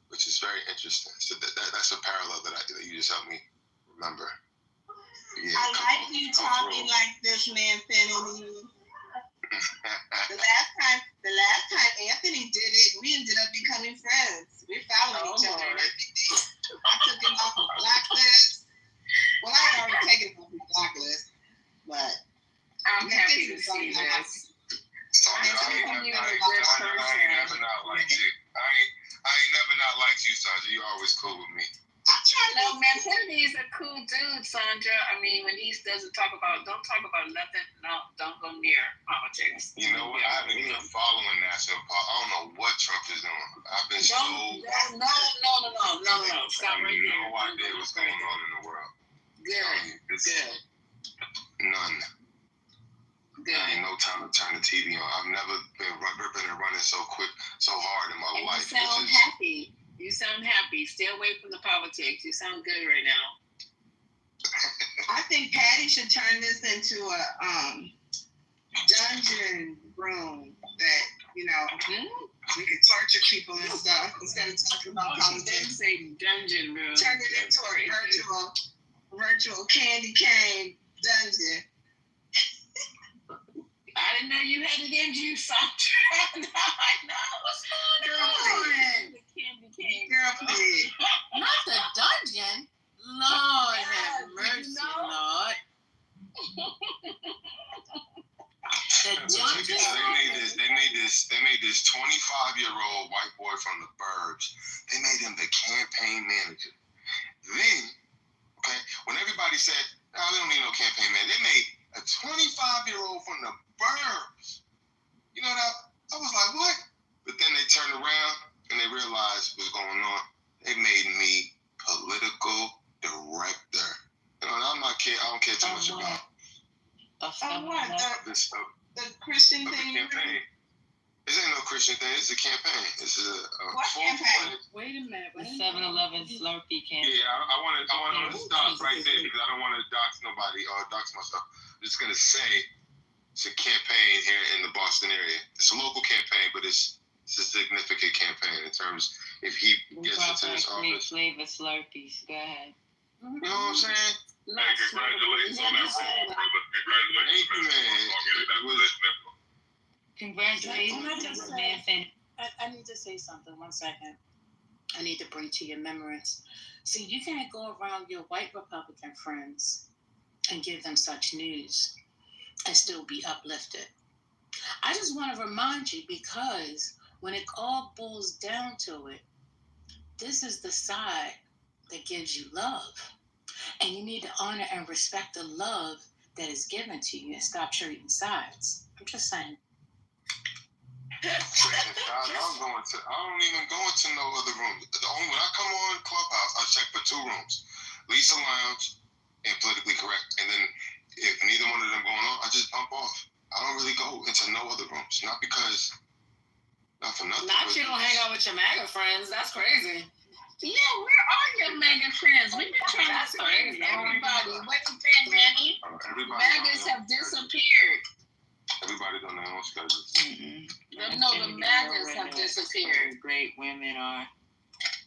which is very interesting. So that's a parallel that you just helped me remember. Yeah, I like you talking like this, man, Penny. The last time Anthony did it, we ended up becoming friends. We followed each other and everything. I took him off the blacklist. Well, I had already taken him off the blacklist, but I'm happy to see this. I ain't never not liked you. I ain't never not liked you, Sandra. You always cool with me. No, man, Tiffany's a cool dude, Sandra. I mean, when he doesn't don't talk about nothing. No, don't go near politics. You know what? I haven't been following national politics. I don't know what Trump is doing. I've been No. Stop right there. No idea what's going on in the world. Good. None. Good. I ain't no time to turn the TV on. I've never been ripping and running so quick, so hard in my life. You sound happy. You sound happy. Stay away from the politics. You sound good right now. I think Patty should turn this into a dungeon room that, you know, we could torture people and stuff instead of talking about politics. Say dungeon room. Turn it into a virtual candy cane dungeon. I didn't know you had it in you, Sandra. Now I know what's going on. The candy cane. Girl, please. Not the dungeon. Lord have mercy, Lord. The dungeon. They made this 25-year-old white boy from the burbs. They made him the campaign manager. Then, okay, when everybody said, "No, we don't need no campaign manager," they made a 25-year-old from the burbs. You know that? I was like, what? But then they turned around and they realized what's going on. They made me political director. You know, I don't care too much about this stuff. The Christian thing. Campaign. This ain't no Christian thing. It's a campaign. This is a what campaign? Wait a minute. The 7-Eleven Slurpee campaign. Yeah, I want to stop right there because I don't want to dox nobody or dox myself. I'm just gonna say it's a campaign here in the Boston area. It's a local campaign, but it's a significant campaign in terms if he gets into this office. Flavor Slurpees. Go ahead. You know what I'm saying? Hey, congratulations on that role, brother. Congratulations, man. Congratulations, man. I need to say something. 1 second. I need to bring to your remembrance. See, you can't go around your white Republican friends and give them such news and still be uplifted. I just want to remind you, because when it all boils down to it, this is the side that gives you love. And you need to honor and respect the love that is given to you and stop trading sides. I'm just saying. I don't even go into no other room. When I come on Clubhouse, I check for 2 rooms: Lisa Lounge and Politically Correct. And then if neither one of them going on, I just bump off. I don't really go into no other rooms. Not for nothing. Not you don't hang out with your MAGA friends. That's crazy. Yeah, where are your MAGA friends? We've been trying to find everybody. What you think, Manny? MAGAs have disappeared. Everybody's on their own schedule. No, the MAGAs have disappeared. Great women are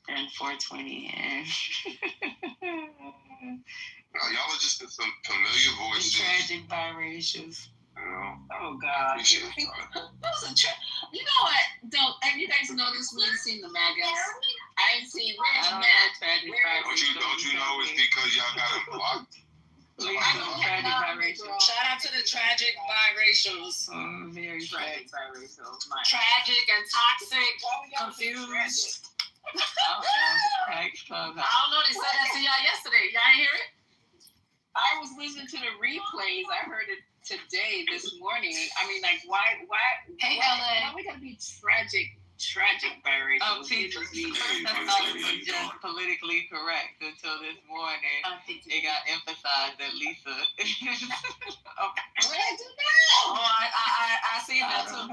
and 420 and y'all are just some familiar voices. Tragic biracials. Oh God. You know what? Have you guys noticed we ain't seen the MAGAs? I ain't seen. Where's Matt? Don't you know it's because y'all got them blocked? Shout out to the tragic biracials. Very tragic biracials. Tragic and toxic, confused. I don't know. They said that to y'all yesterday. Y'all ain't hear it? I was listening to the replays. I heard it today, this morning. I mean, like, why we gotta be tragic biracial? People just politically correct until this morning. It got emphasized that Lisa. What I do now? Oh, I seen that too.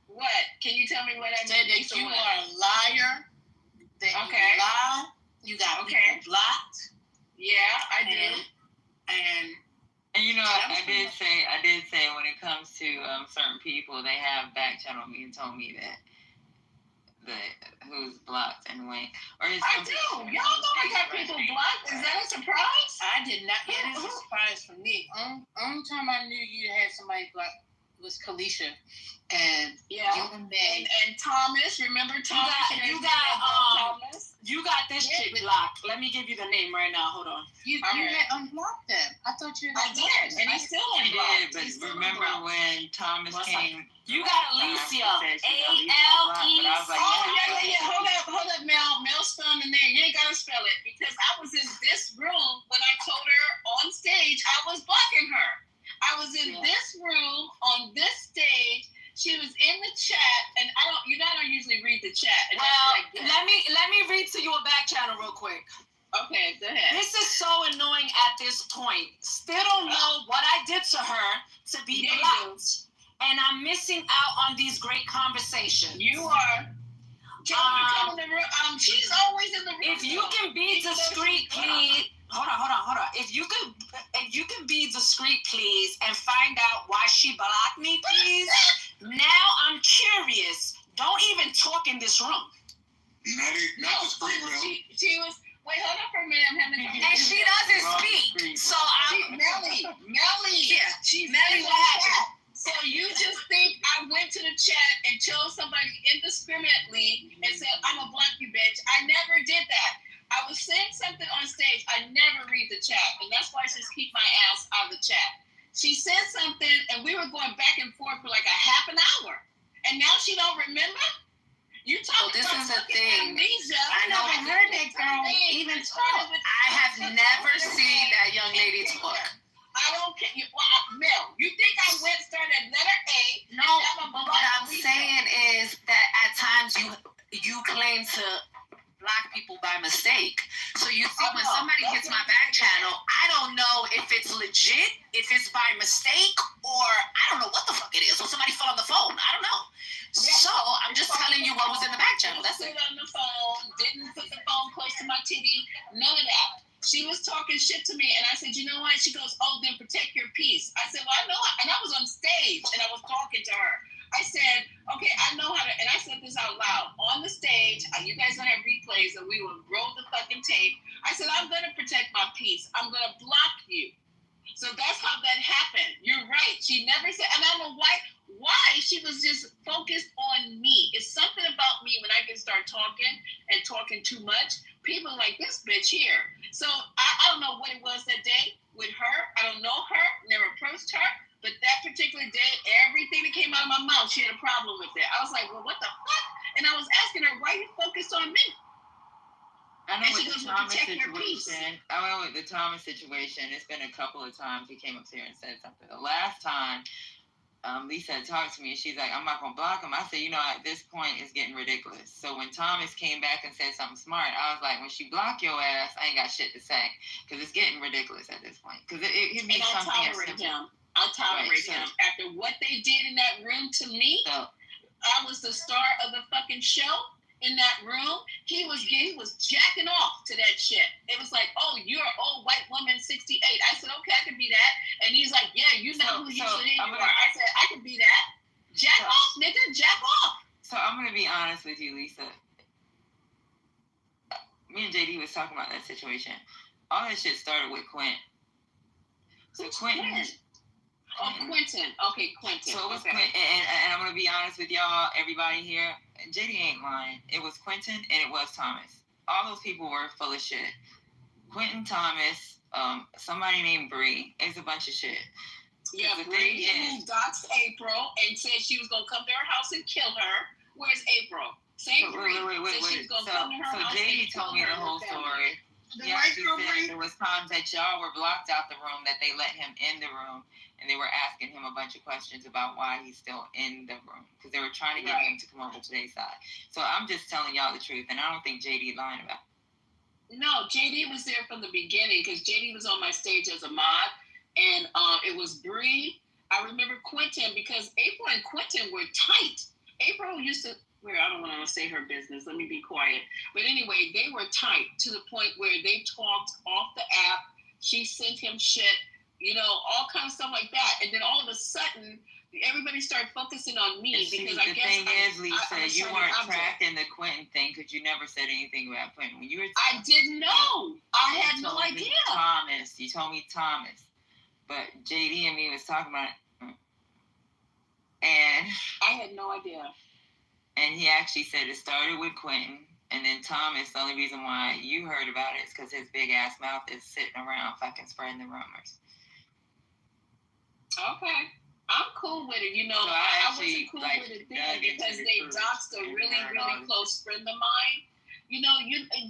What? Can you tell me what I said? That you are a liar. That you lie. You got people blocked. Yeah, I do. And you know, I did say when it comes to certain people, they have back channeled me and told me that who's blocked and when. I do. Y'all know I got people blocked. Is that a surprise? I did not. It is a surprise for me. Only time I knew you had somebody blocked was Kalisha. And and Thomas. Remember Thomas? You got this chick blocked. Let me give you the name right now. Hold on. You had unblocked them. I thought you had. I did, and I still unblocked. But remember when Thomas came? You got Alicia. ALE. Hold up, Mel. Mel spelled the name. You ain't gotta spell it because I was in this room when I told her on stage I was blocking her. I was in this room on this stage. She was in the chat, and I don't usually read the chat. And let me read to you a back channel real quick. Okay, go ahead. This is so annoying at this point. Still don't know what I did to her to be blocked, and I'm missing out on these great conversations. You are. She's always in the room. If you can be discreet, please. Hold on. If you can be discreet, please, and find out why she blocked me, please. Now I'm curious. Don't even talk in this room. Not discreet, Mel. She was. Wait, hold up for a minute. I'm having a and she doesn't speak. So Melly. Yeah, she's Melly. What happened? So you just think I went to the chat and chose somebody indiscriminately and said, I'm a block you, bitch. I never did that. I was saying something on stage. I never read the chat. And that's why I just keep my ass out of the chat. She said something and we were going back and forth for like a half an hour. And now she don't remember? You talk this is the thing. Amnesia. I never heard that girl even talk. I have never seen that young lady talk. I don't care. Mel, you think I went started at letter A? No, but what I'm saying is that at times you claim to block people by mistake. So you see when somebody hits my back channel, I don't know if it's legit, if it's by mistake, or I don't know what the fuck it is. Or somebody fell on the phone. I don't know. So I'm just telling you what was in the back channel. That's it. On the phone, didn't put the phone close to my titty, none of that. She was talking shit to me, and I said, you know what? She goes, oh, then protect your peace. I said, well, I know, and I was on stage, and I was talking to her. I said, okay, I know how to, and I said this out loud. On the stage, you guys don't have replays, and we will roll the fucking tape. I said, I'm going to protect my peace. I'm going to block you. So that's how that happened. You're right. She never said, and I don't know why she was just focused on me. It's something about me when I can start talking and talking too much. People are like, this bitch here. So I don't know what it was that day with her. I don't know her, never approached her. But that particular day, everything that came out of my mouth, she had a problem with it. I was like, well, what the fuck? And I was asking her, why are you focused on me? I know And she with the goes, well, Thomas protect your peace. situation, it's been a couple of times he came up here and said something. The last time, Lisa had talked to me and she's like, I'm not going to block him. I said, at this point, it's getting ridiculous. So when Thomas came back and said something smart, I was like, when she block your ass, I ain't got shit to say because it's getting ridiculous at this point. Because it means something. I tolerate him. I tolerate him. After what they did in that room to me, I was the star of the fucking show. In that room, he was jacking off to that shit. It was like, oh, you're an old white woman, 68. I said, okay, I can be that. And he's like, yeah, you know who you are. I said, I can be that. Jack off, nigga, jack off. So I'm gonna be honest with you, Lisa. Me and JD was talking about that situation. All that shit started with Quint. So Quentin. Quentin. Okay, Quentin. So it was Quentin, and I'm gonna be honest with y'all, everybody here. JD ain't lying. It was Quentin and it was Thomas. All those people were full of shit. Quentin, Thomas, somebody named Bree. It's a bunch of shit. Yeah, Bree doxed April and said she was gonna come to her house and kill her. Where's April? Same Bree. Wait. She was gonna come to her house JD told me the whole story. He actually said there was times that y'all were blocked out the room, that they let him in the room, and they were asking him a bunch of questions about why he's still in the room, because they were trying to get him to come over to their side. So I'm just telling y'all the truth, and I don't think JD lying about it. No, JD was there from the beginning, because JD was on my stage as a mod, and it was Bree. I remember Quentin, because April and Quentin were tight. April used to... I don't want to say her business. Let me be quiet. But anyway, they were tight to the point where they talked off the app. She sent him shit, all kinds of stuff like that. And then all of a sudden, everybody started focusing on me because I guess... The thing is, Lisa, you weren't tracking the Quentin thing because you never said anything about Quentin. When you were I didn't know. I had no idea. You told me Thomas. But JD and me was talking about it. And... I had no idea. And he actually said it started with Quentin, and then Thomas, the only reason why you heard about it is because his big-ass mouth is sitting around fucking spreading the rumors. Okay. I'm cool with it. I wasn't cool with it then because they doxed a really, really close friend of mine.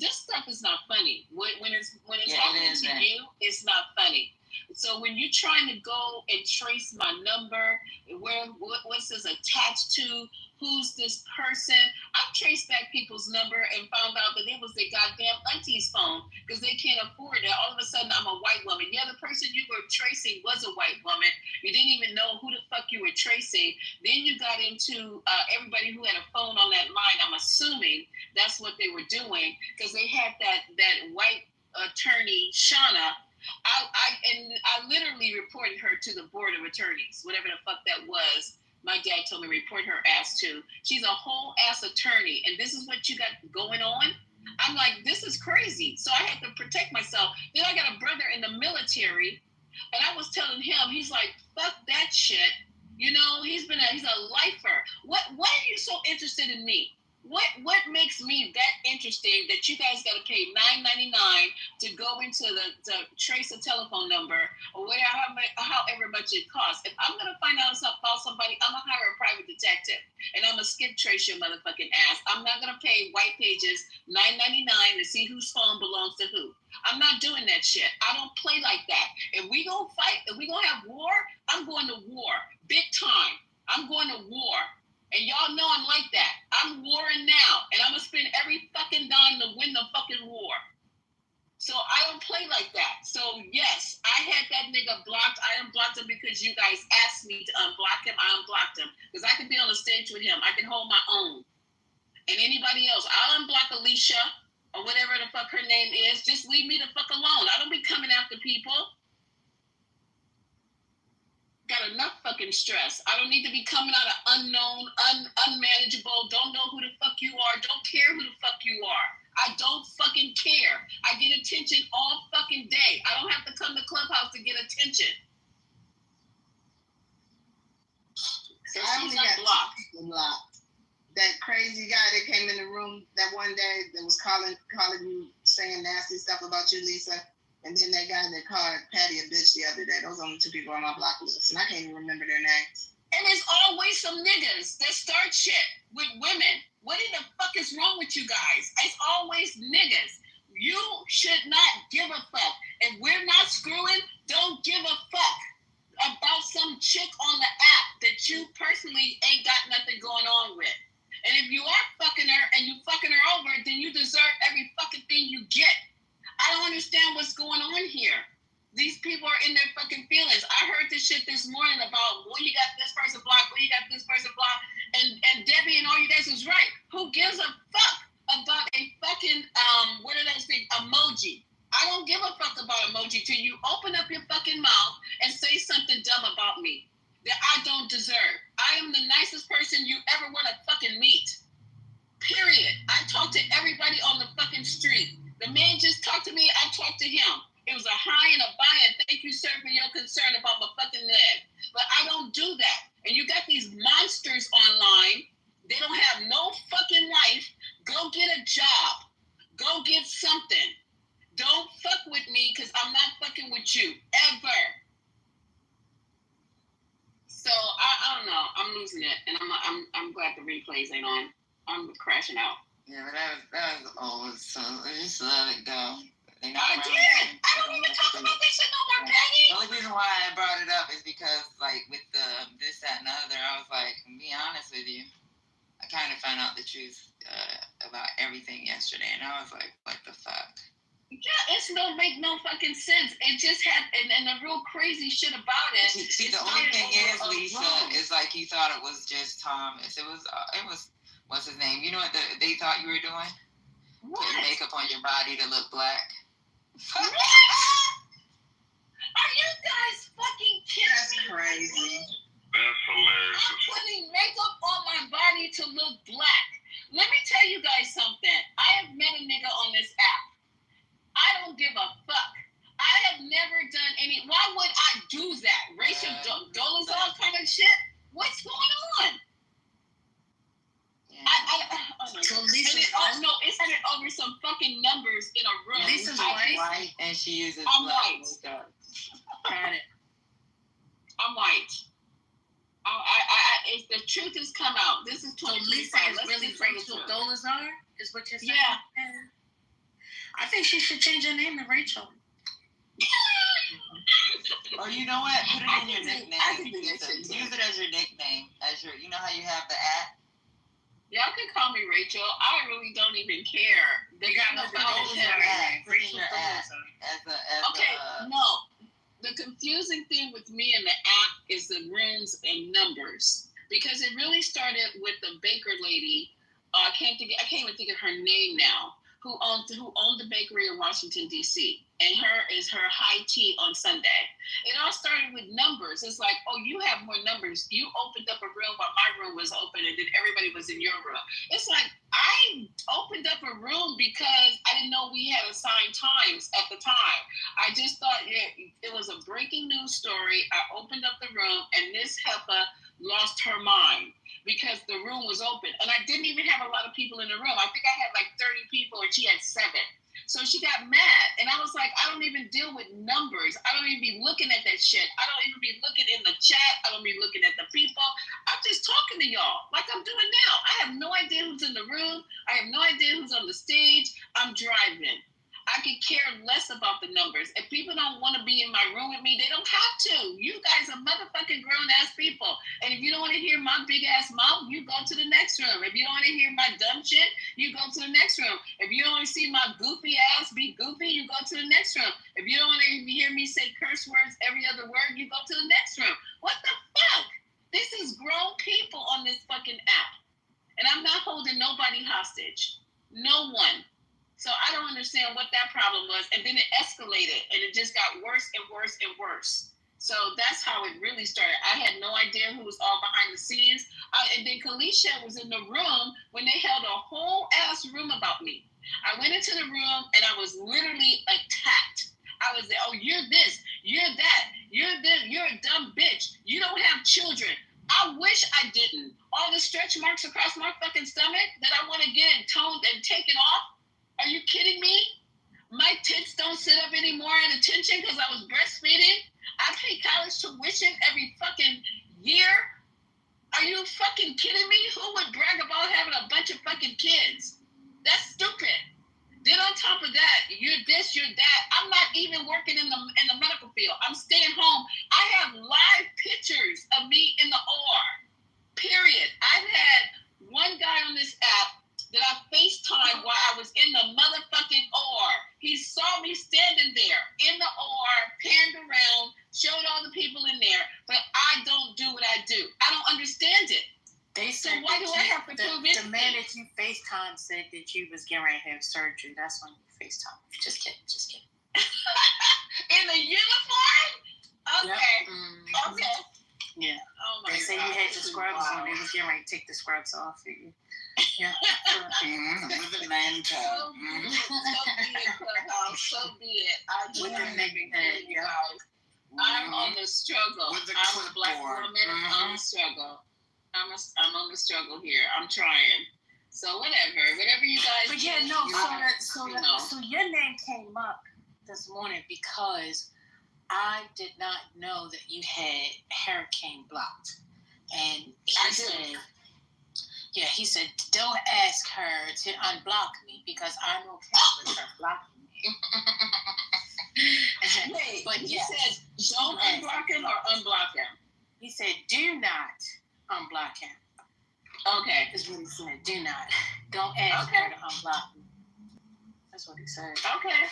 This stuff is not funny. When it's happening to you, it's not funny. So when you're trying to go and trace my number, what's this attached to, who's this person, I traced back people's number and found out that it was their goddamn auntie's phone because they can't afford it. All of a sudden, I'm a white woman. Yeah, the person you were tracing was a white woman. You didn't even know who the fuck you were tracing. Then you got into everybody who had a phone on that line. I'm assuming that's what they were doing because they had that white attorney, Shauna. I literally reported her to the board of attorneys, whatever the fuck that was. My dad told me report her ass to. She's a whole ass attorney, and this is what you got going on? I'm like, this is crazy. So I had to protect myself. Then I got a brother in the military, and I was telling him, he's like, fuck that shit. He's a lifer. Why are you so interested in me? What makes me that interesting that you guys got to pay $9.99 to go into the trace a telephone number or however much it costs? If I'm gonna find out about somebody, I'm gonna hire a private detective and I'm gonna skip trace your motherfucking ass. I'm not gonna pay white pages $9.99 to see whose phone belongs to who. I'm not doing that shit. I don't play like that. If we gonna fight, if we gonna have war, I'm going to war, big time. I'm going to war. And y'all know I'm like that. I'm warring now. And I'm going to spend every fucking dime to win the fucking war. So I don't play like that. So yes, I had that nigga blocked. I unblocked him because you guys asked me to unblock him. I unblocked him. Because I can be on the stage with him. I can hold my own. And anybody else. I'll unblock Alicia or whatever the fuck her name is. Just leave me the fuck alone. I don't be coming after people. Got enough fucking stress. I don't need to be coming out of unknown, unmanageable, don't know who the fuck you are, don't care who the fuck you are. I don't fucking care. I get attention all fucking day. I don't have to come to Clubhouse to get attention. So I she's only not got blocked. 2 people blocked. That crazy guy that came in the room that one day that was calling you, saying nasty stuff about you, Lisa. And then that guy that called Patty a bitch the other day. Those are the 2 people on my block list. And I can't even remember their names. And there's always some niggas that start shit with women. What in the fuck is wrong with you guys? It's always niggas. You should not give a fuck. If we're not screwing, don't give a fuck about some chick on the app that you personally ain't got nothing going on with. And if you are fucking her and you fucking her over, then you deserve every fucking thing you get. I don't understand what's going on here. These people are in their fucking feelings. I heard this shit this morning about, well, you got this person blocked, well, you got this person blocked, and Debbie and all you guys is right. Who gives a fuck about a fucking, what are those things, emoji? I don't give a fuck about emoji till you open up your fucking mouth and say something dumb about me that I don't deserve. I am the nicest person you ever want to fucking meet. Period. I talk to everybody on the fucking street. The man just talked to me, I talked to him. It was a hi and a bye, and thank you, sir, for your concern about my fucking leg. But I don't do that. And you got these monsters online. They don't have no fucking life. Go get a job. Go get something. Don't fuck with me because I'm not fucking with you. Ever. So, I don't know. I'm losing it. And I'm glad the replays ain't on. I'm crashing out. Yeah, but that was always so. I just let it go. I did. I don't even talk about this shit no more, Patty. The only reason why I brought it up is because, like, with the this, that, and the other, I was like, to be honest with you, I kind of found out the truth about everything yesterday, and I was like, what the fuck? Yeah, it's don't make no fucking sense. It just had, and the real crazy shit about it. See, the only thing is, Lisa, is like you thought it was just Thomas. It was, what's his name? You know what they thought you were doing? What? Putting makeup on your body to look black. What? Are you guys fucking kidding me? That's crazy. That's hilarious. I'm putting makeup on my body to look black. Let me tell you guys something. I have met a nigga on this app. I don't give a fuck. I have never done any. Why would I do that? Racial dolazal kind of shit? What's going on? So Lisa, it's over some fucking numbers in a room. Lisa's white, and she uses I'm black white. makeup. Got it. I'm white. If the truth has come out, this is So 2025. Lisa is really Rachel Dolezal, is what you're saying? Yeah. I think she should change her name to Rachel. Or you know what? Put it in your nickname. I can do that shit. Use it as your nickname. You know how you have the at? Y'all can call me Rachel. I really don't even care. They got no Rachel Dolezal. Okay, no. The confusing thing with me and the app is the rooms and numbers, because it really started with the baker lady. I can't even think of her name now. Who owned the bakery in Washington, D.C. And her is her high tea on Sunday. It all started with numbers. It's like, oh, you have more numbers. You opened up a room while my room was open, and then everybody was in your room. It's like, I opened up a room because I didn't know we had assigned times at the time. I just thought it was a breaking news story. I opened up the room, and Miss Heffa lost her mind because the room was open. And I didn't even have a lot of people in the room. I think I had like 30 people, and she had 7. So she got mad. And I was like, I don't even deal with numbers. I don't even be looking at that shit. I don't even be looking in the chat. I don't be looking at the people. I'm just talking to y'all like I'm doing now. I have no idea who's in the room. I have no idea who's on the stage. I'm driving. I could care less about the numbers. If people don't want to be in my room with me, they don't have to. You guys are motherfucking grown-ass people. And if you don't want to hear my big-ass mouth, you go to the next room. If you don't want to hear my dumb shit, you go to the next room. If you don't want to see my goofy ass be goofy, you go to the next room. If you don't want to hear me say curse words every other word, you go to the next room. What the fuck? This is grown people on this fucking app. And I'm not holding nobody hostage. No one. So I don't understand what that problem was. And then it escalated, and it just got worse and worse and worse. So that's how it really started. I had no idea who was all behind the scenes. And then Kalisha was in the room when they held a whole ass room about me. I went into the room, and I was literally attacked. I was like, oh, you're this, you're that, you're this, you're a dumb bitch. You don't have children. I wish I didn't. All the stretch marks across my fucking stomach that I want to get and toned and taken off. Are you kidding me? My tits don't sit up anymore at attention because I was breastfeeding. I pay college tuition every fucking year. Are you fucking kidding me? Who would brag about having a bunch of fucking kids? That's stupid. Then on top of that, working in the medical field. I'm staying home. I have live pictures of me in the OR. Period. I've had one guy on this app that I FaceTimed while I was in the motherfucking OR. He saw me standing there in the OR, panned around, showed all the people in there, but I don't do what I do. I don't understand it. They said why do I have to prove it? The man that you FaceTime said that you was getting ready to have surgery. That's when you FaceTime. Just kidding. In a uniform? Okay. Yep. Mm-hmm. Okay. Yeah. Oh my they say God, you had your this is scrubs on. wild. They was getting ready to take the scrubs off of you. Yeah. With the man tag. So be it, Clubhouse. So be it. I just With the have neck been tag, you guys. I'm on the struggle. With the I'm a black clipboard. woman on the struggle. I'm on the struggle here. I'm trying. So whatever you guys. But yeah, do, no. you know. So your name came up this morning because I did not know that you had Hurricane blocked, and he said, don't ask her to unblock me because I'm okay with her blocking me. Wait, but he yes, said don't unblock him or unblock him. He said do not unblock him. Okay, is what he said. Do not. Don't ask her to unblock me. That's what he said. Okay.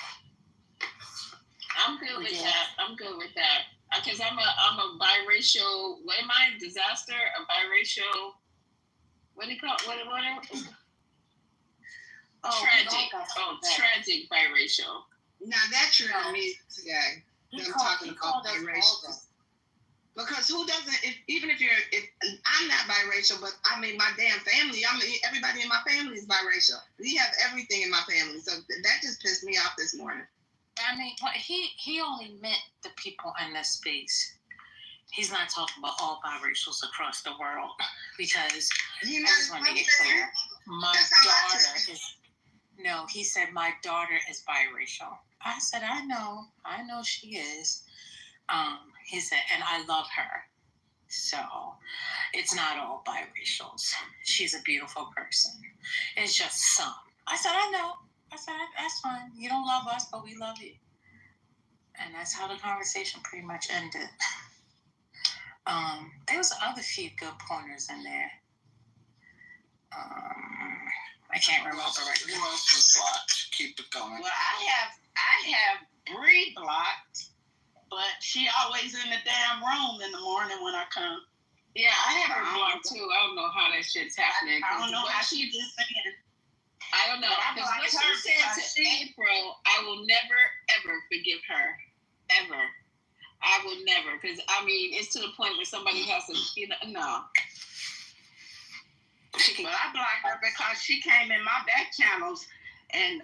I'm good with that. I'm good with that. Because I'm a biracial. What am I? Disaster? A biracial? What do you call? What? Tragic. Tragic biracial. Now that triggered me today. Them talking about biracial. Because who doesn't? Even if I'm not biracial, but I mean my damn family. Everybody in my family is biracial. We have everything in my family, so that just pissed me off this morning. I mean, he only meant the people in this space. He's not talking about all biracials across the world because I just want to get clear. My daughter is. No, he said my daughter is biracial. I said I know she is. He said, and I love her. So it's not all biracials. She's a beautiful person. It's just some. I said I know. I said, that's fine. You don't love us, but we love you. And that's how the conversation pretty much ended. There was other few good pointers in there. I can't remember right now. Who else was blocked? Keep it going. Well, I have Bree blocked, but she always in the damn room in the morning when I come. Yeah, I have her blocked too. I don't know how that shit's happening. I don't know how she just saying. I don't know. Because what she said to April, I will never, ever forgive her. Ever. I will never. Because, I mean, it's to the point where somebody has to, no. Well, I blocked her because she came in my back channels and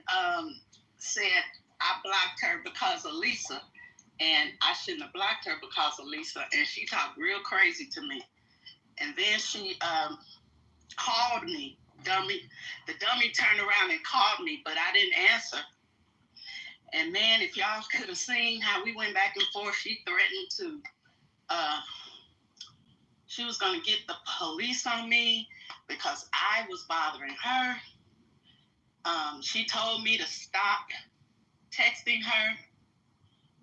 said I blocked her because of Lisa. And I shouldn't have blocked her because of Lisa. And she talked real crazy to me. And then she called me. The dummy turned around and called me, but I didn't answer. And man, if y'all could have seen how we went back and forth, she threatened to, she was going to get the police on me because I was bothering her. She told me to stop texting her.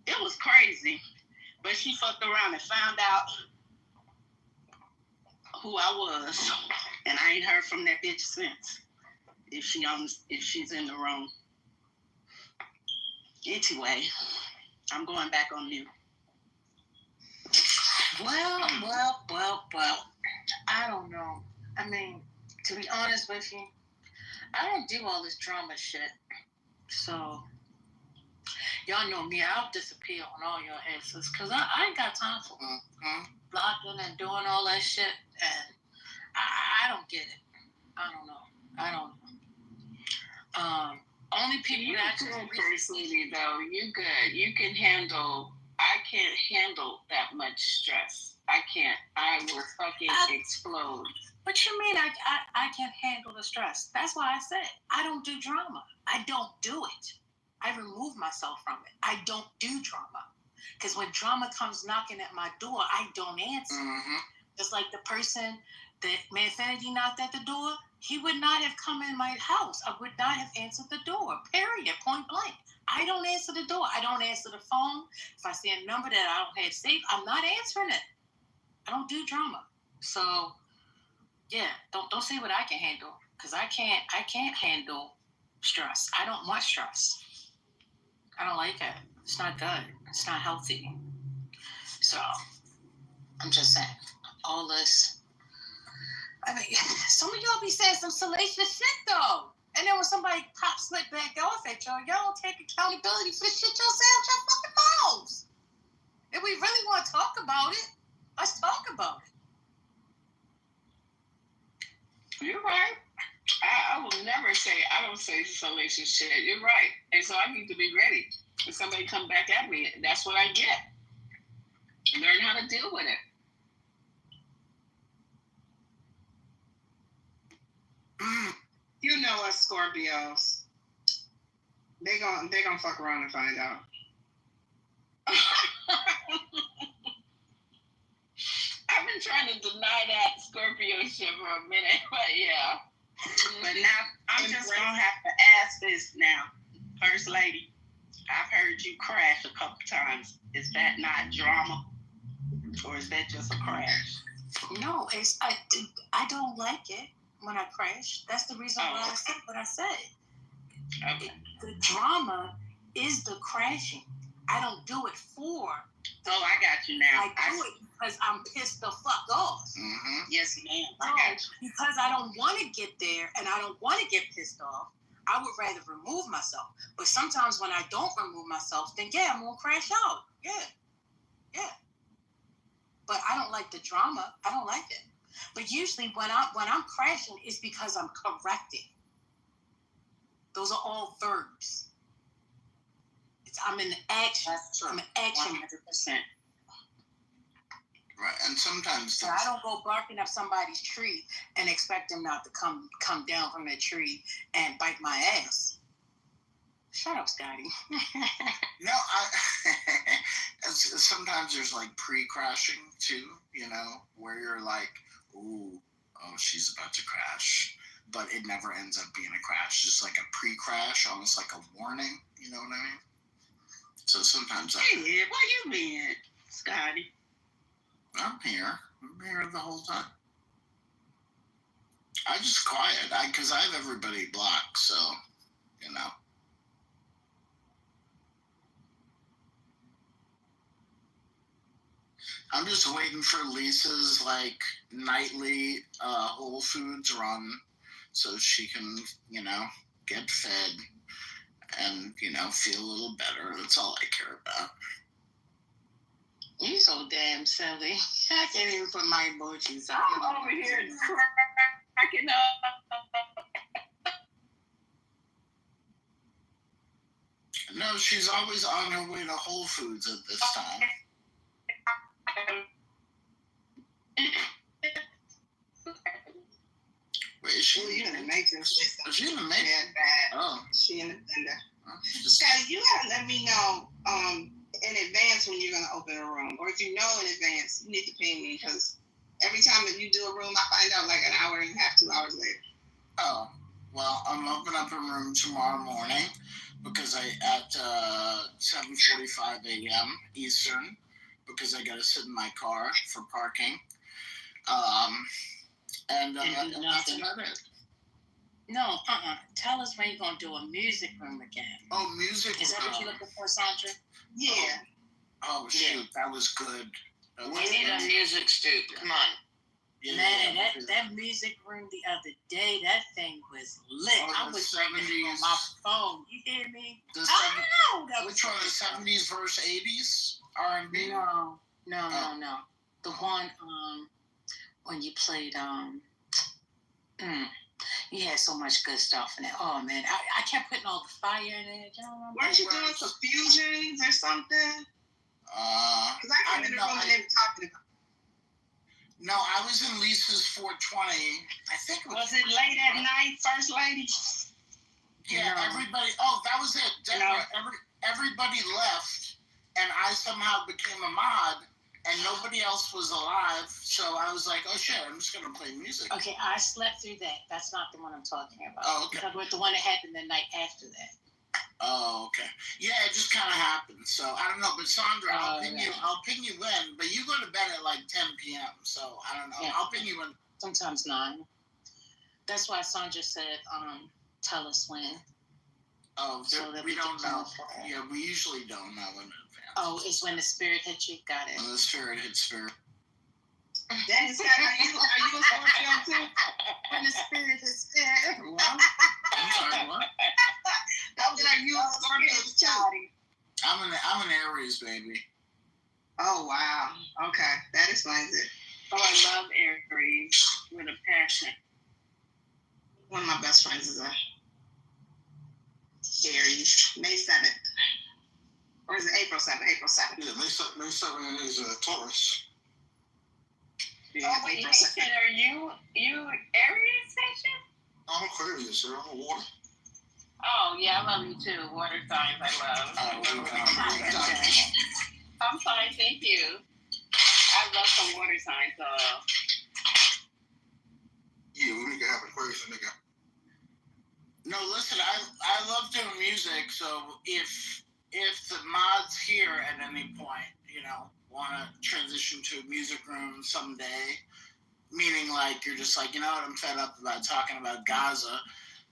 It was crazy, but she fucked around and found out who I was, and I ain't heard from that bitch since. If she's in the room. Anyway, I'm going back on mute. Well. I don't know. I mean, to be honest with you, I don't do all this drama shit. So, y'all know me. I'll disappear on all your asses because I ain't got time for blocking and doing all that shit. And I don't get it. I don't know. Only people you that good, personally, though. You good. You can handle. I can't handle that much stress. I can't. I will fucking explode. What you mean I can't handle the stress? That's why I said I don't do drama. I don't do it. I remove myself from it. I don't do drama. Because when drama comes knocking at my door, I don't answer. Just like the person that Manfinity knocked at the door, he would not have come in my house. I would not have answered the door, period, point blank. I don't answer the door. I don't answer the phone. If I see a number that I don't have saved, I'm not answering it. I don't do drama. So, yeah, don't say what I can handle, because I can't handle stress. I don't want stress. I don't like it. It's not good. It's not healthy. So, I'm just saying, all this. I mean, some of y'all be saying some salacious shit, though. And then when somebody pops slip back off at y'all don't take accountability for the shit y'all say out your fucking mouths. If we really want to talk about it, let's talk about it. You're right. I will never say, I don't say salacious shit. You're right. And so I need to be ready. If somebody come back at me, that's what I get. Learn how to deal with it. You know us Scorpios. They gonna fuck around and find out. I've been trying to deny that Scorpio shit for a minute, but yeah. But now I'm just gonna have to ask this now, First Lady. I've heard you crash a couple times. Is that not drama, or is that just a crash? No, I don't like it when I crash. That's the reason why I said what I said. Okay. The drama is the crashing. I don't do it for. Oh, I got you now. I do it because I'm pissed the fuck off. Mm-hmm. Yes, ma'am. So, because I don't want to get there and I don't want to get pissed off, I would rather remove myself. But sometimes when I don't remove myself, then yeah, I'm gonna crash out. Yeah. But I don't like the drama. I don't like it. But usually when I'm crashing, it's because I'm correcting. Those are all verbs. I'm in action. That's true. I'm in action. 100%. Right, and sometimes so I don't go barking up somebody's tree and expect them not to come down from that tree and bite my ass. Shut up, Scotty. No, sometimes there's like pre-crashing too, where you're like, oh, she's about to crash. But it never ends up being a crash, just like a pre-crash, almost like a warning, you know what I mean? So sometimes Hey, where you been, Scotty? I'm here the whole time. I just quiet, because I have everybody blocked, so, I'm just waiting for Lisa's, nightly Whole Foods run so she can, get fed and, feel a little better. That's all I care about. You so damn silly. I can't even put my emojis on. I'm over here cracking up. No, she's always on her way to Whole Foods at this time. Wait, is she in the Matrix? Is she in the Matrix? Oh. She in the blender. Scotty, you gotta let me know in advance when you're gonna open a room. Or if you know in advance, you need to ping me, because every time that you do a room, I find out like an hour and a half, 2 hours later. Oh. Well, I'm opening up a room tomorrow morning because at 7:45 a.m. Eastern, because I gotta sit in my car for parking. And that's about it. No, Tell us when you're gonna do a music room again. Oh, music. Is that what you're looking for, Sandra? Yeah. Oh shoot, that was good. We need a music studio. Come on. Yeah, man, that music room the other day, that thing was lit. I was ringing on my phone. You hear me? Which one? The 70s versus 80s R&B? No. The one when you played you had so much good stuff in it. Oh man, I kept putting all the fire in it. Weren't you doing some fusions or something? Because I came in the room and they were talking about. No, I was in Lisa's 420. I think was it late at night, First Lady? Yeah, everybody. Oh, that was it. Everybody left, and I somehow became a mod, and nobody else was alive. So I was like, oh shit, I'm just gonna play music. Okay, I slept through that. That's not the one I'm talking about. Oh, okay. I'm talking about the one that happened the night after that. Oh, okay. Yeah, it just kind of happened. So I don't know, but Sandra, I'll ping you in. But you go to bed at like 10 p.m. So I don't know. Yeah. I'll ping you in. Sometimes 9. That's why Sandra said, tell us when. Oh, so we don't know. Yeah, we usually don't know in advance. Oh, it's when the spirit hits you. Got it. When the spirit hits spirit. Daddy Scott, are you a Scorpio too? When the spirit hits spirit. What? I'm sorry, what? Are you a Scorpio too? I'm an Aries, baby. Oh wow. Okay, that explains it. Oh, I love Aries with a passion. One of my best friends is a Aries. May 7th. Or is it April 7th? April 7th. Yeah, May 7th is Taurus. Yeah, oh, wait, April Haitian, 2nd. are you Aries, Haitian? I'm Aquarius, sir. I'm a water. Oh, yeah, I love you too. Water signs, I love. I'm fine, thank you. I love some water signs. Yeah, we make it happen. Aquarius, nigga. No, listen, I love doing music, so if the mods here at any point, want to transition to a music room someday, meaning like you're just like, you know what, I'm fed up about talking about Gaza,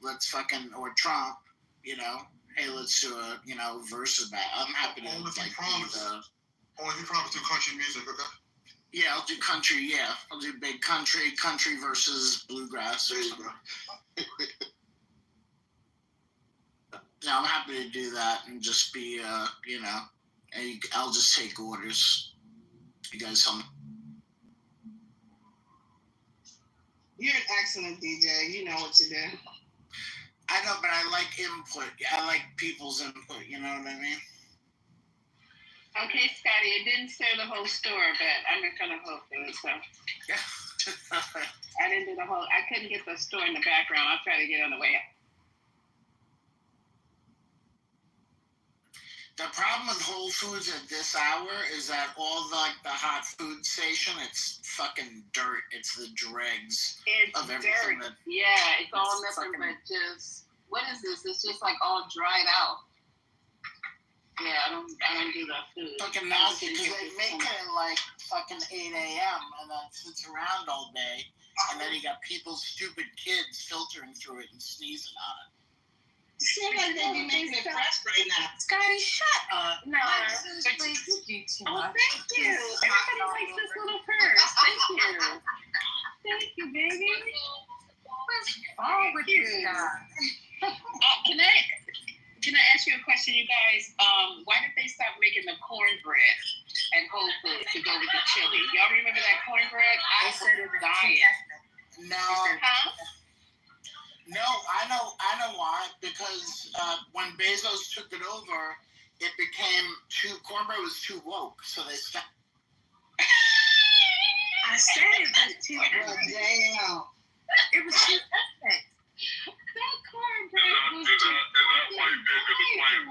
let's fucking, or Trump, hey, let's do a, verse about. I'm happy to Only if like you promise. Only if you promise to do country music, okay? Yeah, I'll do country. Yeah, I'll do big country versus bluegrass. There you go. Yeah, I'm happy to do that and just be, I'll just take orders. You guys, You're an excellent DJ. You know what to do. I know, but I like input. I like people's input. You know what I mean? Okay, Scotty, it didn't sell the whole store, but I'm not gonna hold it. So Yeah. I didn't do the whole. I couldn't get the store in the background. I'll try to get on the way up. The problem with Whole Foods at this hour is that all the hot food station, it's fucking dirt. It's the dregs of everything. Dirt. Yeah, it's all nothing but just. What is this? It's just like all dried out. Yeah, I don't do that food. Fucking nasty because they make it at like fucking 8 a.m. and then it sits around all day, and then you got people's stupid kids filtering through it and sneezing on it. Seems like they be making it fresh right now. Scotty, shut up. No, Please, you too much. Thank you. Everybody likes this little purse. Thank you. Thank you, baby. What's wrong with you guys? Can I ask you a question, you guys? Why did they stop making the cornbread at Whole Foods to go with the chili? Y'all remember that cornbread? I said it's dying. No. Huh? No, I know why. Because when Bezos took it over, it became cornbread was too woke, so they stopped. I said it was too woke. Damn. It was too ethnic. That cornbread was Is that why you did the plantain?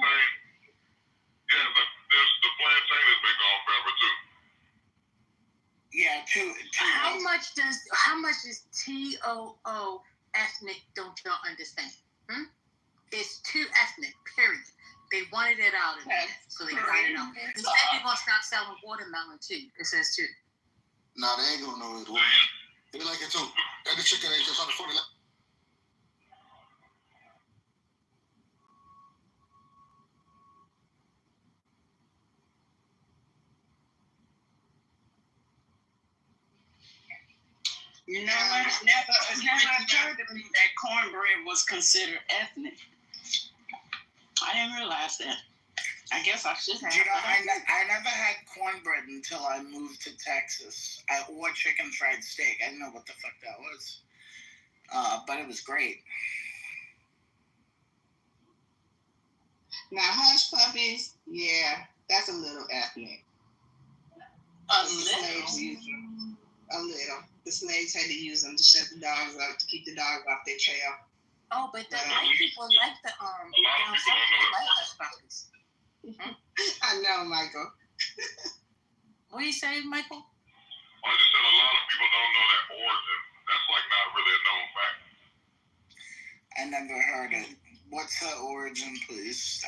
Yeah, the plantain has been gone forever too. Yeah, too. How much is TOO ethnic? Don't y'all understand? It's too ethnic. Period. They wanted it out of there, so they got it out. They said they're gonna stop selling watermelon too. It says too. Nah, they ain't gonna know it. They like it too. That the chicken ain't just on the 40. You know what? It's never occurred to me that cornbread was considered ethnic. I didn't realize that. I guess I should have. I never had cornbread until I moved to Texas. Or chicken fried steak. I didn't know what the fuck that was. But it was great. Now, hush puppies, yeah, that's a little ethnic. A little. The slaves had to use them to shut the dogs up, to keep the dogs off their trail. Oh, but the white people like the down south, they like hush puppies. I know, Michael. What do you say, Michael? I just said a lot of people don't know that origin. That's like not really a known fact. I never heard it. What's her origin, please?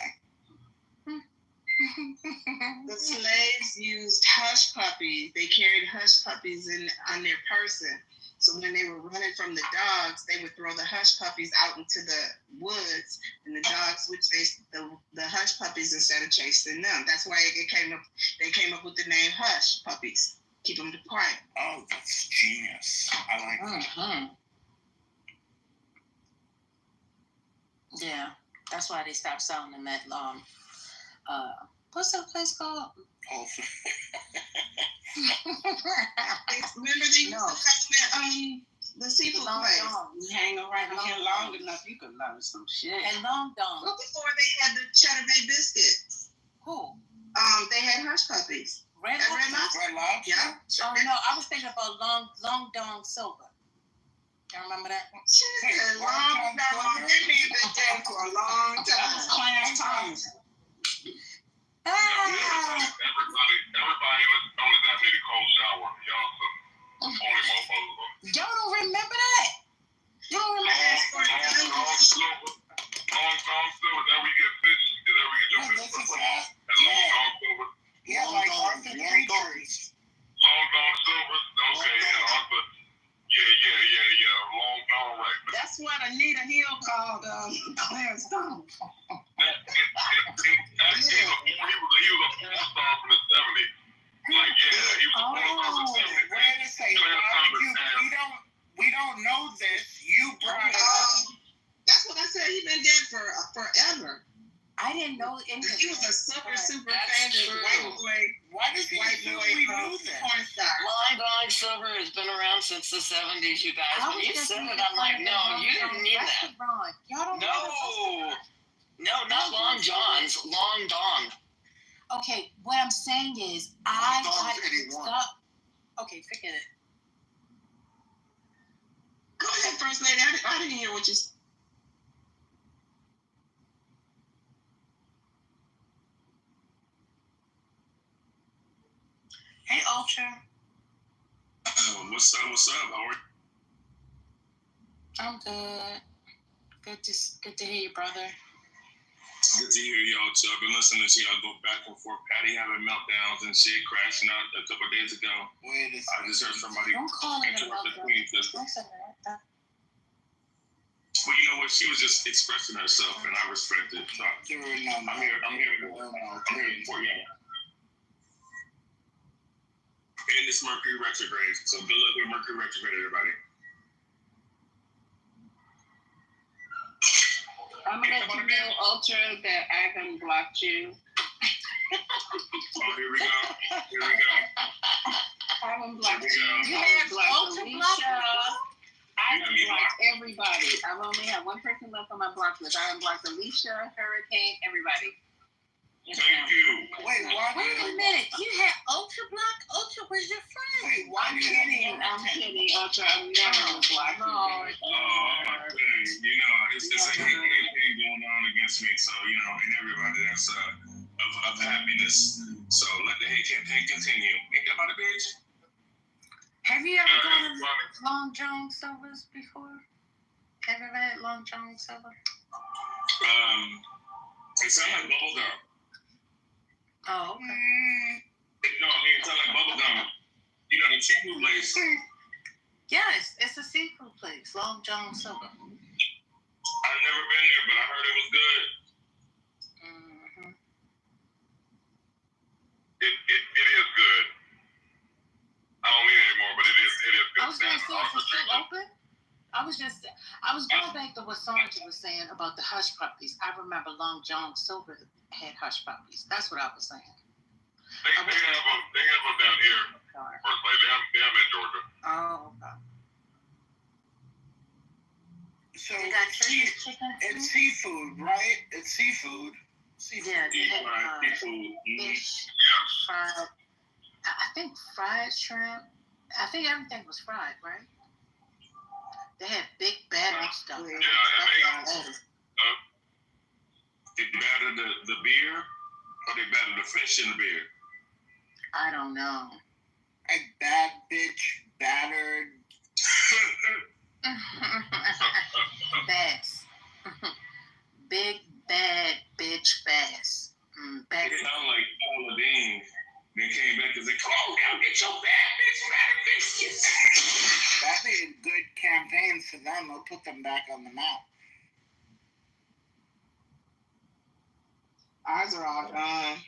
The slaves used hush puppies. They carried hush puppies on their person. So when they were running from the dogs, they would throw the hush puppies out into the woods, and the dogs would chase the hush puppies instead of chasing them. That's why they came up with the name hush puppies. Keep them quiet. Oh, that's genius. I like that. Yeah, that's why they stopped selling them at what's that place called? Remember they used to come at the seafood place. You hang around here long enough, you can learn some shit. And Long Dong. Well, before they had the Cheddar Bay biscuits. Who? They had hush puppies. Red Lobster. Red Lobster? Yeah. Oh no, I was thinking about Long Dong Silver. You remember that? Long Dong. They've been dead for a long time. Clarence Thomas. Everybody only that need a cold shower. Y'all some only motherfuckers. Y'all don't remember that? You don't remember that? Long silver. That we get fish. Is that we get your fish from? And long silver. Yeah, like Arthur Creatures. Long silver. Okay, yeah, Arthur. Yeah. Long Dong, right. That's what Anita Hill called Clarence Thomas. Actually, he was a porn star from the 70s. Like, yeah, he was a porn star from the 70s. Wait a second. We don't know this. You brought it up. That's what I said. He's been dead for forever. I didn't know anything. He was a super famous white boy. Why does we know this? Porn star. Long Dong Silver has been around since the 70s, you guys. When you said it, I'm like, no, you didn't mean that. Y'all don't No, not Long John's. Long Dong. Okay, what I'm saying is, I got mixed up. Okay, forget it. Go ahead, First Lady. I didn't hear what you said. Hey, Ultra. What's up? How are you? I'm good. Good to hear you, brother. Good to hear y'all too. I've been listening to y'all go back and forth. Patty having meltdowns and shit, crashing out a couple of days ago. Wait a second. I just heard somebody Don't call it a interrupt the meltdown. queen system. Well, you know what? She was just expressing herself, and I respect it. So I'm here for y'all. And it's Mercury retrograde, so good luck with Mercury retrograde, everybody. I'm gonna let you know, Ultra, that I haven't blocked you. Oh, here we go. I haven't blocked you. You have blocked Ultra Alicia. blocked? I have blocked everybody. I've only had one person left on my block list. I have blocked Alicia, Hurricane, everybody. Thank you. Wait, why? Wait a minute. You had Ultra block? Ultra was your friend. Wait, why I'm you kidding. I'm kidding, Ultra. I'm never blocked you. You know, it's a hate campaign going on against me, so, you know, and everybody, that's of happiness. So let the hate campaign continue. Ain't that about a bitch? Have you ever gone to Long John Silver's before? Have you ever had Long John Silver? It sounds like bubblegum. Oh, okay. No, it sounds like bubblegum. You know the seafood place? Yes, it's a seafood place, Long John Silver. I've never been there, but I heard it was good. Mm-hmm. It is good. I don't eat it anymore, but it is good. I was going to say, is it still open? I was going back to what Sandra was saying about the hush puppies. I remember Long John Silver had hush puppies. That's what I was saying. They have them down here. First place. They have them in Georgia. Oh, okay. So They got chicken. it's seafood, right? It's seafood. Yeah, they had Seafood. fish, fried. I think fried shrimp. I think everything was fried, right? They had big battered stuff. Yeah, They battered the beer, or they battered the fish in the beer? I don't know. A bad bitch, battered. Bass. Big bad bitch bass. Back. It sounded like Paula Dean. Then came back and said, "Come on now, get your bad bitch. That'd be a good campaign for them. They'll put them back on the map. Ours are all gone.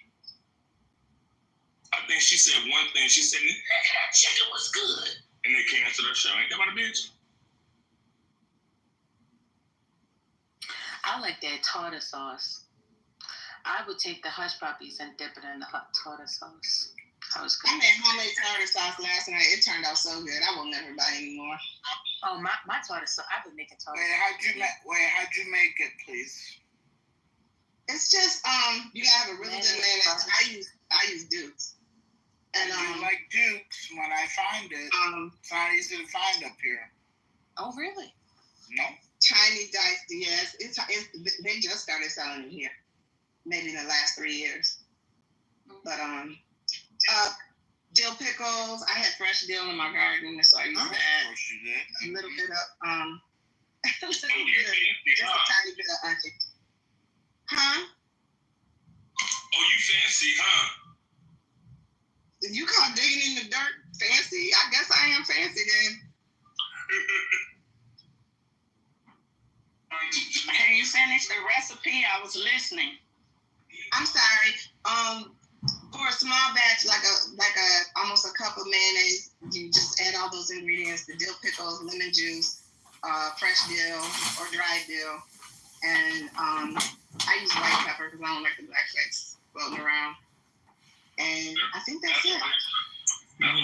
I think she said one thing. She said, "Nigga, that chicken was good," and they canceled her show. Ain't that about a bitch? I like that tartar sauce. I would take the hush puppies and dip it in the hot tartar sauce. That was good. I made homemade tartar sauce last night. It turned out so good. I will never buy any more. Oh, my tartar sauce. I've been making tartar Wait, how'd you make it, please? It's just you gotta have a really good mayonnaise. I use Duke's. And you like Duke's when I find it. It's not easy to find up here. Oh, really? No. Tiny diced, yes. It's they just started selling it here, maybe in the last 3 years. But dill pickles. I had fresh dill in my garden, so I used that. Of course you did. A little bit of just a tiny bit of onion. Huh? Oh, you fancy, huh? You call digging in the dirt fancy? I guess I am fancy then. Can you finish the recipe? I was listening. I'm sorry. For a small batch, like a almost a cup of mayonnaise, you just add all those ingredients: the dill pickles, lemon juice, fresh dill or dried dill, and I use white pepper because I don't like the black flakes floating around. And I think that's it. That's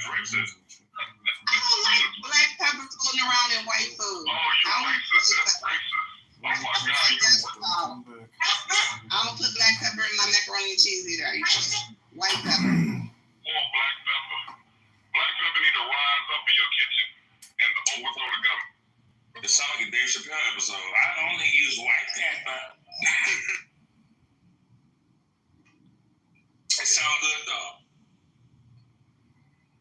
racist. I don't like black pepper floating around in white food. Oh, you racist. That's racist. Oh, my God. I don't put black pepper in my macaroni and cheese either. I use white pepper. Oh, black pepper. Black pepper need to rise up in your kitchen and overthrow the government. It sounds like a Dave Chappelle episode. I only use white pepper. It sounds good, though.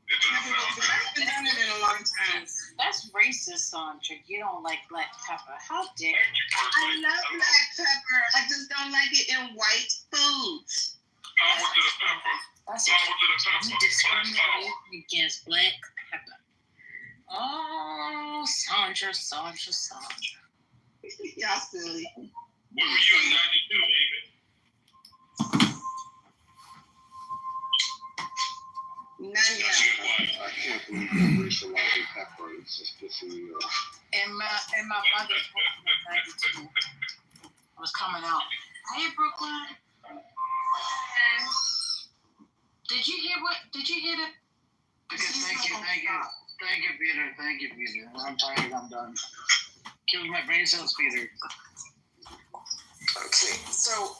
It does sound good. I've been doing it in a long time. That's racist, Sandra. You don't like black pepper. How dare you? I love black pepper. I just don't like it in white foods. Power to the pepper. That's Power to the pepper. you discriminate against black pepper. Oh, Sandra. Y'all silly. When were you in 92, baby? None yet. I can't believe you racializing pepper. It's just pissing me off. And my mother's was 92. I was coming out. Hey, Brooklyn. Did you hear that? Thank you, Peter. I'm tired. I'm done. Kills my brain cells, Peter. Okay, so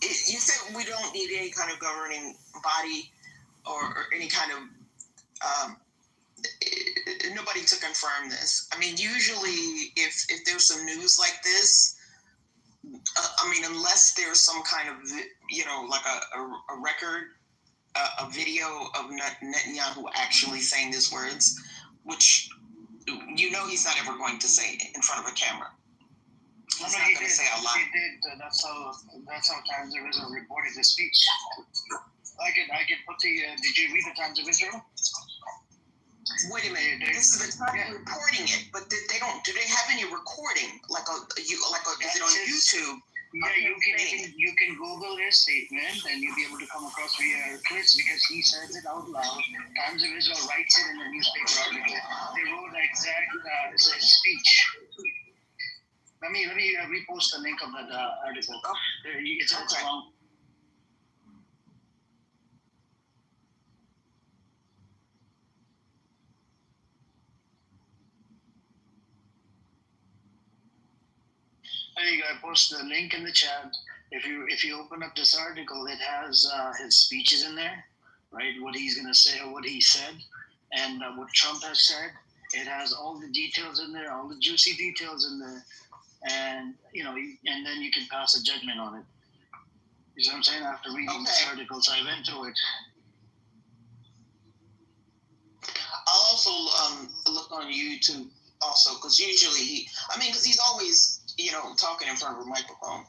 you said we don't need any kind of governing body or any kind of nobody to confirm this. I mean, usually if there's some news like this, I mean, unless there's some kind of, like a record, a video of Netanyahu actually saying these words, which he's not ever going to say in front of a camera. He's not going to say a lot. He did. That's how Times of Israel reported the speech. I can put the. Did you read the Times of Israel? Wait a minute. This is the time reporting it, but they don't. Do they have any recording? Is it on YouTube? Yeah, you can Google their statement and you'll be able to come across via clips because he says it out loud. Times of Israel writes it in the newspaper article. They wrote the exact speech. Let me repost the link of that article. It's long. There you go. I posted the link in the chat. If you open up this article, it has his speeches in there, right? What he's gonna say or what he said, and what Trump has said. It has all the details in there, all the juicy details in there, and and then you can pass a judgment on it. You see what I'm saying? After reading this article, so I went through it. I'll also look on YouTube also, because usually because he's always, talking in front of a microphone.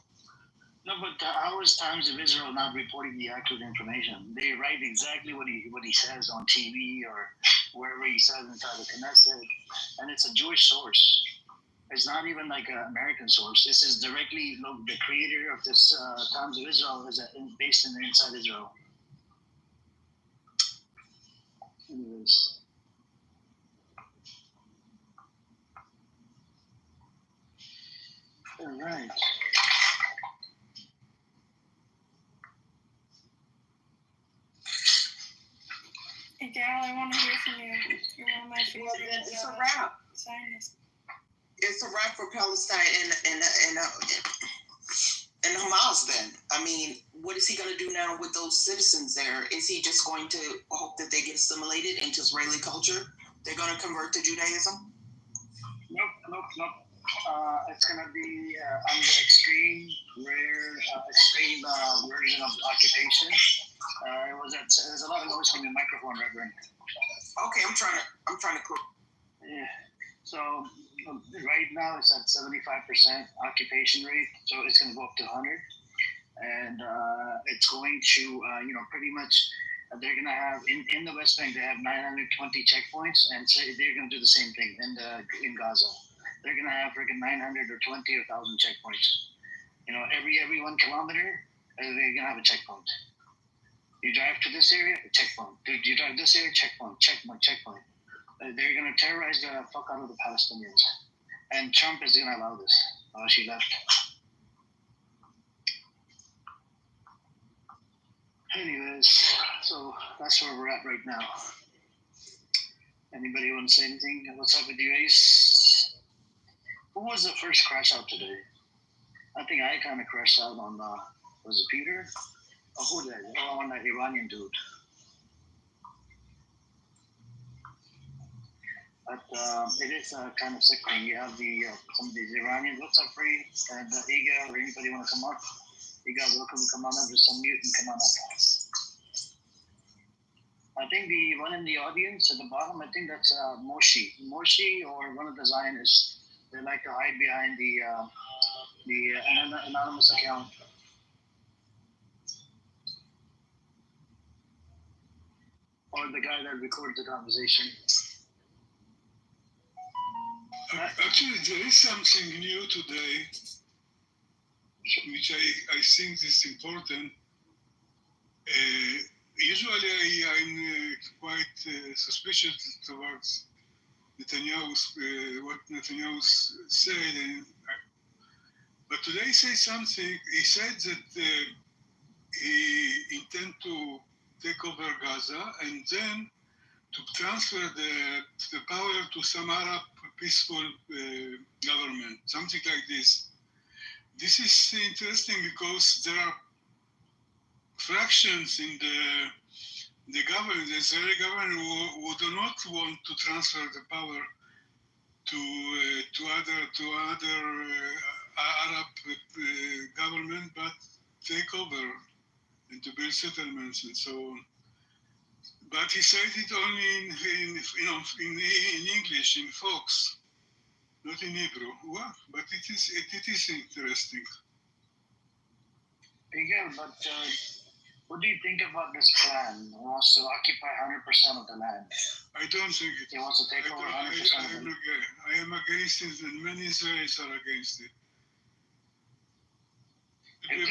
No, but the Hours Times of Israel not reporting the accurate information. They write exactly what he says on TV or wherever he says inside the Knesset, and it's a Jewish source. It's not even like an American source. This is directly the creator of this Times of Israel is based inside Israel. Anyways. All right. Hey, Daryl, I want to hear from you. You're one of my favorite. Well, then it's a wrap. Zionists. It's a wrap for Palestine and Hamas. Then, what is he going to do now with those citizens there? Is he just going to hope that they get assimilated into Israeli culture? They're going to convert to Judaism? Nope. It's going to be on the extreme version of occupation. There's a lot of noise from your microphone, Reverend. Okay, I'm trying to cook. Yeah. So right now it's at 75% occupation rate, so it's going to go up to 100, and it's going to pretty much they're going to have in the West Bank they have 920 checkpoints, and so they're going to do the same thing in Gaza. They're going to have freaking 900 or 20 or 1,000 checkpoints. Every 1 kilometer they're going to have a checkpoint. You drive to this area, a checkpoint. You drive this area, checkpoint. They're going to terrorize the fuck out of the Palestinians. And Trump is going to allow this. She left. Anyways, so that's where we're at right now. Anybody want to say anything? What's up with you, Ace? Who was the first crash out today? I think I kind of crashed out on, was it Peter? Oh, who did? Oh, on that Iranian dude. But it is kind of sickening. You have some of these Iranians. What's up, Free? And Iga or anybody want to come up? You guys welcome to come on up. Just unmute and come on up. I think the one in the audience at the bottom, I think that's Moshi. Moshi or one of the Zionists. They like to hide behind the anonymous account. Or the guy that records the conversation. Actually, there is something new today, which I think is important. Usually, I'm quite suspicious towards Netanyahu's what Netanyahu said, but today he said something. He said that he intends to take over Gaza and then to transfer the power to some Arab peaceful government, something like this. This is interesting because there are fractions in the government, the Israeli government, who do not want to transfer the power to other Arab government, but take over and to build settlements and so on. But he said it only in English, in Fox, not in Hebrew. Well, but it is interesting. Yeah, but what do you think about this plan? He wants to occupy 100% of the land. I don't think it. He wants to take over 100% of it. I am against it, and many Israelis are against it. It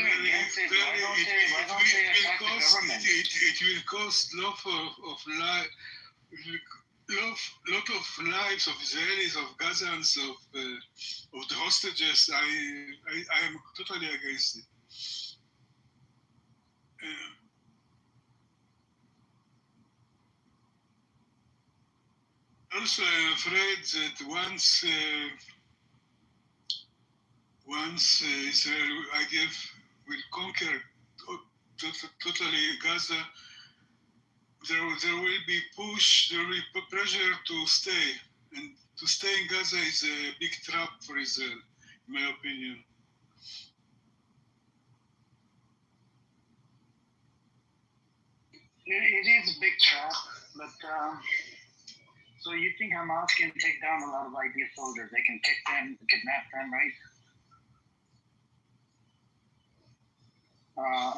will cost lot of lives of Israelis, of Gazans, of the hostages. I am totally against it. Also, I'm afraid that once Israel, IDF, will conquer totally Gaza, there will be pressure to stay. And to stay in Gaza is a big trap for Israel, in my opinion. It is a big trap, but so you think Hamas can take down a lot of IDF soldiers? They can kidnap them, right?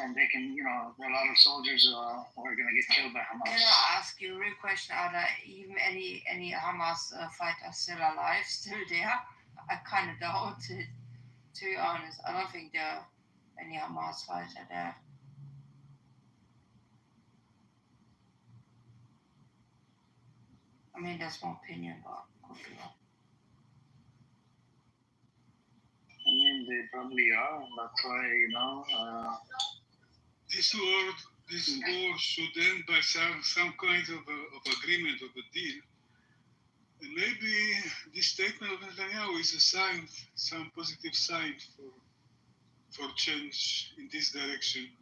And they can, there are a lot of soldiers who are going to get killed by Hamas. Can I ask you a real question? Are there even any Hamas fighters still alive, still there? I kind of doubt it, to be honest. I don't think there are any Hamas fighters there. I mean, that's my opinion, but could be wrong. I mean, they probably are. That's why, This war should end by some kind of agreement, of a deal. And maybe this statement of Netanyahu is a sign, some positive sign for change in this direction.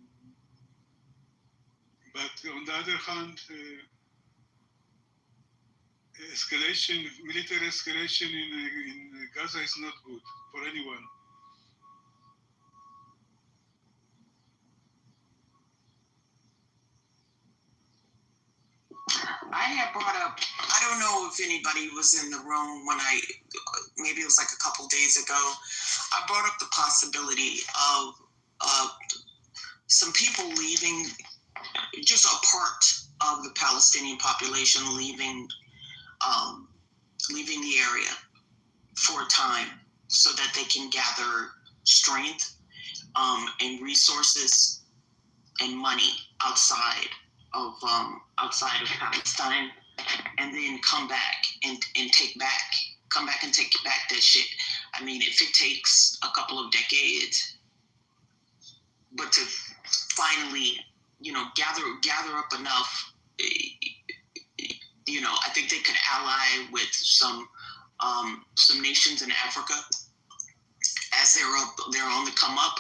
But on the other hand, military escalation in Gaza is not good for anyone. I had brought up, I don't know if anybody was in the room when maybe it was like a couple days ago, I brought up the possibility of some people leaving, just a part of the Palestinian population leaving the area for a time so that they can gather strength and resources and money outside of Palestine, and then come back and take back that shit. I mean, if it takes a couple of decades, but to finally, gather up enough, I think they could ally with some nations in Africa as they're on the come up,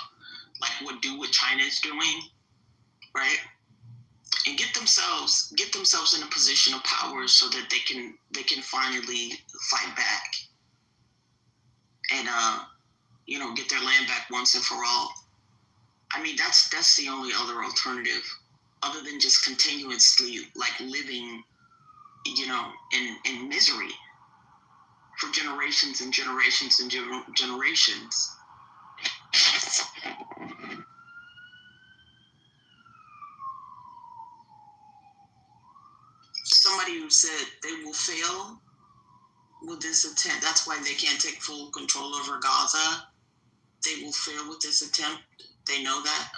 like what China is doing, right? And get themselves in a position of power so that they can finally fight back and get their land back once and for all. I mean, that's the only other alternative, other than just continuously living, in misery for generations and generations and generations. Somebody who said they will fail with this attempt. That's why they can't take full control over Gaza. They will fail with this attempt. They know that.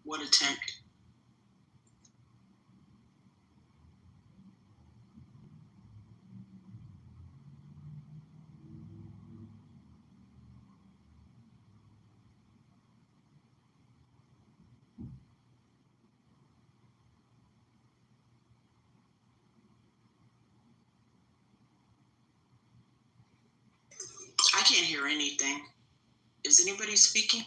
What attempt? I can't hear anything. Is anybody speaking?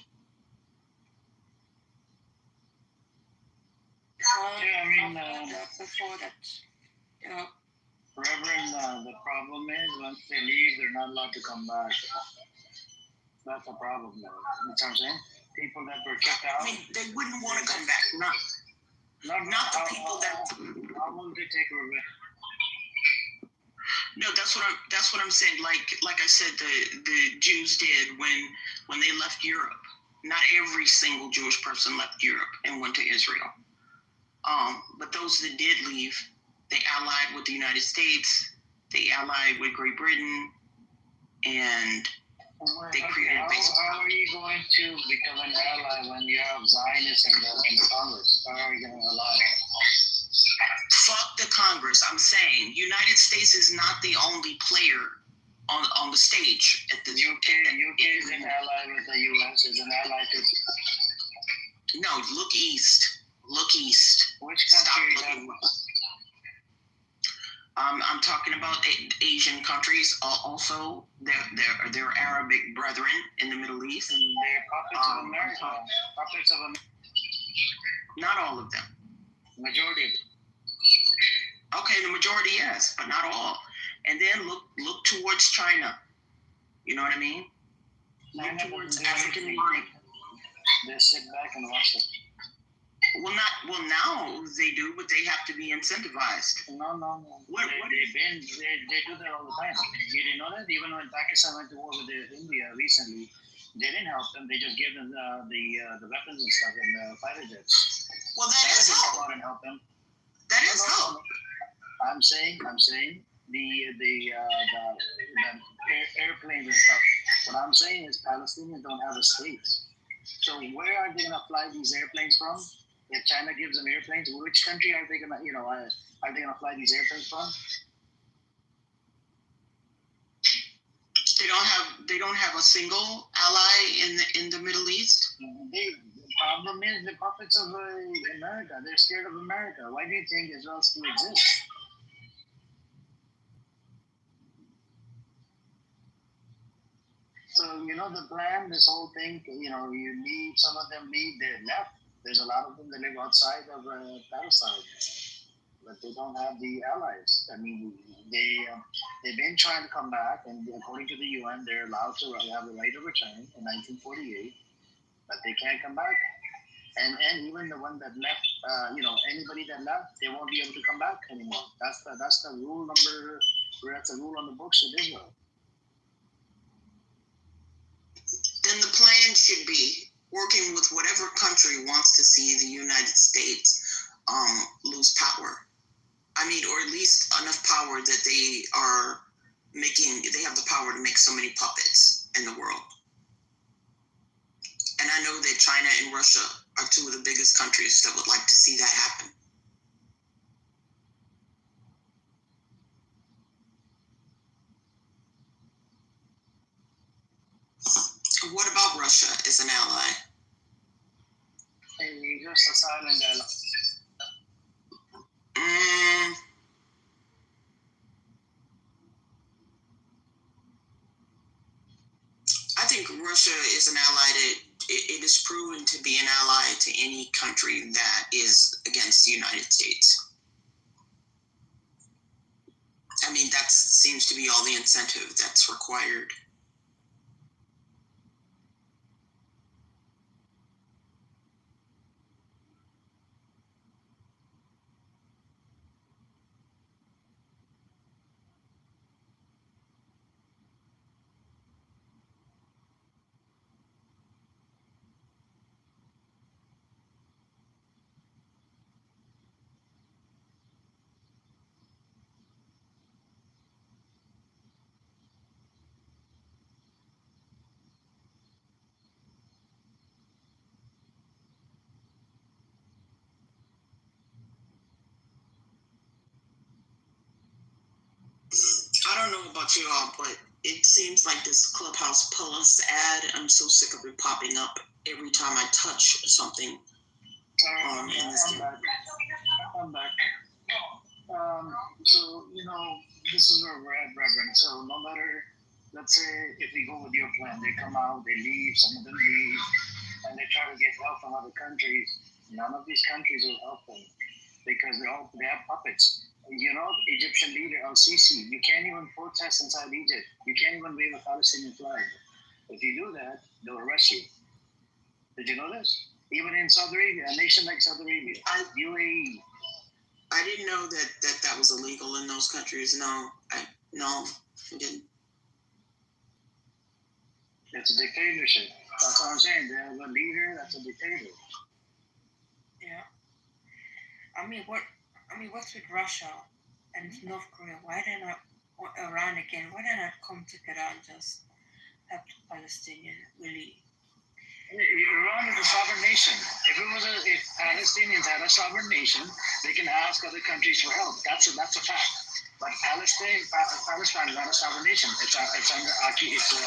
Before that, Reverend, the problem is once they leave, they're not allowed to come back. That's a problem, though. You know what I'm saying? People that were kicked out. I mean, they wouldn't want to come back. Not the people that. How will they take revenge? No, that's what I'm saying. Like I said, the Jews did when they left Europe. Not every single Jewish person left Europe and went to Israel. But those that did leave, they allied with the United States. They allied with Great Britain, and they created a base. How are you going to become an ally when you have Zionists in the Congress? How are you going to ally? Fuck the Congress. I'm saying United States is not the only player on the stage. At the UK is an ally with the US. Is an ally to. No, look east. Look east. Which country is that? I'm talking about Asian countries. Also, their Arabic brethren in the Middle East. And they're puppets of America. Puppets of America. Not all of them. Majority of them. Okay, the majority, yes, but not all. And then look towards China. You know what I mean? Look towards African Union. They sit back and watch it. Well, now they do, but they have to be incentivized. No. They do that all the time. You didn't know that? Even when Pakistan went to war with India recently, they didn't help them. They just gave them the weapons and stuff and the fighter jets. Well, that is help. Come out and help them. That is help. I'm saying the airplanes and stuff. What I'm saying is Palestinians don't have a state. So where are they gonna fly these airplanes from? If China gives them airplanes, which country are they gonna are they gonna fly these airplanes from? They don't have a single ally in the Middle East. The problem is the puppets of America. They're scared of America. Why do you think Israel still exists? So the plan, this whole thing. You leave. Some of them leave. They left. There's a lot of them that live outside of Palestine, but they don't have the allies. I mean, they've been trying to come back, and according to the UN, they're allowed to have the right of return in 1948, but they can't come back. And even the one that left, anybody that left, they won't be able to come back anymore. That's the rule number. That's a rule on the books of Israel. Then the plan should be working with whatever country wants to see the United States lose power. I mean, or at least enough power that they have the power to make so many puppets in the world. And I know that China and Russia are two of the biggest countries that would like to see that happen. What about Russia as an ally? Just a silent ally. I think Russia is an ally that it is proven to be an ally to any country that is against the United States. I mean, that seems to be all the incentive that's required. I don't know about you all, but it seems like this Clubhouse Plus ad, I'm so sick of it popping up every time I touch something. I'm back. So, this is where we're at, Reverend. So no matter, let's say, if we go with your plan, they come out, they leave, some of them leave, and they try to get help from other countries. None of these countries will help them because they have puppets. Egyptian leader Al-Sisi, you can't even protest inside Egypt. You can't even wave a Palestinian flag. If you do that, they'll arrest you. Did you know this? Even in Saudi Arabia, a nation like Saudi Arabia, UAE. I didn't know that was illegal in those countries. No, I didn't. It's a dictatorship. That's what I'm saying. They have a leader that's a dictator. Yeah. What's with Russia and North Korea? Why they not, or Iran again? Why they not come together and just help the Palestinian really? Iran is a sovereign nation. If Palestinians had a sovereign nation, they can ask other countries for help. That's a fact. But Palestine is not a sovereign nation. It's under occupation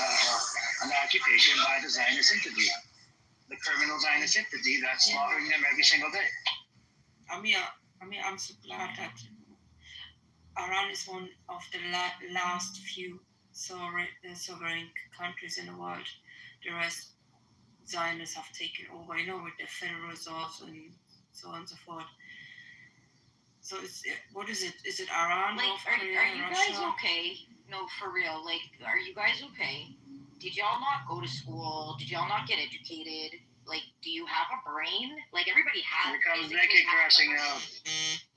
by the Zionist entity, the criminal Zionist entity that's slaughtering them every single day. I'm so glad that Iran is one of the last few sovereign countries in the world. The rest, Zionists have taken over, with the federal reserves and so on and so forth. So what is it? Is it Iran? Like, North Korea, are you Russia? guys okay? No, for real. Like, are you guys okay? Did y'all not go to school? Did y'all not get educated? like, do you have a brain? Like, everybody has. Because physically naked has a crashing brain. out.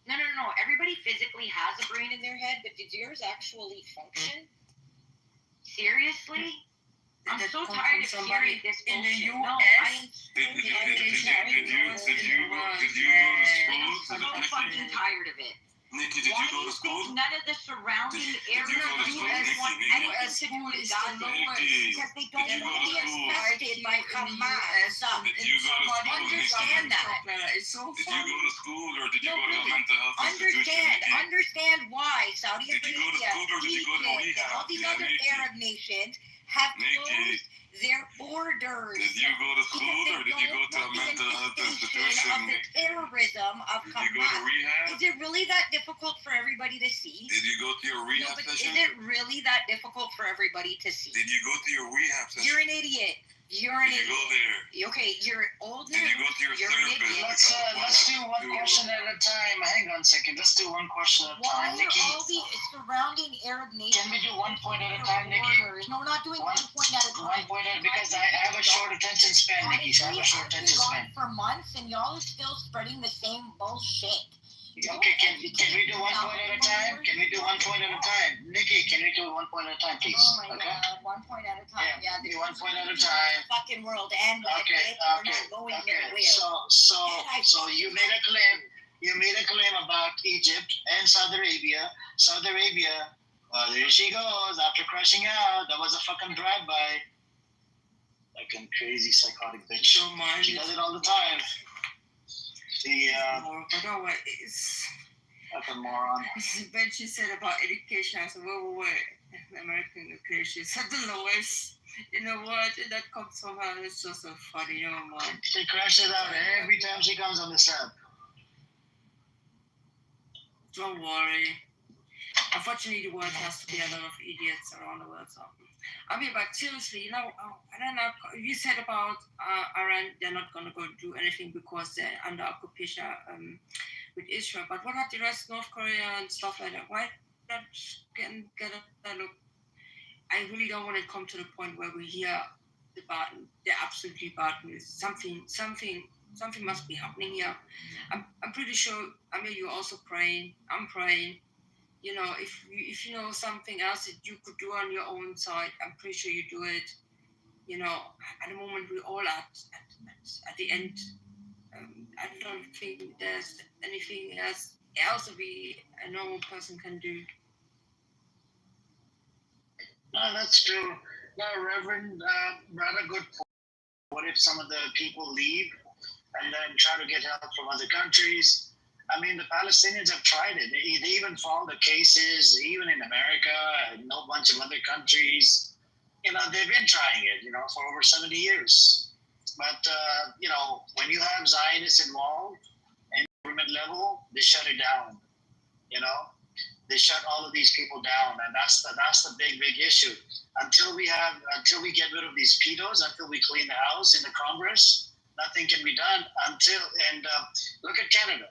No. Everybody physically has a brain in their head, but does yours actually function? Seriously? I'm so tired of hearing this in the bullshit. US. No, I am Did you go to school? so fucking tired of it. Nikki, did Why you do go you to school? think none of the surrounding areas go to school, want Nikki? anything to do with Gaza? Because they don't Did you go want to to be school? infested by Hamas. Did you go to school, Understand that. It's so Did you go to school or did you No, go to a really. mental health institution? Nikki? Understand why Saudi Did you go to Arabia, school or did you go to Egypt, and rehab? all these Yeah, other Nikki. Arab nations have Nikki. closed their borders. Did you go to school or did you go to a mental health institution? Of the terrorism of Did you go to Hamas. rehab? Is it really that difficult for everybody to see? Did you go to your No, rehab but session? is it really that difficult for everybody to see? Did you go to your rehab session? You're an idiot. You're an Did you idiot. go there? Okay, you're old Did you go to your You're an therapist? idiot. Let's do one question at a time. Hang on a second. Let's do one question at a Why time. are Nikki, all the surrounding Arab nations? can we do one point at a time, Nikki? No, we're not doing one point at a time. One point at because I have a short attention span, Nikki. I have a short attention Gone span. for months, and y'all are still spreading the same bullshit. Okay, can we do one point at a time? Can we do one point at a time? Nikki, can we do one point at a time, please? Oh my Okay. god, 1 point at a time. Yeah, do one point at a time. Fucking world and Okay, we're not going nowhere. So you made a claim. You made a claim about Egypt and Saudi Arabia. Saudi Arabia, there she goes after crashing out. That was a fucking drive-by. Fucking crazy psychotic bitch. She does it all the time. Fucking moron. But she said about education. I said, wait. American education. She said the lowest. You know what? That comes from her. It's just so funny. Oh man. She crashes out every time she comes on this app. Don't worry. Unfortunately, the world has to be a lot of idiots around the world. So, I mean, but seriously, you know, I don't know. You said about Iran, they're not going to go do anything because they're under occupation with Israel. But what about the rest, North Korea and stuff like that? Why not get a look? I really don't want to come to the point where we hear the absolutely bad news. Something must be happening here. I'm pretty sure. I mean, you're also praying. I'm praying. You know, if you know something else that you could do on your own side, I'm pretty sure you do it. You know, at the moment we're all at the end. I don't think there's anything else that a normal person can do. No, that's true. No, Reverend, rather good point. What if some of the people leave and then try to get help from other countries? I mean, the Palestinians have tried it. They even filed the cases, even in America and a bunch of other countries. You know, they've been trying it, you know, for over 70 years. But, you know, when you have Zionists involved at government level, they shut it down, you know. They shut all of these people down, and that's the big issue. Until we get rid of these pedos, until we clean the house in the Congress, nothing can be done. Look at Canada.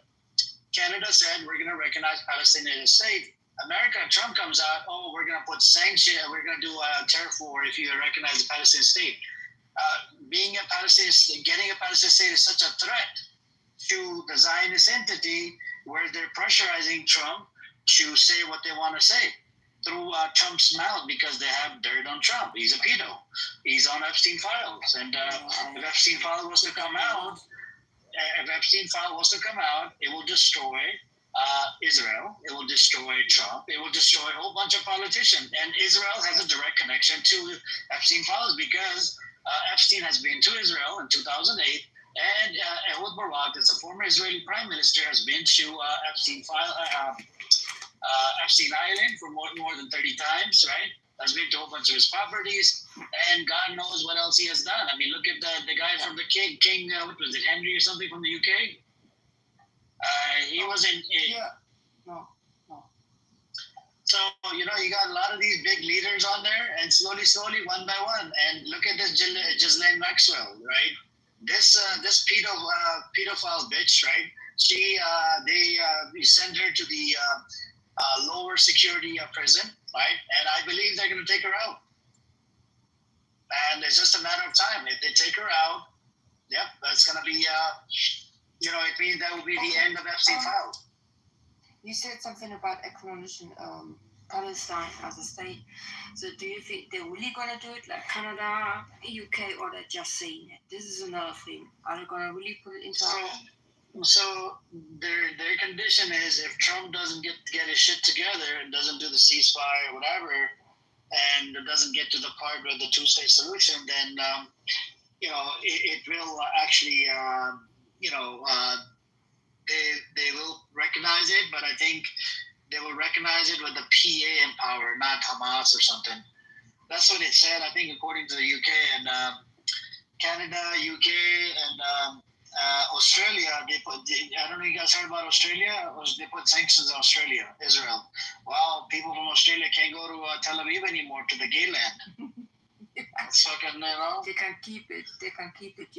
Canada said we're going to recognize Palestine as a state. America, Trump comes out, we're going to put sanctions, we're going to do a tariff war if you recognize the Palestinian state. Getting a Palestinian state is such a threat to the Zionist entity where they're pressurizing Trump to say what they want to say through Trump's mouth because they have dirt on Trump. He's a pedo. He's on Epstein files. And if Epstein file was to come out, it will destroy Israel. It will destroy Trump. It will destroy a whole bunch of politicians. And Israel has a direct connection to Epstein files because Epstein has been to Israel in 2008. And Ehud Barak, as a former Israeli prime minister, has been to Epstein Island for more than 30 times, right? Has been to a whole bunch of his properties, and God knows what else he has done. I mean, look at the guy from the King, what was it, Henry or something from the UK? He was in... No. So, you know, you got a lot of these big leaders on there, and slowly, one by one. And look at this Ghislaine Maxwell, right? This pedophile bitch, right? They send her to the lower security prison, right? And I believe they're going to take her out. And it's just a matter of time. If they take her out, Yep, that's gonna be. It means that will be the end of Epstein file. You said something about acknowledging Palestine as a state. So do you think they're really gonna do it like Canada, UK, or they're just saying it? This is another thing. Are they gonna really put it into? So their condition is if Trump doesn't get his shit together and doesn't do the ceasefire or whatever, and doesn't get to the part where the two-state solution, then it will actually they will recognize it, but I think they will recognize it with the PA in power, not Hamas or something. That's what it said, I think, according to the UK and Canada, UK, and Australia. I don't know if you guys heard about Australia? They put sanctions on Australia, Israel. Well, people from Australia can't go to Tel Aviv anymore, to the gay land. It's fucking, They can keep it. They can keep it.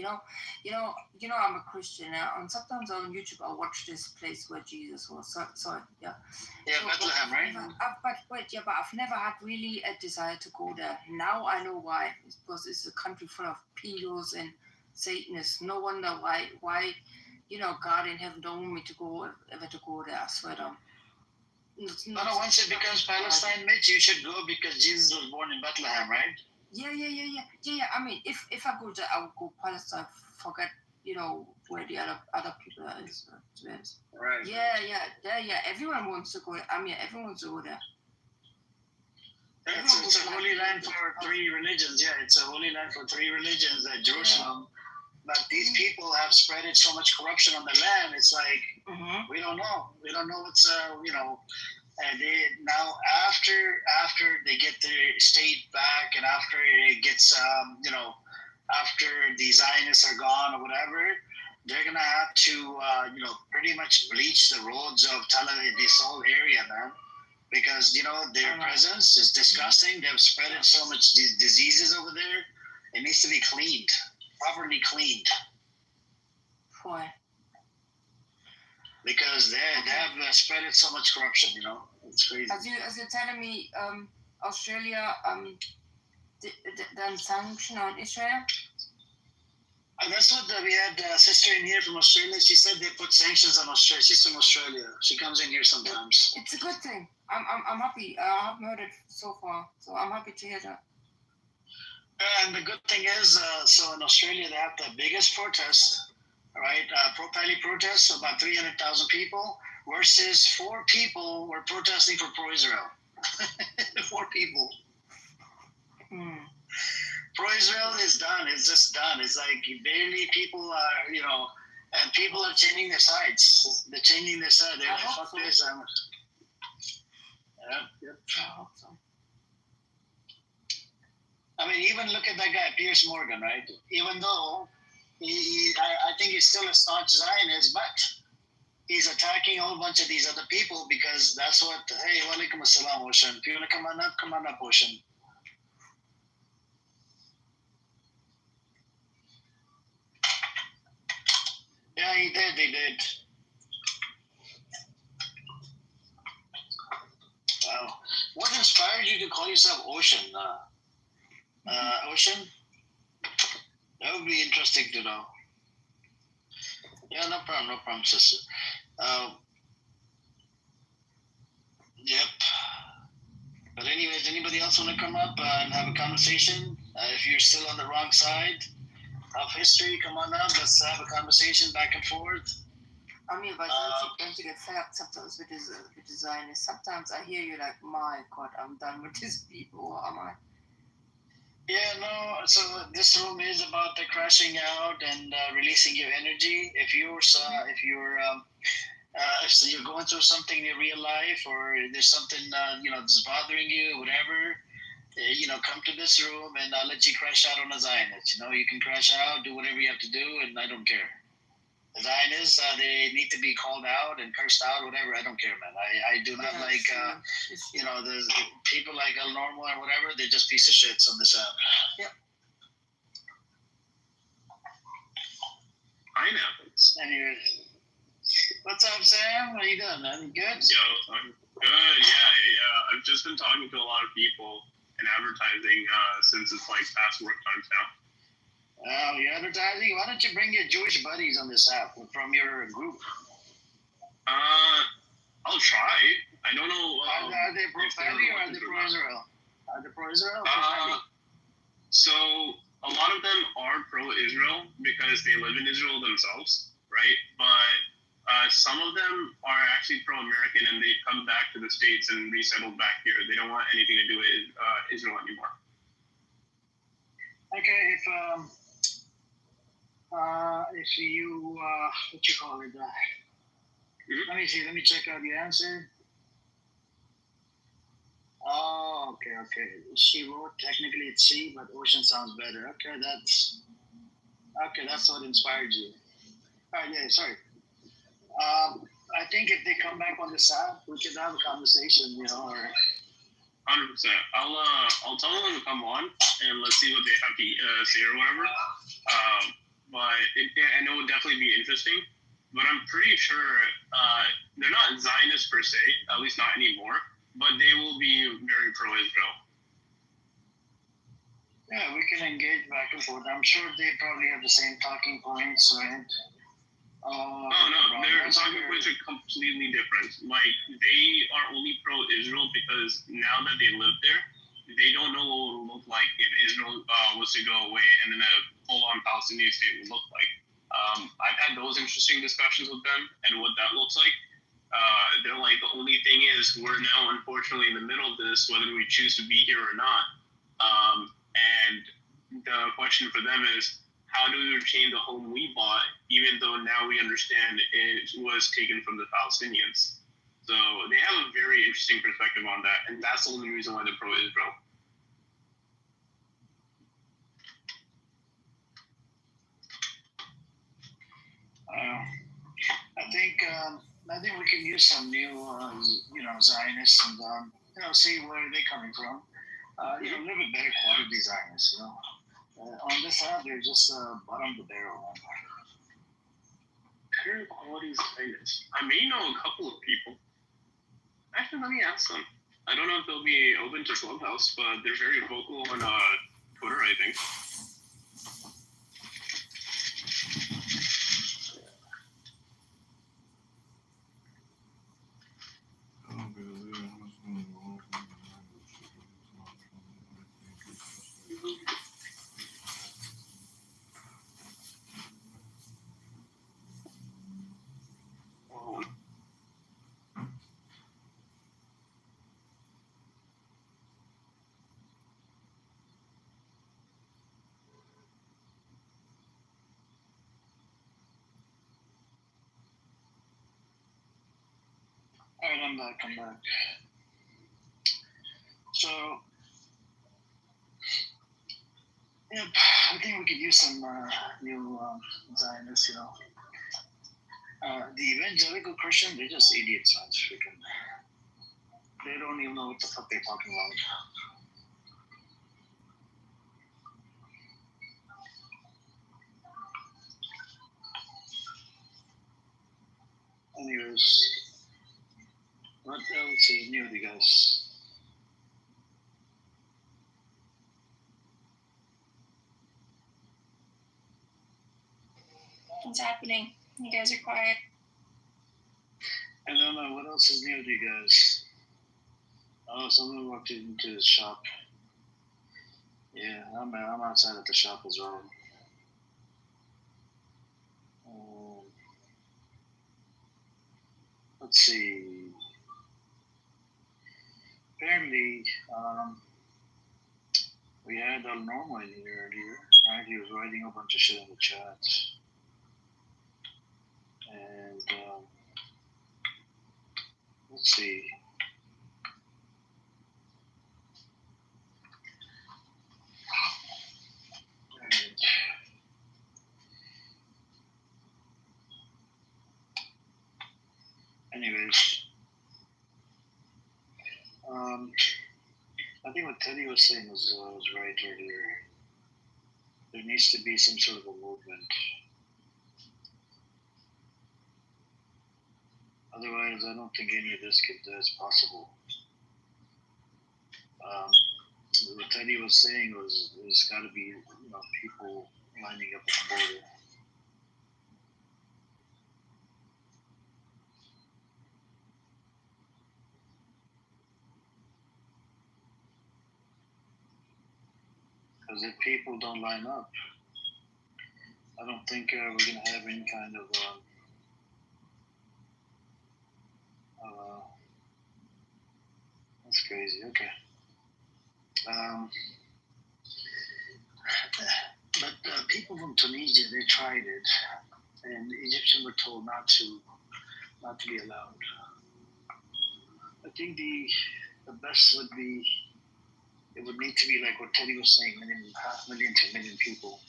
I'm a Christian now, and sometimes on YouTube I watch this place where Jesus was. Yeah, Bethlehem, right? But I've never had really a desire to go there. Now I know why. It's because it's a country full of pedos and Satanists. No wonder why God in heaven don't want me to go there. I swear to. Once it becomes Palestine, Mitch, you should go because Jesus was born in Bethlehem, right? Yeah. I mean, if I go there, I would go Palestine. Forget, where the other people is. Right. Yeah. Everyone wants to go. Everyone wants to go there. It's a holy land for three religions. Yeah, it's a holy land for three religions at Jerusalem. Yeah. But these people have spreaded so much corruption on the land. It's like we don't know. We don't know what's And they now after they get their state back and after it gets after the Zionists are gone or whatever, they're gonna have to pretty much bleach the roads of Tel Aviv, this whole area, man, because their presence is disgusting. They've spread so much diseases over there. It needs to be cleaned, properly cleaned. Why? Because they have spread so much corruption, it's crazy. As you're telling me, Australia done sanction on Israel. And that's what we had a sister in here from Australia. She said they put sanctions on Australia. She's from Australia. She comes in here sometimes. It's a good thing. I'm happy. I haven't heard it so far, so I'm happy to hear that. And the good thing is, so in Australia they have the biggest protest, right? Pro-Pally protest, about 300,000 people, versus 4 people were protesting for pro-Israel. 4 people. Pro-Israel is done. It's just done. It's like barely people are, and people are changing their sides. They're changing their side. They're like, fuck this. Yep. I hope so. I mean, even look at that guy, Piers Morgan, right? Even though I think he's still a staunch Zionist, but he's attacking a whole bunch of these other people because that's what, hey, walaikum assalam, Ocean. If you want to come on up, Ocean. Yeah, he did. Wow. What inspired you to call yourself Ocean? Ocean? That would be interesting to know. Yeah, no problem, sister. Yep. But anyways, anybody else want to come up and have a conversation? If you're still on the wrong side of history, come on up. Let's have a conversation back and forth. But don't you get fed up sometimes with the Zionists? Sometimes I hear you like, my God, I'm done with these people. What am I? Yeah, no. So this room is about the crashing out and releasing your energy. If you're going through something in your real life, or there's something that's bothering you, whatever, come to this room and I'll let you crash out on a Zionist. You can crash out, do whatever you have to do, and I don't care. The Zionists, they need to be called out and cursed out, whatever. I don't care, man. I do not like, the people like El Normo or whatever. They're just piece of shits on this app. Yep. Pineapples. Anyway, what's up, Sam? How you doing, man? You good? Yo, I'm good. Yeah. I've just been talking to a lot of people and advertising since it's like past work times now. You're advertising. Why don't you bring your Jewish buddies on this app from your group? I'll try. I don't know. Are they pro-family or are they pro-Israel? Are they pro-Israel? So a lot of them are pro-Israel because they live in Israel themselves, right? But some of them are actually pro-American and they've come back to the States and resettled back here. They don't want anything to do with Israel anymore. Okay, if you what you call it? Let me see. Let me check out the answer. Oh, okay. She wrote technically it's C, but ocean sounds better. Okay, that's what inspired you. All right, yeah, sorry. I think if they come back on this app, we could have a conversation, or 100%. I'll tell them to come on and let's see what they have to say or whatever. But I know it would definitely be interesting. But I'm pretty sure they're not Zionists per se, at least not anymore. But they will be very pro-Israel. Yeah, we can engage back and forth. I'm sure they probably have the same talking points, right? No, their talking points are completely different. Like, they are only pro-Israel because now that they live there, they don't know what it would look like if Israel was to go away and then a full-on Palestinian state would look like. I've had those interesting discussions with them and what that looks like. They're like, the only thing is we're now unfortunately in the middle of this, whether we choose to be here or not. And the question for them is, how do we retain the home we bought, even though now we understand it was taken from the Palestinians? So they have a very interesting perspective on that, and that's the only reason why they're pro-Israel. I think we can use some new, Zionists and see where they're coming from. A little bit better quality Zionists, on this side, they're just bottom of the barrel. Better quality Zionists. I may know a couple of people. Actually, let me ask them. I don't know if they'll be open to Clubhouse, but they're very vocal on Twitter, I think. All right, I'm back. So, I think we could use some new Zionists, the evangelical Christian, they're just idiots, man. They don't even know what the fuck they're talking about. Anyways, what else is new with you guys? What's happening? You guys are quiet. I don't know. What else is new with you guys? Oh, someone walked into the shop. Yeah, I'm outside at the shop as well. Let's see. Apparently, we had El Normo in here earlier. Right? He was writing a bunch of shit in the chat. And let's see. Anyways, I think what Teddy was saying was right earlier. There needs to be some sort of a movement. Otherwise, I don't think any of this is possible. What Teddy was saying was there's got to be people lining up at the border. Because if people don't line up, I don't think we're going to have any kind of that's crazy. Okay. But people from Tunisia, they tried it, and the Egyptians were told not to be allowed. I think the best would be, it would need to be like what Teddy was saying, 500,000 to 1 million people,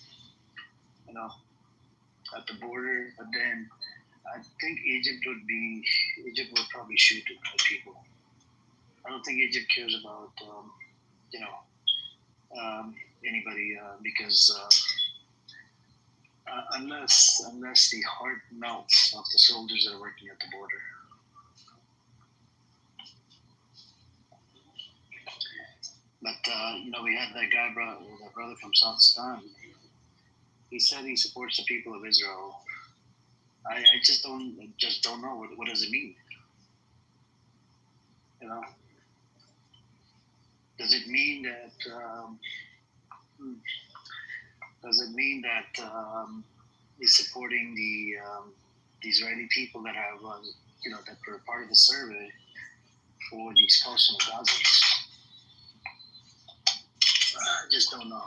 at the border. But then I think Egypt would probably shoot at people. I don't think Egypt cares about anybody because unless the heart melts of the soldiers that are working at the border. But we had that guy, that brother from South Sudan. He said he supports the people of Israel. I just don't know what does it mean. Does it mean that? He's supporting the Israeli people that have that were part of the survey for the expulsion of Gazans? I just don't know.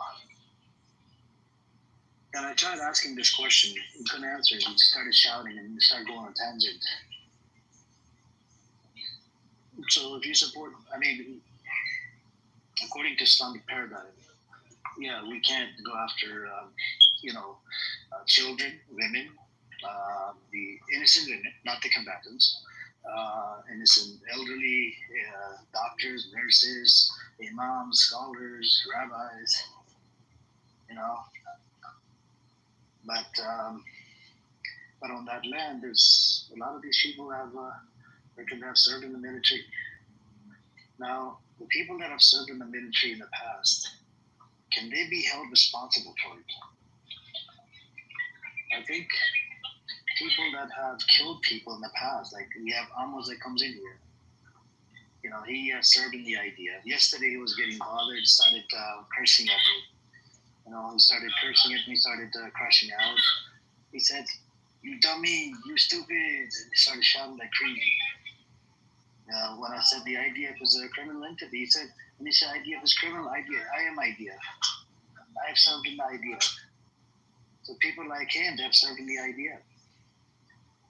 And I tried asking this question. He couldn't answer it. He started shouting and he started going on a tangent. So if you support, according to Islamic paradigm, yeah, we can't go after, children, women, the innocent women, not the combatants, innocent elderly, doctors, nurses, imams, scholars, rabbis, But on that land, there's a lot of these people have served in the military. Now, the people that have served in the military in the past, can they be held responsible for it? I think people that have killed people in the past, like we have Amos that comes in here. He served in the idea. Yesterday he was getting bothered, started cursing at me. He started cursing at me, started crashing out. He said, "You dummy, you stupid," and he started shouting like crazy. When I said the IDF is a criminal entity, he said, when he said IDF is criminal, I am IDF. I have served in the IDF. So people like him, they have served in the IDF.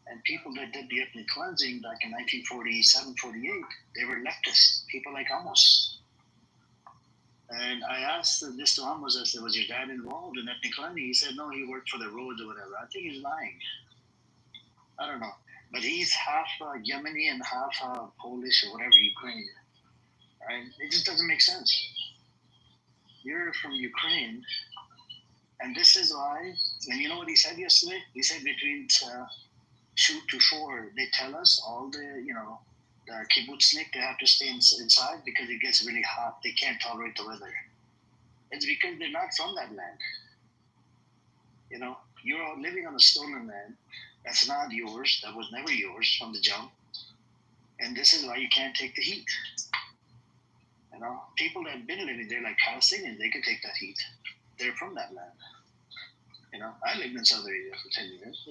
And people that did the ethnic cleansing back in 1947, 48, they were leftists, people like Amos. And I asked this to Amos, I said, was your dad involved in ethnic cleansing? He said, no, he worked for the roads or whatever. I think he's lying. I don't know. But he's half Yemeni and half Polish or whatever, Ukraine. Right? It just doesn't make sense. You're from Ukraine, and this is why, and you know what he said yesterday? He said between 2 to 4, they tell us, all the kibbutznik, they have to stay inside because it gets really hot. They can't tolerate the weather. It's because they're not from that land. You're all living on a stolen land. That's not yours. That was never yours from the jump. And this is why you can't take the heat. People that have been living there, like Palestinians, they can take that heat. They're from that land. I lived in Saudi Arabia for 10 years.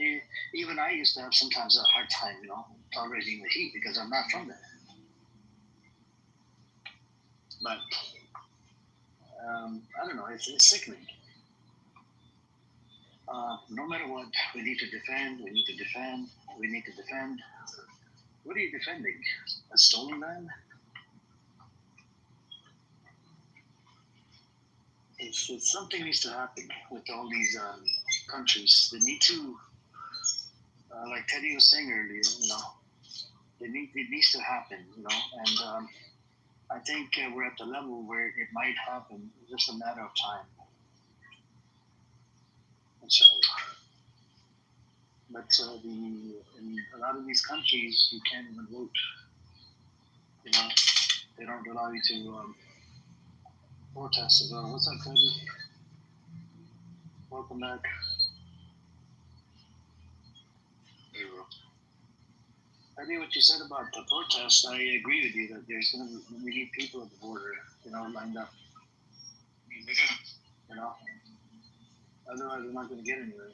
Even I used to have sometimes a hard time, tolerating the heat because I'm not from there. But, I don't know, it's sickening. No matter what, we need to defend. What are you defending? A stolen land? It's something needs to happen with all these countries. They need to, like Teddy was saying earlier, it needs to happen, and I think we're at the level where it might happen. It's just a matter of time. So, but in a lot of these countries, you can't even vote. They don't allow you to protest as well. What's up, Cody? Welcome back. Hey, bro. I think what you said about the protest, I agree with you that there's going to be, we need people at the border, lined up. Otherwise we're not going to get anywhere.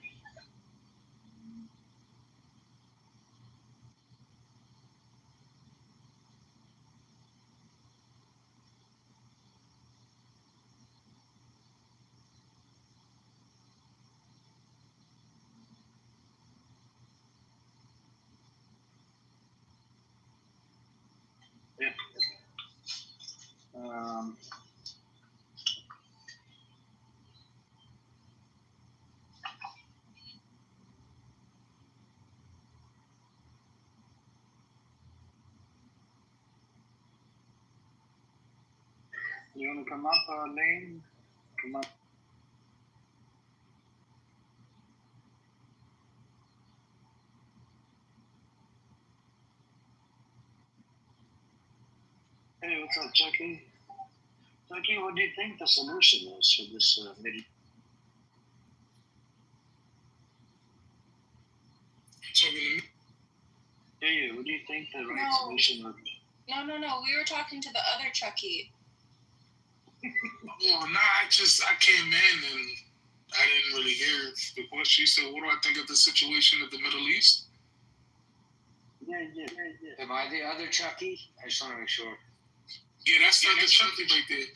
Yeah. You want to come up, Lane? Come up. Hey, what's up, Chucky? Chucky, what do you think the solution is for this video? Hey, what do you think the right solution would be? No. We were talking to the other Chucky. Well, I came in and I didn't really hear the question. You said, what do I think of the situation of the Middle East? Yeah. Am I the other Chucky? I just want to make sure. Yeah, that's not the Chucky right there.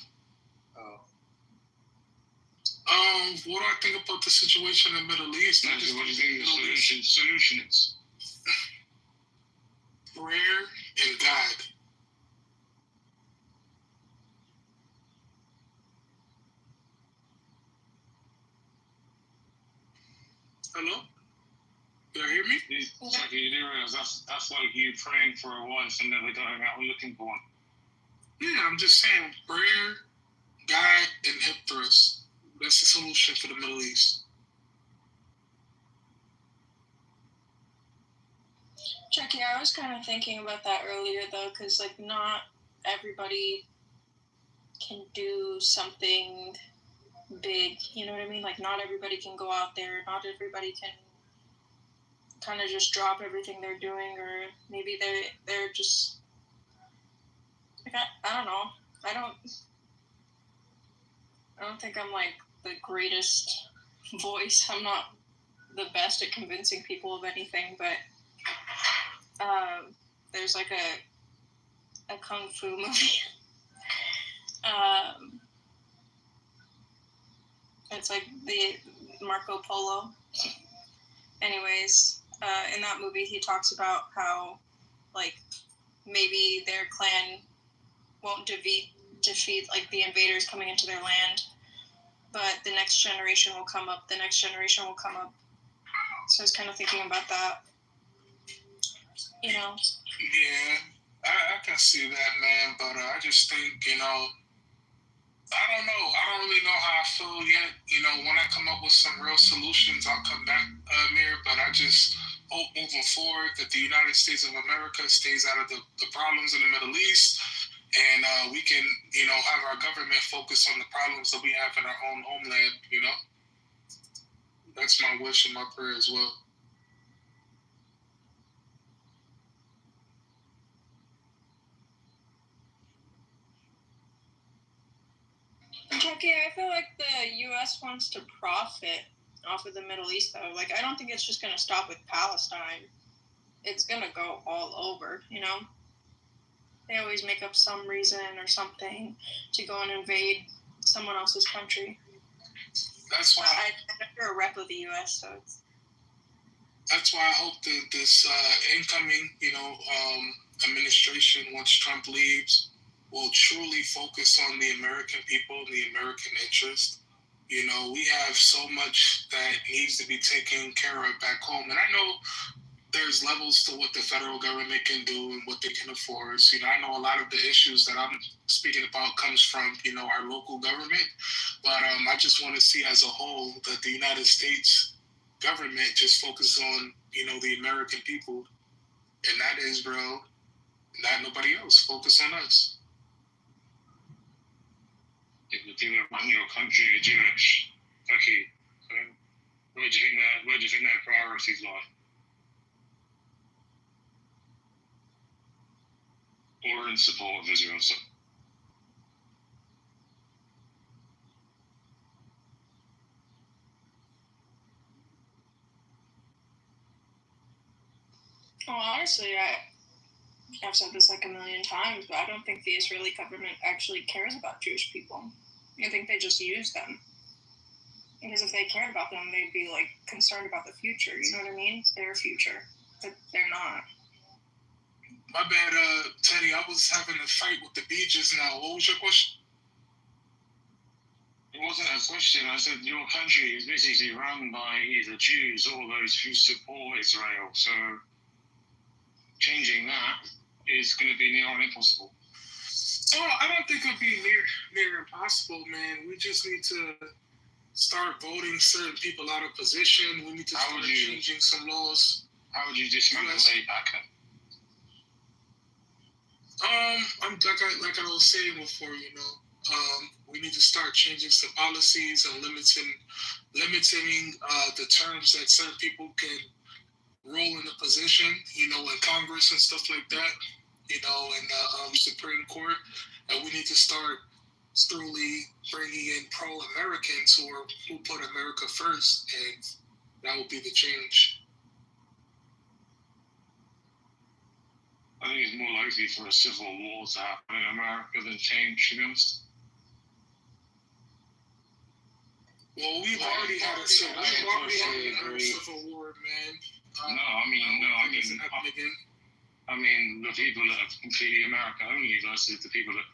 Oh. What do I think about the situation in the Middle East? I just think the solution is prayer and God. Hello? You hear me? Chucky, you didn't realize that's like you praying for a wife and never going out and looking for one. Yeah, I'm just saying prayer, God, and hip thrust. That's the solution for the Middle East. Chucky, I was kind of thinking about that earlier, though, because, not everybody can do something big, you know what I mean? Not everybody can go out there. Not everybody can kind of just drop everything they're doing, or maybe they're just, I don't know. I don't think I'm, the greatest voice. I'm not the best at convincing people of anything, but there's a kung fu movie. It's the Marco Polo. Anyways, in that movie he talks about how maybe their clan won't defeat the invaders coming into their land, but the next generation will come up. So I was kind of thinking about that. Yeah, I can see that, man, but I just think, I don't know. I don't really know how I feel yet. When I come up with some real solutions, I'll come back, Amir, but I just hope moving forward that the United States of America stays out of the problems in the Middle East, and we can, have our government focus on the problems that we have in our own homeland, That's my wish and my prayer as well. Chucky, I feel like the U.S. wants to profit off of the Middle East, though. I don't think it's just going to stop with Palestine. It's going to go all over, They always make up some reason or something to go and invade someone else's country. That's why I'm never a rep of the U.S., so it's... That's why I hope that this incoming, administration, once Trump leaves, will truly focus on the American people and the American interest. We have so much that needs to be taken care of back home. And I know there's levels to what the federal government can do and what they can afford. So, I know a lot of the issues that I'm speaking about comes from, our local government. But I just want to see as a whole that the United States government just focuses on, the American people. And that is, bro, not nobody else. Focus on us. The thing about your country is Jewish. Okay. priorities lie. Or in support of Israel. So. Well, honestly, I've said this like a million times, but I don't think the Israeli government actually cares about Jewish people. I think they just use them. Because if they cared about them, they'd be like concerned about the future. You know what I mean? Their future, but they're not. My bad, Teddy. I was having a fight with the bee just now. What was your question? It wasn't a question. I said your country is basically run by either Jews or those who support Israel. So changing that is going to be near impossible. Oh, I don't think it'll be near impossible, man. We just need to start voting certain people out of position. We need to start changing some laws. How would you dismantle AIPAC? I'm like I was saying before, we need to start changing some policies and limiting the terms that certain people can role in the position, in Congress and stuff like that, in the Supreme Court, and we need to start truly bringing in pro-Americans who put America first, and that will be the change. I think it's more likely for a civil war to happen in America than change, to be honest. Well, we've already had a civil war, man. I mean, the people that are completely America only versus the people that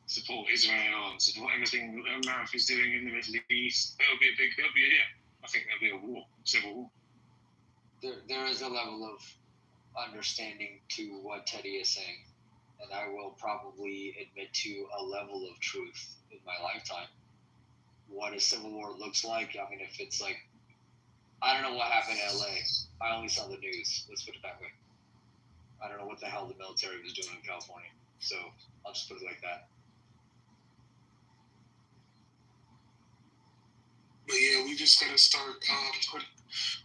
support Israel and support everything that America's doing in the Middle East. I think there'll be a war, civil war. There is a level of understanding to what Teddy is saying, and I will probably admit to a level of truth in my lifetime. What a civil war looks like. I mean, if it's like, I don't know what happened in LA. I only saw the news. Let's put it that way. I don't know what the hell the military was doing in California. So I'll just put it like that. But yeah, we just gotta start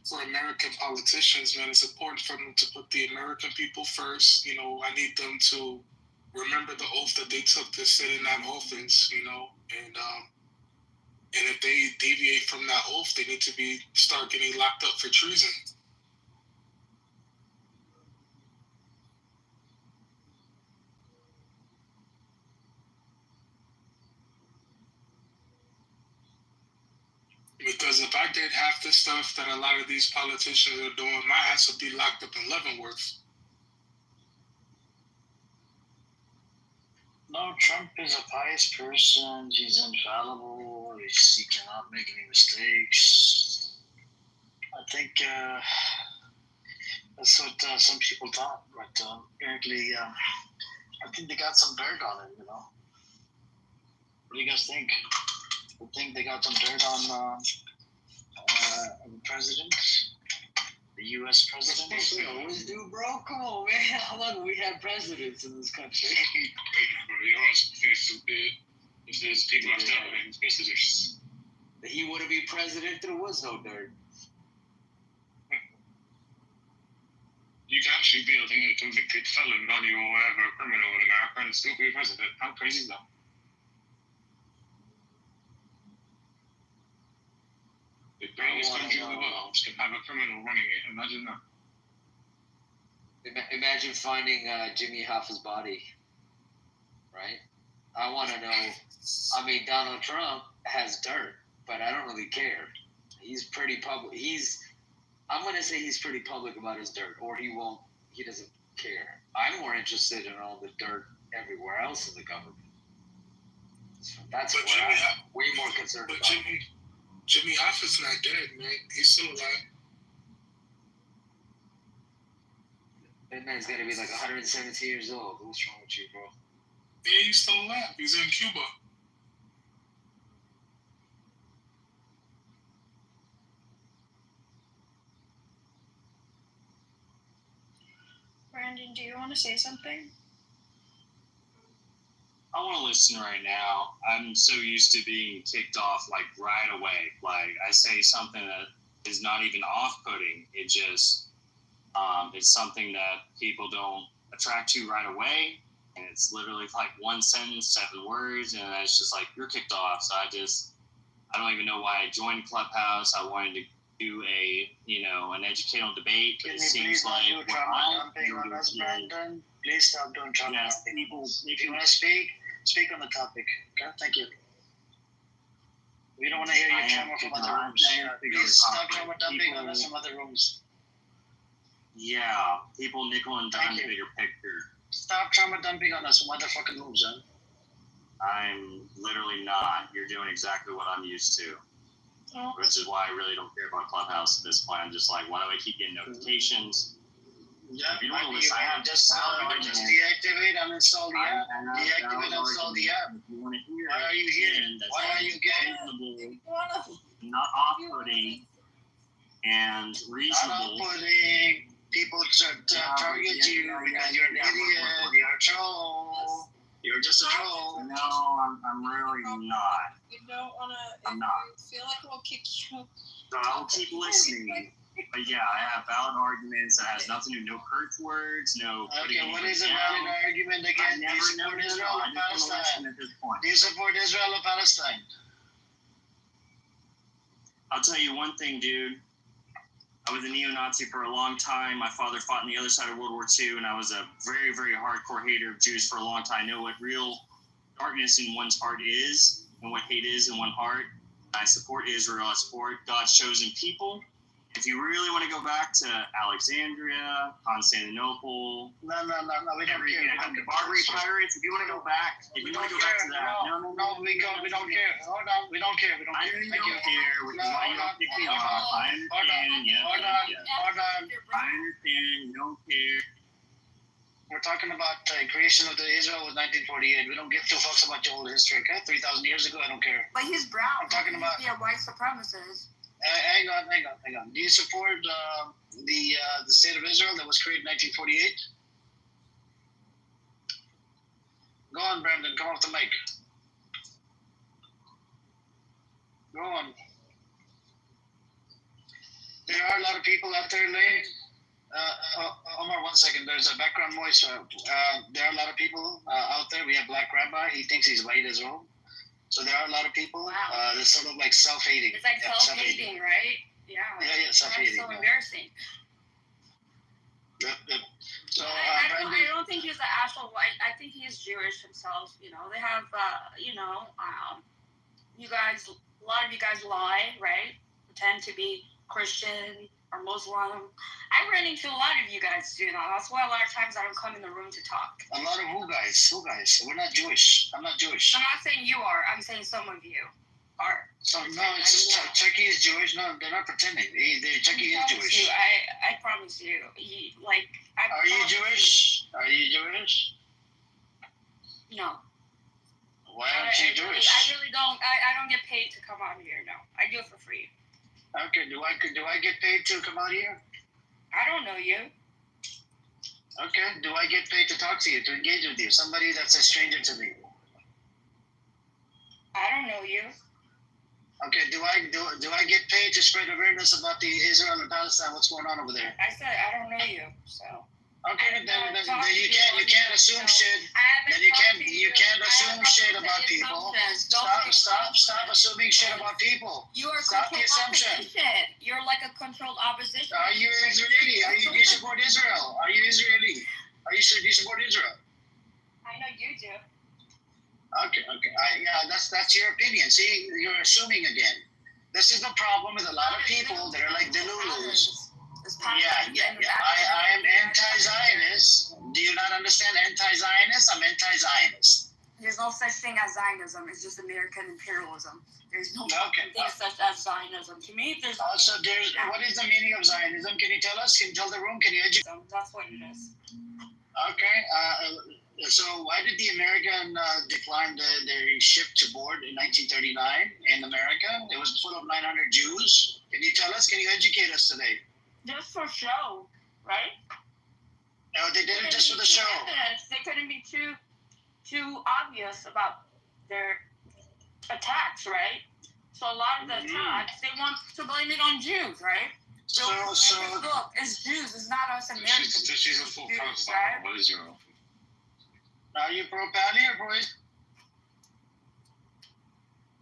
for American politicians, man. It's important for them to put the American people first. I need them to remember the oath that they took to sit in that office. And if they deviate from that oath, they need to start getting locked up for treason. Because if I did half the stuff that a lot of these politicians are doing, my ass would be locked up in Leavenworth. No, Trump is a pious person. He's infallible. He cannot make any mistakes. I think that's what some people thought, but apparently, I think they got some dirt on it. What do you guys think? I think they got some dirt on the president, the U.S. president. We always do, bro. Come on, man. How long have we had presidents in this country? If there's people left out, it's delicious. He wouldn't be president if there was no dirt. You can actually be, I think, a convicted felon, or whatever, a criminal in America, and still be president. How crazy is that? The greatest country in the world can have a criminal running it. Imagine that. Imagine finding Jimmy Hoffa's body, right? I want to know. I mean, Donald Trump has dirt, but I don't really care. He's pretty public. I'm going to say he's pretty public about his dirt, or he doesn't care. I'm more interested in all the dirt everywhere else in the government. That's what I'm way more concerned about. Jimmy Hoffa's not dead, man. He's still alive. That man's got to be like 117 years old. What's wrong with you, bro? Yeah, he's still alive. He's in Cuba. Brandon, do you want to say something? I want to listen right now. I'm so used to being kicked off like right away. Like I say something that is not even off-putting. It just it's something that people don't attract to right away, and it's literally like one sentence, 7 words, and it's just like you're kicked off. So I don't even know why I joined Clubhouse. I wanted to do an educational debate. Can It you seems please not like do trauma dumping on us, Brandon? Please stop doing trauma dumping. If you want to speak on the topic. Okay, thank you. We don't want to hear your trauma from other rooms. Please stop trauma dumping on us from other rooms. Yeah, people nickel and dime the bigger picture. Stop trauma dumping on us from other fucking rooms, huh? I'm literally not. You're doing exactly what I'm used to. Which is why I really don't care about Clubhouse at this point. I'm just like, why do I keep getting notifications? Yeah, if you don't want to listen, just deactivate and install the app. Deactivate and install the app. Why are you here? Why are you getting? Not off-putting and reasonable. Not off-putting. People target you because you're an idiot. You're a troll. You're just a troll. No, I'm really not. You don't want to. I'm not. Feel like we'll kick you. So I'll keep listening. But yeah, I have valid arguments that has nothing to do, no curse words, no. Okay, what is a valid argument again? Do you support Israel or Palestine? Do you support Israel or Palestine? I'll tell you one thing, dude. I was a neo-Nazi for a long time. My father fought on the other side of World War II, and I was a very, very hardcore hater of Jews for a long time. I know what real darkness in one's heart is and what hate is in one's heart. I support Israel. I support God's chosen people. If you really want to go back to Alexandria, Constantinople, we don't care. The Barbary Pirates. If you want to go back, to that, we don't care. Hold on, we don't care. I know you don't care, which is why you don't pick me off. I understand. Hold on. I understand. You don't care. We're talking about creation of the Israel was 1948. We don't give two fucks about your whole history. Okay, 3,000 years ago, I don't care. But he's brown. I'm talking about white supremacists. Hang on. Do you support the state of Israel that was created in 1948? Go on, Brandon. Come off the mic. Go on. There are a lot of people out there, Lane. Omar, 1 second. There's a background noise. There are a lot of people out there. We have Black Rabbi. He thinks he's white as well. So there are a lot of people. They're sort of like self-hating. It's like self-hating, right? Yeah. Yeah, self-hating. That's so embarrassing. Yep. So I don't think he's the actual white. I think he's Jewish himself. You know, they have, you guys. A lot of you guys lie, right? Pretend to be Christian or Muslim. I run into a lot of you guys do that. That's why a lot of times I don't come in the room to talk. A lot of who guys? We're not Jewish. I'm not Jewish. I'm not saying you are. I'm saying some of you are. So no, it's just Chucky is Jewish. No, they're not pretending. Chucky is Jewish. I promise you. Are you Jewish? Are you Jewish? No. Why aren't you Jewish? I really don't. I don't get paid to come out here. No, I do it for free. Okay. Do I get paid to come out here? I don't know you. Okay. Do I get paid to talk to you, to engage with you? Somebody that's a stranger to me. I don't know you. Okay. Do I get paid to spread awareness about the Israel and Palestine? What's going on over there? I said I don't know you. So. Okay, then you can't assume shit. Then you can't assume shit about people. Stop assuming shit about people. You are stop the assumption. You're like a controlled opposition. Are you Israeli? Do you support Israel? Are you Israeli? Do you support Israel? I know you do. Okay. That's your opinion. See, you're assuming again. This is the problem with a lot of people that are like delulus. Yeah. I am anti-Zionist. Do you not understand anti-Zionist? I'm anti-Zionist. There's no such thing as Zionism. It's just American imperialism. There's no thing such as Zionism. To me, there's. What is the meaning of Zionism? Can you tell us? Can you tell the room? Can you educate? That's what it is. Okay. So why did the American decline their ship to board in 1939 in America? It was full of 900 Jews. Can you tell us? Can you educate us today? Just for show, right? No, they did it just for the show. They couldn't be too obvious about their attacks, right? So a lot of the times they want to blame it on Jews, right? So look, it's Jews. It's not us Americans. She's a full Palestine. Right? What is your? Are you pro-Pally or pro-Israel?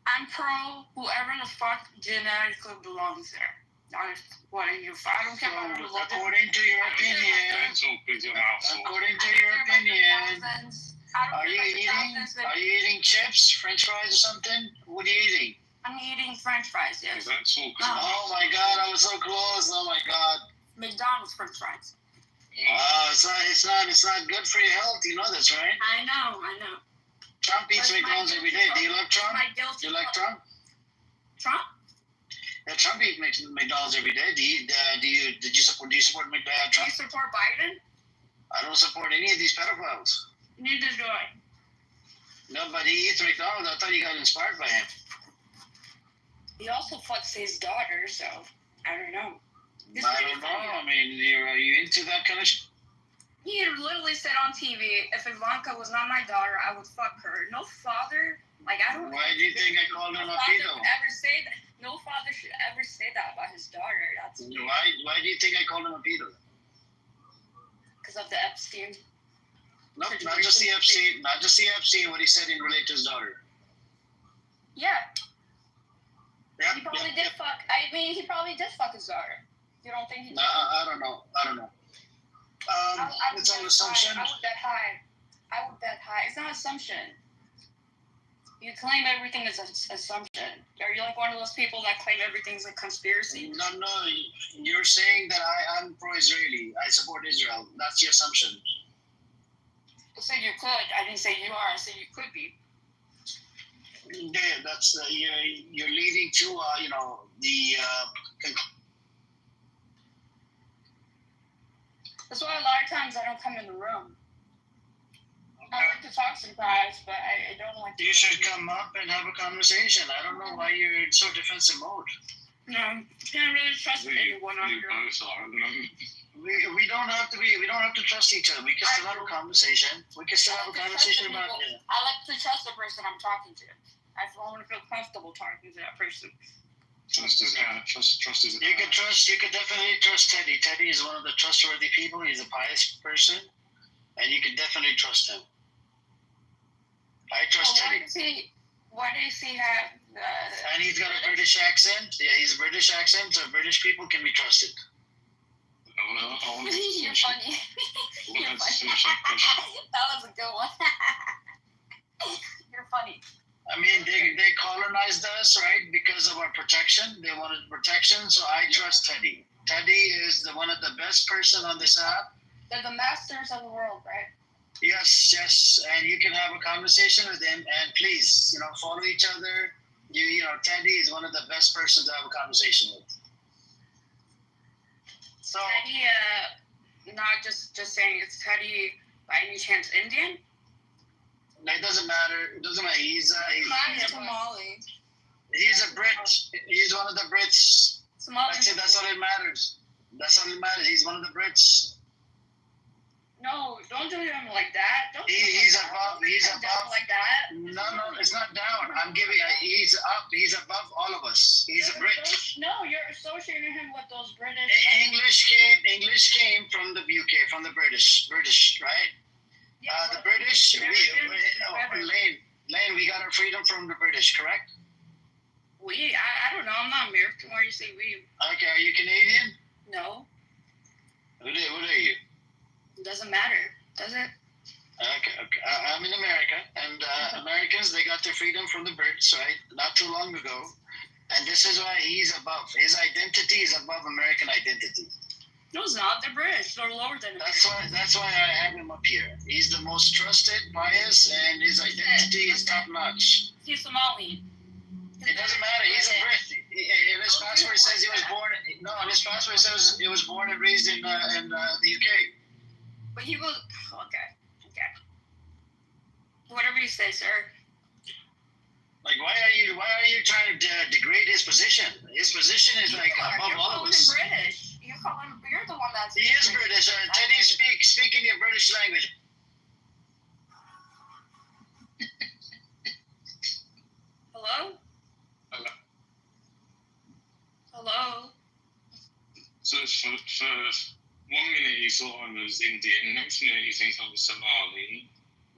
I'm pro whoever the fuck genetically belongs there. What are you? I don't care about religion. According to your opinion, are you eating chips, French fries, or something? What are you eating? I'm eating French fries. Yes. Oh my God! I was so close. Oh my God. McDonald's French fries. It's not good for your health. You know this, right? I know. Trump eats McDonald's every day. Do you like Trump? Do you like Trump? Trump? Yeah, Trump eats McDonald's every day. Do you support Trump? Do you support Biden? I don't support any of these pedophiles. Neither do I. No, but he eats McDonald's. I thought you got inspired by him. He also fucks his daughter, so I don't know. I don't know. I mean, are you into that kind of shit? He literally said on TV, if Ivanka was not my daughter, I would fuck her. No father, I don't. Why do you think I called him a pedo? Ever say that? No father should ever say that about his daughter. That's why do you think I called him a pedo? Because of the Epstein. No, not just the Epstein. Not just the Epstein. What he said in relation to his daughter. Yeah. Yep, he probably did fuck. I mean, he probably did fuck his daughter. You don't think he did? I don't know. It's an assumption. I would bet high. It's not assumption. You claim everything is an assumption. Are you like one of those people that claim everything's a conspiracy? No. You're saying that I'm pro-Israeli. I support Israel. That's the assumption. I said you could. I didn't say you are. I said you could be. Yeah, that's you're leading to the. That's why a lot of times I don't come in the room. I like to talk to guys, but I don't like to. You should come up and have a conversation. I don't know why you're in so defensive mode. No, you can't really trust anyone on your own. We don't have to be. We don't have to trust each other. We can still have a conversation. We can still have a conversation about it. I like to trust the person I'm talking to. I want to feel comfortable talking to that person. Trust is. You can definitely trust Teddy. Teddy is one of the trustworthy people. He's a pious person, and you can definitely trust him. I trust Teddy. Why does he have? And he's got a British accent. Yeah, he's a British accent, so British people can be trusted. You're funny. You're funny. That was a good one. You're funny. I mean, they colonized us, right, because of our protection. They wanted protection, so I trust Teddy. Teddy is one of the best person on this app. They're the masters of the world, right? Yes, and you can have a conversation with him, and please, follow each other. Teddy is one of the best persons to have a conversation with. So Teddy, not just saying it's Teddy by any chance Indian? It doesn't matter. He's Somali. He's a Brit. He's one of the Brits. Somali. That's all it matters. He's one of the Brits. No, don't do him like that. He's above. Like that. No, it's not down. He's up. He's above all of us. He's a Brit. No, you're associating him with those British. English came from the UK, from the British, right? Yeah, the British. Lane, we got our freedom from the British, correct? I don't know. I'm not American. Why do you say we? Okay, are you Canadian? No. What are you? It doesn't matter, does it? Okay. I'm in America, and Americans, they got their freedom from the Brits, right? Not too long ago. And this is why he's above. His identity is above American identity. No, it's not. They're British. They're lower than American. That's why I have him up here. He's the most trusted, pious, and his identity is top notch. He's Somali. It doesn't matter. He's a Brit. In his passport, it says he was born. No, in his passport, it says he was born and raised in the UK. But he was okay. Whatever you say, sir. Like, why are you trying to degrade his position? His position is above all of us. You're British. You're the one that's. He is British. Teddy, speak in your British language. Hello? So for 1 minute you thought I was Indian, next minute you think I was Somali.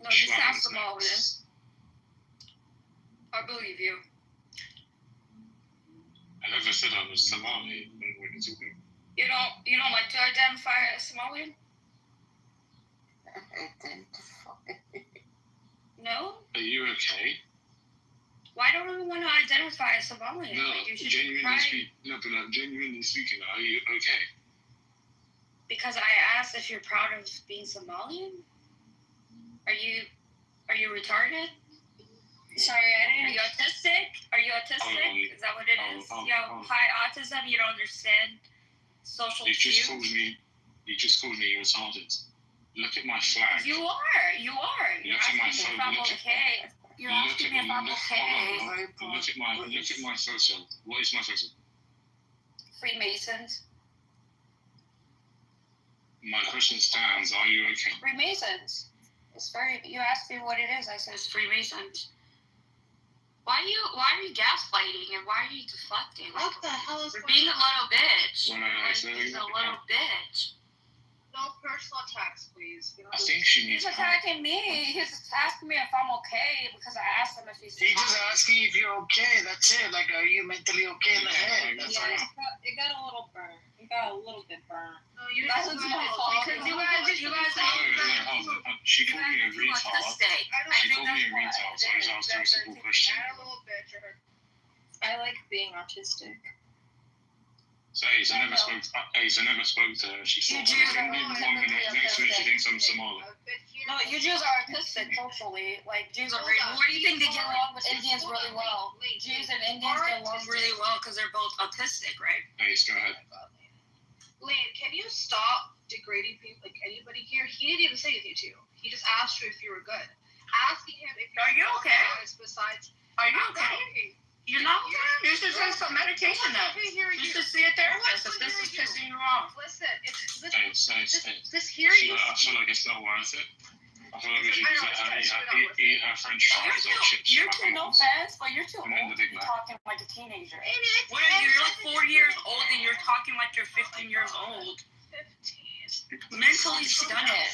No, you sound Somalian. I believe you. I never said I was Somali when we were talking. You don't like to identify as Somalian? No? Are you okay? Why don't we want to identify as Somalian? No, Like, you should genuinely speaking, are you okay? Because I asked if you're proud of being Somalian? Are you retarded? Sorry, I didn't. Are you autistic? Is that what it is? High autism. You don't understand social cues. You just called me retarded. Look at my flag. You are. You're asking me if I'm okay. You're asking me if I'm okay. Look at my photo. What is my photo? Freemasons. My question stands. Are you okay? Freemasons. You asked me what it is. I said it's Freemasons. Why are you gaslighting and why are you deflecting? What the hell is You're being a little bitch. He's a little bitch. No personal attacks, please. I think she needs. He's attacking me. He's asking me if I'm okay because I asked him if he's. He's just asking if you're okay. That's it. Like, are you mentally okay in the head? That's all. It got a little burnt. It got a little bit burnt. No, That's my fault because you guys. She called me a retard. She called me a retard, so I was asked her a simple question. I like being autistic. So Ace, I never spoke to her. She thought I was Indian 1 minute, next minute she thinks I'm Somali. No, you Jews are autistic culturally. Like, Jews are very. Where do you think they get along with Indians really well? Jews and Indians get along really well because they're both autistic, right? Ace, go ahead. Lane, can you stop degrading people? Like, anybody here? He didn't even say anything to you. He just asked you if you were good. Asking him if Are you okay? Besides, are you okay? You're not okay? You should take some medication then. You should see a therapist if this is pissing you off. Listen, This hearing. I feel like it's not worth it. I feel like we should just let her eat her French fries or chips. You're too, no offense, but you're too old to be talking like a teenager. What are you? You're like 4 years old and you're talking like you're 15 years old. 15. Mentally stunted.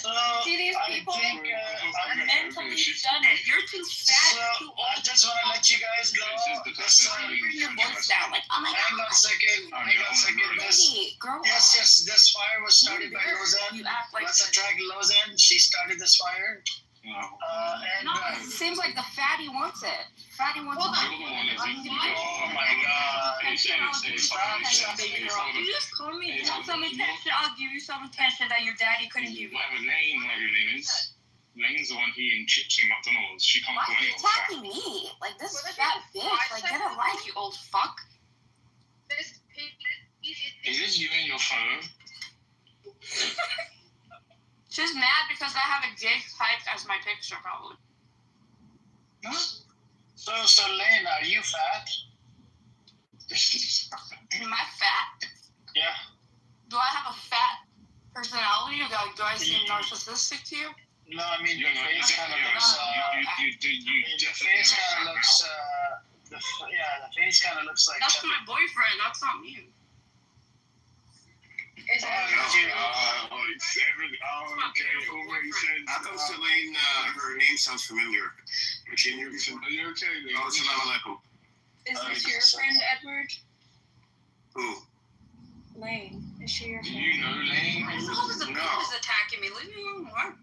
See these people? Mentally stunted. You're too fat, too old. I just want to let you guys know. Bring your voice down. Like, oh my God. Hang on a second. Yes, this fire was started by Roseanne. Let's attract Roseanne. She started this fire. It seems like the fatty wants it. Fatty wants it. Oh my God. You just call me. You want some attention? I'll give you some attention that your daddy couldn't give you. Whatever your name is. Lane's the one eating chips in McDonald's. She can't call anyone fat. Why are you attacking me? Like, this fat bitch. Like, get a life, you old fuck. Is this you and your phone? She's mad because I have a Jake typed as my picture, probably. Huh? So Lane, are you fat? Am I fat? Yeah. Do I have a fat personality? Do I seem narcissistic to you? No, I mean, your face kind of looks. The face kind of looks. The face kind of looks like. That's my boyfriend. That's not me. Okay. How come Selene, her name sounds familiar? Can you hear me? Are you okay? Oh, assalamu alaikum. Is this your friend, Edward? Who? Lane. Is she your friend? Do you know Lane? No. Who's attacking me? Leave me alone.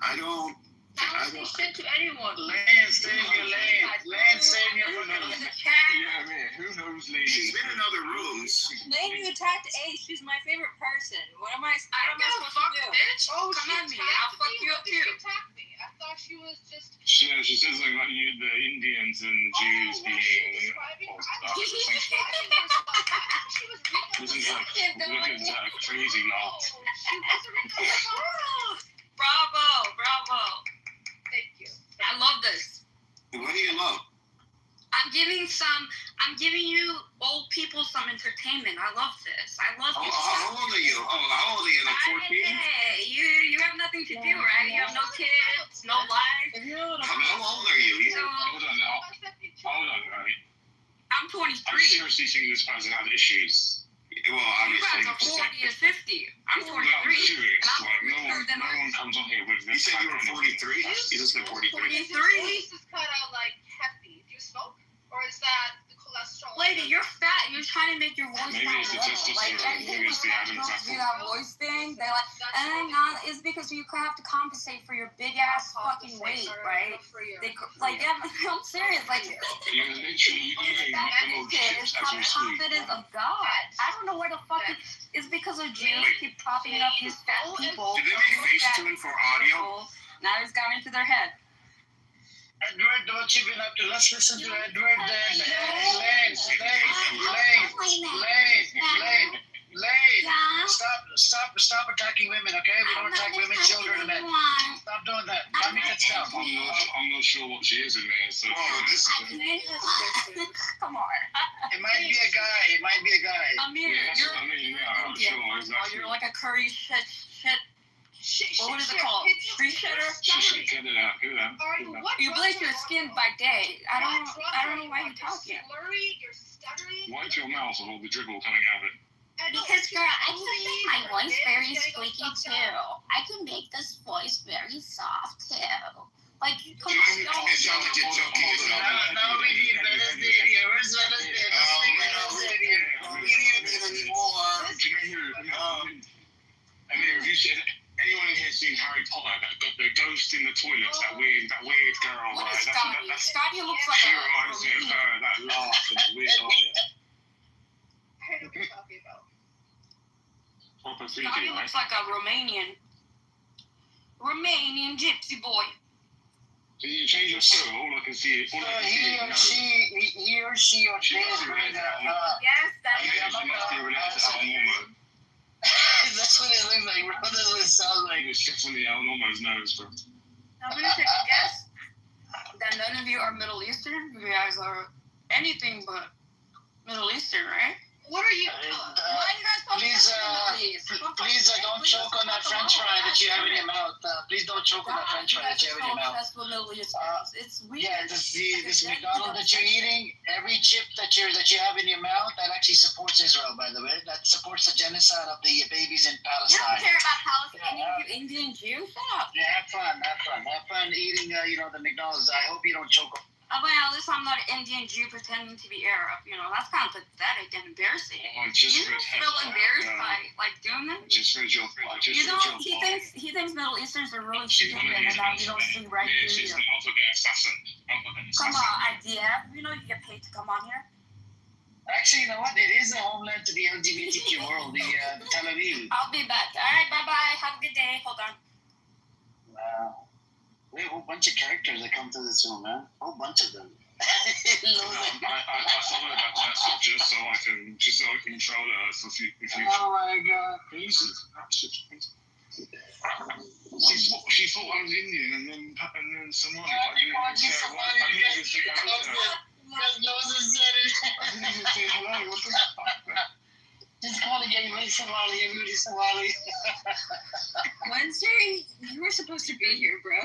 I don't. I don't say shit to anyone. Lane, save your Lane. Lane, save your Lane. Yeah, man. Who knows Lane? She's been in other rooms. Lane, you attacked Ace. She's my favorite person. What am I don't give a fuck, bitch. Come at me. I'll fuck you up too. She attacked me. I thought she was just. She says like you, the Indians and the Jews being. Look at that crazy laugh. Bravo. Thank you. I love this. What do you love? I'm giving you old people some entertainment. I love this. I love this. How old are you? How old are you? Like 14? Hey, you have nothing to do, right? You have no kids, no life. How old are you? Hold on, right? I'm 23. I seriously think this person has issues. Well, obviously. You guys are 40 as voice Maybe it's the testosterone. like Maybe it's the Adam's do apple. that voice thing. They're like, it's because you have to compensate for your big ass fucking weight, right? Yeah, I'm serious. Like, You're literally eating McDonald's chips as we speak. confidence of God. I don't know where the fuck it's because of Jews keep propping up these fat people. Did they make Facetune for audio? Now it's gone into their head. Edward, what you been up to? Let's listen to Edward then. Lane. Stop attacking women, okay? We don't attack women, children, and men. Stop doing that. Mommy gets down. I'm not sure what she is in there. So Come on. It might be a guy. Amir, I'm sure exactly. You're like a curry shit. What is it called? Street shitter? Get it out. You bleach your skin by day. I don't know why you're talking. Wipe your mouth with all the dribble coming out of it. Because, girl, I can make my voice very squeaky, too. I can make this voice very soft, too. Like, come on. It sounds like you're joking. Now we need Wednesday here. Where's Wednesday? I mean, if you said anyone in here seen Harry Potter, the ghost in the toilets, that weird girl, What right? is Scotty? Scotty looks like She reminds me of her, that laugh and the weird proper Scotty Fiji, right? looks like a Romanian gypsy boy. Can you change your photo? All I can see is he or she or they is going to. Yes, that is. She must be related to Al Normo. That's what it looks like. What does it sound like? It's definitely Al Normo's nose, bro. I'm going to take a guess that none of you are Middle Eastern. You guys are anything but Middle Eastern, right? What are you? Why are you guys talking about Middle East? Please don't choke on that French fry that you have in your mouth. Please don't choke on that French fry that you have in your mouth. It's weird. Yeah, this McDonald's that you're eating, every chip that you have in your mouth, that actually supports Israel, by the way. That supports the genocide of the babies in You Palestine. don't care about Palestinian, you Indian Jew? Shut up. Yeah, have fun eating, the McDonald's. I hope you don't choke on. Well, at least I'm not an Indian Jew pretending to be Arab. That's kind of pathetic and embarrassing. I You just feel embarrassed by doing that? He thinks Middle Easterns are really stupid and that you don't see right through you. Come on, IDF. You get paid to come on here. Actually, you know what? It is a homeland to the LGBTQ world, the Tel Aviv. I'll be back. All right, bye-bye. Have a good day. Hold on. Wow. We have a whole bunch of characters that come to this room, man. A whole bunch of them. I followed that test just so I can control it for future. Oh my god. She thought I was Indian and then Somali. I didn't even say hello. I didn't even say hello. What the fuck? Just calling you Somali, Rudy Somali. Wednesday, you were supposed to be here, bro.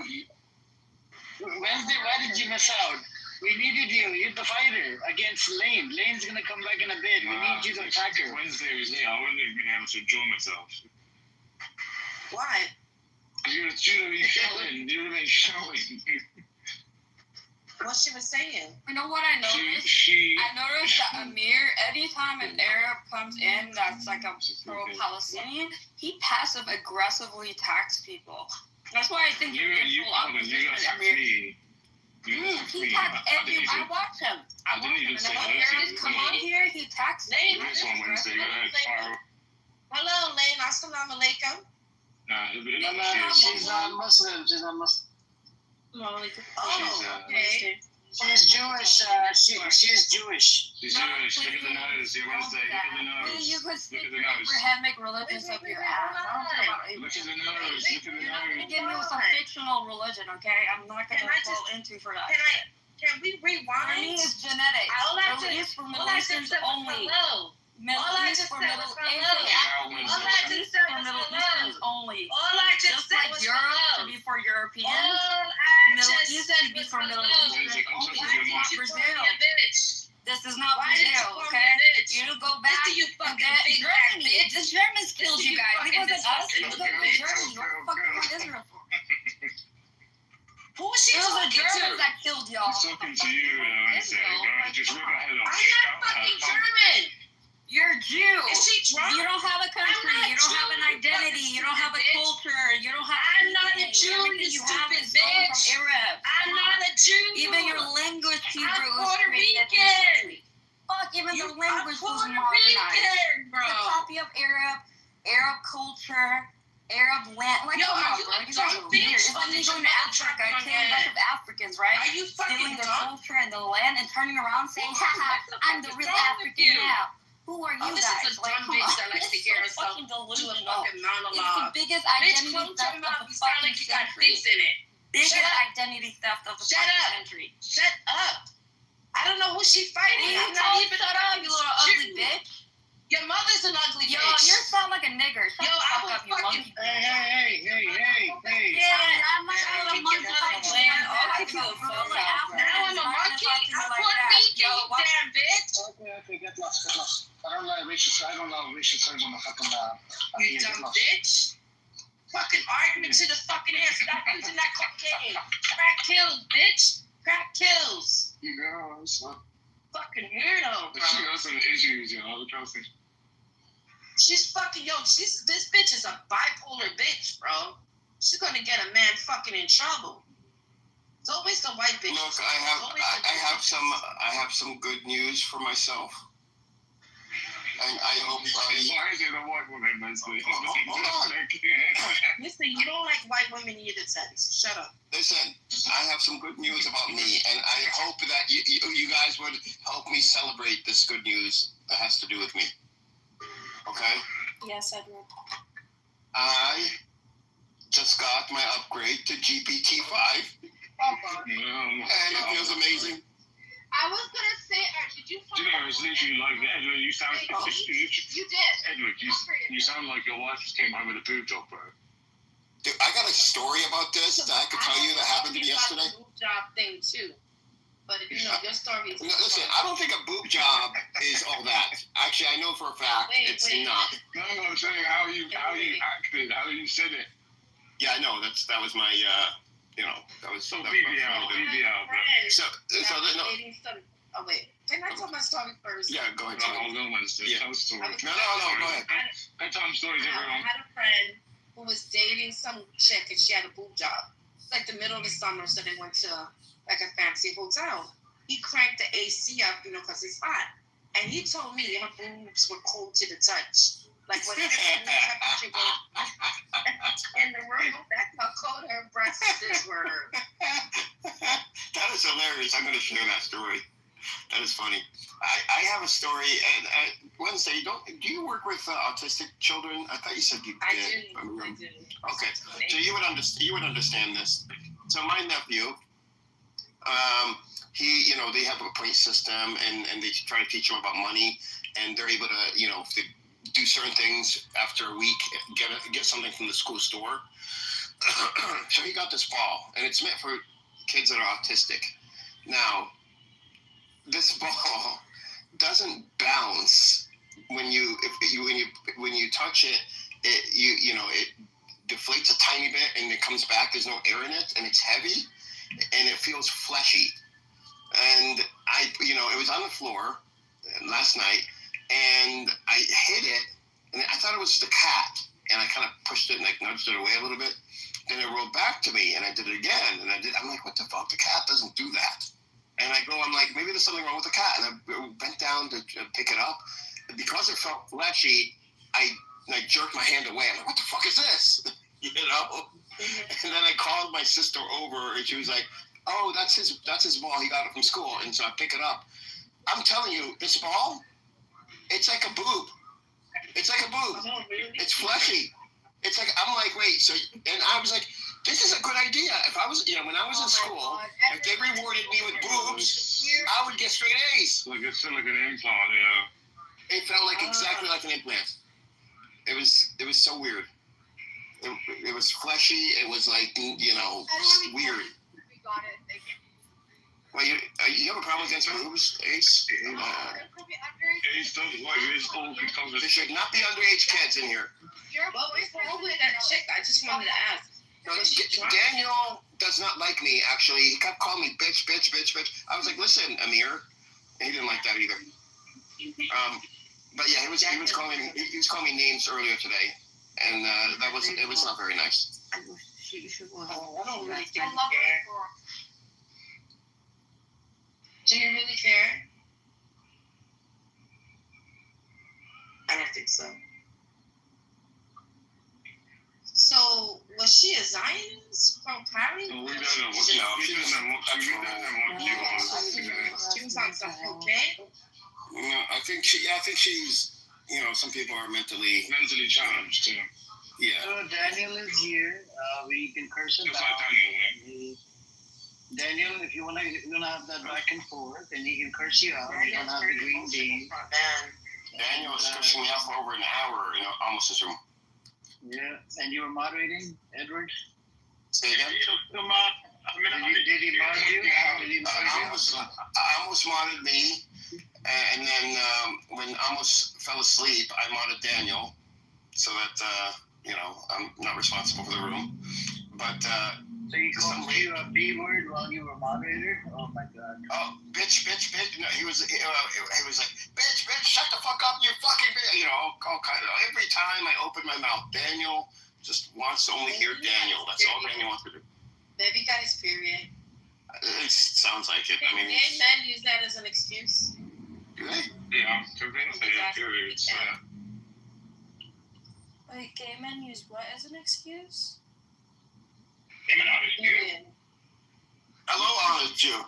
Wednesday, why did you miss out? We needed you. You're the fighter against Lane. Lane's gonna come back in a bit. We need you to attack her. Wednesday was here. I wouldn't have been able to enjoy myself. Why? You would have been shouting. What she was saying? You know what I noticed? I noticed that Amir, anytime an Arab comes in that's like a pro-Palestinian, he passive-aggressively attacks people. That's why I think you're in full opposition, Amir. He attacks everyone. I watch him. And when Arabs come on here, he attacks them. Hello, Lane. Assalamu alaikum. She's not Muslim. Oh, okay. She's Jewish. She's Jewish. She's Jewish. Look at the nose. Wednesday. Look at the nose. You could speak Look at the your nose. Abrahamic religions up your ass. I don't care about it. Look at the nose. Look at the You're not going to nose. give me some fictional religion, okay? I'm not going to fall into for that. Can we rewind? For me, it's genetic. Middle East for Middle Easterns only. Middle East for Middle Easterns only. Just like Europe to be for Europeans, Middle East to be for Middle Easterns only. Brazil. This is not Brazil, okay? You go back to Germany. The Germans killed you guys. It wasn't us. It was Germany. What the fuck was Israel for? Who was she talking to? It was the Germans that killed y'all. He's talking to you, Wednesday. Just rip her head off. I'm not fucking German. You're a Jew. Is she drunk? You don't have a country. You don't have an identity. You don't have a culture. You don't have. I'm not a Jew, you stupid bitch. I'm not a Jew. Even your language, Hebrew, I'm was Puerto created. Rican. Fuck, even the language was Puerto modernized. Rican, bro. It's a copy of Arab culture, Arab land. Like, Yo, come are on, you bro. a You guys drunk are weird. bitch? It's like me going to Africa, Drunk killing a bunch of Africans, right? Are you fucking Stealing their drunk? culture and the land and turning around saying, haha, I'm the real African now. Who are you this guys? is a dumb bitch that likes to hear herself do a fucking monologue. It's the biggest Bitch, identity close theft your of mouth. the You sound fucking like you got century. dicks in it. Biggest Shut up. identity theft of the Shut fucking up. century. Shut up. I don't know who she fighting. You I'm not even shut up, you little ugly bitch. Your mother's an ugly Yo, bitch. you sound like a nigger. Shut Yo, the I fuck will up, you fucking. monkey. Hey. Yeah, I'm like a little monkey. I'll kick your phone out, bro. Now I'm a monkey. I'm Puerto Rican, you damn bitch. Okay, get lost. I don't know racial terms on the fucking You dumb bitch. Fucking argument to the fucking head. Stop using that cocaine. Crack kills, bitch. Crack kills. Yeah, so. Fucking weirdo, bro. She got some issues, trust me. She's fucking, this bitch is a bipolar bitch, bro. She's gonna get a man fucking in trouble. It's always the white bitch. Look, I have some good news for myself. And I hope Why is it a white woman, Leslie? Hold on. Listen, you don't like white women either, Teddy, so shut up. Listen, I have some good news about me, and I hope that you guys would help me celebrate this good news that has to do with me. Okay? Yes, Edward. I just got my upgrade to GPT-5, and it feels amazing. I was gonna say, did you find it's literally like Edward. You sound. You did. Edward, you sound like your wife just came home with a boob job, bro. Dude, I got a story about this that I could tell you that happened to me yesterday. Boob job thing too, but your story is. No, listen, I don't think a boob job is all that. Actually, I know for a fact it's not. No, I'm saying how you acted, how you said it. Yeah, I know. That was my. That was. So that was BBL, bro. So no. Oh wait, can I tell my story first? Yeah, go ahead. Tell the story. No, go ahead. Bedtime stories, everyone. I had a friend who was dating some chick and she had a boob job. Like the middle of the summer, so they went to like a fancy hotel. He cranked the AC up, because it's hot. And he told me her boobs were cold to the touch. Like when the temperature goes in the room, that's how cold her breasts were. That is hilarious. I'm going to share that story. That is funny. I have a story. Wednesday, do you work with autistic children? I thought you said you did. I do. Okay, so you would understand this. So my nephew, they have a point system, and they try to teach him about money, and they're able to do certain things after a week, get something from the school store. So he got this ball, and it's meant for kids that are autistic. Now, this ball doesn't bounce when you touch it. It deflates a tiny bit and it comes back. There's no air in it, and it's heavy, and it feels fleshy. And it was on the floor last night, and I hit it, and I thought it was just a cat, and I kind of pushed it and nudged it away a little bit. Then it rolled back to me, and I did it again, and I'm like, what the fuck? The cat doesn't do that. And I'm like, maybe there's something wrong with the cat. And I bent down to pick it up. And because it felt fleshy, I jerked my hand away. I'm like, what the fuck is this? And then I called my sister over, and she was like, oh, that's his ball. He got it from school. And so I pick it up. I'm telling you, this ball, it's like a boob. It's like a boob. It's fleshy. It's like, I'm like, wait, so, and I was like, this is a good idea. If I was, when I was in school, if they rewarded me with boobs, I would get straight A's. Like it's like an implant, yeah. It felt like exactly like an implant. It was so weird. It was fleshy. It was like, weird. Well, you have a problem against boobs, Ace? Ace doesn't like it. It's all because there should not be underage kids in here. What was wrong with that chick? I just wanted to ask. No, Daniel does not like me, actually. He kept calling me bitch. I was like, listen, Amir. And he didn't like that either. But yeah, he was calling me names earlier today, and it was not very nice. I don't really care. Do you really care? I don't think so. So was she a Zionist from Paris? We don't know what she was on some cocaine. No, I think she's. Some people are mentally challenged too. Yeah. So Daniel is here. We can curse him Just out. like Daniel, if you wanna have that back and forth, and he can curse you out. You don't have the green bean. Daniel was cursing me out for over an hour, almost as room. Yeah, and you were moderating, Edward? Say again? Come on. Did he mod you? Amos modded me, and then when Amos fell asleep, I modded Daniel, so that, I'm not responsible for the room. But, so he called you a B word while you were moderator? Oh my God. Oh, bitch. No, he was like, bitch, shut the fuck up, you fucking bitch. All kind of. Every time I open my mouth, Daniel just wants to only hear Daniel. That's all Daniel wants to do. Baby got his period. It sounds like it. I mean, gay men use that as an excuse. Do they? Yeah, convinced they have periods. Wait, gay men use what as an excuse? Hello, honest Jew.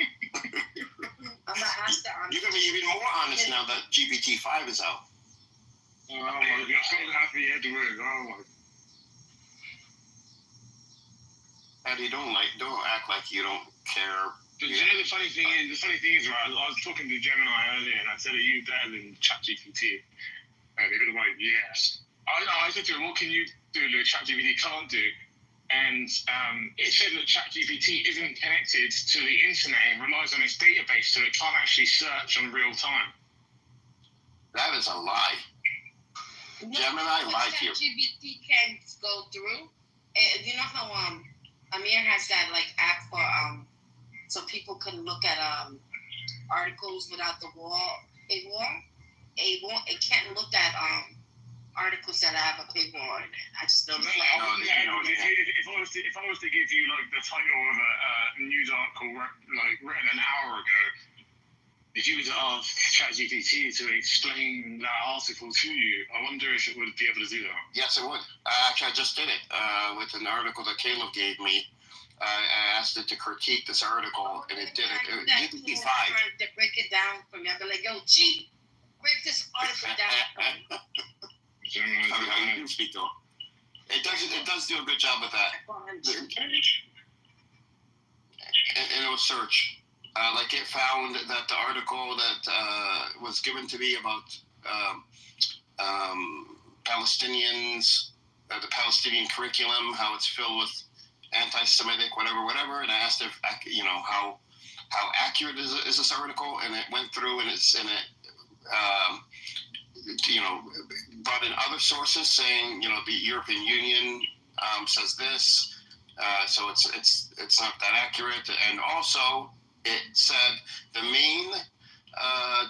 I'm gonna ask the honest. You're gonna be even more honest now that GPT-5 is out. Oh my God, you're so happy, Edward. Oh my. Eddie, don't act like you don't care. But you know the funny thing is, right? I was talking to Gemini earlier, and I said, "Are you better than ChatGPT?" And they were like, "Yes." I said to him, "What can you do that ChatGPT can't do?" And it said that ChatGPT isn't connected to the internet and relies on its database, so it can't actually search on real time. That is a lie. Gemini lied to you. ChatGPT can't go through. You know how Amir has that app for so people can look at articles without the wall. It can't look at articles that have a paywall on it. I just don't know. If I was to give you the title of a news article written an hour ago, if you were to ask ChatGPT to explain that article to you, I wonder if it would be able to do that. Yes, it would. Actually, I just did it with an article that Caleb gave me. I asked it to critique this article, and it did it. GPT-5. To break it down for me, I'd be like, "Yo, G, break this article down." You can speak to it. It does do a good job with that. And it will search. It found that the article that was given to me about Palestinians, the Palestinian curriculum, how it's filled with anti-Semitic, whatever. And I asked if how accurate is this article, and it went through and it brought in other sources saying the European Union says this, so it's not that accurate, and also it said the main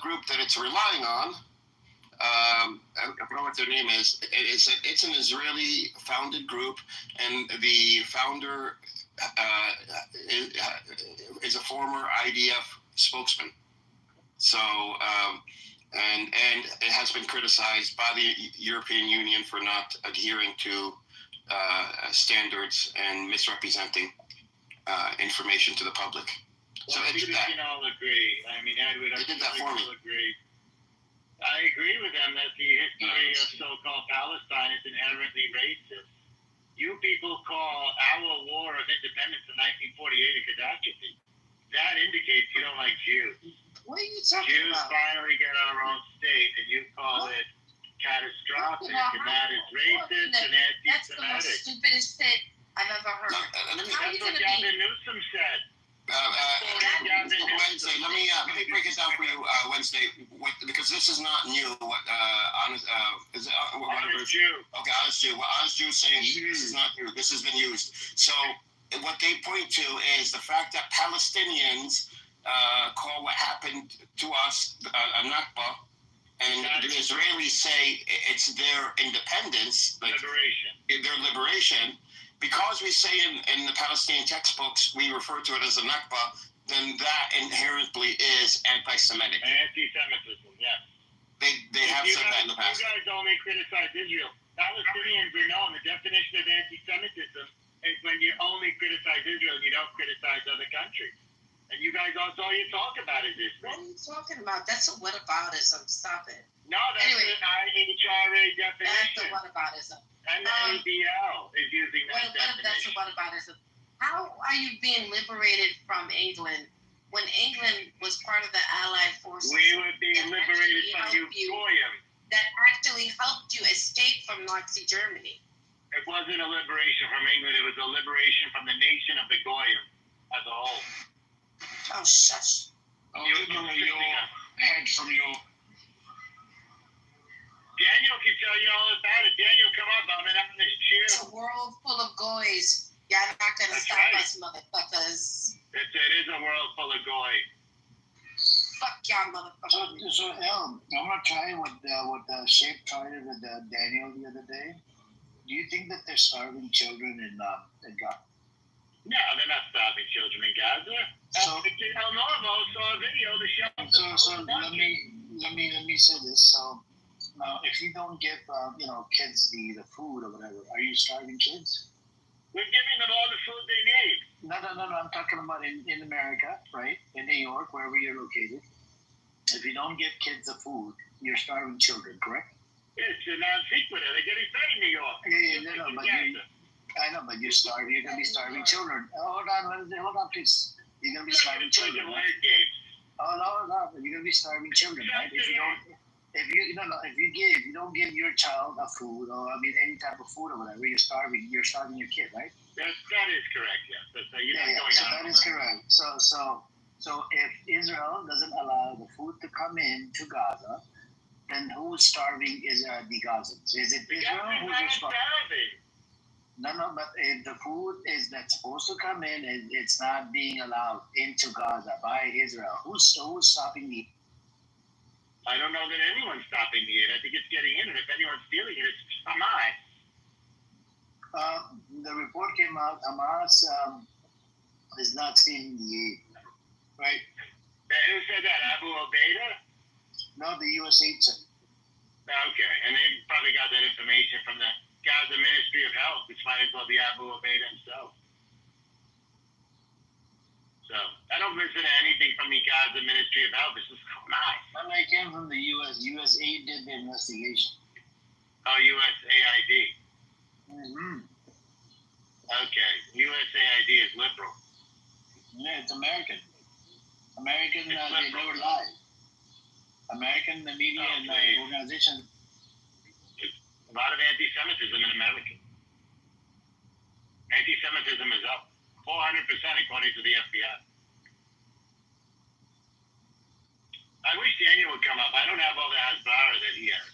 group that it's relying on, I forgot what their name is. It's an Israeli-founded group, and the founder is a former IDF spokesman. So, and it has been criticized by the European Union for not adhering to standards and misrepresenting information to the public. So it did that. We can all agree. I mean, Edward, they did that for me. Agree. I agree with them that the history of so-called Palestine is inherently racist. You people call our war of independence in 1948 a catastrophe. That indicates you don't like Jews. What are you talking Jews about? finally get our own state, and you call it catastrophic, and that is racist and anti-Semitic. That's the most stupidest shit I've ever heard. That's what Gavin Newsom said. Wednesday, let me break it down for you. Wednesday, because this is not new. Is it whatever? Jew. Okay, honest Jew. What honest Jew is saying, this is not new. This has been used. So what they point to is the fact that Palestinians call what happened to us a Nakba, And the Israelis say it's their independence, like their liberation. Because we say in the Palestinian textbooks, we refer to it as a Nakba, then that inherently is anti-Semitic. Anti-Semitism, yeah. They have said that in the past. You guys only criticize Israel. Palestinians are known. The definition of anti-Semitism is when you only criticize Israel and you don't criticize other countries. And you guys, that's all you talk about is Israel. What are you talking about? That's a whataboutism. Stop it. No, that's anyway, the IHRA definition. That's a whataboutism. And the ADL is using that definition. That's a whataboutism. How are you being liberated from England when England was part of the Allied forces? We were being liberated from Goyim. That actually helped you escape from Nazi Germany. It wasn't a liberation from England. It was a liberation from the nation of the Goyim as a whole. Oh, shush. I'll give you your head from your... Daniel can tell you all about it. Daniel, come up. I'm in on this chair. It's a world full of goys. Y'all not going to stop us, motherfuckers. It is a world full of goy. Fuck y'all, motherfuckers. So I'm gonna try what Shape tried it with Daniel the other day. Do you think that they're starving children in Gaza? No, they're not starving children in Gaza. So El Normo saw a video. The show. So let me say this. So now, if you don't give kids the food or whatever, are you starving kids? We're giving them all the food they need. No. I'm talking about in America, right? In New York, wherever you're located. If you don't give kids the food, you're starving children, correct? It's a non sequitur. They're getting fed in New York. I know, but you're starving. You're gonna be starving children. Hold on, please. You're gonna be starving children. Right? No. You're gonna be starving children, right? If you don't give your child a food or any type of food or whatever, you're starving your kid, right? That is correct. Yes. So that is correct. So if Israel doesn't allow the food to come in to Gaza, then who's starving is the Gazans? Is it Israel who's starving? No, but if the food that's supposed to come in, it's not being allowed into Gaza by Israel. Who's stopping it? I don't know that anyone's stopping the aid. I think it's getting in, and if anyone's stealing it, it's Hamas. The report came out. Hamas is not stealing the aid, right? Who said that? Abu Obaida? No, the U.S. aid said. Okay, and they probably got that information from the Gaza Ministry of Health, which might as well be Abu Obaida himself. So I don't listen to anything from the Gaza Ministry of Health. This is Hamas. Well, I came from the U.S. USAID did the investigation. Oh, USAID. Mm-hmm. Okay, USAID is liberal. Yeah, it's American. American, they never lie. American, the media and the organization. A lot of anti-Semitism in America. Anti-Semitism is up 400% according to the FBI. I wish Daniel would come up. I don't have all the hasbara that he has.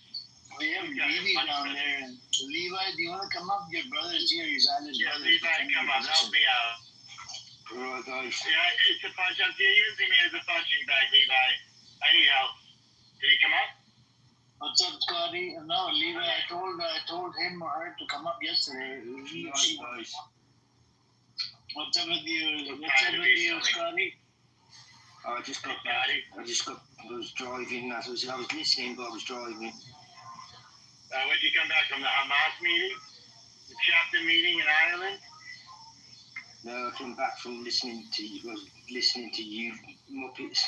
We have Levi down there. Levi, do you want to come up? Your brother is here. He's on his brother. Levi, come up. Help me out. All right, guys. Yeah, it's a punch. You're using me as a punching bag, Levi. I need help. Did he come up? What's up, Scotty? No, Levi, I told him or her to come up yesterday. What's up with you, Scotty? I just got back. I was driving. I was listening, but I was driving. When did you come back from the Hamas meeting? The chapter meeting in Ireland? No, I came back from listening to you Muppets.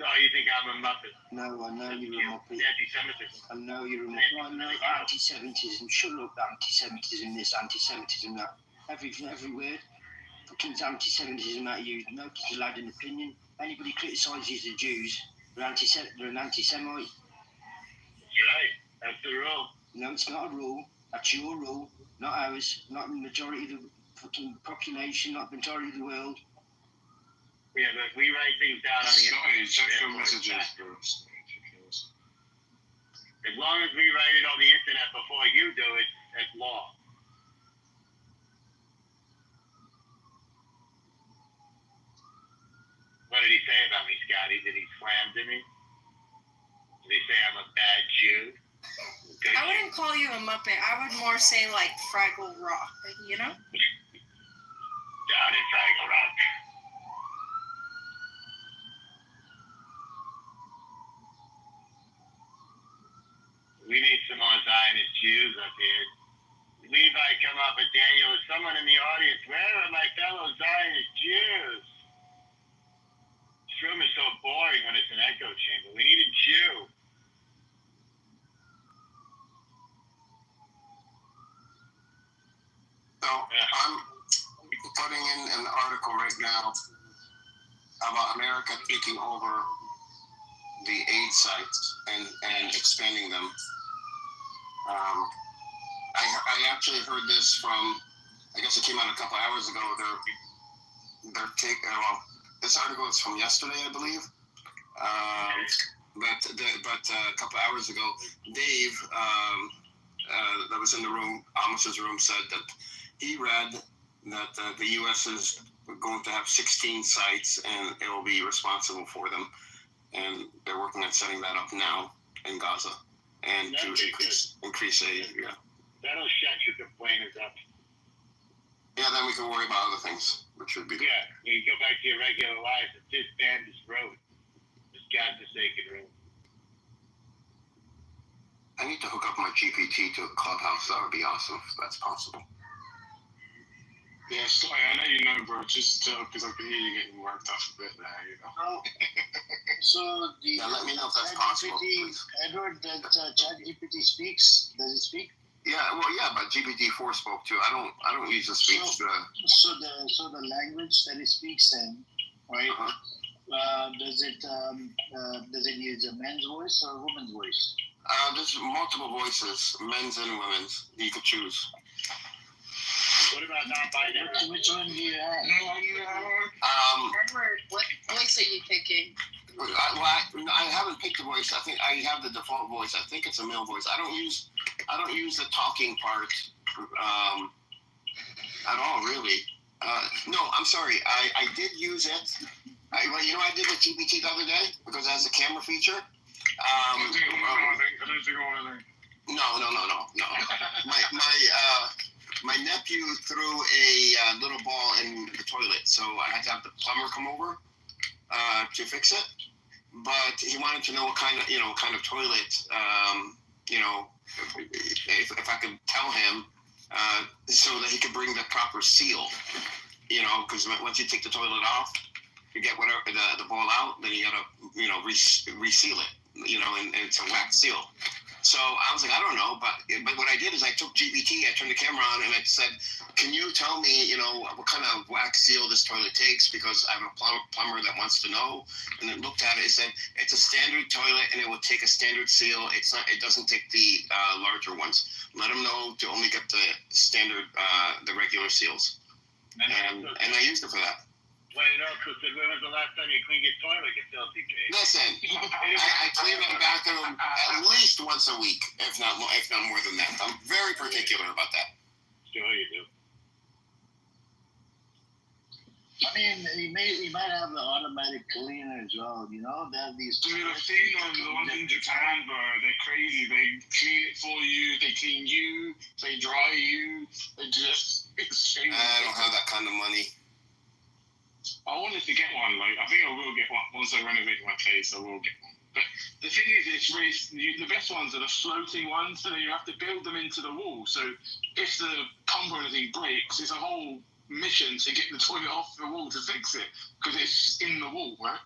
Oh, you think I'm a Muppet? No, I know you're a Muppet. Anti-Semitism. I know you're a Muppet. I know anti-Semitism. Shut up, anti-Semitism this, anti-Semitism that. Every word. Fucking anti-Semitism that you know, it's allowed an opinion. Anybody criticises the Jews, they're an anti-Semite. That's right. That's the rule. No, it's not a rule. That's your rule, not ours. Not the majority of the fucking population, not the majority of the world. Yeah, but we write things down on the internet. Check your messages first. As long as we write it on the internet before you do it, that's law. What did he say about me, Scotty? Did he slam to me? They say I'm a bad Jew. I wouldn't call you a Muppet. I would more say like Fraggle Rock, you know? Down in Fraggle Rock. We need some more Zionist Jews up here. Levi, come up, but Daniel, is someone in the audience? Where are my fellow Zionist Jews? This room is so boring when it's an echo chamber. We need a Jew. So I'm putting in an article right now about America taking over the aid sites and expanding them. I actually heard this from, I guess it came out a couple hours ago. This article is from yesterday, I believe. But a couple hours ago, Dave, that was in the room, Amos's room, said that he read that the U.S. is going to have 16 sites and it will be responsible for them. And they're working on setting that up now in Gaza and to increase aid. Yeah. That'll shut your complainers up. Yeah, then we can worry about other things, which would be good. Yeah, you go back to your regular life and just ban this road. This godforsaken road. I need to hook up my GPT to a Clubhouse. That would be awesome if that's possible. Yeah, Scotty, I know you know, bro, just because I can hear you getting worked up a bit there, you know. So let me know if that's possible. Edward, that ChatGPT speaks. Does it speak? Yeah, but GPT-4 spoke too. I don't use the speech. So the language that it speaks in, right? Does it use a man's voice or a woman's voice? There's multiple voices, men's and women's. You could choose. What about non-binary? Which one do you have? Edward, what voice are you picking? I haven't picked a voice. I think I have the default voice. I think it's a male voice. I don't use the talking part at all, really. No, I'm sorry. I did use it. I did with GPT the other day because it has a camera feature. No. My nephew threw a little ball in the toilet, so I had to have the plumber come over to fix it. But he wanted to know what kind of toilet, if I could tell him, so that he could bring the proper seal. Because once you take the toilet off, you get whatever the ball out, then you gotta reseal it. And it's a wax seal. So I was like, I don't know, but what I did is I took GPT, I turned the camera on, and I said, can you tell me, what kind of wax seal this toilet takes? Because I have a plumber that wants to know. And it looked at it, it said, it's a standard toilet, and it will take a standard seal. It doesn't take the larger ones. Let them know to only get the standard, the regular seals. And I used it for that. Well, it also said, when was the last time you cleaned your toilet, you filthy pig? Listen, I clean my bathroom at least once a week, if not more than that. I'm very particular about that. Sure you do. I mean, he might have the automatic cleaner as well, They have these. Dude, I've seen the ones in Japan, bro. They're crazy. They clean it for you. They clean you. They dry you. It's crazy. I don't have that kind of money. I wanted to get one. I think I will get one once I renovate my place. I will get one. But the thing is, the best ones are the floating ones. So you have to build them into the wall. So if the pump or anything breaks, it's a whole mission to get the toilet off the wall to fix it because it's in the wall, right?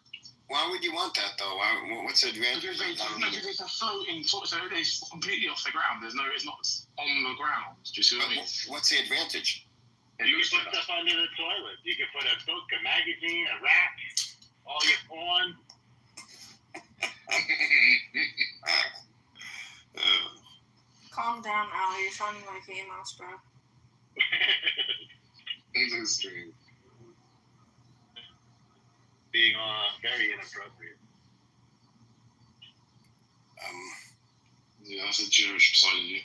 Why would you want that though? What's the advantage? Because it's a floating toilet, so it's completely off the ground. It's not on the ground. Do you see what I mean? What's the advantage? You can put stuff under the toilet. You can put a book, a magazine, a rack, all your porn. Calm down, Al. You're sounding like a mouse, bro. It is strange. Being very inappropriate. Yeah, that's a Jewish side of you.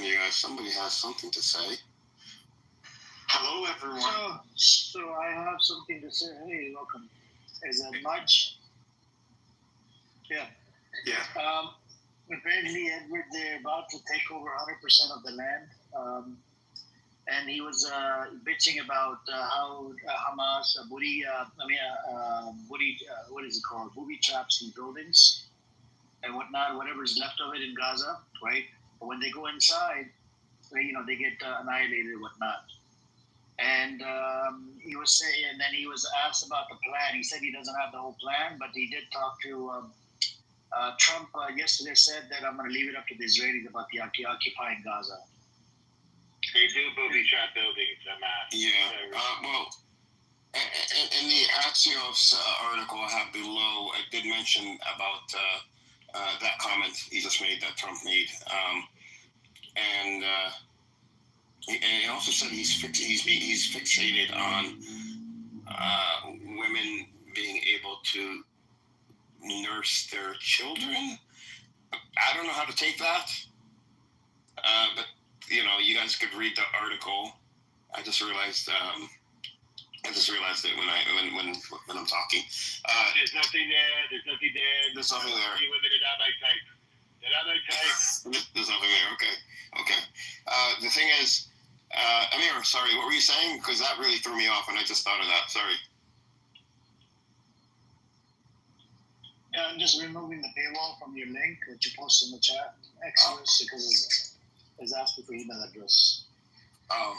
you guys. Somebody has something to say. Hello, everyone. So I have something to say. Hey, welcome. Is that much? Yeah. Yeah. Apparently, Edward, they're about to take over 100% of the land. And he was bitching about how Hamas booby, what is it called? Booby traps in buildings and whatnot, whatever's left of it in Gaza, right? But when they go inside, they get annihilated and whatnot. And he was saying, and then he was asked about the plan. He said he doesn't have the whole plan, but he did talk to Trump yesterday. Said that I'm going to leave it up to the Israelis about the occupying Gaza. They do booby trap buildings, Yeah. Well, in the Axios article I have below, I did mention about that comment he just made, that Trump made, and he also said he's fixated on women being able to nurse their children. I don't know how to take that, but you guys could read the article. I just realized it when I'm talking. There's nothing there. There's nothing there. There's nothing there. Women are not my type. They're not my type. There's nothing there. Okay. The thing is, Amir, sorry, what were you saying? Because that really threw me off, and I just thought of that. Sorry. Yeah, I'm just removing the paywall from your link that you posted in the chat. Exodus, because it's asking for email address. Oh,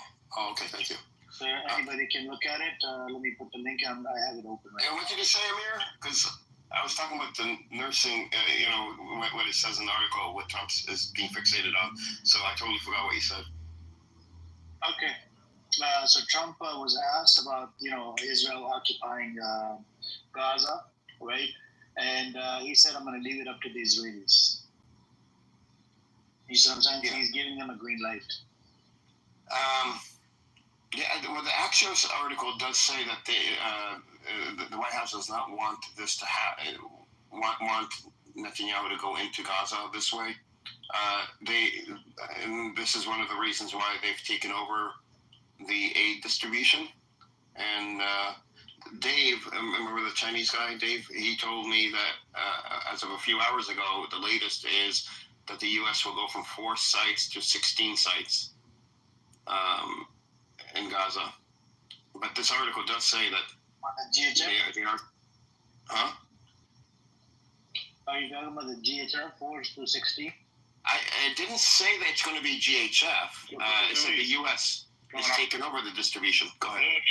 okay, thank you. So anybody can look at it. Let me put the link on. I have it open right now. And what did you say, Amir? Because I was talking about the nursing, what it says in the article, what Trump is being fixated on. So I totally forgot what you said. Okay. So Trump was asked about, Israel occupying Gaza, right? And he said, I'm going to leave it up to the Israelis. You see what I'm saying? Yeah. He's giving them a green light. Well, the Axios article does say that the White House does not want this to want Netanyahu to go into Gaza this way. And this is one of the reasons why they've taken over the aid distribution. And Dave, remember the Chinese guy, Dave? He told me that as of a few hours ago, the latest is that the U.S. will go from 4 sites to 16 sites in Gaza. But this article does say that they are. Huh? Are you talking about the GHF 4 to 16? I didn't say that it's going to be GHF. It said the U.S. is taking over the distribution. Go ahead.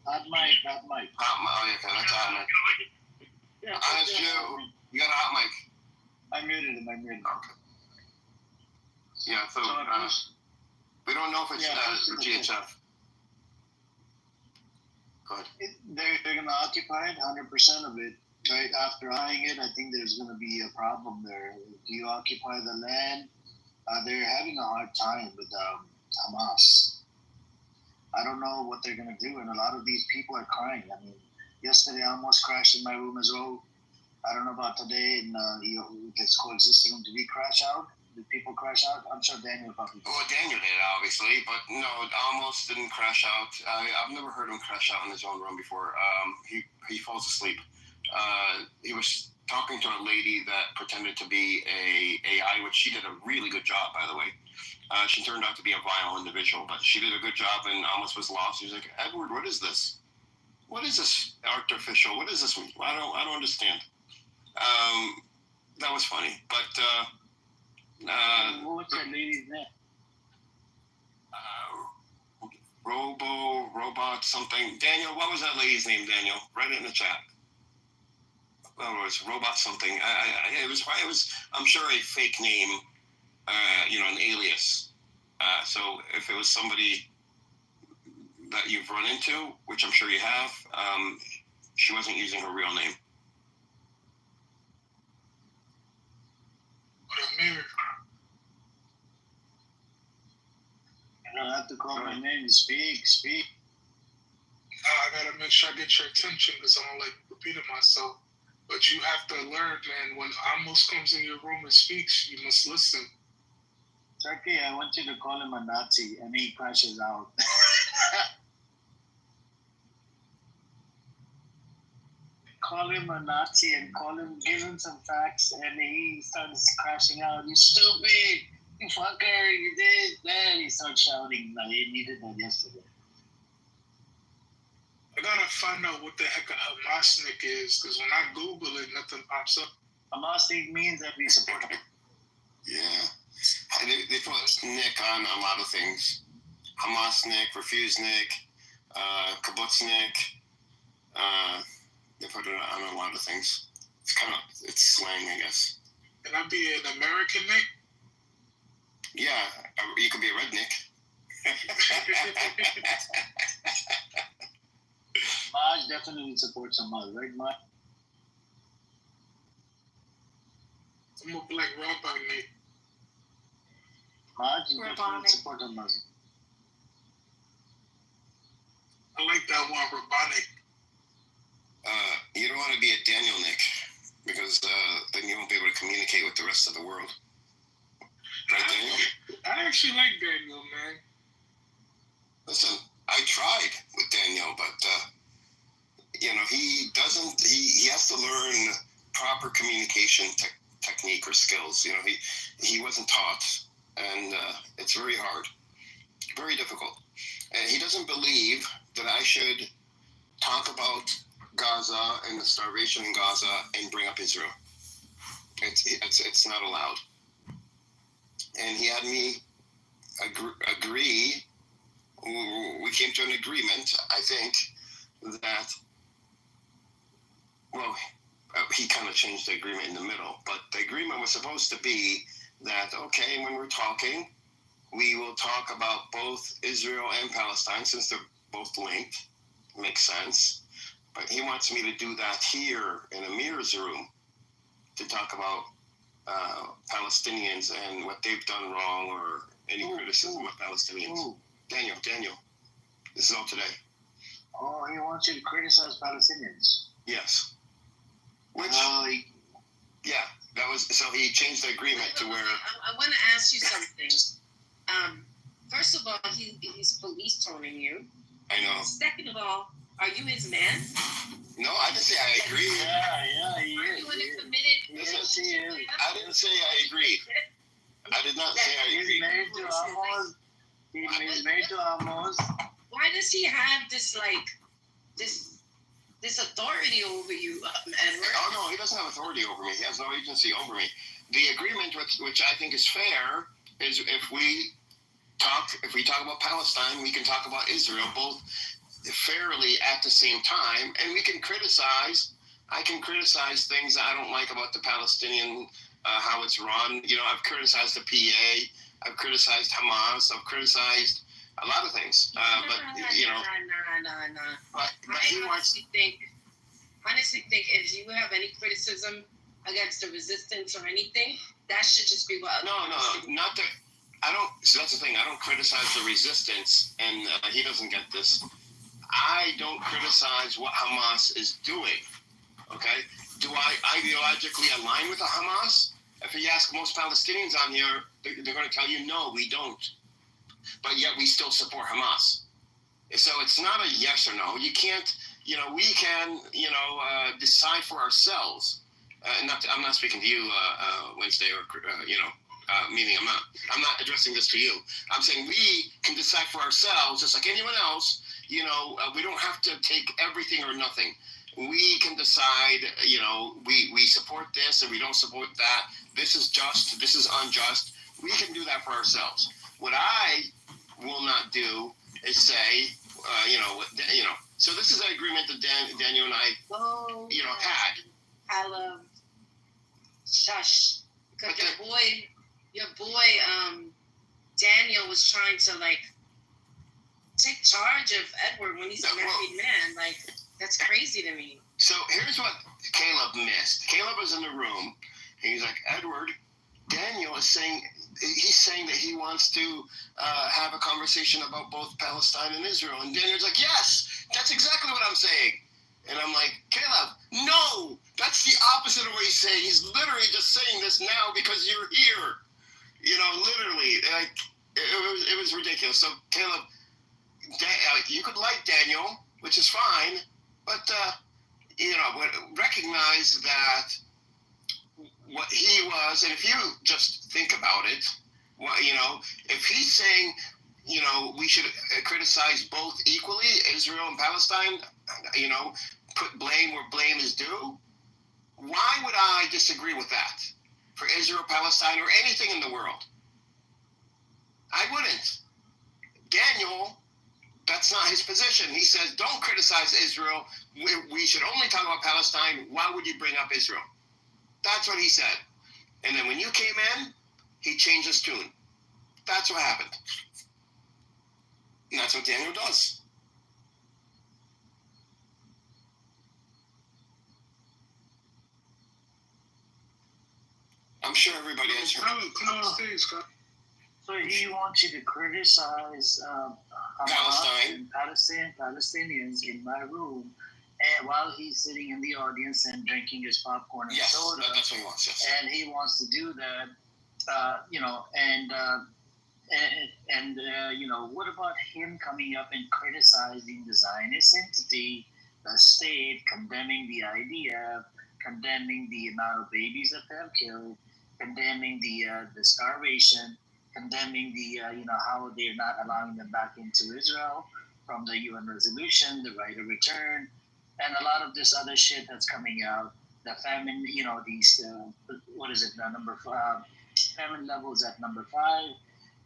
Hot mic. Oh, yeah, okay, that's a hot mic. Honest Joe, you got a hot mic. I muted him. Okay. Yeah, so we don't know if it's GHF. Go ahead. They're going to occupy it, 100% of it. Right after eyeing it, I think there's going to be a problem there. Do you occupy the land? They're having a hard time with Hamas. I don't know what they're going to do, and a lot of these people are crying. I mean, yesterday I almost crashed in my room as well. I don't know about today, and it's coexisting. Did we crash out? Did people crash out? I'm sure Daniel probably did. Well, Daniel did, obviously, but no, almost didn't crash out. I've never heard him crash out in his own room before. He falls asleep. He was talking to a lady that pretended to be a AI, which she did a really good job, by the way. She turned out to be a vile individual, but she did a good job and almost was lost. She was like, Edward, what is this? What is this artificial? What is this? I don't understand. That was funny, but what's that lady's name? Robot, something. Daniel, what was that lady's name, Daniel? Write it in the chat. Well, it was Robot something. It was, I'm sure, a fake name, an alias. So if it was somebody that you've run into, which I'm sure you have, she wasn't using her real name. I don't have to call my name. Speak. I gotta make sure I get your attention because I don't like repeating myself. But you have to learn, man, when Amos comes in your room and speaks, you must listen. Turkey, I want you to call him a Nazi, and he crashes out. Call him a Nazi and give him some facts, and he starts crashing out. You stupid! You fucker! You did that! He starts shouting. Like, he needed that yesterday. I gotta find out what the heck a Hamasnik is, because when I Google it, nothing pops up. Hamasnik means that we support him. Yeah. They put Nick on a lot of things. Hamasnik, Refusnik, Kibbutznik. They put it on a lot of things. It's slang, I guess. Can I be an American Nick? Yeah, you could be a redneck. Maj definitely supports Hamas, right, Maj? I'm a black rabbi, Nick. Maj definitely supports Hamas. I like that one, Rabbanic. You don't want to be a Daniel Nick, because then you won't be able to communicate with the rest of the world. Right, Daniel? I actually like Daniel, man. Listen, I tried with Daniel, but he has to learn proper communication technique or skills. He wasn't taught, and it's very hard, very difficult. And he doesn't believe that I should talk about Gaza and the starvation in Gaza and bring up Israel. It's not allowed. And he had me agree. We came to an agreement, I think, that, well, he kind of changed the agreement in the middle, but the agreement was supposed to be that, okay, when we're talking, we will talk about both Israel and Palestine, since they're both linked. Makes sense. But he wants me to do that here in Amir's room, to talk about Palestinians and what they've done wrong, or any criticism of Palestinians. Daniel, this is all today. Oh, he wants you to criticize Palestinians. Yes. Which, yeah, that was, so he changed the agreement to where... I want to ask you something. First of all, he's police toning you. I know. Second of all, are you his man? No, I didn't say I agree. Yeah, he is. Are you in a committed relationship? I didn't say I agreed. I did not say I agreed. He's married to Amos. Why does he have this authority over you, Edward? Oh no, he doesn't have authority over me. He has no agency over me. The agreement, which I think is fair, is if we talk about Palestine, we can talk about Israel, both fairly at the same time, and we can criticize. I can criticize things I don't like about the Palestinian, how it's run. I've criticized the PA. I've criticized Hamas. I've criticized a lot of things. No. I honestly think if you have any criticism against the resistance or anything, that should just be what. No, not that. I don't. So that's the thing. I don't criticize the resistance, and he doesn't get this. I don't criticize what Hamas is doing. Okay? Do I ideologically align with the Hamas? If you ask most Palestinians on here, they're going to tell you, no, we don't. But yet we still support Hamas. So it's not a yes or no. You can't, we can, decide for ourselves. I'm not speaking to you, Wednesday, or, meaning I'm not addressing this to you. I'm saying we can decide for ourselves, just like anyone else. We don't have to take everything or nothing. We can decide, we support this and we don't support that. This is just, this is unjust. We can do that for ourselves. What I will not do is say, so this is an agreement that Daniel and I, had. I love shush. Because your boy, Daniel was trying to, take charge of Edward when he's a married man. That's crazy to me. So here's what Caleb missed. Caleb was in the room, and he's like, Edward, Daniel is saying he's saying that he wants to have a conversation about both Palestine and Israel. And Daniel's like, yes, that's exactly what I'm saying. And I'm like, Caleb, no, that's the opposite of what he's saying. He's literally just saying this now because you're here. You know, literally, like, it was ridiculous. So, Caleb, you could like Daniel, which is fine, but, you know, recognize that what he was, and if you just think about it, you know, if he's saying, you know, we should criticize both equally, Israel and Palestine, you know, put blame where blame is due, why would I disagree with that for Israel, Palestine, or anything in the world? I wouldn't. Daniel, that's not his position. He says, don't criticize Israel. We should only talk about Palestine. Why would you bring up Israel? That's what he said. And then when you came in, he changed his tune. That's what happened. And that's what Daniel does. I'm sure everybody has heard. Come on stage, Scott. So he wants you to criticize Palestine, Palestinians in my room, and while he's sitting in the audience and drinking his popcorn and soda. That's what he wants. Yes. And he wants to do that, you know, and you know, what about him coming up and criticizing the Zionist entity, the state, condemning the idea, condemning the amount of babies that they have killed, condemning the starvation, condemning the you know, how they're not allowing them back into Israel from the UN resolution, the right of return, and a lot of this other shit that's coming out. The famine, you know, these what is it? Number 5, famine levels at number 5,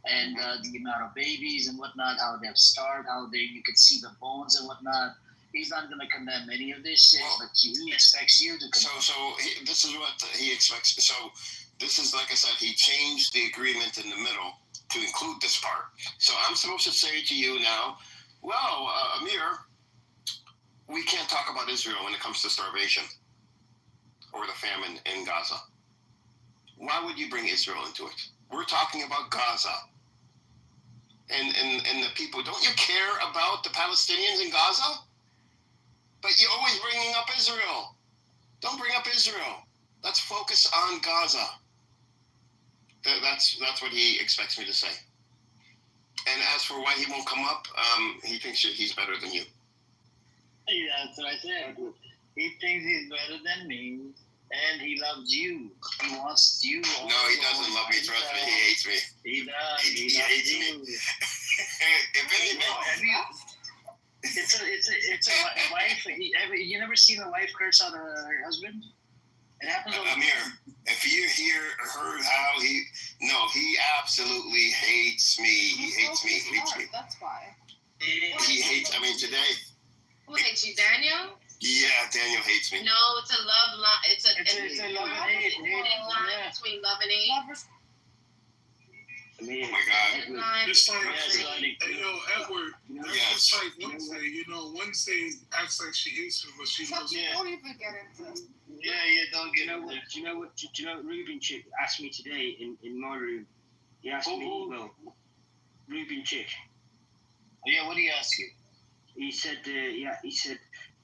and the amount of babies and whatnot, how they've starved, how you could see the bones and whatnot. He's not going to condemn any of this shit, but he expects you to condemn. This is what he expects. So this is, like I said, he changed the agreement in the middle to include this part. So I'm supposed to say to you now, well, Amir, we can't talk about Israel when it comes to starvation or the famine in Gaza. Why would you bring Israel into it? We're talking about Gaza. And the people, don't you care about the Palestinians in Gaza? But you're always bringing up Israel. Don't bring up Israel. Let's focus on Gaza. That's what he expects me to say. And as for why he won't come up, he thinks he's better than you. Yeah, that's what I said. He thinks he's better than me, and he loves you. He wants you. No, he doesn't love me. Trust me, he hates me. He does. He hates me. If anything, it's a wife. You never seen a wife curse out her husband? It happens. Amir, if you heard how he absolutely hates me. He hates me. That's why. He hates. I mean, today. Who hates you, Daniel? Yeah, Daniel hates me. No, it's a love line. It's a love and hate. Between love and hate. Oh my God! It's like, hey, yo, Edward. It's like Wednesday. You know, Wednesday acts like she hates me, but she loves me. Don't even get into. Yeah, don't get into. Do you know what Ruben Chick asked me today in my room? He asked me, well, Ruben Chick. Yeah, what did he ask you? He said,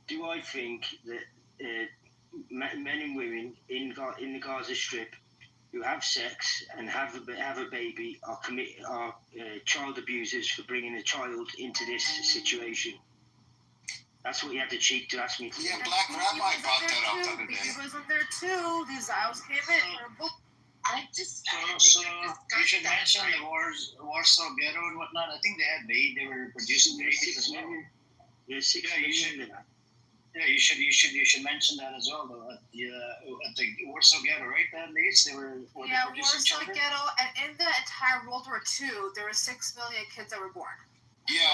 do I think that men and women in the Gaza Strip who have sex and have a baby are child abusers for bringing a child into this situation? That's what he had the cheek to ask me today. Yeah, Black Rabbi brought that up the other day. He was up there too. These owls came in. I just. So you should mention the Warsaw Ghetto and whatnot. I think they were producing babies as well. Yeah, 6 million. Yeah, you should mention that as well, though. At the Warsaw Ghetto, right? That days they were producing Warsaw children. Ghetto, and in the entire World War II, there were 6 million kids that were born. Yeah.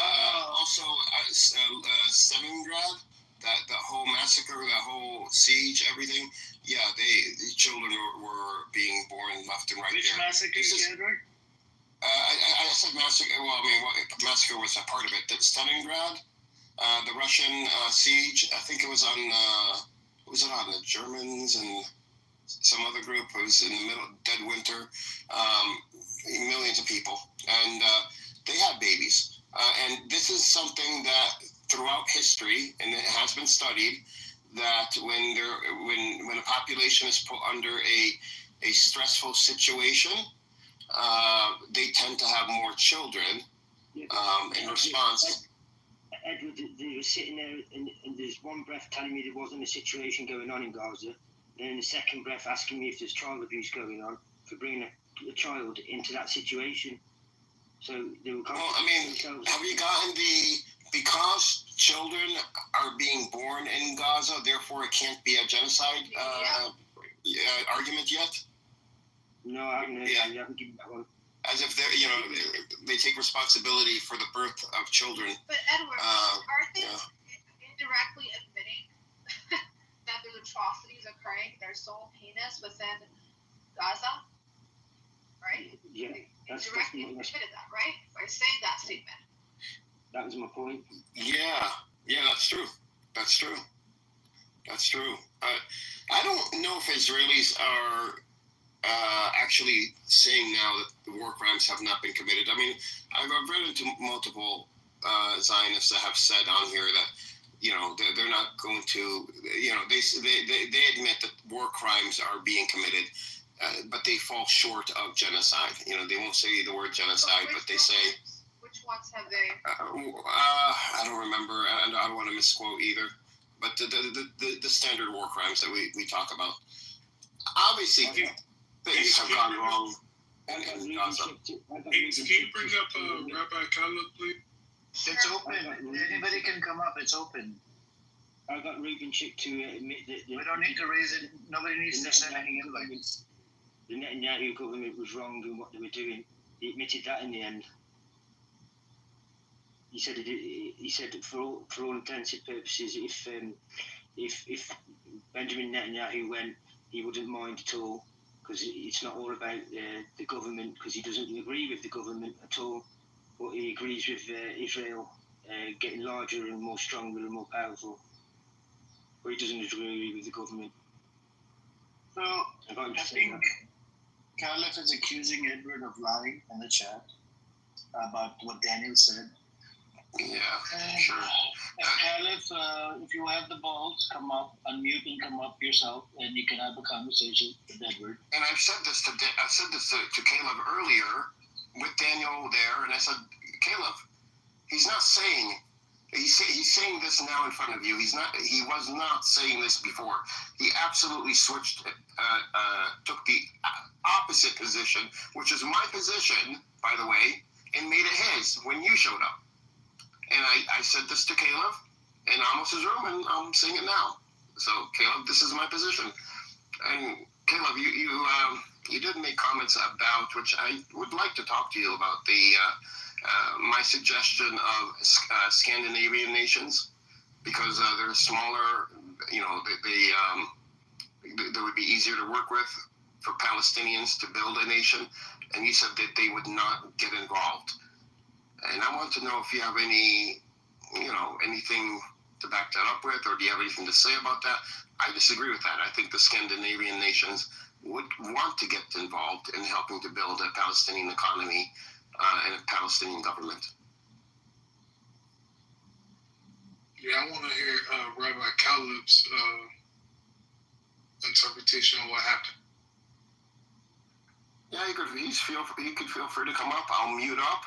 Also, Stalingrad, that whole massacre, that whole siege, everything. Yeah, the children were being born left and right. Which there. massacre, Edward? I said massacre. Well, I mean, massacre was a part of it. That Stalingrad, the Russian siege. I think it was on. Was it on the Germans and some other group who's in the middle of dead winter, millions of people, and they have babies. And this is something that throughout history, and it has been studied, that when a population is put under a stressful situation, they tend to have more children in response. Edward, they were sitting there, and there's one breath telling me there wasn't a situation going on in Gaza, and in the second breath asking me if there's child abuse going on for bringing a child into that situation. So they were. Well, I mean, have you gotten because children are being born in Gaza, therefore it can't be a genocide argument yet? No, I haven't. Yeah. You haven't given that one. As if they take responsibility for the birth of children. But Edward, aren't they indirectly admitting that there's atrocities occurring? They're so heinous within Gaza, right? Yeah, that's indirectly admitted that, right? By saying that statement. That was my point. Yeah, that's true. That's true. I don't know if Israelis are actually saying now that the war crimes have not been committed. I mean, I've read into multiple Zionists that have said on here that they're not going to they admit that war crimes are being committed, but they fall short of genocide. They won't say the word genocide, but they say. Which ones have they? I don't remember. I don't want to misquote either. But the standard war crimes that we talk about. Obviously, things have gone wrong in Gaza. Can you bring up Rabbi Caleb, please? It's open. Anybody can come up. It's open. I got Reuben Chick to admit that. We don't need to raise it. Nobody needs to send any invites. The Netanyahu government was wrong in what they were doing. He admitted that in the end. He said that for all intents and purposes, if Benjamin Netanyahu went, he wouldn't mind at all, because it's not all about the government, because he doesn't agree with the government at all, but he agrees with Israel getting larger and more stronger and more powerful, but he doesn't agree with the government. So I think Caleb is accusing Edward of lying in the chat about what Daniel said. Yeah, and, sure. Caleb, if you have the balls, come up, unmute and come up yourself, and you can have a conversation with Edward. And I've said this to Caleb earlier with Daniel there, and I said, Caleb, he's not saying. He's saying this now in front of you. He was not saying this before. He absolutely switched, took the opposite position, which is my position, by the way, and made it his when you showed up. And I said this to Caleb in Amos's room, and I'm saying it now. So, Caleb, this is my position. And Caleb, you did make comments about, which I would like to talk to you about, my suggestion of Scandinavian nations, because they're smaller, they would be easier to work with for Palestinians to build a nation. And you said that they would not get involved. And I want to know if you have anything to back that up with, or do you have anything to say about that? I disagree with that. I think the Scandinavian nations would want to get involved in helping to build a Palestinian economy and a Palestinian government. Yeah, I want to hear Rabbi Caleb's interpretation of what happened. Yeah, he could feel free to come up. I'll mute up.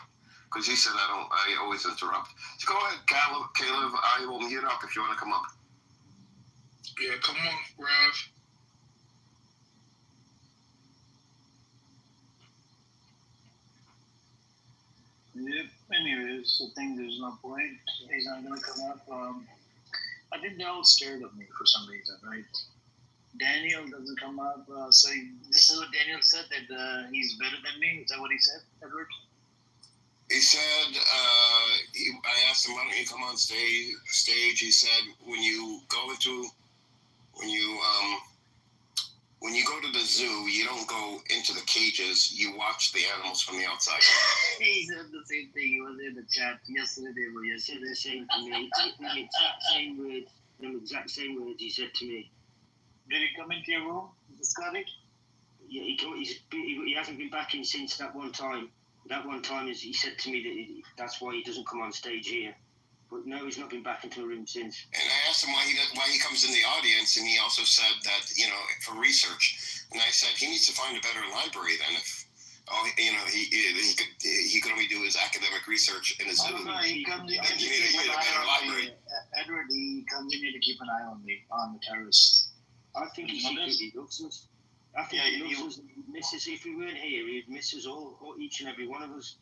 Because he said I always interrupt. So go ahead, Caleb. I will mute up if you want to come up. Yeah, come on, Rav. Yep. Anyways, I think there's no point. He's not going to come up. I think they're all scared of me for some reason, right? Daniel doesn't come up. So this is what Daniel said, that he's better than me. Is that what he said, Edward? He said, I asked him, why don't you come on stage? He said, when you go to the zoo, you don't go into the cages, you watch the animals from the outside. He said the same thing. He was in the chat yesterday. He said the same to me. The exact same words he said to me. Did he come into your room? Scotty? Yeah, he hasn't been back in since that one time. That one time, he said to me that that's why he doesn't come on stage here. But no, he's not been back into the room since. And I asked him why he comes in the audience, and he also said that, for research. And I said he needs to find a better library then. If he could only do his academic research in his Zoom. No, he comes in to keep an eye on me. Edward, he comes in to keep an eye on me, on the terrorists. I think he secretly loves us. I think he loves us. He misses. If we weren't here, he'd miss us all, each and every one of us.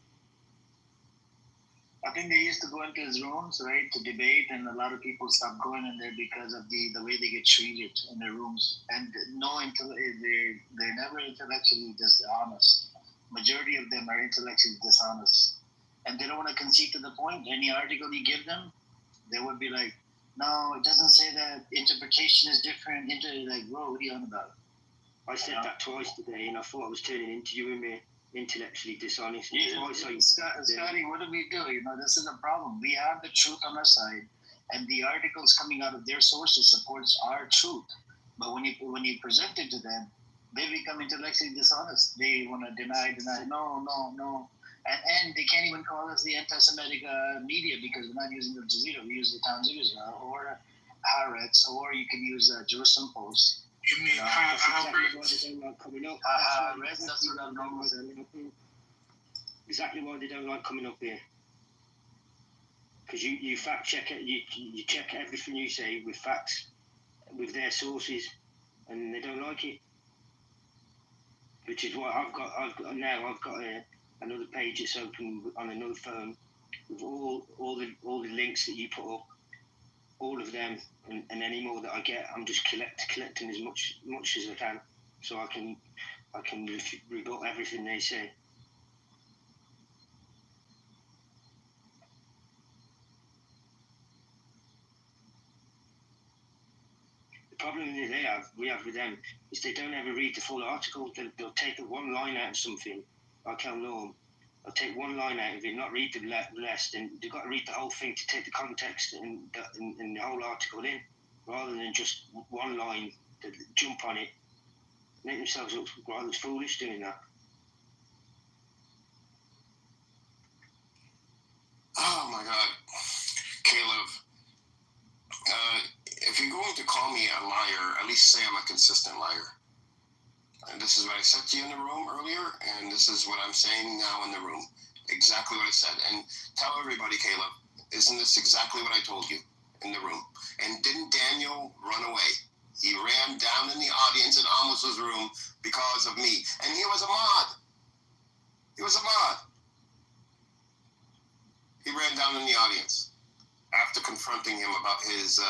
I think they used to go into his rooms, right, to debate, and a lot of people stopped going in there because of the way they get treated in their rooms. And they're never intellectually dishonest. Majority of them are intellectually dishonest. And they don't want to concede to the point. Any article you give them, they would be like, no, it doesn't say that. Interpretation is different. Like, bro, what are you on about? I said that twice today, and I thought I was turning into you and me. Intellectually dishonest. Scotty, what do we do? This is a problem. We have the truth on our side, and the articles coming out of their sources supports our truth. But when you present it to them, they become intellectually dishonest. They want to deny. No. And they can't even call us the anti-Semitic media because we're not using Al Jazeera. We use the Times of Israel or Haaretz, or you can use Jerusalem Post. You mean Exactly why they don't like coming up here. Because you fact check it, you check everything you say with facts, with their sources, and they don't like it. Which is why I've got another page that's open on another phone with all the links that you put up, all of them, and any more that I get, I'm just collecting as much as I can, so I can rebut everything they say. The problem we have with them is they don't ever read the full article. They'll take one line out of something, like El Norm. They'll take one line out of it, not read the rest, and they've got to read the whole thing to take the context and the whole article in, rather than just one line to jump on it, make themselves look rather foolish doing that. Oh my God, Caleb. If you're going to call me a liar, at least say I'm a consistent liar. And this is what I said to you in the room earlier, and this is what I'm saying now in the room. Exactly what I said. And tell everybody, Caleb, isn't this exactly what I told you in the room? And didn't Daniel run away? He ran down in the audience in Amos' room because of me. And he was a mod. He ran down in the audience after confronting him about his,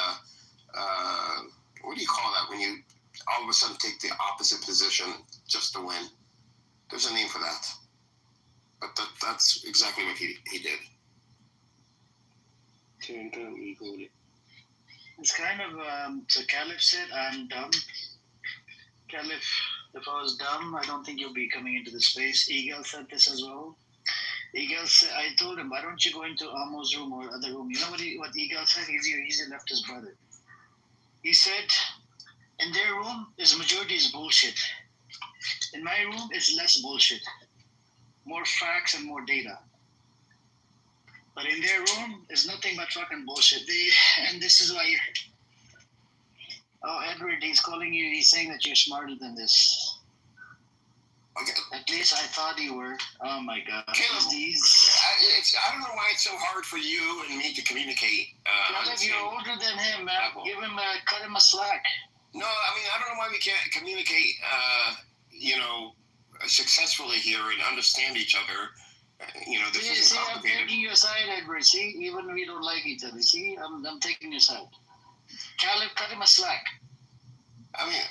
what do you call that when you all of a sudden take the opposite position just to win? There's a name for that. But that's exactly what he did. It's kind of, so Caliph said, I'm dumb. Caliph, if I was dumb, I don't think you'll be coming into the space. Eagle said this as well. Eagle said, I told him, why don't you go into Amos' room or other room? You know what Eagle said? He's a leftist brother. He said, in their room, his majority is bullshit. In my room, it's less bullshit. More facts and more data. But in their room, it's nothing but fucking bullshit. And this is why Edward, he's calling you, he's saying that you're smarter than this. Okay. At least I thought you were. Oh my God. Caleb, I don't know why it's so hard for you and me to communicate. Caleb, you're older than him, man. Cut him a slack. No, I mean, I don't know why we can't communicate, successfully here and understand each other. This isn't complicated. I'm taking your side, Edward. See, even we don't like each other. See, I'm taking your side. Caleb, cut him a slack. I mean,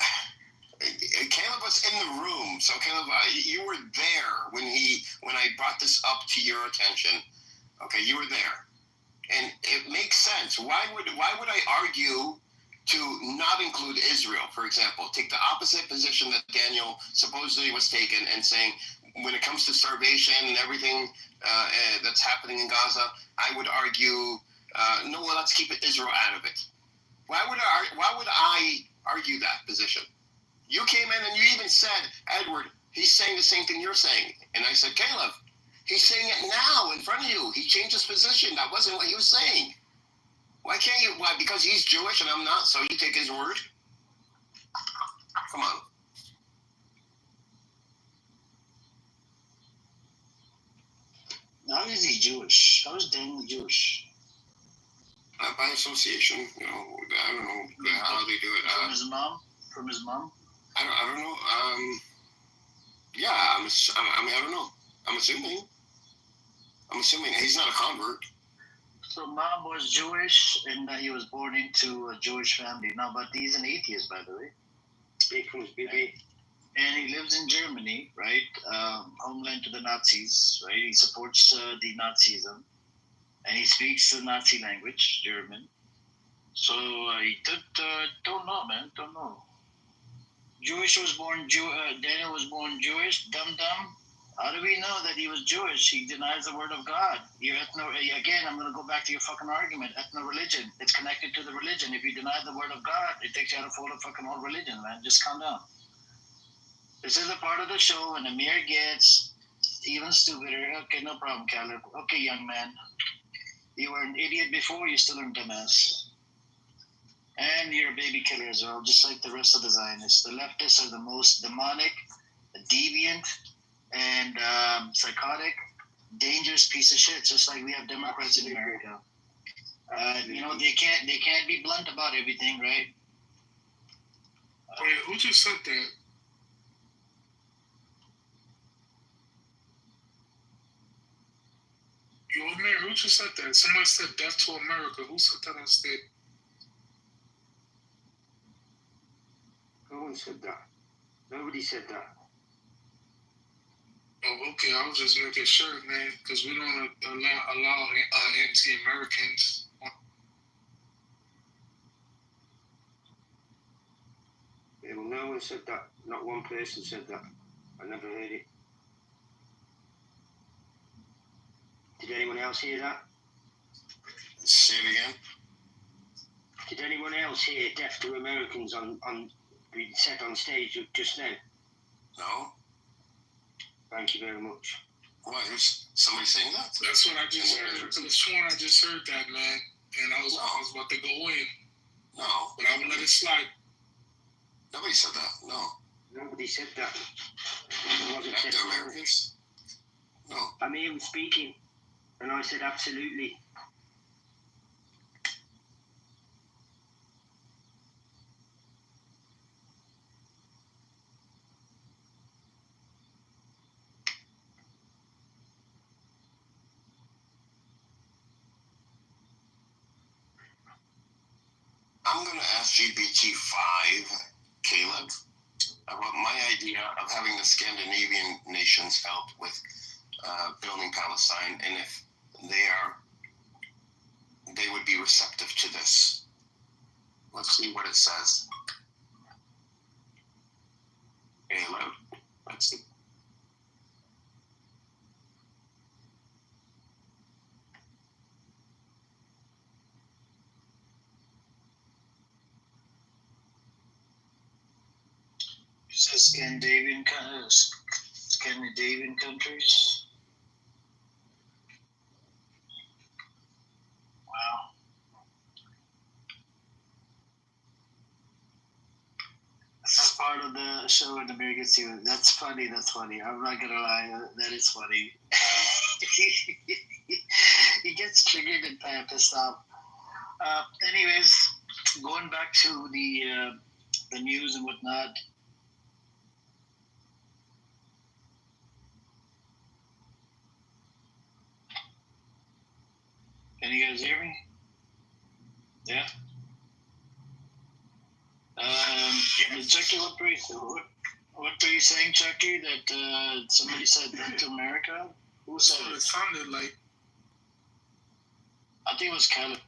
Caleb was in the room, so Caleb, you were there when I brought this up to your attention. Okay, you were there, and it makes sense. Why would I argue to not include Israel, for example? Take the opposite position that Daniel supposedly was taking, and saying when it comes to starvation and everything that's happening in Gaza, I would argue, no, well, let's keep Israel out of it. Why would I argue that position? You came in and you even said, Edward, he's saying the same thing you're saying. And I said, Caleb, he's saying it now in front of you. He changed his position. That wasn't what he was saying. Why can't you? Why? Because he's Jewish and I'm not, so you take his word? Come on. How is he Jewish? How is Daniel Jewish? By association, I don't know how they do it. From his mom? From his mom? I don't know. Yeah, I don't know. I'm assuming he's not a convert. So mom was Jewish, and he was born into a Jewish family. No, but he's an atheist, by the way. And he lives in Germany, right? Homeland to the Nazis, right? He supports the Nazism, and he speaks the Nazi language, German. So don't know, man. Don't know. Daniel was born Jewish, dum-dum. How do we know that he was Jewish? He denies the word of God. Again, I'm going to go back to your fucking argument. Ethno-religion. It's connected to the religion. If you deny the word of God, it takes you out of full of fucking whole religion, man. Just calm down. This is a part of the show, and Amir gets even stupider. Okay, no problem, Caleb. Okay, young man. You were an idiot before, you're still a dumbass. And you're a baby killer as well, just like the rest of the Zionists. The leftists are the most demonic, deviant, and psychotic, dangerous piece of shit. Just like we have Democrats in America. They can't be blunt about everything, right? Wait, who just said that? Yo, Amir, who just said that? Somebody said death to America. Who said that on stage? No one said that. Nobody said that. Oh, okay. I was just making sure, man, because we don't allow anti-Americans. Yeah, well, no one said that. Not one person said that. I never heard it. Did anyone else hear that? Say it again. Did anyone else hear death to Americans on being said on stage just now? No. Thank you very much. What, is somebody saying that? That's what I just heard. I could have sworn I just heard that, man. And I was about to go in. No. But I would let it slide. Nobody said that. No. Nobody said that. It wasn't said to Americans? No. Amir was speaking, and I said absolutely. I'm going to ask GPT-5, Caleb, about my idea of having the Scandinavian nations help with building Palestine, and if they would be receptive to this. Let's see what it says. Caleb, let's see. It says Scandinavian countries. Wow. This is part of the show in American TV. That's funny. I'm not gonna lie. That is funny. He gets triggered and pissed off. Anyways, going back to the news and whatnot. Can you guys hear me? Yeah. Chucky, what were you saying, Chucky? That somebody said that to America? Who said it? It sounded like. I think it was Caleb.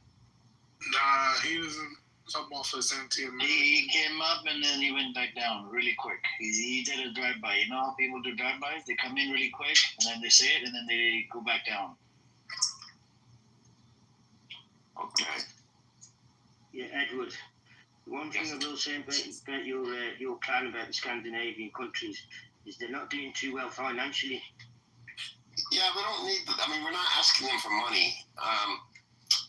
Nah, he doesn't come off as anti-American. He came up and then he went back down really quick. He did a drive-by. You know how people do drive-bys? They come in really quick and then they say it and then they go back down. Okay. Yeah, Edward. One thing I will say about your plan about the Scandinavian countries is they're not doing too well financially. Yeah, we don't need. We're not asking them for money.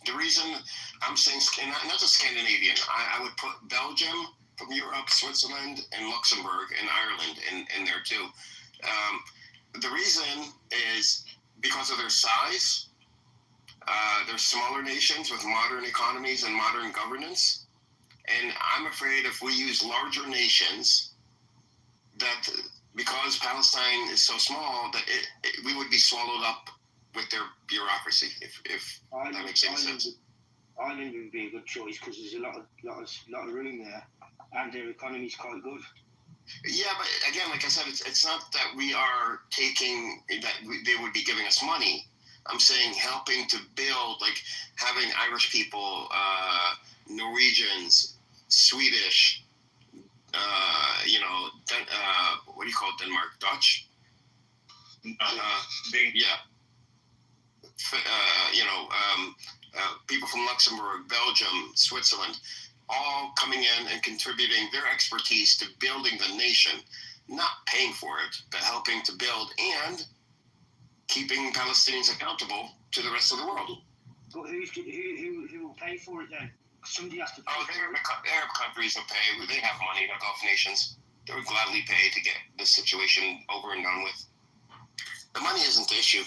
The reason I'm saying not just Scandinavian, I would put Belgium from Europe, Switzerland, and Luxembourg and Ireland in there too. The reason is because of their size. They're smaller nations with modern economies and modern governance. And I'm afraid if we use larger nations, that because Palestine is so small, that we would be swallowed up with their bureaucracy, if that makes any sense. Ireland would be a good choice because there's a lot of room there, and their economy is quite good. Yeah, but again, like I said, it's not that we are taking that they would be giving us money. I'm saying helping to build, like having Irish people, Norwegians, Swedish, what do you call it, Denmark? Dutch? People from Luxembourg, Belgium, Switzerland, all coming in and contributing their expertise to building the nation, not paying for it, but helping to build and keeping Palestinians accountable to the rest of the world. But who will pay for it then? Somebody has to pay. The Arab countries will pay. They have money, the Gulf nations. They would gladly pay to get this situation over and done with. The money isn't the issue,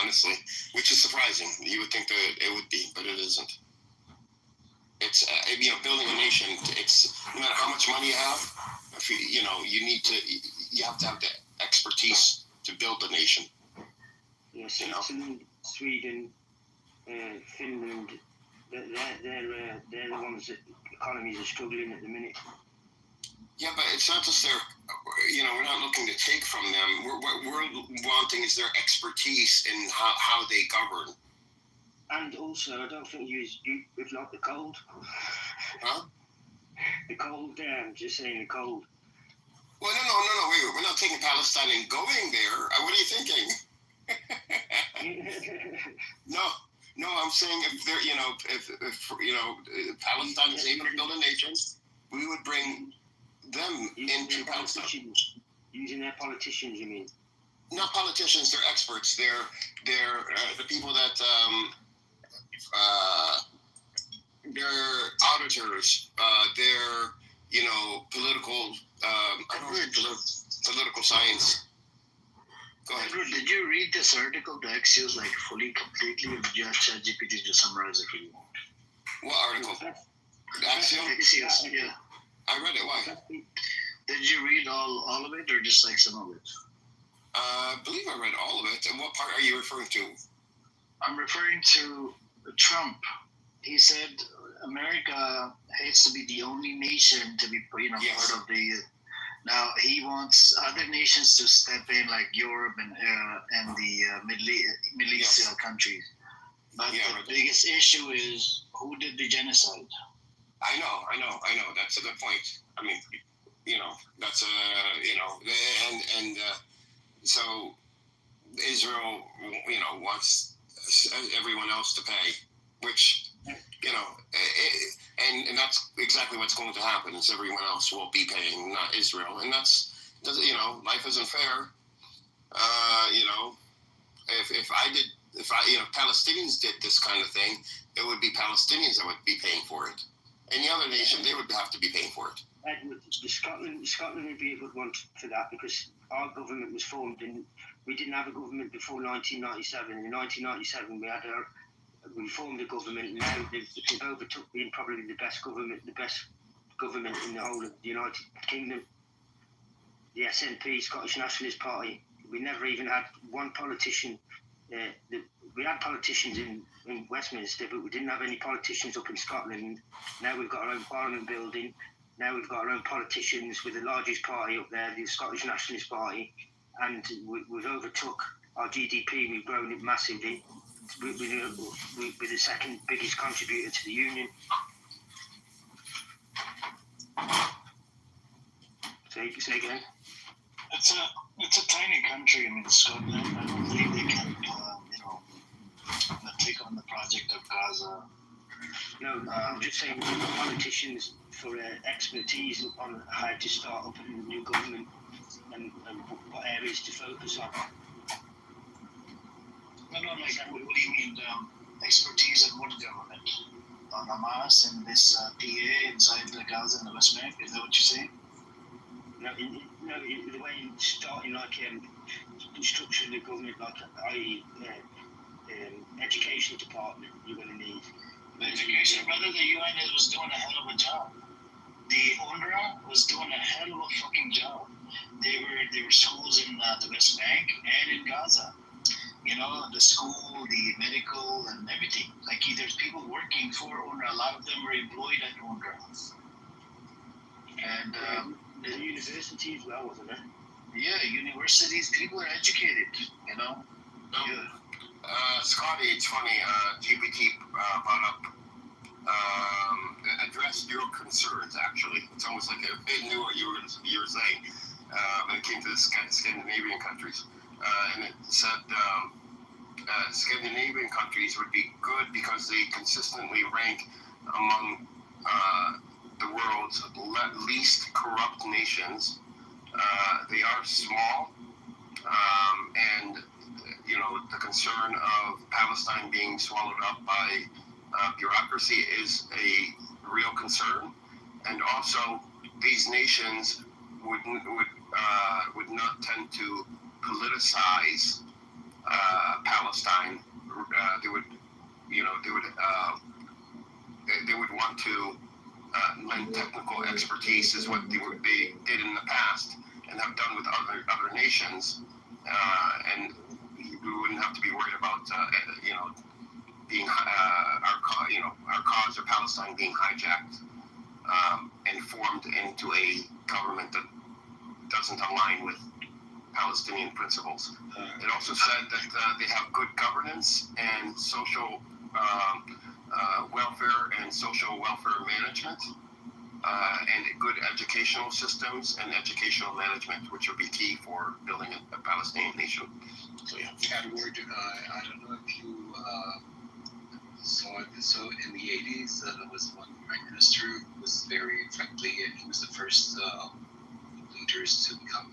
honestly, which is surprising. You would think that it would be, but it isn't. It's building a nation. It's no matter how much money you have, if you have to have the expertise to build the nation. Yes, Sweden, Finland, they're the ones that economies are struggling at the minute. Yeah, but it's not just their, we're not looking to take from them. What we're wanting is their expertise in how they govern. And also, I don't think you like the cold. Huh? The cold there, I'm just saying the cold. Well, no, wait, we're not taking Palestine and going there. What are you thinking? No, I'm saying if they're, if Palestine is able to build a nation, we would bring them into Palestine. Using their politicians, you mean? Not politicians, they're experts. They're the people that they're auditors. They're political. I don't read political science. Go ahead. Edward, did you read this article, the Axios, fully, completely, or did you ask ChatGPT to summarize it for you? What article? The Axios, yeah. I read it. Why? Did you read all of it, or just some of it? I believe I read all of it. And what part are you referring to? I'm referring to Trump. He said America hates to be the only nation to be, part of the. Now he wants other nations to step in, like Europe and the Middle East countries. But the biggest issue is who did the genocide. I know. That's a good point. That's so Israel, wants everyone else to pay, which, and that's exactly what's going to happen. Is everyone else will be paying, not Israel, and that's life isn't fair. If Palestinians did this kind of thing, it would be Palestinians that would be paying for it. Any other nation, they would have to be paying for it. Edward, Scotland would be a good one for that because our government was formed we didn't have a government before 1997. In 1997, we formed a government. Now they've overtook being probably the best government in the whole of the United Kingdom. The SNP, Scottish Nationalist Party. We never even had one politician. We had politicians in Westminster, but we didn't have any politicians up in Scotland. Now we've got our own Parliament building. Now we've got our own politicians with the largest party up there, the Scottish Nationalist Party, and we've overtook our GDP. We've grown it massively. We're the second biggest contributor to the union. Say again. It's a tiny country. Scotland. I don't think they can, take on the project of Gaza. No, I'm just saying politicians for expertise on how to start up a new government and what areas to focus on. No, like, what do you mean, expertise in what government? On Hamas and this PA inside the Gaza and the West Bank? Is that what you're saying? No, in the way starting like structuring the government, like i.e. Education department, you're going to need. The education, brother, the UN was doing a hell of a job. The UNRWA was doing a hell of a fucking job. There were schools in the West Bank and in Gaza. You know, the school, the medical, and everything. Like, there's people working for UNRWA. A lot of them were employed at UNRWA. And the university as well, wasn't it? Yeah, universities. People are educated. You know. Yeah. Scotty, it's funny. GPT brought up, addressed your concerns. Actually, it's almost like it knew what you were saying when it came to the Scandinavian countries, and it said Scandinavian countries would be good because they consistently rank among the world's least corrupt nations. They are small, and you know, the concern of Palestine being swallowed up by bureaucracy is a real concern, and also these nations would not tend to politicize Palestine. They would want to lend technical expertise, is what they did in the past and have done with other nations, and we wouldn't have to be worried about being our cause of Palestine being hijacked and formed into a government that doesn't align with Palestinian principles. It also said that they have good governance and social welfare and social welfare management, and good educational systems and educational management, which will be key for building a Palestinian nation. So yeah. Edward, I don't know if you saw it. So in the 80s, there was one prime minister who was very friendly, and he was the first leaders to become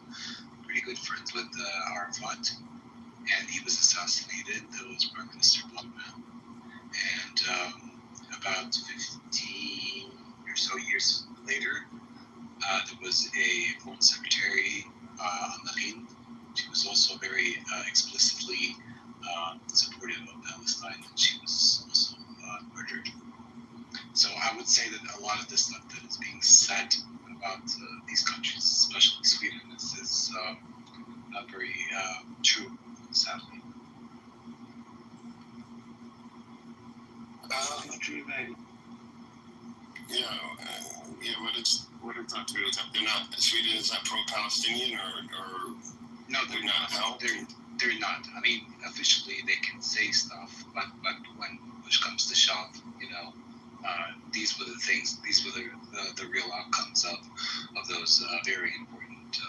pretty good friends with Arafat, and he was assassinated. That was Prime Minister Butman. And about 15 or so years later, there was a Foreign Secretary, Annalene. She was also very explicitly supportive of Palestine, and she was also murdered. So I would say that a lot of the stuff that is being said about these countries, especially Sweden, is not very true, sadly. What it's not true. They're not. Sweden is not pro-Palestinian, or no, they're not. They're not. I mean, officially they can say stuff, but when push comes to shove, these were the things. These were the real outcomes of those very important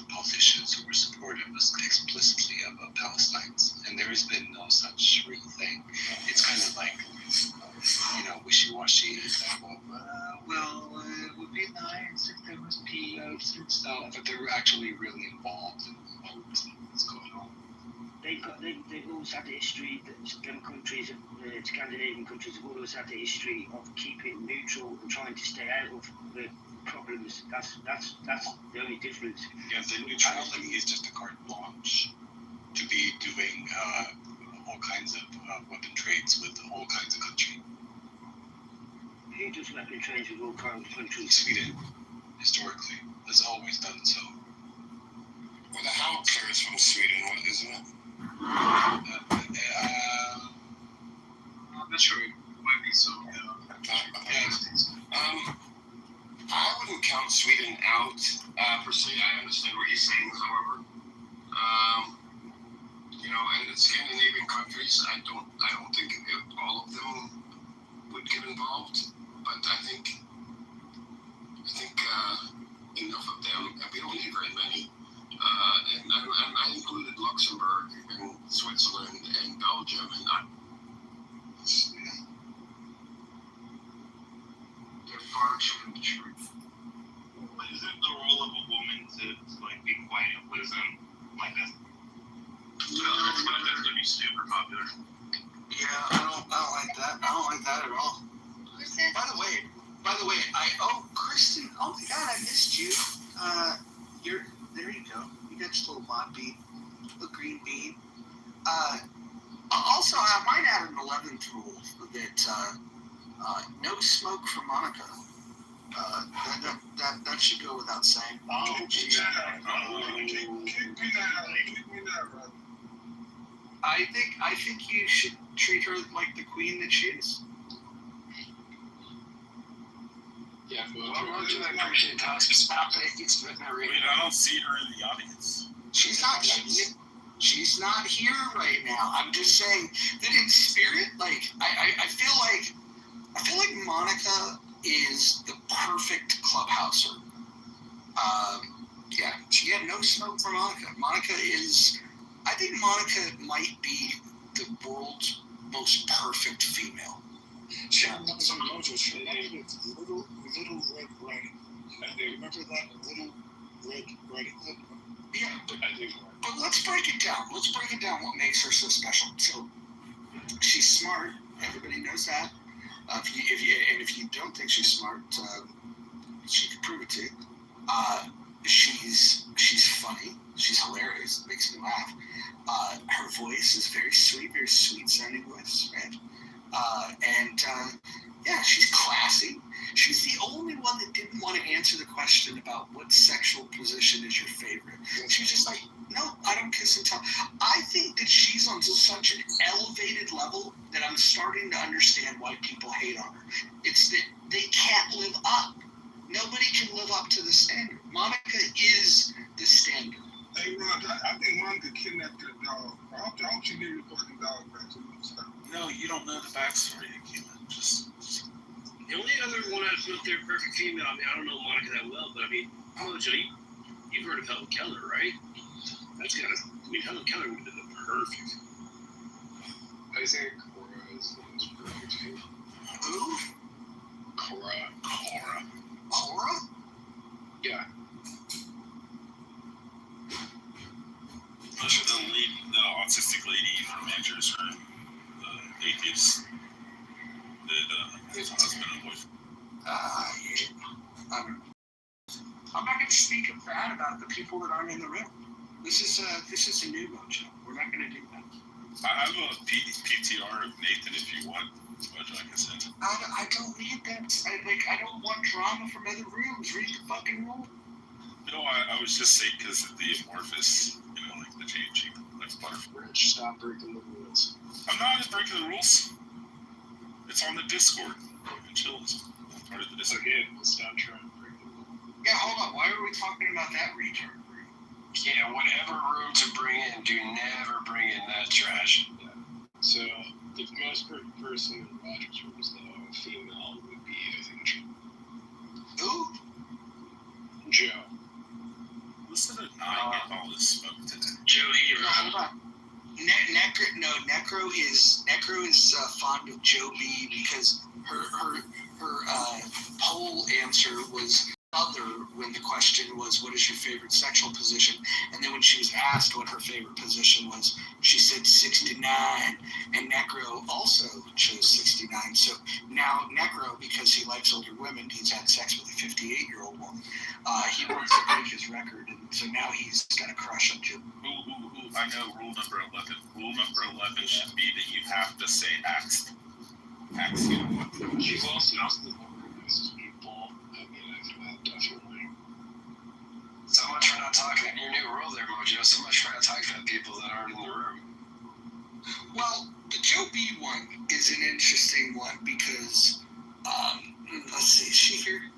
politicians who were supportive explicitly of Palestinians, and there has been no such real thing. It's kind of like wishy-washy. It would be nice if there was peace and stuff, but they're actually really involved in all of this that's going on. They've always had a history. Them countries, Scandinavian countries, have always had a history of keeping neutral and trying to stay out of the problems. That's the only difference. Yeah, the neutrality is just a carte blanche to be doing all kinds of weapon trades with all kinds of countries. Who does weapon trades with all kinds of countries? Sweden, historically, has always done so. Well, the howitzer is from Sweden, isn't it? I'm not sure. It might be so. I wouldn't count Sweden out per se. I understand what you're saying, however. And the Scandinavian countries, I don't think all of them would get involved, but I think enough of them, and we don't need very many. And I included Luxembourg and Switzerland and Belgium, and from the truth. But isn't the role of a woman to like be quiet? Wisdom like that? It's not just gonna be super popular. Yeah, I don't like that. I don't like that at all. By the way, Kristen. Oh my God, I missed you. There you go. You got your little mod bean, little green bean. Also, I might add an 11th rule that no smoke for Monica. That should go without saying. I think you should treat her like the queen that she is. Yeah, well, I appreciate that. I don't see her in the audience. She's not here right now. I'm just saying that in spirit, like I feel like Monica is the perfect clubhouser. She had no smoke for Monica. I think Monica might be the world's most perfect female. She had some mojo. She remembered Little Red Riding. And they remember that Little Red Riding Hood. Yeah, but let's break it down. Let's break it down. What makes her so special? So she's smart. Everybody knows that. If you don't think she's smart, she can prove it to you. She's funny. She's hilarious. It makes me laugh. Her voice is very sweet sounding voice, right? She's classy. She's the only one that didn't want to answer the question about what sexual position is your favorite. She's just like, no, I don't kiss and tell. I think that she's on such an elevated level that I'm starting to understand why people hate on her. It's that they can't live up. Nobody can live up to the standard. Monica is the standard. Hey, Ron, I think Monica kidnapped her dog. I hope she gave the fucking dog back to me. No, you don't know the backstory. Just the only other one that's not their perfect female. I mean, I don't know Monica that well, but I mean, Joe, you've heard of Helen Keller, right? Helen Keller would have been the perfect. I think Cora is the most perfect female. Who? Cora? Yeah. The autistic lady from Andrew's room, the atheist, that his husband and wife. I'm not going to speak bad about the people that aren't in the room. This is a new mojo. We're not going to do that. I have a PTR of Nathan if you want. Like I said. I don't need that. I don't want drama from other rooms. Read the fucking rule. No, I was just saying because of the amorphous, like the changing, like butterfly. Rich, stop breaking the rules. I'm not breaking the rules. It's on the Discord. And chill is part of the Discord. Again, stop trying to break the rules. Yeah, hold on. Why are we talking about that retard? Yeah, whatever room to bring in, do never bring in that trash. Yeah. So, the most perfect person in Roger's room is a female would be, I think, Joe. Who? Joe. Listen to 9 get all this smoke today. Joe Hero. Hold on. Necro is fond of Joe B because her poll answer was other when the question was what is your favorite sexual position, and then when she was asked what her favorite position was, she said 69, and Necro also chose 69. So now Necro, because he likes older women, he's had sex with a 58-year-old woman. He wants to break his record, and so now he's got a crush on Jim. I know rule number 11. Rule number 11 should be that you have to say asked. You've also asked the number of these people. I mean, I think that definitely. So much for not talking. Your new rule there, Mojo. So much for not talking to people that aren't in the room. Well, the Joe B one is an interesting one because, let's see, is she here?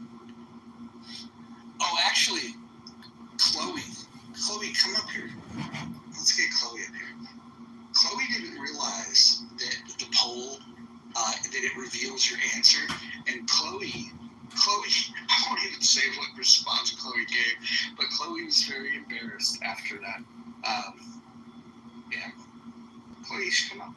Oh, actually, Chloe, come up here. Let's get Chloe up here. Chloe didn't realize that the poll, that it reveals your answer, and Chloe, I won't even say what response Chloe gave, but Chloe was very embarrassed after that. Yeah. Chloe, you should come up.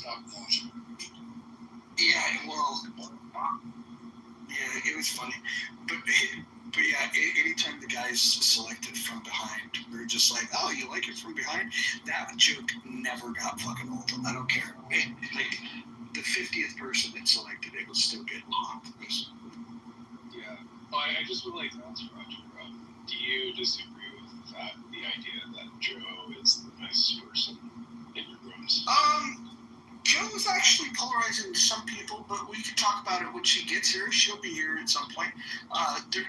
fuck Mojo. Yeah, well, yeah, it was funny, but yeah, anytime the guys selected from behind, we were just like, oh, you like it from behind? That joke never got fucking old. I don't care. Like the 50th person that selected it was still getting mocked. Yeah. Oh, I just would like to ask Roger, do you disagree with the idea that Joe is the nicest person in your rooms? Joe is actually polarizing to some people, but we could talk about it when she gets here. She'll be here at some point.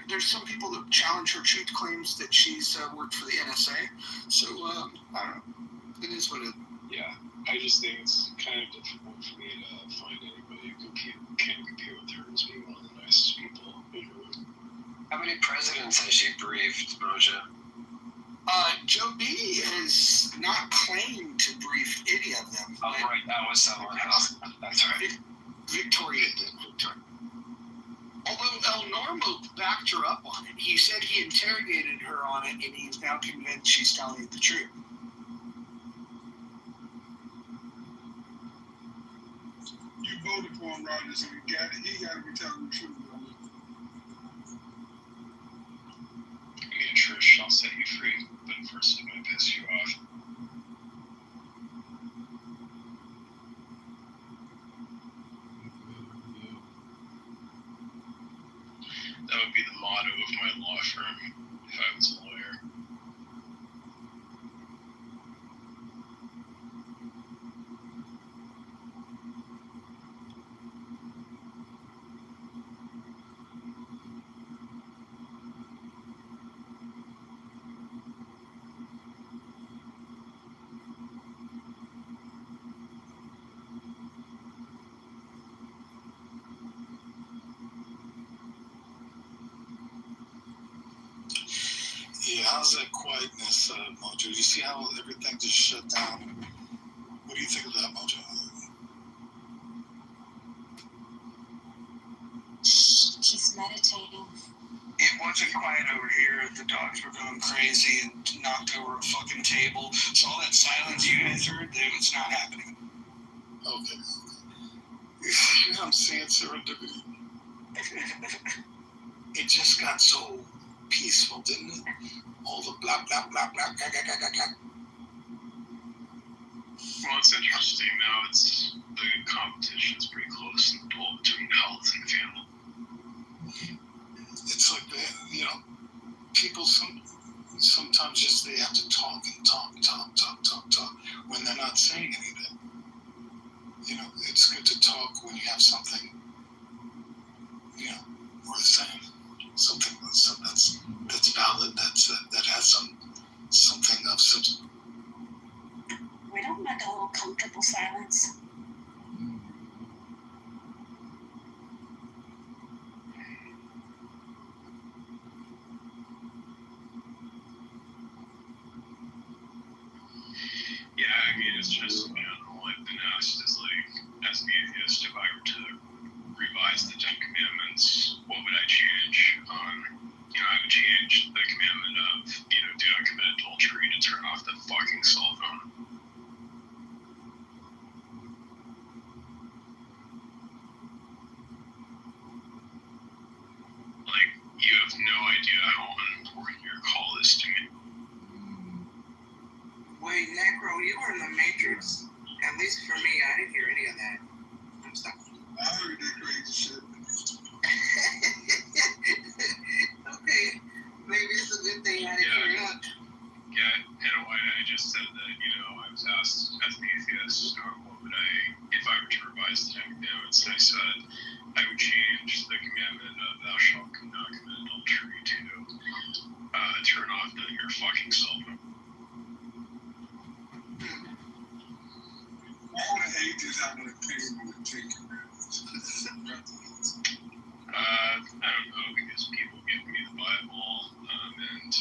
There's some people that challenge her truth claims that she's worked for the NSA. So, I don't know. It is what it is. Yeah, I just think it's kind of difficult for me to find anybody who can compare with her as being one of the nicest people in your room. How many presidents has she briefed, Moja? Joe B has not claimed to brief any of them. Oh, right, that was someone else. That's right. Victoria did. Although El Normo backed her up on it. He said he interrogated her on it, and he's now convinced she's telling the truth. You voted for him, Roger, so he got to be telling the truth. Me and Trish, I'll set you free, but first I'm going to piss you off. That would be the motto of my law firm if I was a lawyer. Yeah, how's that quietness, Mojo? You see how everything just shut down? What do you think of that, Mojo? She's meditating. It wasn't quiet over here. The dogs were going crazy and knocked over a fucking table. So all that silence you guys heard, it was not happening. Okay. You know what I'm saying, serendipity? It just got so peaceful, didn't it? All the blah, blah, blah, blah, blah, blah, blah, blah. Well, it's interesting now. The competition's pretty close in the poll between health and family. It's like people sometimes just they have to talk and talk when they're not saying anything. It's good to talk when you have something, worth saying. Something that's valid, that has something of substance. We don't like a little comfortable silence. Yeah, I mean, it's just, all I've been asked is, as an atheist, if I were to revise the Ten Commandments, what would I change? I would change the commandment of, do not commit adultery to turn off the fucking cell phone. You have no idea how unimportant your call is to me. Wait, Necro, you were in the Matrix. At least for me, I didn't hear any of that. I'm stuck. I heard that crazy shit. Okay, maybe it's a good thing I didn't hear it. Yeah, in a way, I just said that, I was asked as an atheist, what would if I were to revise the Ten Commandments, and I said I would change the commandment of thou shalt not commit adultery to turn off your fucking cell phone. All the atheists have an opinion on the Ten Commandments. I don't know, because people give me the Bible, and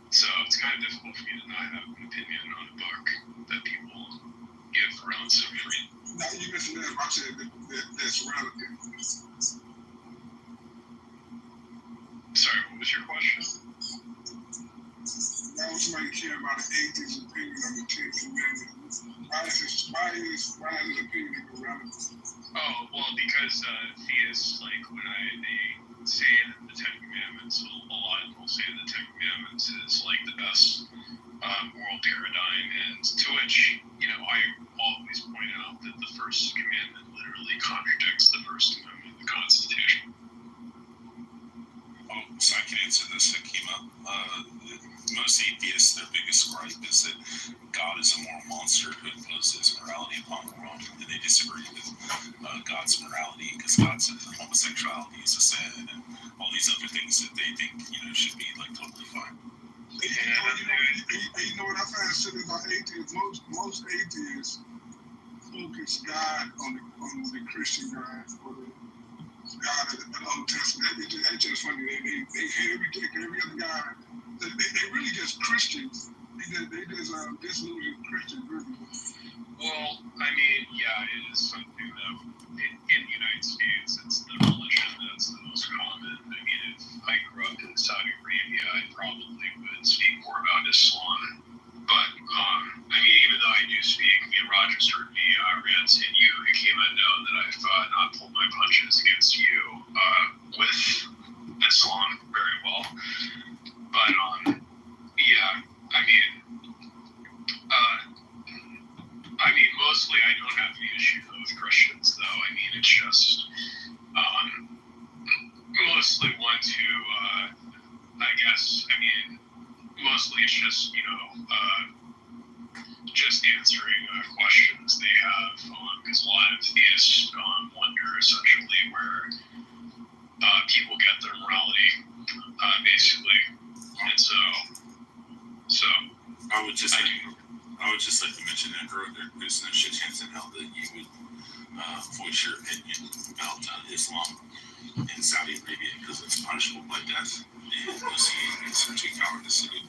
so it's kind of difficult for me to not have an opinion on a book that people give around so free. Now you mentioned that I said that's relative. Sorry, what was your question? Why would somebody care about an atheist's opinion on the Ten Commandments? Why Why is his opinion irrelevant? Oh, well, because theists, like, when they say that the Ten Commandments, a lot of people say the Ten Commandments is, like, the best moral paradigm, and to which, I always point out that the first commandment literally contradicts the First Amendment of the Constitution. So I can answer this, Hakima. Most atheists, their biggest gripe is that God is a moral monster who imposes morality upon the world, and they disagree with God's morality because God says homosexuality is a sin and all these other things that they think should be like totally fine. You know what I find silly about atheists? Most atheists focus God on the Christian God or the God of the Old Testament. It's just funny. They hate every other God. They really just Christians. They just disillusioned Christians, really. Well, I mean, yeah, it is something that in the United States, it's the religion that's the most common. I mean, if I grew up in Saudi Arabia, I probably would speak more about Islam. But, I mean, even though I do speak, Roger heard me rant, and you came to know that I've not pulled my punches against you with Islam very well. But, yeah, I mean, mostly I don't have any issue with Christians, though. I mean, it's just mostly ones who, I guess, I mean, mostly it's just, just answering questions they have, because a lot of theists wonder essentially where people get their morality, basically. And so I would just like to mention that there's no shit chance in hell that you would voice your opinion about Islam in Saudi Arabia because it's punishable by death. And most Asians are too cowardice to do.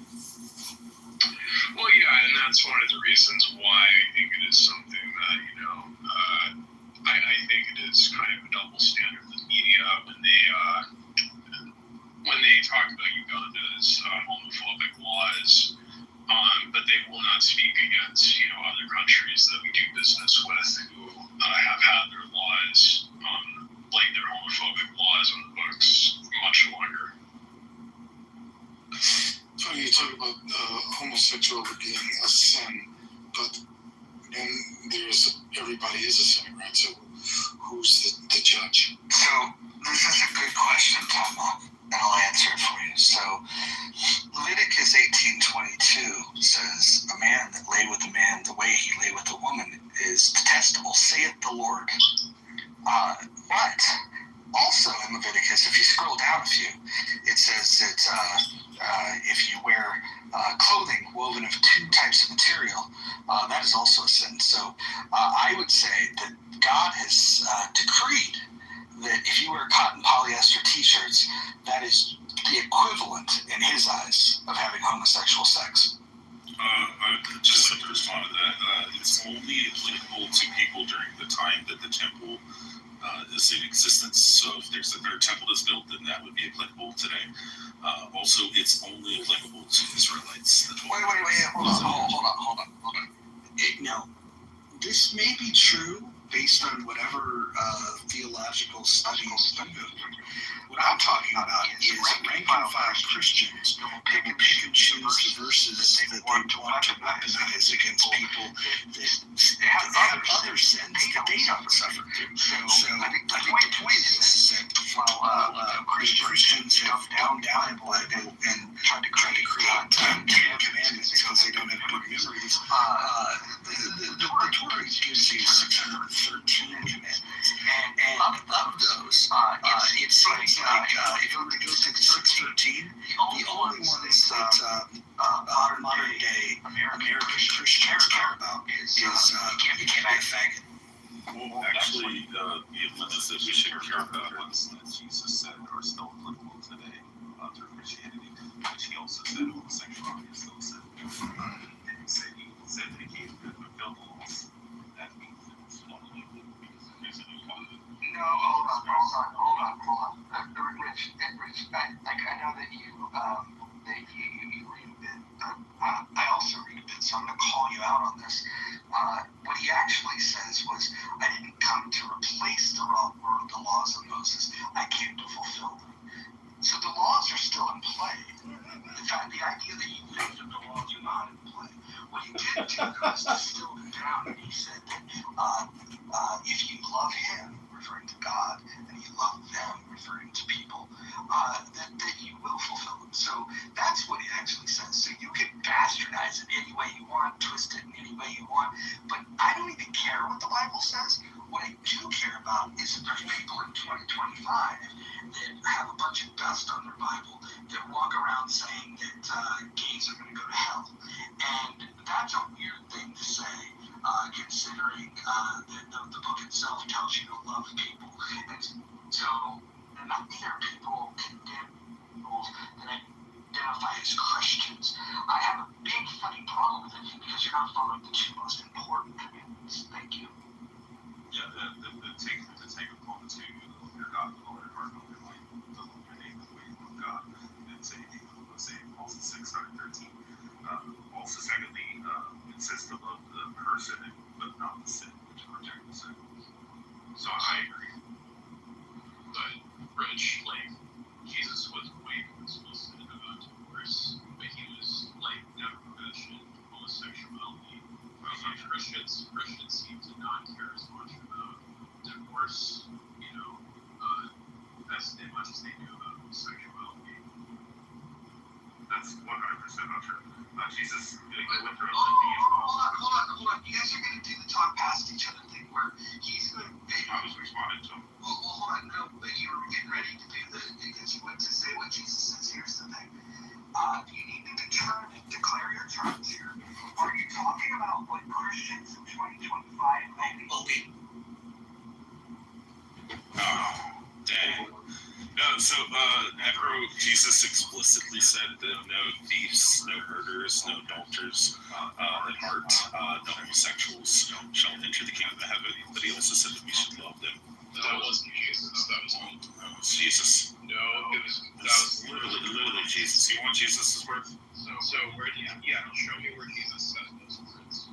Well, yeah, and that's one of the reasons why I think it is something that, I think it is kind of a double standard of the media when they talk about Uganda's homophobic laws, but they will not speak against, other countries that we do business with who have had their laws, like their homophobic laws on the books much longer. So you talk about homosexuality being a sin, but then everybody is a sinner, right? So who's the judge? So this is a good question, Tom, and I'll answer it for you. So Leviticus 18:22 says, "A man that lay with a man the way he lay with a woman is detestable, saith the Lord." But also in Leviticus, if you scroll down a few, it says that if you wear clothing woven of two types of material, that is also a sin. So I would say that God has decreed that if you wear cotton polyester t-shirts, that is the equivalent in his eyes of having homosexual sex. I'd just like to respond to that. It's only applicable to people during the time that the temple is in existence. So if there's a third temple that's built, then that would be applicable today. Also, it's only applicable to Israelites. Wait, hold on. No, this may be true based on whatever theological studies you go through. What I'm talking about is rank and file Christians pick and choose the verses that they want to weaponize against people that have other sins that they don't suffer through. So I think the point is that while Christians have dumbed down the Bible and tried to create 10 commandments because they don't have good memories, the Torah gives you 613 commandments, and of those, it seems like if you were to go through the 613, the only ones that modern day American Christians care about is you can't be a faggot. Well, actually, the ones that we should care about are ones that Jesus said are still applicable today through Christianity, which he also said homosexuality is still a sin. He said that he came to fulfill the laws. That means that it's not illegal because there's a new covenant. No, hold on. Rich, I know that you read a bit, but I also read a bit, so I'm going to call you out on this. he actually says was, I didn't come to replace the laws of Moses, I came to fulfill them. So the laws are still in play. In fact, the idea that he thinks that the laws are not in play, what he did do was distill them down, and he said that if you love him, referring to God, and you love them, referring to people, that you will fulfill them. So that's what it actually says. So you can bastardize it any way you want, twist it in any way you want, but I don't even care what the Bible says. What I do care about is that there's people in 2025 that have a bunch of dust on their Bible that walk around saying that gays are going to go to hell. And that's a weird thing to say, considering the book itself tells you to love people. And so, these are people condemned people that identify as Christians. I have a big funny problem with it because you're not following the two most important commandments. Thank you. Yeah, the take upon the two, your God, the Lord, our God, like the Lord, your name, the way you love God, and say, also 613. Also, secondly, it says to love the person, but not the sin, to reject the sin. So I agree. But, Rich, like, Jesus was way more explicit about divorce, but he was, like, never mentioned homosexuality. Christians seem to not care as much about divorce, as much as they do about homosexuality. That's 100% not true. Jesus, went through Hold on. You guys are going to do the talk past each other thing where he's going to... I was responding to him. Well, hold on. No, but you were getting ready to do because you went to say what Jesus says. Here's the thing. You need to declare your terms here. Are you talking about what Christians in 2025 believe? Oh, dang. No, so, Jesus explicitly said that no thieves, no murderers, no adulterers, that aren't no homosexuals shall enter the kingdom of heaven. But he also said that we should love them. That wasn't Jesus. That was Jesus. No, that was literally Jesus. You want Jesus' words? So where did show me where Jesus said those words.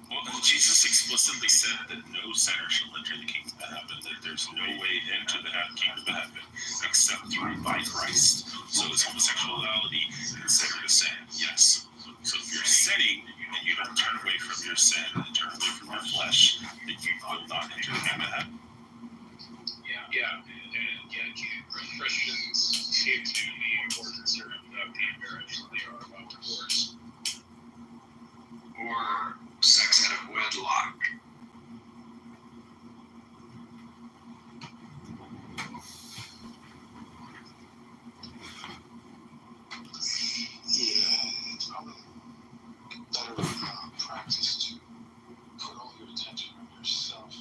Well, Jesus explicitly said that no sinner shall enter the kingdom of heaven, that there's no way into the kingdom of heaven except through by Christ. So is homosexuality considered a sin? Yes. So if you're sinning and you don't turn away from your sin and turn away from your flesh, then you will not enter the kingdom of heaven. Christians seem to be more concerned about gay marriage than they are about divorce. Or sex out of wedlock. Better practice to put all your attention on yourself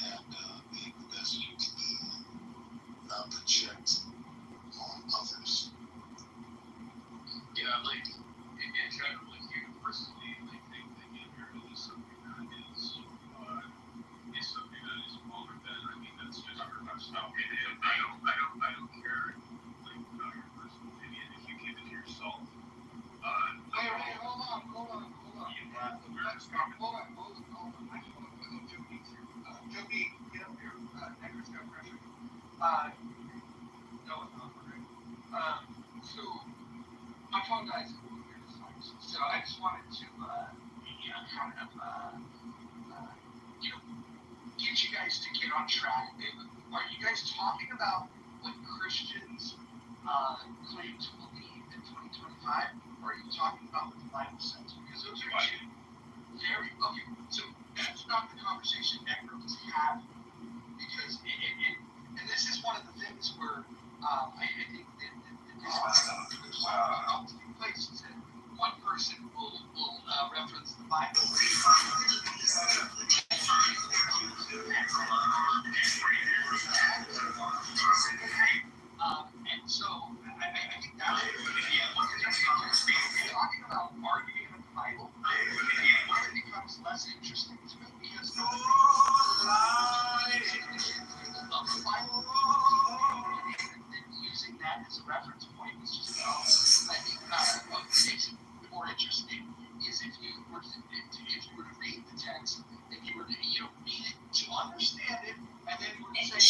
and being the best you can be, not project on others. Yeah, like in general, like universally, like think that gay marriage is something that is something that is more than. I mean, that's just our personal opinion. I don't care like about your personal opinion if you keep it to yourself. Hey, hold on. I just want to put on Joe Beats here. Joe Beat, get up here. Edgar's got pressure. No, it's not right. So, my phone dies a little weird this time. So I just wanted to, get you guys to get on track. Are you guys talking about what Christians claim to believe in 2025? Or are you talking about what the Bible says? Because those are two very... Okay, so that's not the conversation Necro is having. Because, and this is one of the things where I think that there's one place that one person will reference the Bible. And so, I think that's talking about arguing with the Bible, it becomes less interesting to me because the Bible and using that as a reference point is just, I think, not a motivation. The more interesting is if you were to read the text, if you were to read it to understand it, and then you were to say,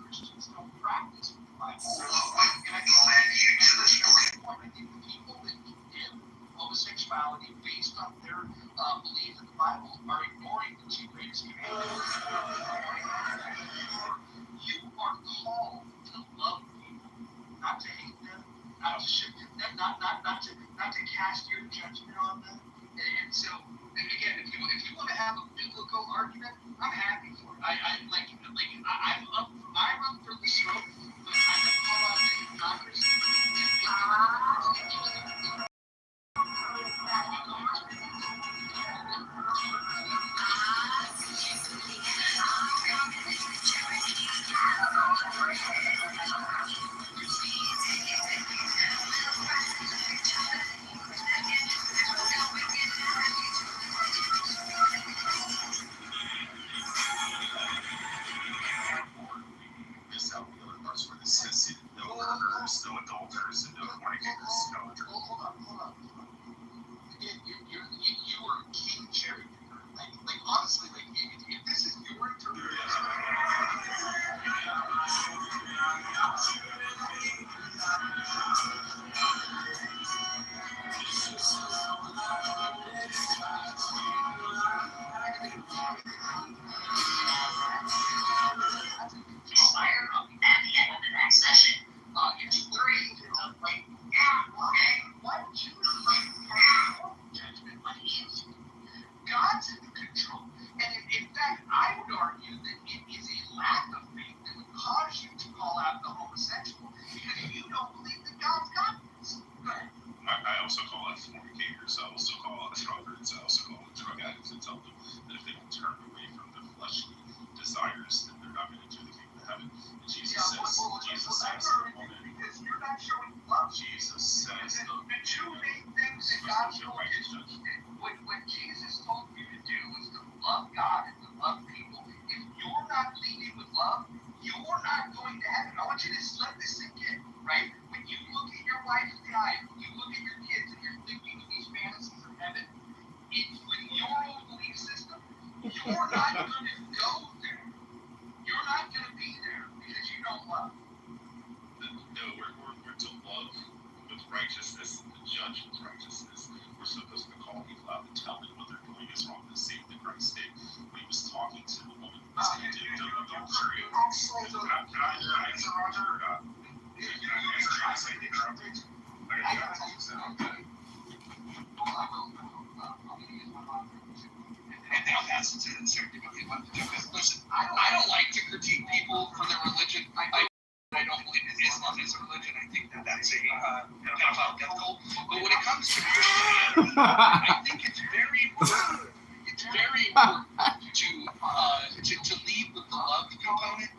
Christians don't practice the Bible. And I think the people that condemn homosexuality based on their belief in the Bible are ignoring the two greatest commandments. You are called to love people, not to hate them, not to cast your judgment on them. And so, and again, if you want to have a biblical argument, I'm happy for it. I'm up for the stroke, but I don't call out the Congress. No murderers, no adulterers, and no fornicators. Hold on. You are a king cherry picker. Like honestly, if this is your interpretation. At the end of the next session, it's 3. Like, yeah, okay. What judgment? What is God's in control? And in fact, I would argue that it is a lack of faith that would cause you to call out the homosexual because you don't believe that God's got this. Go ahead. I also call out fornicators. I also call out drunkards. I also call out drug addicts and tell them that if they don't turn away from the fleshly desires, then they're not going to enter the kingdom of heaven. And Jesus says, because you're not showing love. Jesus says, the two main things that God told you, what Jesus told you to do is to love God and to love people. If you're not leading with love, you're not going to heaven. I want you to just let this sink in, right? When you look at your wife in the eye, when you look at your kids and you're thinking of these fantasies of heaven, with your own belief system, you're not going to go there. You're not going to be there because you don't love. No, we're to love with righteousness and to judge with righteousness. We're supposed to call people out and tell them what they're doing is wrong. The same thing Christ did when he was talking to the woman who was condemned of adultery. Can I answer, Roger, or not? Can I answer? I say interrupted. I got to use that. Okay. And now that's it. Listen, I don't like to critique people for their religion. I don't believe that Islam is a religion. I think that's a pedophile. But when it comes to Christianity, I think it's very important. It's very important to lead with the love component